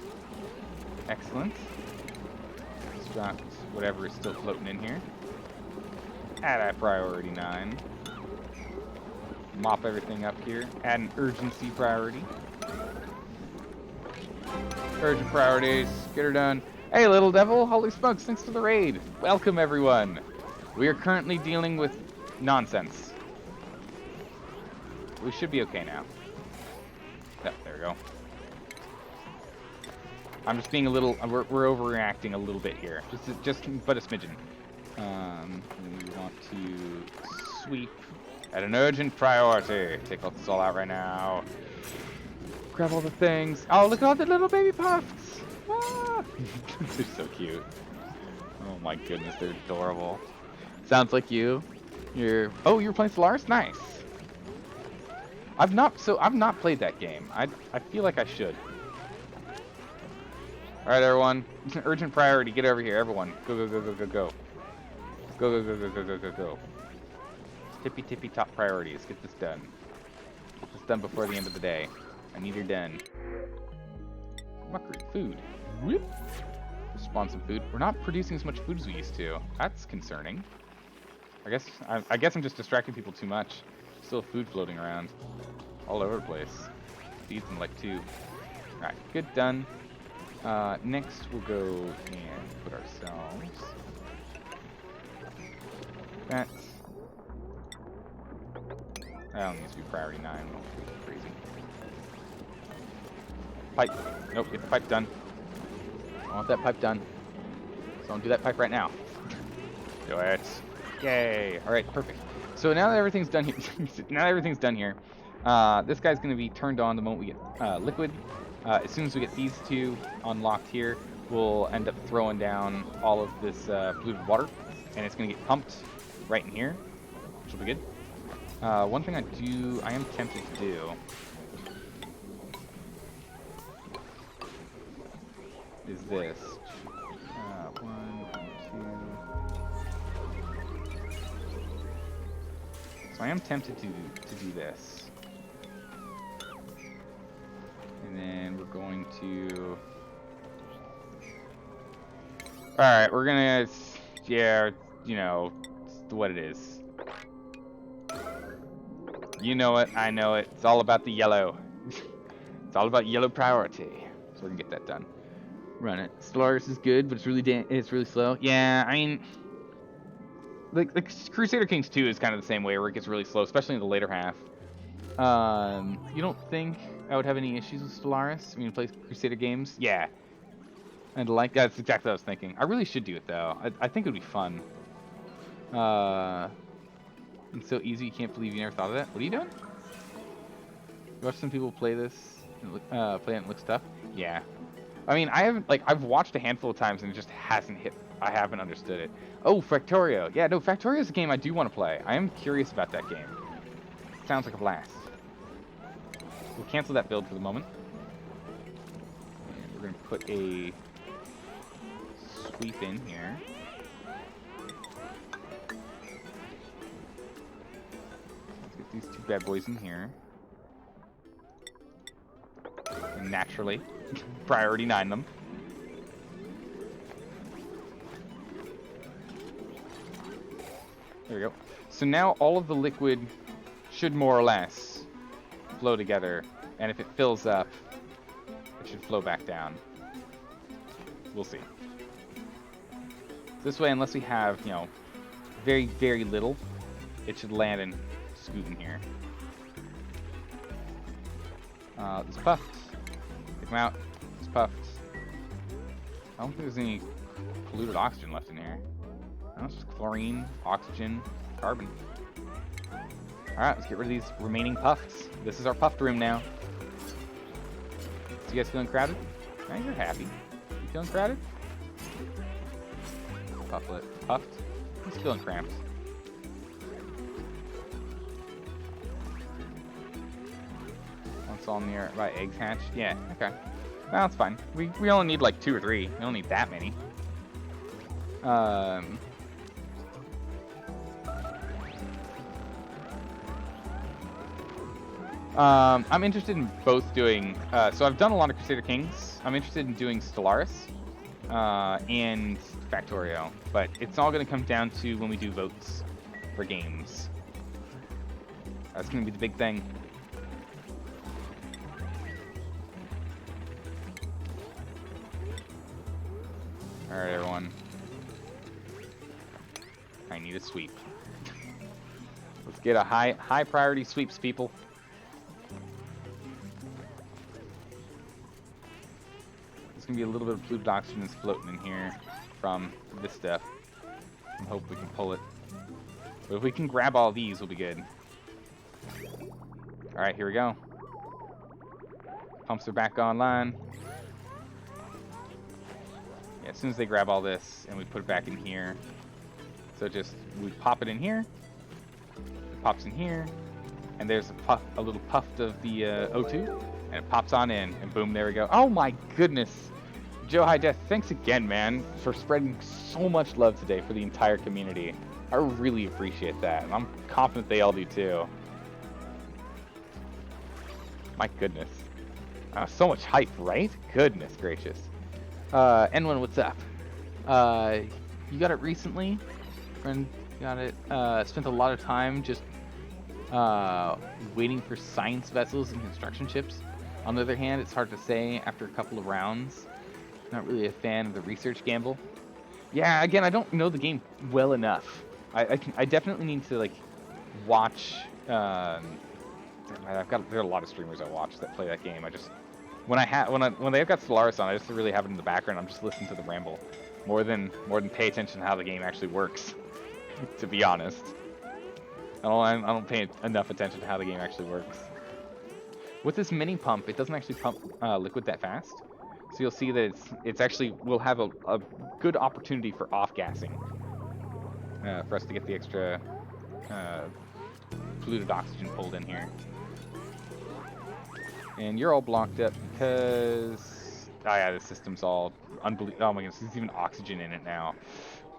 A: Excellent. Construct whatever is still floating in here. Add a priority 9. Mop everything up here. Add an urgency priority. Urgent priorities. Get her done. Hey, little devil. Holy smokes, thanks for the raid. Welcome, everyone. We are currently dealing with nonsense. We should be okay now. Yep, there we go. I'm just being a little... We're overreacting a little bit here. Just but a smidgen. We want to sweep at an urgent priority. Take all this all out right now. Grab all the things. Oh, look at all the little baby puffs. Ah. They're so cute. Oh my goodness, they're adorable. Sounds like you. You're playing Solaris? Nice. I've not played that game. I feel like I should. Alright, everyone. Urgent priority. Get over here, everyone. Go, go, go, go, go, go. Go, go, go, go, go, go, go, go. Tippy, tippy, top priorities. Get this done. Get this done before the end of the day. I need her done. Muckery. Food. Whoop. Spawn some food. We're not producing as much food as we used to. That's concerning. I guess I'm just distracting people too much. Still food floating around. All over the place. Feed them like 2. Alright, good, done. Next we'll go and put ourselves... That needs to be priority 9. Crazy. Pipe. Nope, get the pipe done. I want that pipe done. So I'll do that pipe right now. Do it. Yay. Alright, perfect. So now that everything's done here, this guy's going to be turned on the moment we get liquid. As soon as we get these 2 unlocked here, we'll end up throwing down all of this polluted water, and it's going to get pumped right in here, which will be good. One thing I am tempted to do is this. 1, 2. So I am tempted to do this. And then we're going to... Alright, we're gonna... Yeah, you know, it's what it is. You know it, I know it. It's all about the yellow. It's all about yellow priority. So we're gonna get that done. Run it. Solaris is good, but it's really slow. Yeah, I mean... Like Crusader Kings 2 is kind of the same way, where it gets really slow, especially in the later half. You don't think I would have any issues with Solaris? I mean, play Crusader games? Yeah. And like, that's exactly what I was thinking. I really should do it, though. I think it would be fun. It's so easy, you can't believe you never thought of that. What are you doing? You watch some people play this, play it and it looks tough? Yeah. I mean, I haven't, like, I've watched a handful of times and it just hasn't hit. I haven't understood it. Oh, Factorio. Yeah, no, Factorio is a game I do want to play. I am curious about that game. Sounds like a blast. We'll cancel that build for the moment. And we're going to put a sweep in here. Let's get these two bad boys in here. And naturally, priority 9 them. There we go. So now all of the liquid should more or less flow together, and if it fills up, it should flow back down. We'll see. This way, unless we have, you know, very, very little, it should land and scoot in here. This puffed. Take them out. It's puffed. I don't think there's any polluted oxygen left in here. No, it's just chlorine, oxygen, carbon. Alright, let's get rid of these remaining puffs. This is our puffed room now. So you guys feeling crowded? Now you're happy. You feeling crowded? Pufflet. Puffed? He's feeling cramped. Once all near right eggs hatched? Yeah, okay. No, that's fine. We only need like 2 or 3. We don't need that many. I'm interested in both doing, so I've done a lot of Crusader Kings. I'm interested in doing Stellaris, and Factorio, but it's all going to come down to when we do votes for games. That's going to be the big thing. Alright, everyone. I need a sweep. Let's get a high priority sweeps, people. There's gonna be a little bit of polluted oxygen that's floating in here from this stuff. I hope we can pull it. But if we can grab all these, we'll be good. Alright, here we go. Pumps are back online. Yeah, as soon as they grab all this and we put it back in here. So just, we pop it in here. It pops in here. And there's a little puff of the O2. And it pops on in. And boom, there we go. Oh my goodness. Joe High Death, thanks again, man, for spreading so much love today for the entire community. I really appreciate that. And I'm confident they all do too. My goodness. So much hype, right? Goodness gracious. N1, what's up? You got it recently? Friend got it. Spent a lot of time just waiting for science vessels and construction ships. On the other hand, it's hard to say after a couple of rounds. Not really a fan of the research gamble. Yeah, again, I don't know the game well enough. I definitely need to like watch. There are a lot of streamers I watch that play that game. I just when they've got Stellaris on, I just really have it in the background. I'm just listening to the ramble more than pay attention to how the game actually works. To be honest, I don't pay enough attention to how the game actually works. With this mini pump, it doesn't actually pump liquid that fast. So you'll see that it's actually, we'll have a good opportunity for off-gassing. For us to get the extra polluted oxygen pulled in here. And you're all blocked up because... Oh yeah, the system's all unbelievable. Oh my goodness, there's even oxygen in it now.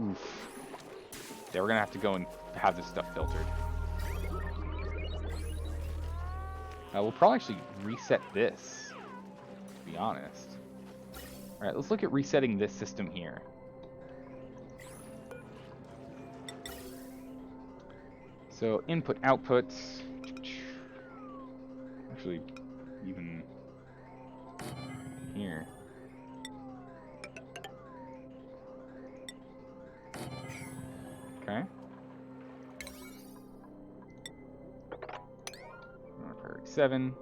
A: Oof. Yeah, we're gonna have to go and have this stuff filtered. We'll probably actually reset this, to be honest. Alright, let's look at resetting this system here. So, input, output. Actually, even here. Okay. Priority 7.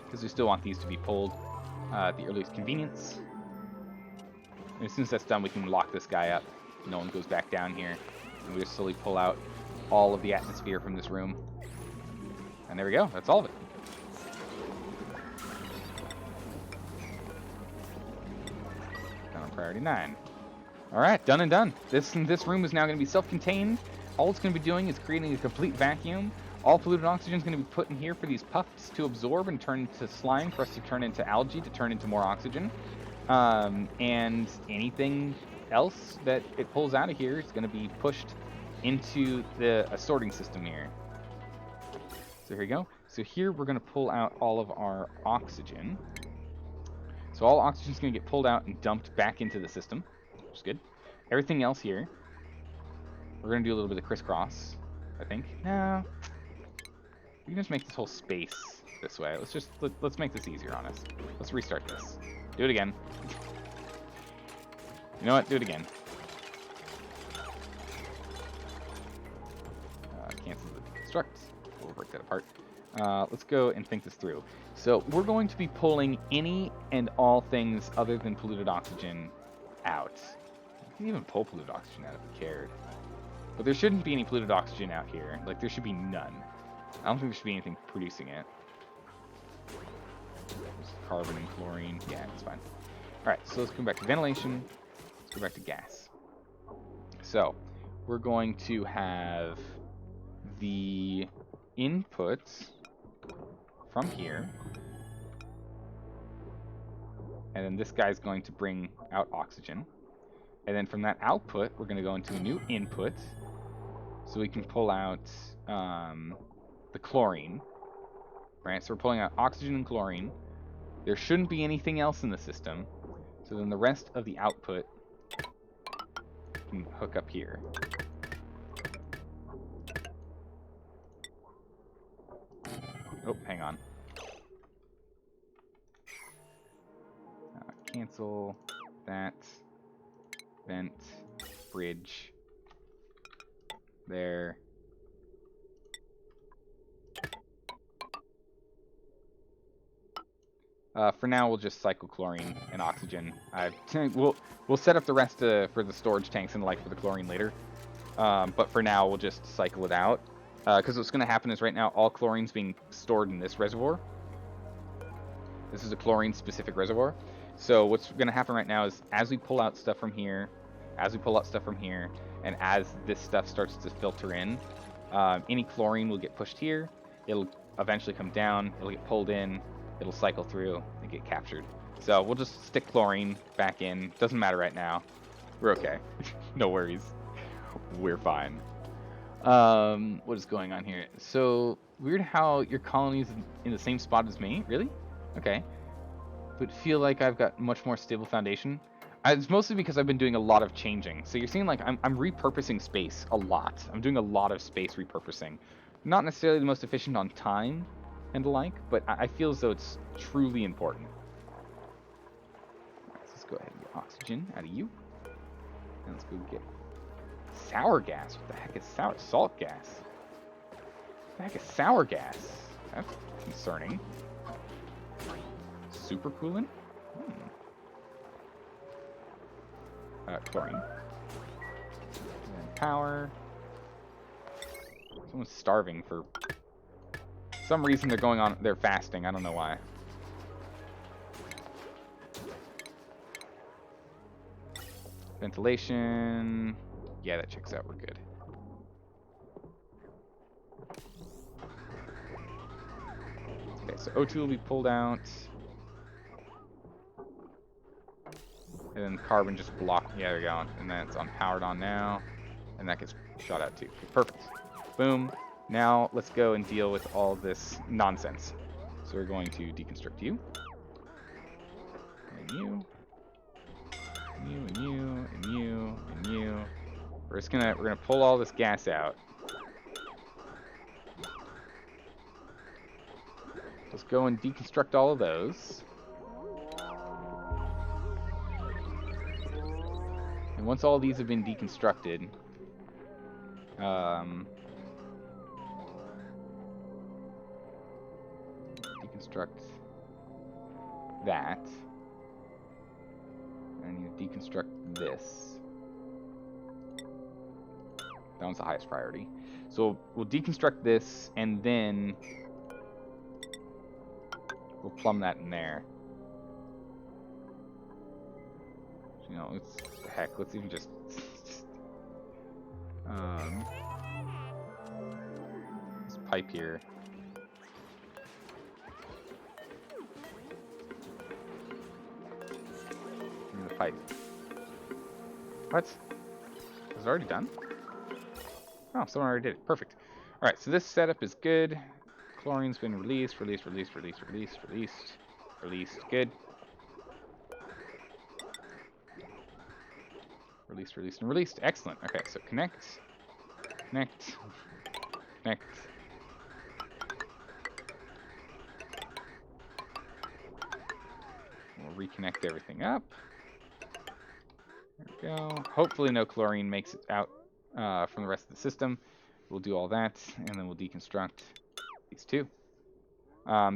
A: Because we still want these to be pulled at the earliest convenience. And as soon as that's done, we can lock this guy up. No one goes back down here. And we just slowly pull out all of the atmosphere from this room. And there we go. That's all of it. Done on priority 9. All right, done and done. This room is now going to be self-contained. All it's going to be doing is creating a complete vacuum. All polluted oxygen is going to be put in here for these puffs to absorb and turn into slime, for us to turn into algae, to turn into more oxygen. And anything else that it pulls out of here is going to be pushed into a sorting system here. So here we go. So here we're going to pull out all of our oxygen. So all oxygen is going to get pulled out and dumped back into the system, which is good. Everything else here, we're going to do a little bit of crisscross, I think. No, we can just make this whole space this way. Let's make this easier on us. Let's restart this. Do it again. You know what? Do it again. Cancel the construct. We'll break that apart. Let's go and think this through. So we're going to be pulling any and all things other than polluted oxygen out. We can even pull polluted oxygen out if we cared. But there shouldn't be any polluted oxygen out here. Like, there should be none. I don't think there should be anything producing it. Just carbon and chlorine. Yeah, it's fine. Alright, so let's go back to ventilation. Let's go back to gas. So, we're going to have the inputs from here. And then this guy's going to bring out oxygen. And then from that output, we're going to go into a new input. So we can pull out the chlorine. Right, so we're pulling out oxygen and chlorine. There shouldn't be anything else in the system. So then the rest of the output can hook up here. Oh, hang on. Cancel that. Vent. Bridge. There. For now, we'll just cycle chlorine and oxygen. We'll set up the rest for the storage tanks and like for the chlorine later. But for now, we'll just cycle it out. Because what's going to happen is right now, all chlorine's being stored in this reservoir. This is a chlorine-specific reservoir. So what's going to happen right now is as we pull out stuff from here, and as this stuff starts to filter in, any chlorine will get pushed here. It'll eventually come down. It'll get pulled in. It'll cycle through and get captured. So we'll just stick chlorine back in. Doesn't matter right now. We're okay. No worries. We're fine. What is going on here? So, weird how your colony's in the same spot as me? Really? Okay. But feel like I've got much more stable foundation. It's mostly because I've been doing a lot of changing. So you're seeing like I'm repurposing space a lot. I'm doing a lot of space repurposing. Not necessarily the most efficient on time and the like, but I feel as though it's truly important. Right, so let's go ahead and get oxygen out of you. And let's go get sour gas. What the heck is salt gas? What the heck is sour gas? That's concerning. Super coolant? Chlorine. And power. Someone's starving for some reason. They're fasting. I don't know why. Ventilation. Yeah, that checks out. We're good. Okay, so O2 will be pulled out. And then carbon just blocked. Yeah, there we go. And then it's powered on now. And that gets shot out too. Okay, perfect. Boom. Now let's go and deal with all this nonsense. So we're going to deconstruct you. And you. And you, and you, and you, and you. We're gonna pull all this gas out. Let's go and deconstruct all of those. And once all these have been deconstructed, deconstruct that, and you deconstruct this. That one's the highest priority. So we'll deconstruct this, and then we'll plumb that in there. You know, heck, let's even just this pipe here. The pipe. What? Was it already done? Oh, someone already did it. Perfect. Alright, so this setup is good. Chlorine's been released. Good. Released. Excellent. Okay, so connect. We'll reconnect everything up. There we go. Hopefully no chlorine makes it out from the rest of the system. We'll do all that, and then we'll deconstruct these two.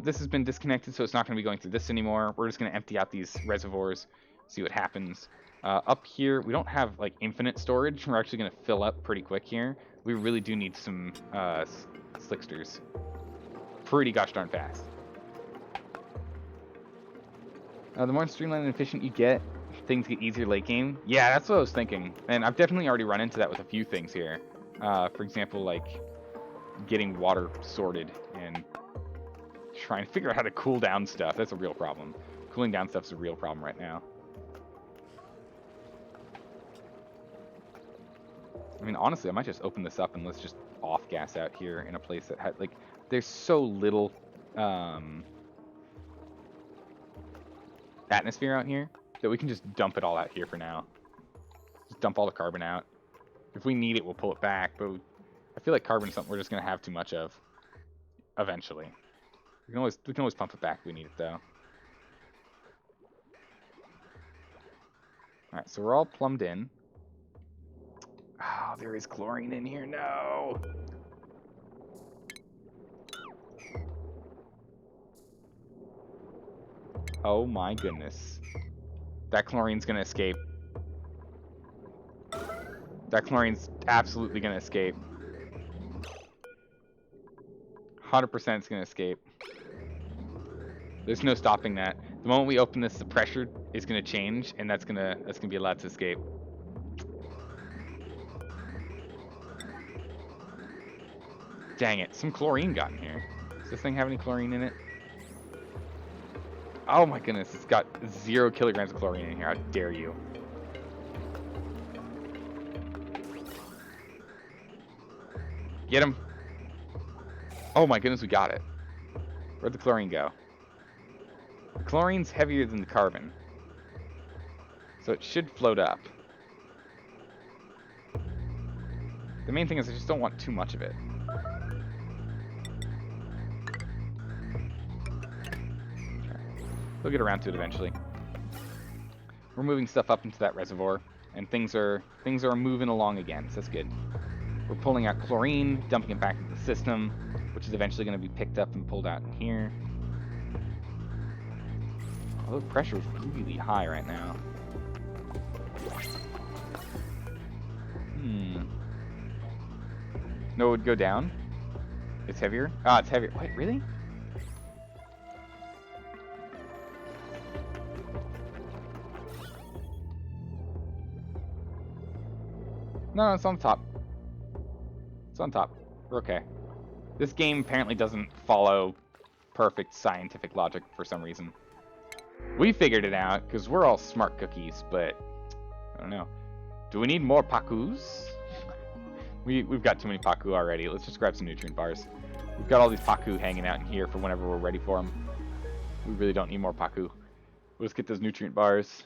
A: This has been disconnected, so it's not going to be going through this anymore. We're just going to empty out these reservoirs, see what happens. Up here, we don't have like infinite storage. We're actually going to fill up pretty quick here. We really do need some slicksters. Pretty gosh darn fast. The more streamlined and efficient you get, things get easier late game. Yeah, that's what I was thinking. And I've definitely already run into that with a few things here. For example, like getting water sorted and trying to figure out how to cool down stuff. That's a real problem. Cooling down stuff is a real problem right now. I mean, honestly, I might just open this up and let's just off gas out here in a place that had, like, there's so little atmosphere out here that we can just dump it all out here for now. Just dump all the carbon out. If we need it, we'll pull it back, but I feel like carbon is something we're just going to have too much of eventually. We can always pump it back if we need it, though. Alright, so we're all plumbed in. Oh, there is chlorine in here. No! Oh my goodness. That chlorine's gonna escape. That chlorine's absolutely gonna escape. 100% it's gonna escape. There's no stopping that. The moment we open this, the pressure is gonna change, and that's gonna be allowed to escape. Dang it, some chlorine got in here. Does this thing have any chlorine in it? Oh my goodness, it's got 0 kilograms of chlorine in here. How dare you? Get him. Oh my goodness, we got it. Where'd the chlorine go? The chlorine's heavier than the carbon, so it should float up. The main thing is I just don't want too much of it. We'll get around to it eventually. We're moving stuff up into that reservoir, and things are moving along again, so that's good. We're pulling out chlorine, dumping it back into the system, which is eventually going to be picked up and pulled out in here. Although the pressure is really high right now. No, it would go down? It's heavier? Ah, it's heavier. Wait, really? No, it's on top. It's on top. We're okay. This game apparently doesn't follow perfect scientific logic for some reason. We figured it out because we're all smart cookies, but I don't know. Do we need more pakus? We've got too many paku already. Let's just grab some nutrient bars. We've got all these paku hanging out in here for whenever we're ready for them. We really don't need more paku. We'll just get those nutrient bars.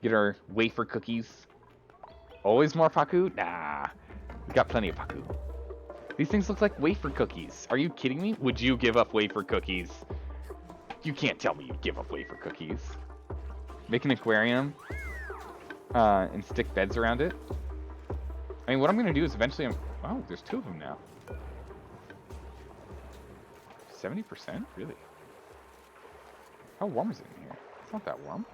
A: Get our wafer cookies. Always more paku? Nah. We've got plenty of paku. These things look like wafer cookies. Are you kidding me? Would you give up wafer cookies? You can't tell me you'd give up wafer cookies. Make an aquarium and stick beds around it. I mean, what I'm going to do is eventually oh, there's 2 of them now. 70%? Really? How warm is it in here? It's not that warm.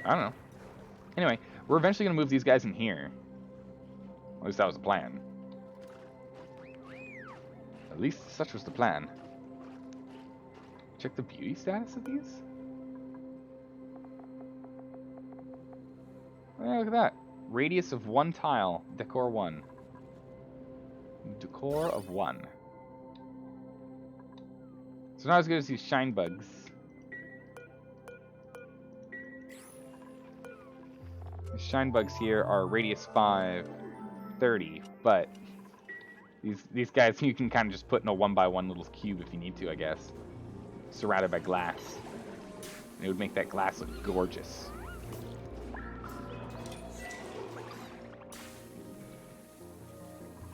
A: I don't know. Anyway, we're eventually going to move these guys in here. At least that was the plan. At least such was the plan. Check the beauty status of these. Yeah, look at that. Radius of 1 tile. Decor 1. Decor of 1. So not as good as these shine bugs. The shine bugs here are radius 5, 30, but these guys you can kind of just put in a 1x1 little cube if you need to, I guess. Surrounded by glass. And it would make that glass look gorgeous.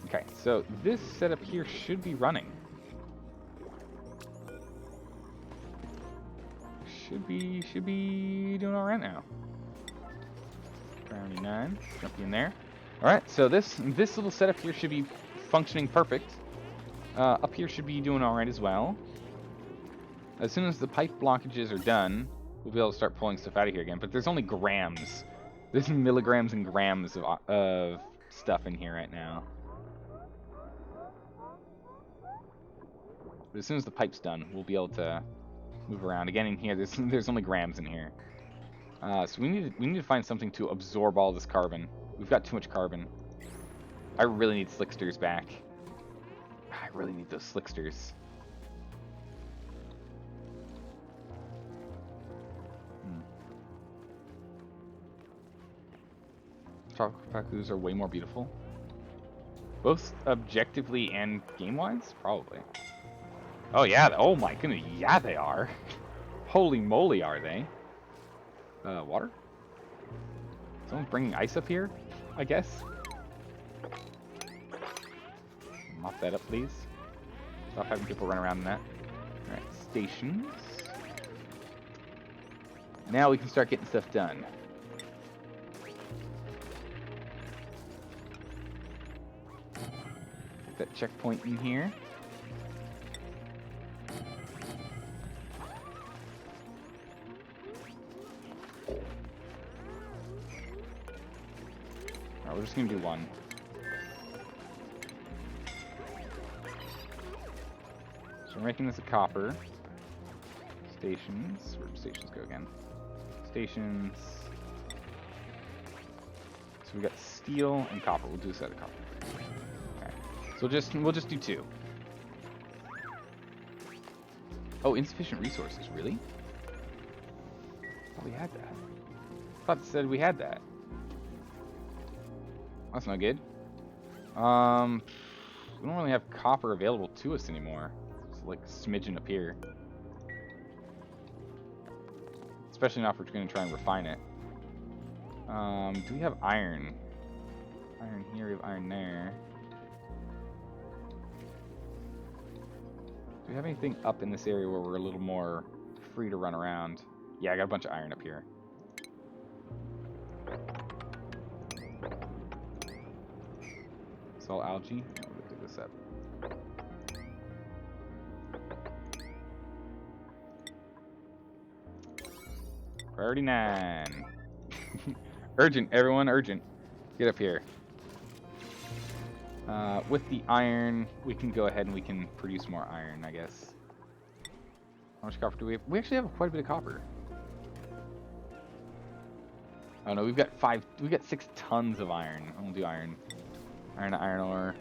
A: Okay, so this setup here should be running. Should be doing all right now. Priority 9, jump in there. All right, so this little setup here should be functioning perfect. Up here should be doing all right as well. As soon as the pipe blockages are done, we'll be able to start pulling stuff out of here again. But there's only grams. There's milligrams and grams of stuff in here right now. But as soon as the pipe's done, we'll be able to move around. Again, in here, there's only grams in here. So we need to find something to absorb all this carbon. We've got too much carbon. I really need slicksters back. I really need those slicksters. Chocopakus are way more beautiful. Both objectively and game-wise? Probably. Oh yeah, oh my goodness, yeah they are. Holy moly are they. Water? Someone's bringing ice up here, I guess? Mop that up, please. Stop having people run around in that. Alright, stations. Now we can start getting stuff done. Get that checkpoint in here. Alright, we're just gonna do one. So we're making this a copper. Stations. Where do stations go again? Stations. So we got steel and copper. We'll do a set of copper. Okay. So we'll just do 2. Oh, insufficient resources, really? I thought we had that. I thought it said we had that. That's not good. We don't really have copper available to us anymore. It's like a smidgen up here. Especially not if we're going to try and refine it. Do we have iron? Iron here, we have iron there. Do we have anything up in this area where we're a little more free to run around? Yeah, I got a bunch of iron up here. It's all algae. We'll dig this up. Priority 9. Urgent, everyone, urgent. Get up here. With the iron, we can go ahead and we can produce more iron, I guess. How much copper do we have? We actually have quite a bit of copper. Oh no, we've got 6 tons of iron. I'm gonna do iron. Iron ore.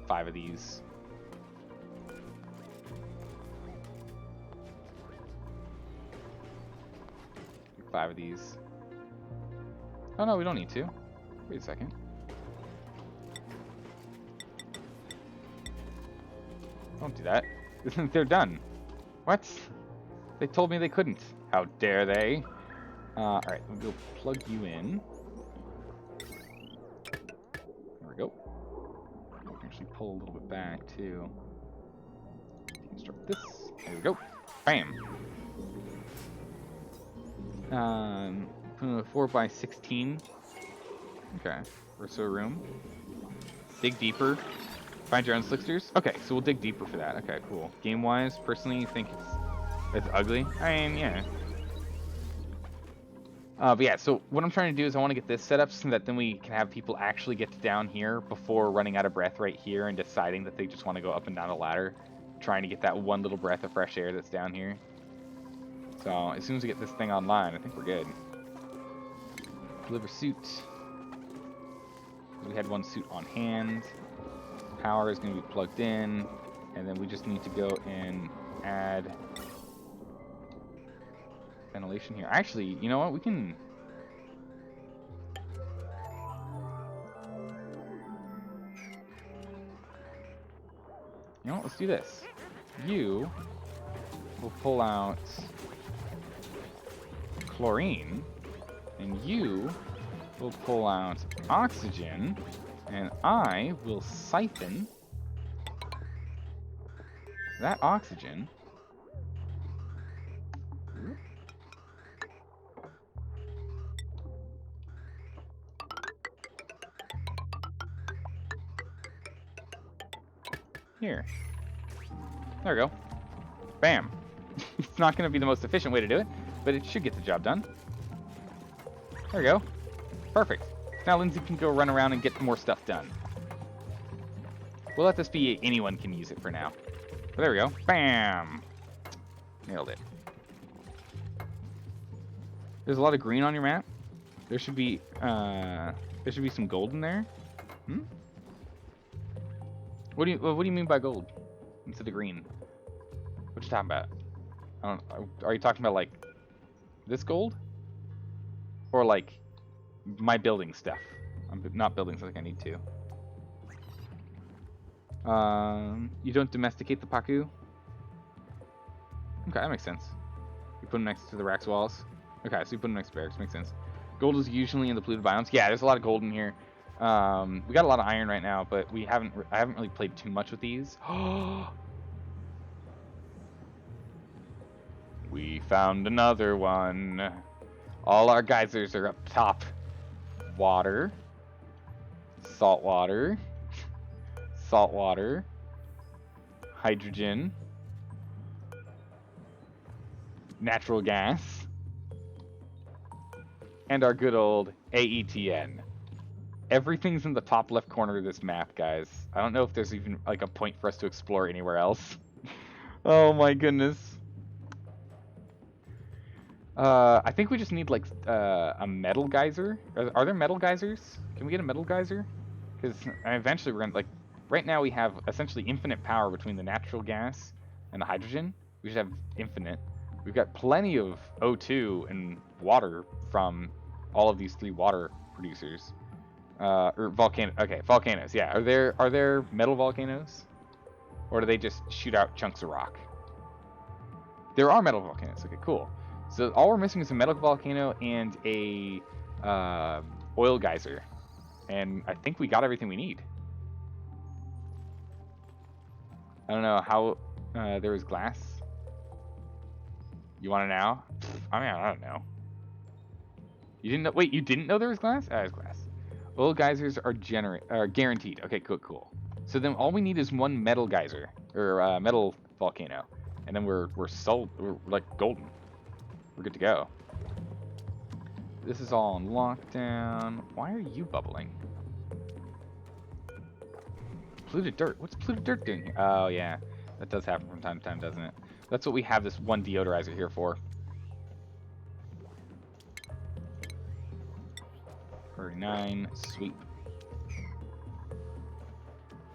A: 5 of these. Five of these. Oh no, we don't need to. Wait a second. Don't do that. They're done. What? They told me they couldn't. How dare they? Alright, we'll plug you in. There we go. We can actually pull a little bit back too. Construct this. There we go. Bam! 4x16. Okay, Verso room. Dig deeper. Find your own slicksters. Okay, so we'll dig deeper for that. Okay, cool. Game-wise, personally, you think it's ugly? I mean, yeah. But yeah, so what I'm trying to do is I want to get this set up so that then we can have people actually get down here before running out of breath right here and deciding that they just want to go up and down a ladder, trying to get that one little breath of fresh air that's down here. So as soon as we get this thing online, I think we're good. Deliver suit. We had one suit on hand. Power is going to be plugged in, and then we just need to go and add ventilation here. Actually, you know what? We can... You know what? Let's do this. You will pull out chlorine, and you will pull out oxygen, and I will siphon that oxygen here. There we go. Bam. It's not going to be the most efficient way to do it, but it should get the job done. There we go. Perfect. Now Lindsay can go run around and get more stuff done. We'll let this be anyone can use it for now. But there we go. Bam! Nailed it. There's a lot of green on your map. There should be some gold in there. Hmm? What do you mean by gold instead of green? What you talking about? I don't. Are you talking about like this gold, or like my building stuff? I'm not building something I need to. You don't domesticate the Paku? Okay, that makes sense. You put them next to the Rax walls. Okay, so you put them next to barracks. Makes sense. Gold is usually in the polluted biomes. Yeah, there's a lot of gold in here. We got a lot of iron right now, but I haven't really played too much with these. We found another one. All our geysers are up top. Water. Salt water. Salt water. Hydrogen. Natural gas. And our good old AETN. Everything's in the top left corner of this map, guys. I don't know if there's even like a point for us to explore anywhere else. Oh my goodness. I think we just need like a metal geyser. Are there metal geysers? Can we get a metal geyser? Because eventually we're gonna like. Right now we have essentially infinite power between the natural gas and the hydrogen. We should have infinite. We've got plenty of O2 and water from all of these 3 water producers. Or volcano. Okay, volcanoes. Yeah. Are there metal volcanoes, or do they just shoot out chunks of rock? There are metal volcanoes. Okay, cool. So all we're missing is a metal volcano and a oil geyser, and I think we got everything we need. I don't know how there was glass. You want to know? I mean, I don't know. You didn't know? Wait, you didn't know there was glass? Ah, there's glass. Oil geysers are guaranteed. Okay, cool. So then all we need is one metal geyser or metal volcano, and then we're like golden. We're good to go. This is all on lockdown. Why are you bubbling? Polluted dirt. What's polluted dirt doing here? Oh yeah, that does happen from time to time, doesn't it? That's what we have this one deodorizer here for. 39, sweep.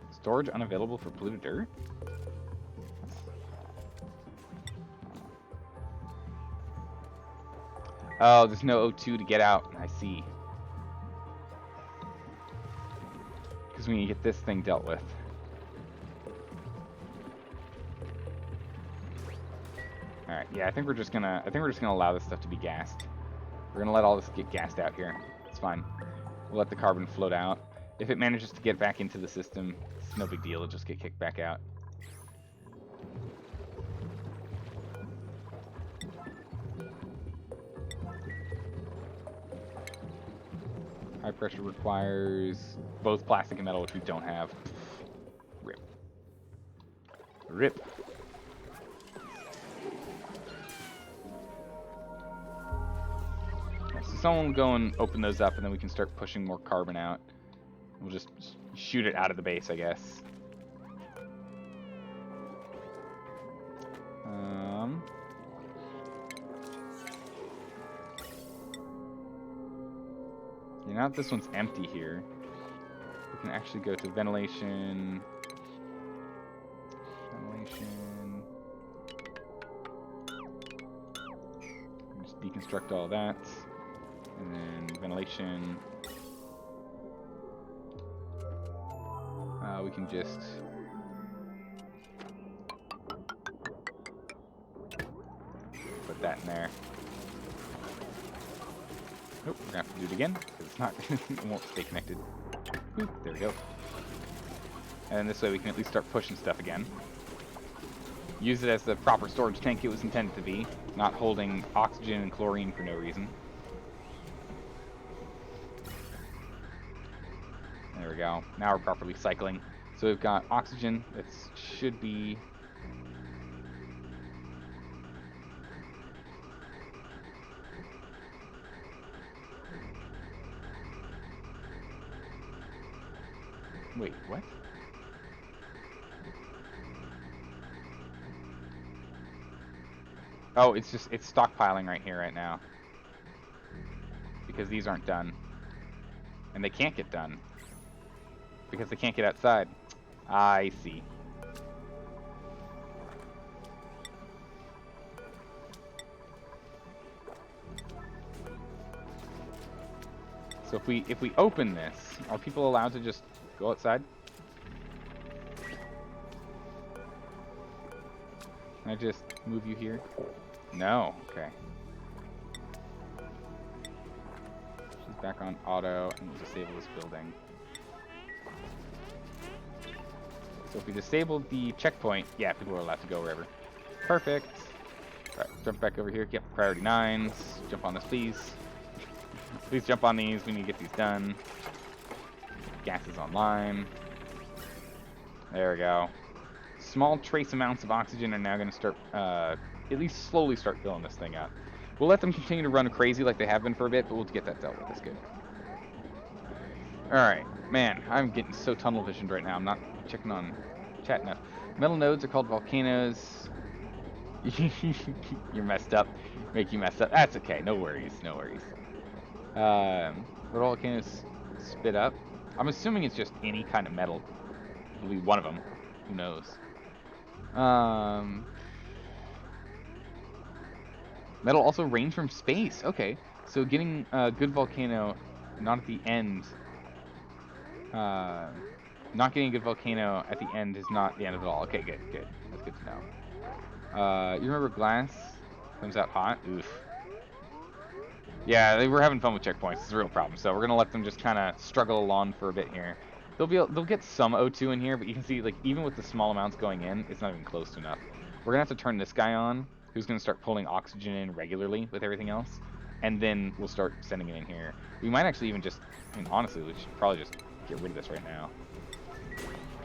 A: Storage unavailable for polluted dirt? Oh, there's no O2 to get out. I see. Because we need to get this thing dealt with. Alright, yeah, I think we're just gonna allow this stuff to be gassed. We're gonna let all this get gassed out here. It's fine. We'll let the carbon float out. If it manages to get back into the system, it's no big deal, it'll just get kicked back out. High pressure requires both plastic and metal, which we don't have. Rip. Rip. So someone will go and open those up, and then we can start pushing more carbon out. We'll just shoot it out of the base, I guess. Now that this one's empty here, we can actually go to ventilation. Just deconstruct all that. And then ventilation. We can just put that in there. Nope, we're gonna have to do it again, because it's not, it won't stay connected. Boop, there we go. And this way we can at least start pushing stuff again. Use it as the proper storage tank it was intended to be, not holding oxygen and chlorine for no reason. There we go. Now we're properly cycling. So we've got oxygen that should be... Wait, what? Oh, it's stockpiling right here, right now. Because these aren't done. And they can't get done. Because they can't get outside. I see. So if we open this, are people allowed to just go outside? Can I just move you here? No. Okay. She's back on auto, and we'll disable this building. So if we disable the checkpoint, yeah, people are allowed to go wherever. Perfect. Alright, jump back over here. Yep, priority 9s. Jump on this, please. Please jump on these. We need to get these done. Gas is online. There we go. Small trace amounts of oxygen are now going to start, at least slowly start filling this thing up. We'll let them continue to run crazy like they have been for a bit, but we'll get that dealt with. That's good. Alright, man, I'm getting so tunnel visioned right now. I'm not checking on chat enough. Metal nodes are called volcanoes. You're messed up. Make you messed up. That's okay. No worries. No worries. What volcanoes spit up? I'm assuming it's just any kind of metal. It'll be one of them. Who knows? Metal also rains from space. Okay. So getting a good volcano, not at the end. Not getting a good volcano at the end is not the end of it all. Okay, good, good. That's good to know. You remember glass comes out hot? Oof. Yeah, we're having fun with checkpoints. It's a real problem. So we're gonna let them just kind of struggle along for a bit here. They'll get some O2 in here, but you can see, like, even with the small amounts going in, it's not even close to enough. We're gonna have to turn this guy on, who's gonna start pulling oxygen in regularly with everything else, and then we'll start sending it in here. We might actually even just, I mean, honestly, we should probably just get rid of this right now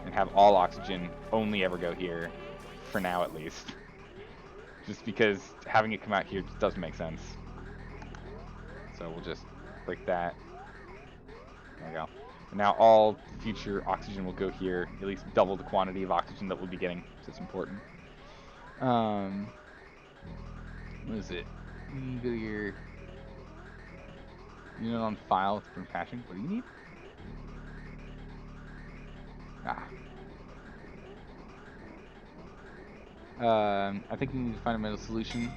A: and have all oxygen only ever go here, for now at least. Just because having it come out here just doesn't make sense. So we'll just break that. There we go. And now all future oxygen will go here, at least double the quantity of oxygen that we'll be getting, so it's important. What is it? You go to your unit on file with from passion. What do you need? I think you need to find a metal solution.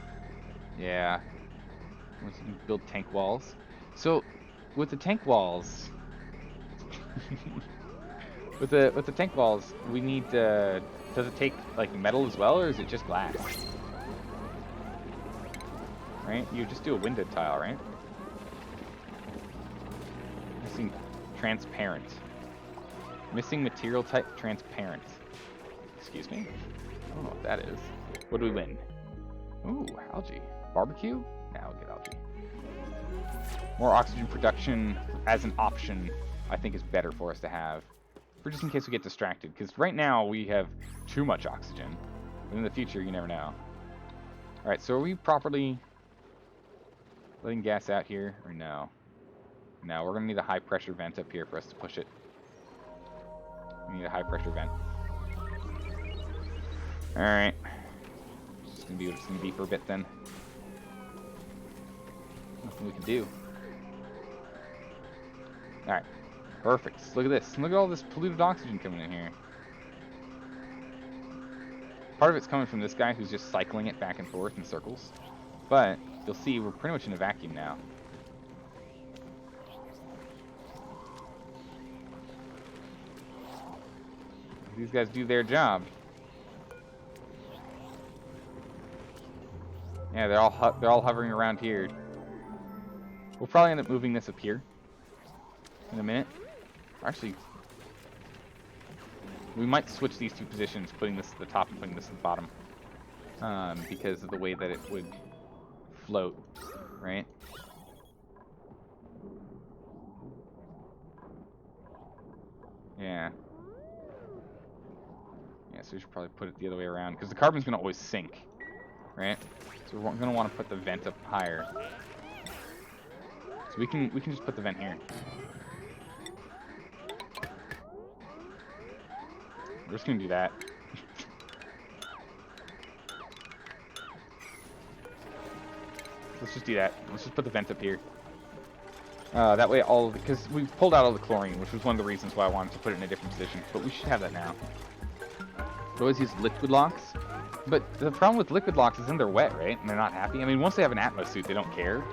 A: Yeah. Once you build tank walls. So, with the tank walls, with the tank walls, we need. Does it take like metal as well, or is it just glass? Right? You just do a winded tile, right? Missing transparent. Missing material type transparent. Excuse me. I don't know what that is. What do we win? Ooh, algae. Barbecue? Now we'll get algae. More oxygen production as an option, I think, is better for us to have. For just in case we get distracted. Because right now we have too much oxygen. But in the future, you never know. Alright, so are we properly... Letting gas out here, or no? No, we're gonna need a high pressure vent up here for us to push it. We need a high pressure vent. Alright. It's just gonna be what it's gonna be for a bit then. Nothing we can do. Alright. Perfect. Look at this. Look at all this polluted oxygen coming in here. Part of it's coming from this guy who's just cycling it back and forth in circles. But you'll see we're pretty much in a vacuum now. These guys do their job. Yeah, they're all hovering around here. We'll probably end up moving this up here in a minute. Actually, we might switch these two positions, putting this at the top and putting this at the bottom, because of the way that it would float, right? Yeah. Yeah, so we should probably put it the other way around, because the carbon's going to always sink, right? So we're going to want to put the vent up higher. So we can just put the vent here. We're just going to do that. Let's just do that. Let's just put the vent up here. That way because we pulled out all the chlorine, which was one of the reasons why I wanted to put it in a different position. But we should have that now. We always use liquid locks. But the problem with liquid locks is then they're wet, right? And they're not happy. I mean, once they have an Atmos suit, they don't care.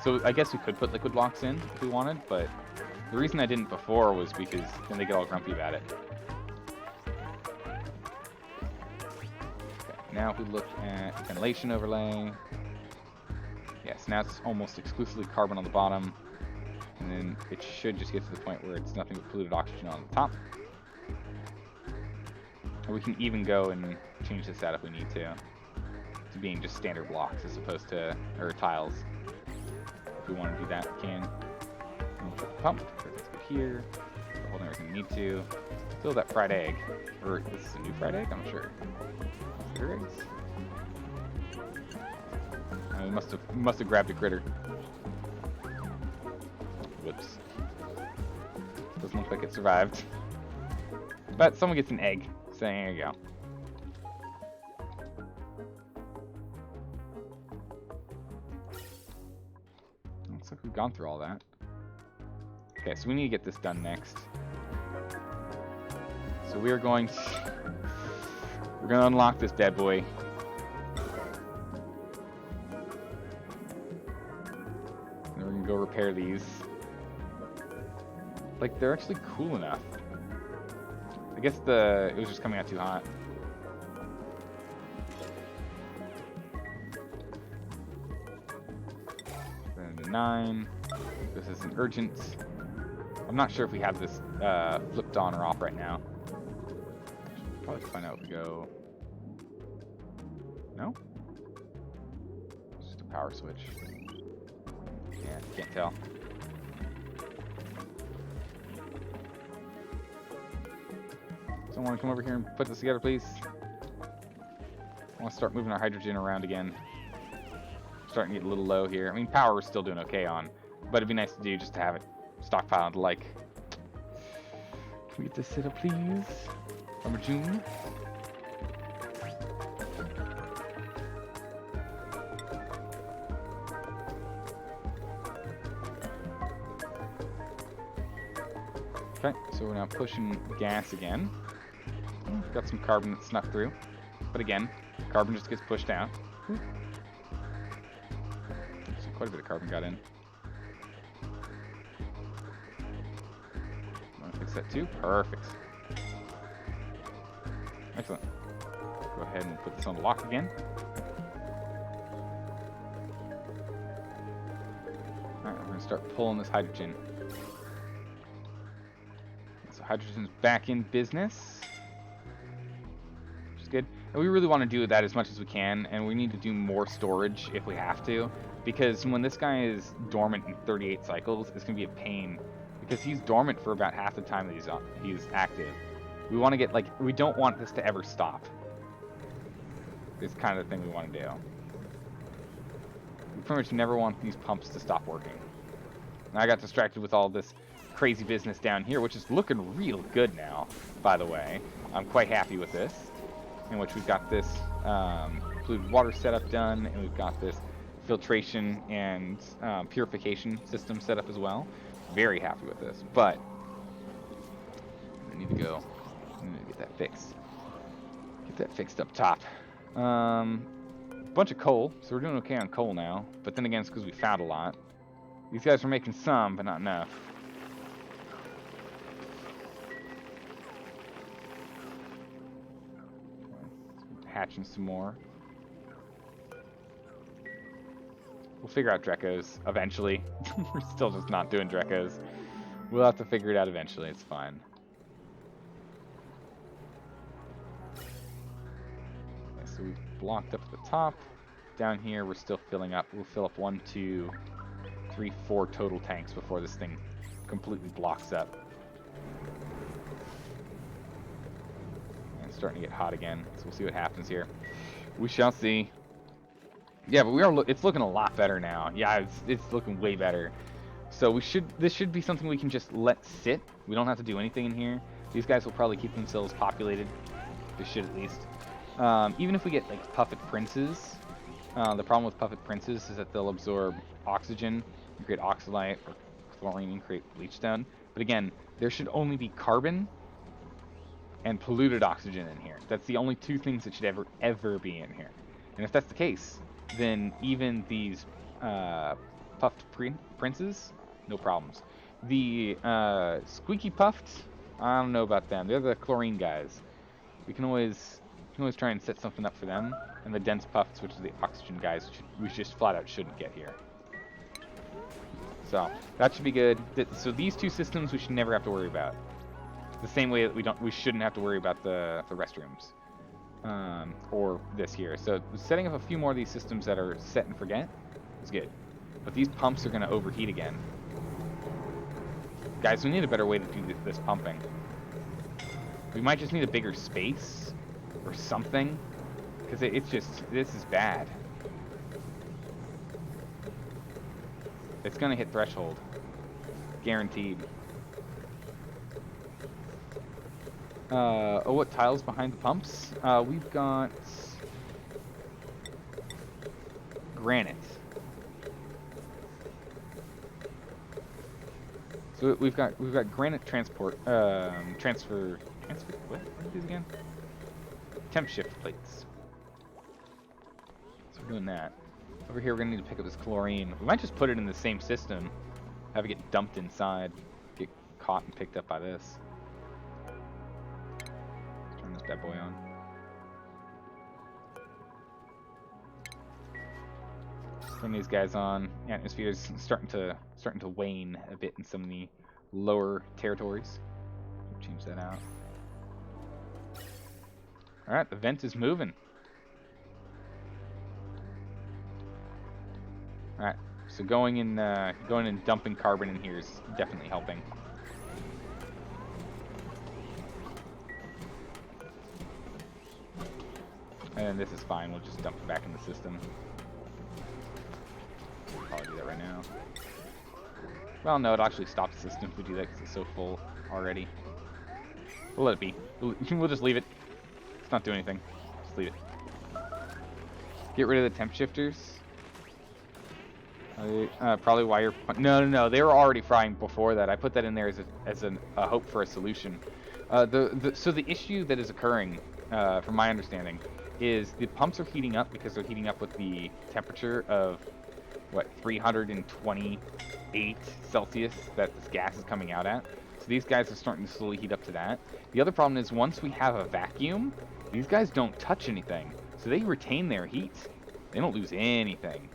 A: So I guess we could put liquid locks in if we wanted, but the reason I didn't before was because then they get all grumpy about it. Okay, now if we look at ventilation overlay, yes, now it's almost exclusively carbon on the bottom, and then it should just get to the point where it's nothing but polluted oxygen on the top. And we can even go and change this out if we need to being just standard blocks as opposed to, or tiles. If we want to do that, we can. We'll put the pump, everything's good here. We're holding everything we need to. Still that fried egg. Or is this a new fried egg? I'm not sure. Critter eggs? We must have grabbed a critter. Whoops. Doesn't look like it survived. But someone gets an egg. So there you go. Looks like we've gone through all that. Okay, so we need to get this done next. So we're going to unlock this bad boy. And we're going to go repair these. Like, they're actually cool enough. I guess it was just coming out too hot. 9. This is an urgent. I'm not sure if we have this flipped on or off right now. Should probably find out if we go. No? It's just a power switch. Yeah, can't tell. Someone come over here and put this together, please. I want to start moving our hydrogen around again. Starting to get a little low here. I mean, power we're still doing okay on, but it'd be nice to do just to have it stockpiled. Like, can we get this set up, please? Number June. Okay, so we're now pushing gas again. Got some carbon that snuck through, but again, carbon just gets pushed out. So quite a bit of carbon got in. Want to fix that too? Perfect. Excellent. Go ahead and put this on the lock again. Alright, we're going to start pulling this hydrogen. So hydrogen's back in business. Which is good. And we really want to do that as much as we can, and we need to do more storage if we have to. Because when this guy is dormant in 38 cycles, it's going to be a pain. Because he's dormant for about half the time that he's active. We want to get, like, we don't want this to ever stop. It's kind of the thing we want to do. We pretty much never want these pumps to stop working. And I got distracted with all this crazy business down here, which is looking real good now, by the way. I'm quite happy with this, in which we've got this polluted water setup done, and we've got this filtration and purification system set up as well. Very happy with this, but I need to go. I need to get that fixed. Get that fixed up top. Bunch of coal, so we're doing okay on coal now. But then again, it's because we found a lot. These guys are making some, but not enough. Hatching some more. We'll figure out Drekos eventually. We're still just not doing Drekos. We'll have to figure it out eventually. It's fine. Okay, so we've blocked up at the top. Down here, we're still filling up. We'll fill up 1, 2, 3, 4 total tanks before this thing completely blocks up. And it's starting to get hot again, so we'll see what happens here. We shall see. Yeah, but we are. It's looking a lot better now. Yeah, it's looking way better. So this should be something we can just let sit. We don't have to do anything in here. These guys will probably keep themselves populated. They should at least. Even if we get like puffet princes, the problem with puffet princes is that they'll absorb oxygen and create oxalite, or chlorine and create bleachstone. But again, there should only be carbon and polluted oxygen in here. That's the only two things that should ever be in here. And if that's the case, then even these puffed princes, no problems. The squeaky puffed, I don't know about them. They're the chlorine guys. We can always try and set something up for them. And the dense puffs, which are the oxygen guys, we just flat out shouldn't get here. So that should be good. So these two systems we should never have to worry about. The same way that we shouldn't have to worry about the restrooms. Or this here. So setting up a few more of these systems that are set and forget is good. But these pumps are going to overheat again. Guys, we need a better way to do this pumping. We might just need a bigger space or something. Because this is bad. It's going to hit threshold. Guaranteed. Oh, what tiles behind the pumps? We've got granite. So we've got granite transfer. What are these again? Temp shift plates. So we're doing that. Over here, we're gonna need to pick up this chlorine. We might just put it in the same system. Have it get dumped inside. Get caught and picked up by this. Turn this bad boy on. Turn these guys on. Atmosphere is starting to wane a bit in some of the lower territories. Change that out. All right, the vent is moving. All right, so going and dumping carbon in here is definitely helping. And this is fine. We'll just dump it back in the system. Probably do that right now. Well, no, it'll actually stop the system if we do that because it's so full already. We'll let it be. We'll just leave it. It's not doing anything. Just leave it. Get rid of the temp shifters. Probably why you're... No. They were already frying before that. I put that in there as a hope for a solution. So the issue that is occurring, from my understanding, is the pumps are heating up because they're heating up with the temperature of, what, 328 Celsius that this gas is coming out at. So these guys are starting to slowly heat up to that. The other problem is once we have a vacuum, these guys don't touch anything. So they retain their heat. They don't lose anything,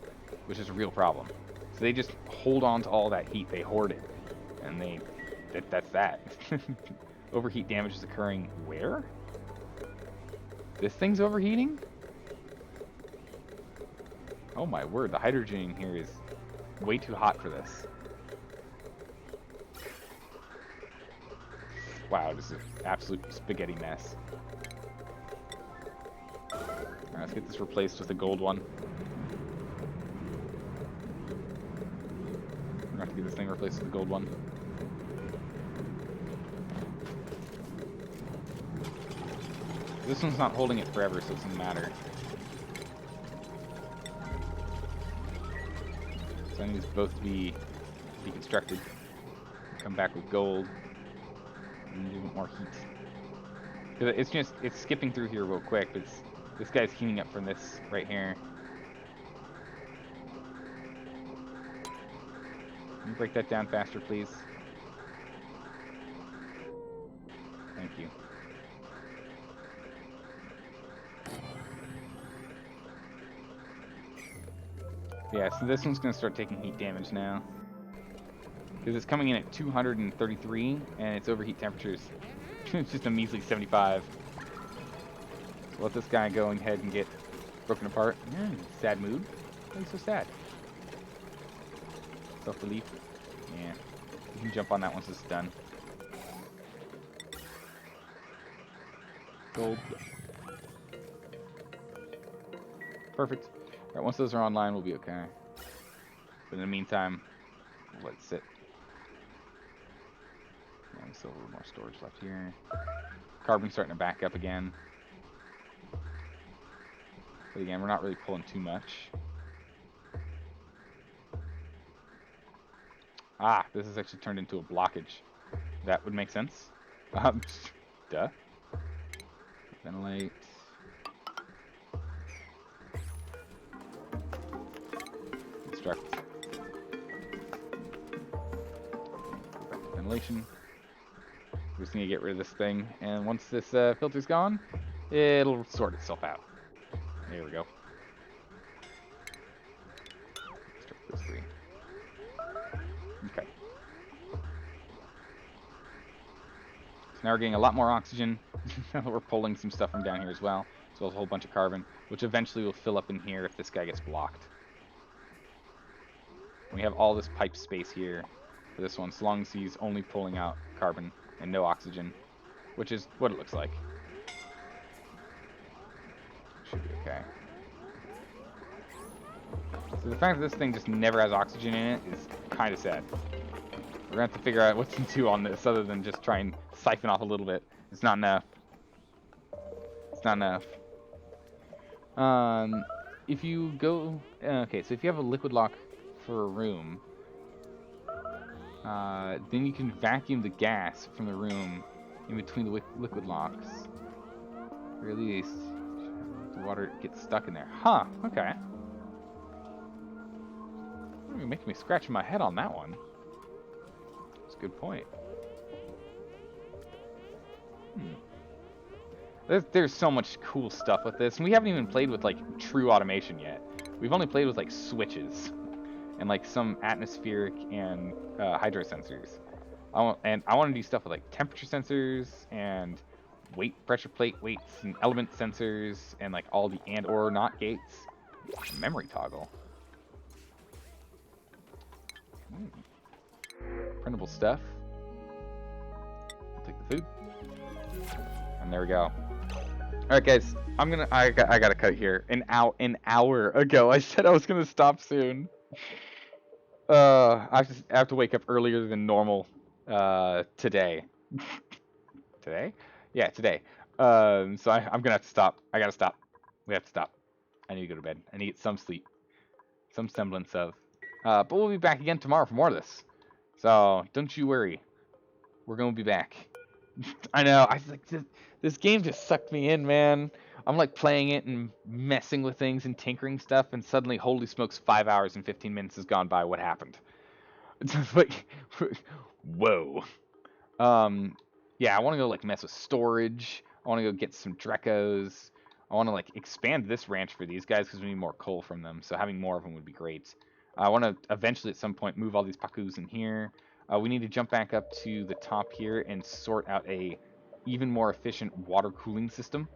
A: which is a real problem. So they just hold on to all that heat. They hoard it. And that's that. Overheat damage is occurring where? This thing's overheating? Oh my word, the hydrogen in here is way too hot for this. Wow, this is an absolute spaghetti mess. Alright, let's get this replaced with a gold one. get this thing replaced with the gold one. This one's not holding it forever, so it doesn't matter. So I need these both to be deconstructed. Come back with gold. And do more heat. Because it's skipping through here real quick. This guy's heating up from this right here. Can you break that down faster, please? Thank you. Yeah, so this one's going to start taking heat damage now. Because it's coming in at 233, and its overheat temperatures it's just a measly 75. So let this guy go ahead and get broken apart. Sad mood. Why are you so sad? Self-relief. Yeah. You can jump on that once it's done. Gold. Perfect. Alright, once those are online, we'll be okay. But in the meantime, we'll let it sit. Yeah, we still have a little more storage left here. Carbon's starting to back up again. But again, we're not really pulling too much. Ah, this has actually turned into a blockage. That would make sense. Duh. Ventilate. Construct. Go back to ventilation. We're just gonna get rid of this thing, and once this filter's gone, it'll sort itself out. There we go. Construct those three. Okay. So now we're getting a lot more oxygen. We're pulling some stuff from down here as well as a whole bunch of carbon, which eventually will fill up in here if this guy gets blocked. We have all this pipe space here for this one, so long as he's only pulling out carbon and no oxygen, which is what it looks like. Should be okay. So the fact that this thing just never has oxygen in it is kind of sad. We're going to have to figure out what to do on this other than just try and siphon off a little bit. It's not enough. It's not enough. If you go... okay, so if you have a liquid lock for a room, then you can vacuum the gas from the room in between the liquid locks. Or at least the water gets stuck in there. Huh, okay. You're making me scratch my head on that one. That's a good point. There's so much cool stuff with this, and we haven't even played with like true automation yet. We've only played with like switches and like some atmospheric and hydro sensors. I want to do stuff with like temperature sensors and weight, pressure plate weights, and element sensors, and like all the and or not gates. Memory toggle. Printable stuff. I'll take the food. And there we go. Alright guys, I gotta cut here. An hour ago I said I was gonna stop soon. I have to wake up earlier than normal today. Today? Yeah, today. So I'm gonna have to stop. I gotta stop. We have to stop. I need to go to bed. I need to get some sleep. Some semblance of. But we'll be back again tomorrow for more of this. So don't you worry. We're gonna be back. I know. I like this game just sucked me in, man. I'm like playing it and messing with things and tinkering stuff, and suddenly, holy smokes, 5 hours and 15 minutes has gone by. What happened? It's like, whoa. Yeah, I want to go like mess with storage. I want to go get some Drecos. I want to like expand this ranch for these guys because we need more coal from them. So having more of them would be great. I want to eventually at some point move all these Pakus in here. We need to jump back up to the top here and sort out a even more efficient water cooling system.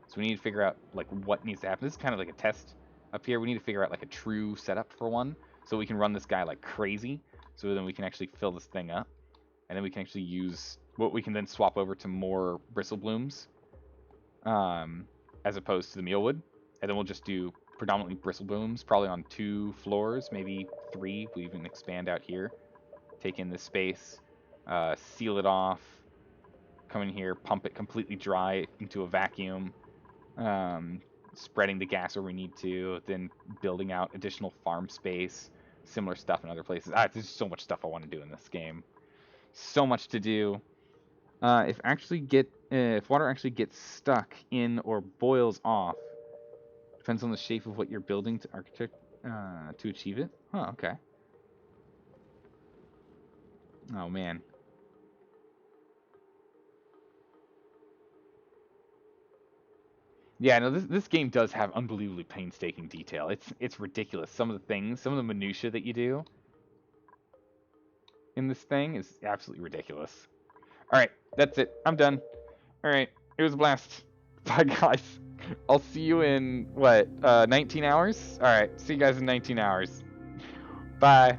A: So we need to figure out like what needs to happen. This is kind of like a test up here. We need to figure out like a true setup for one, so we can run this guy like crazy. So then we can actually fill this thing up, and then we can actually use what we can then swap over to more bristle blooms, as opposed to the mealwood, and then we'll just do predominantly bristle blooms, probably on 2 floors, maybe 3. We even expand out here. take in the space, seal it off, come in here, pump it completely dry into a vacuum, spreading the gas where we need to, then building out additional farm space, similar stuff in other places. There's so much stuff I want to do in this game. So much to do. If water actually gets stuck in or boils off, depends on the shape of what you're building to architect to achieve it. Oh, okay. Oh man. Yeah, no, this game does have unbelievably painstaking detail. It's ridiculous. Some of the things, some of the minutia that you do in this thing is absolutely ridiculous. All right, that's it. I'm done. All right, it was a blast. Bye, guys. I'll see you in what 19 hours. All right, see you guys in 19 hours. Bye.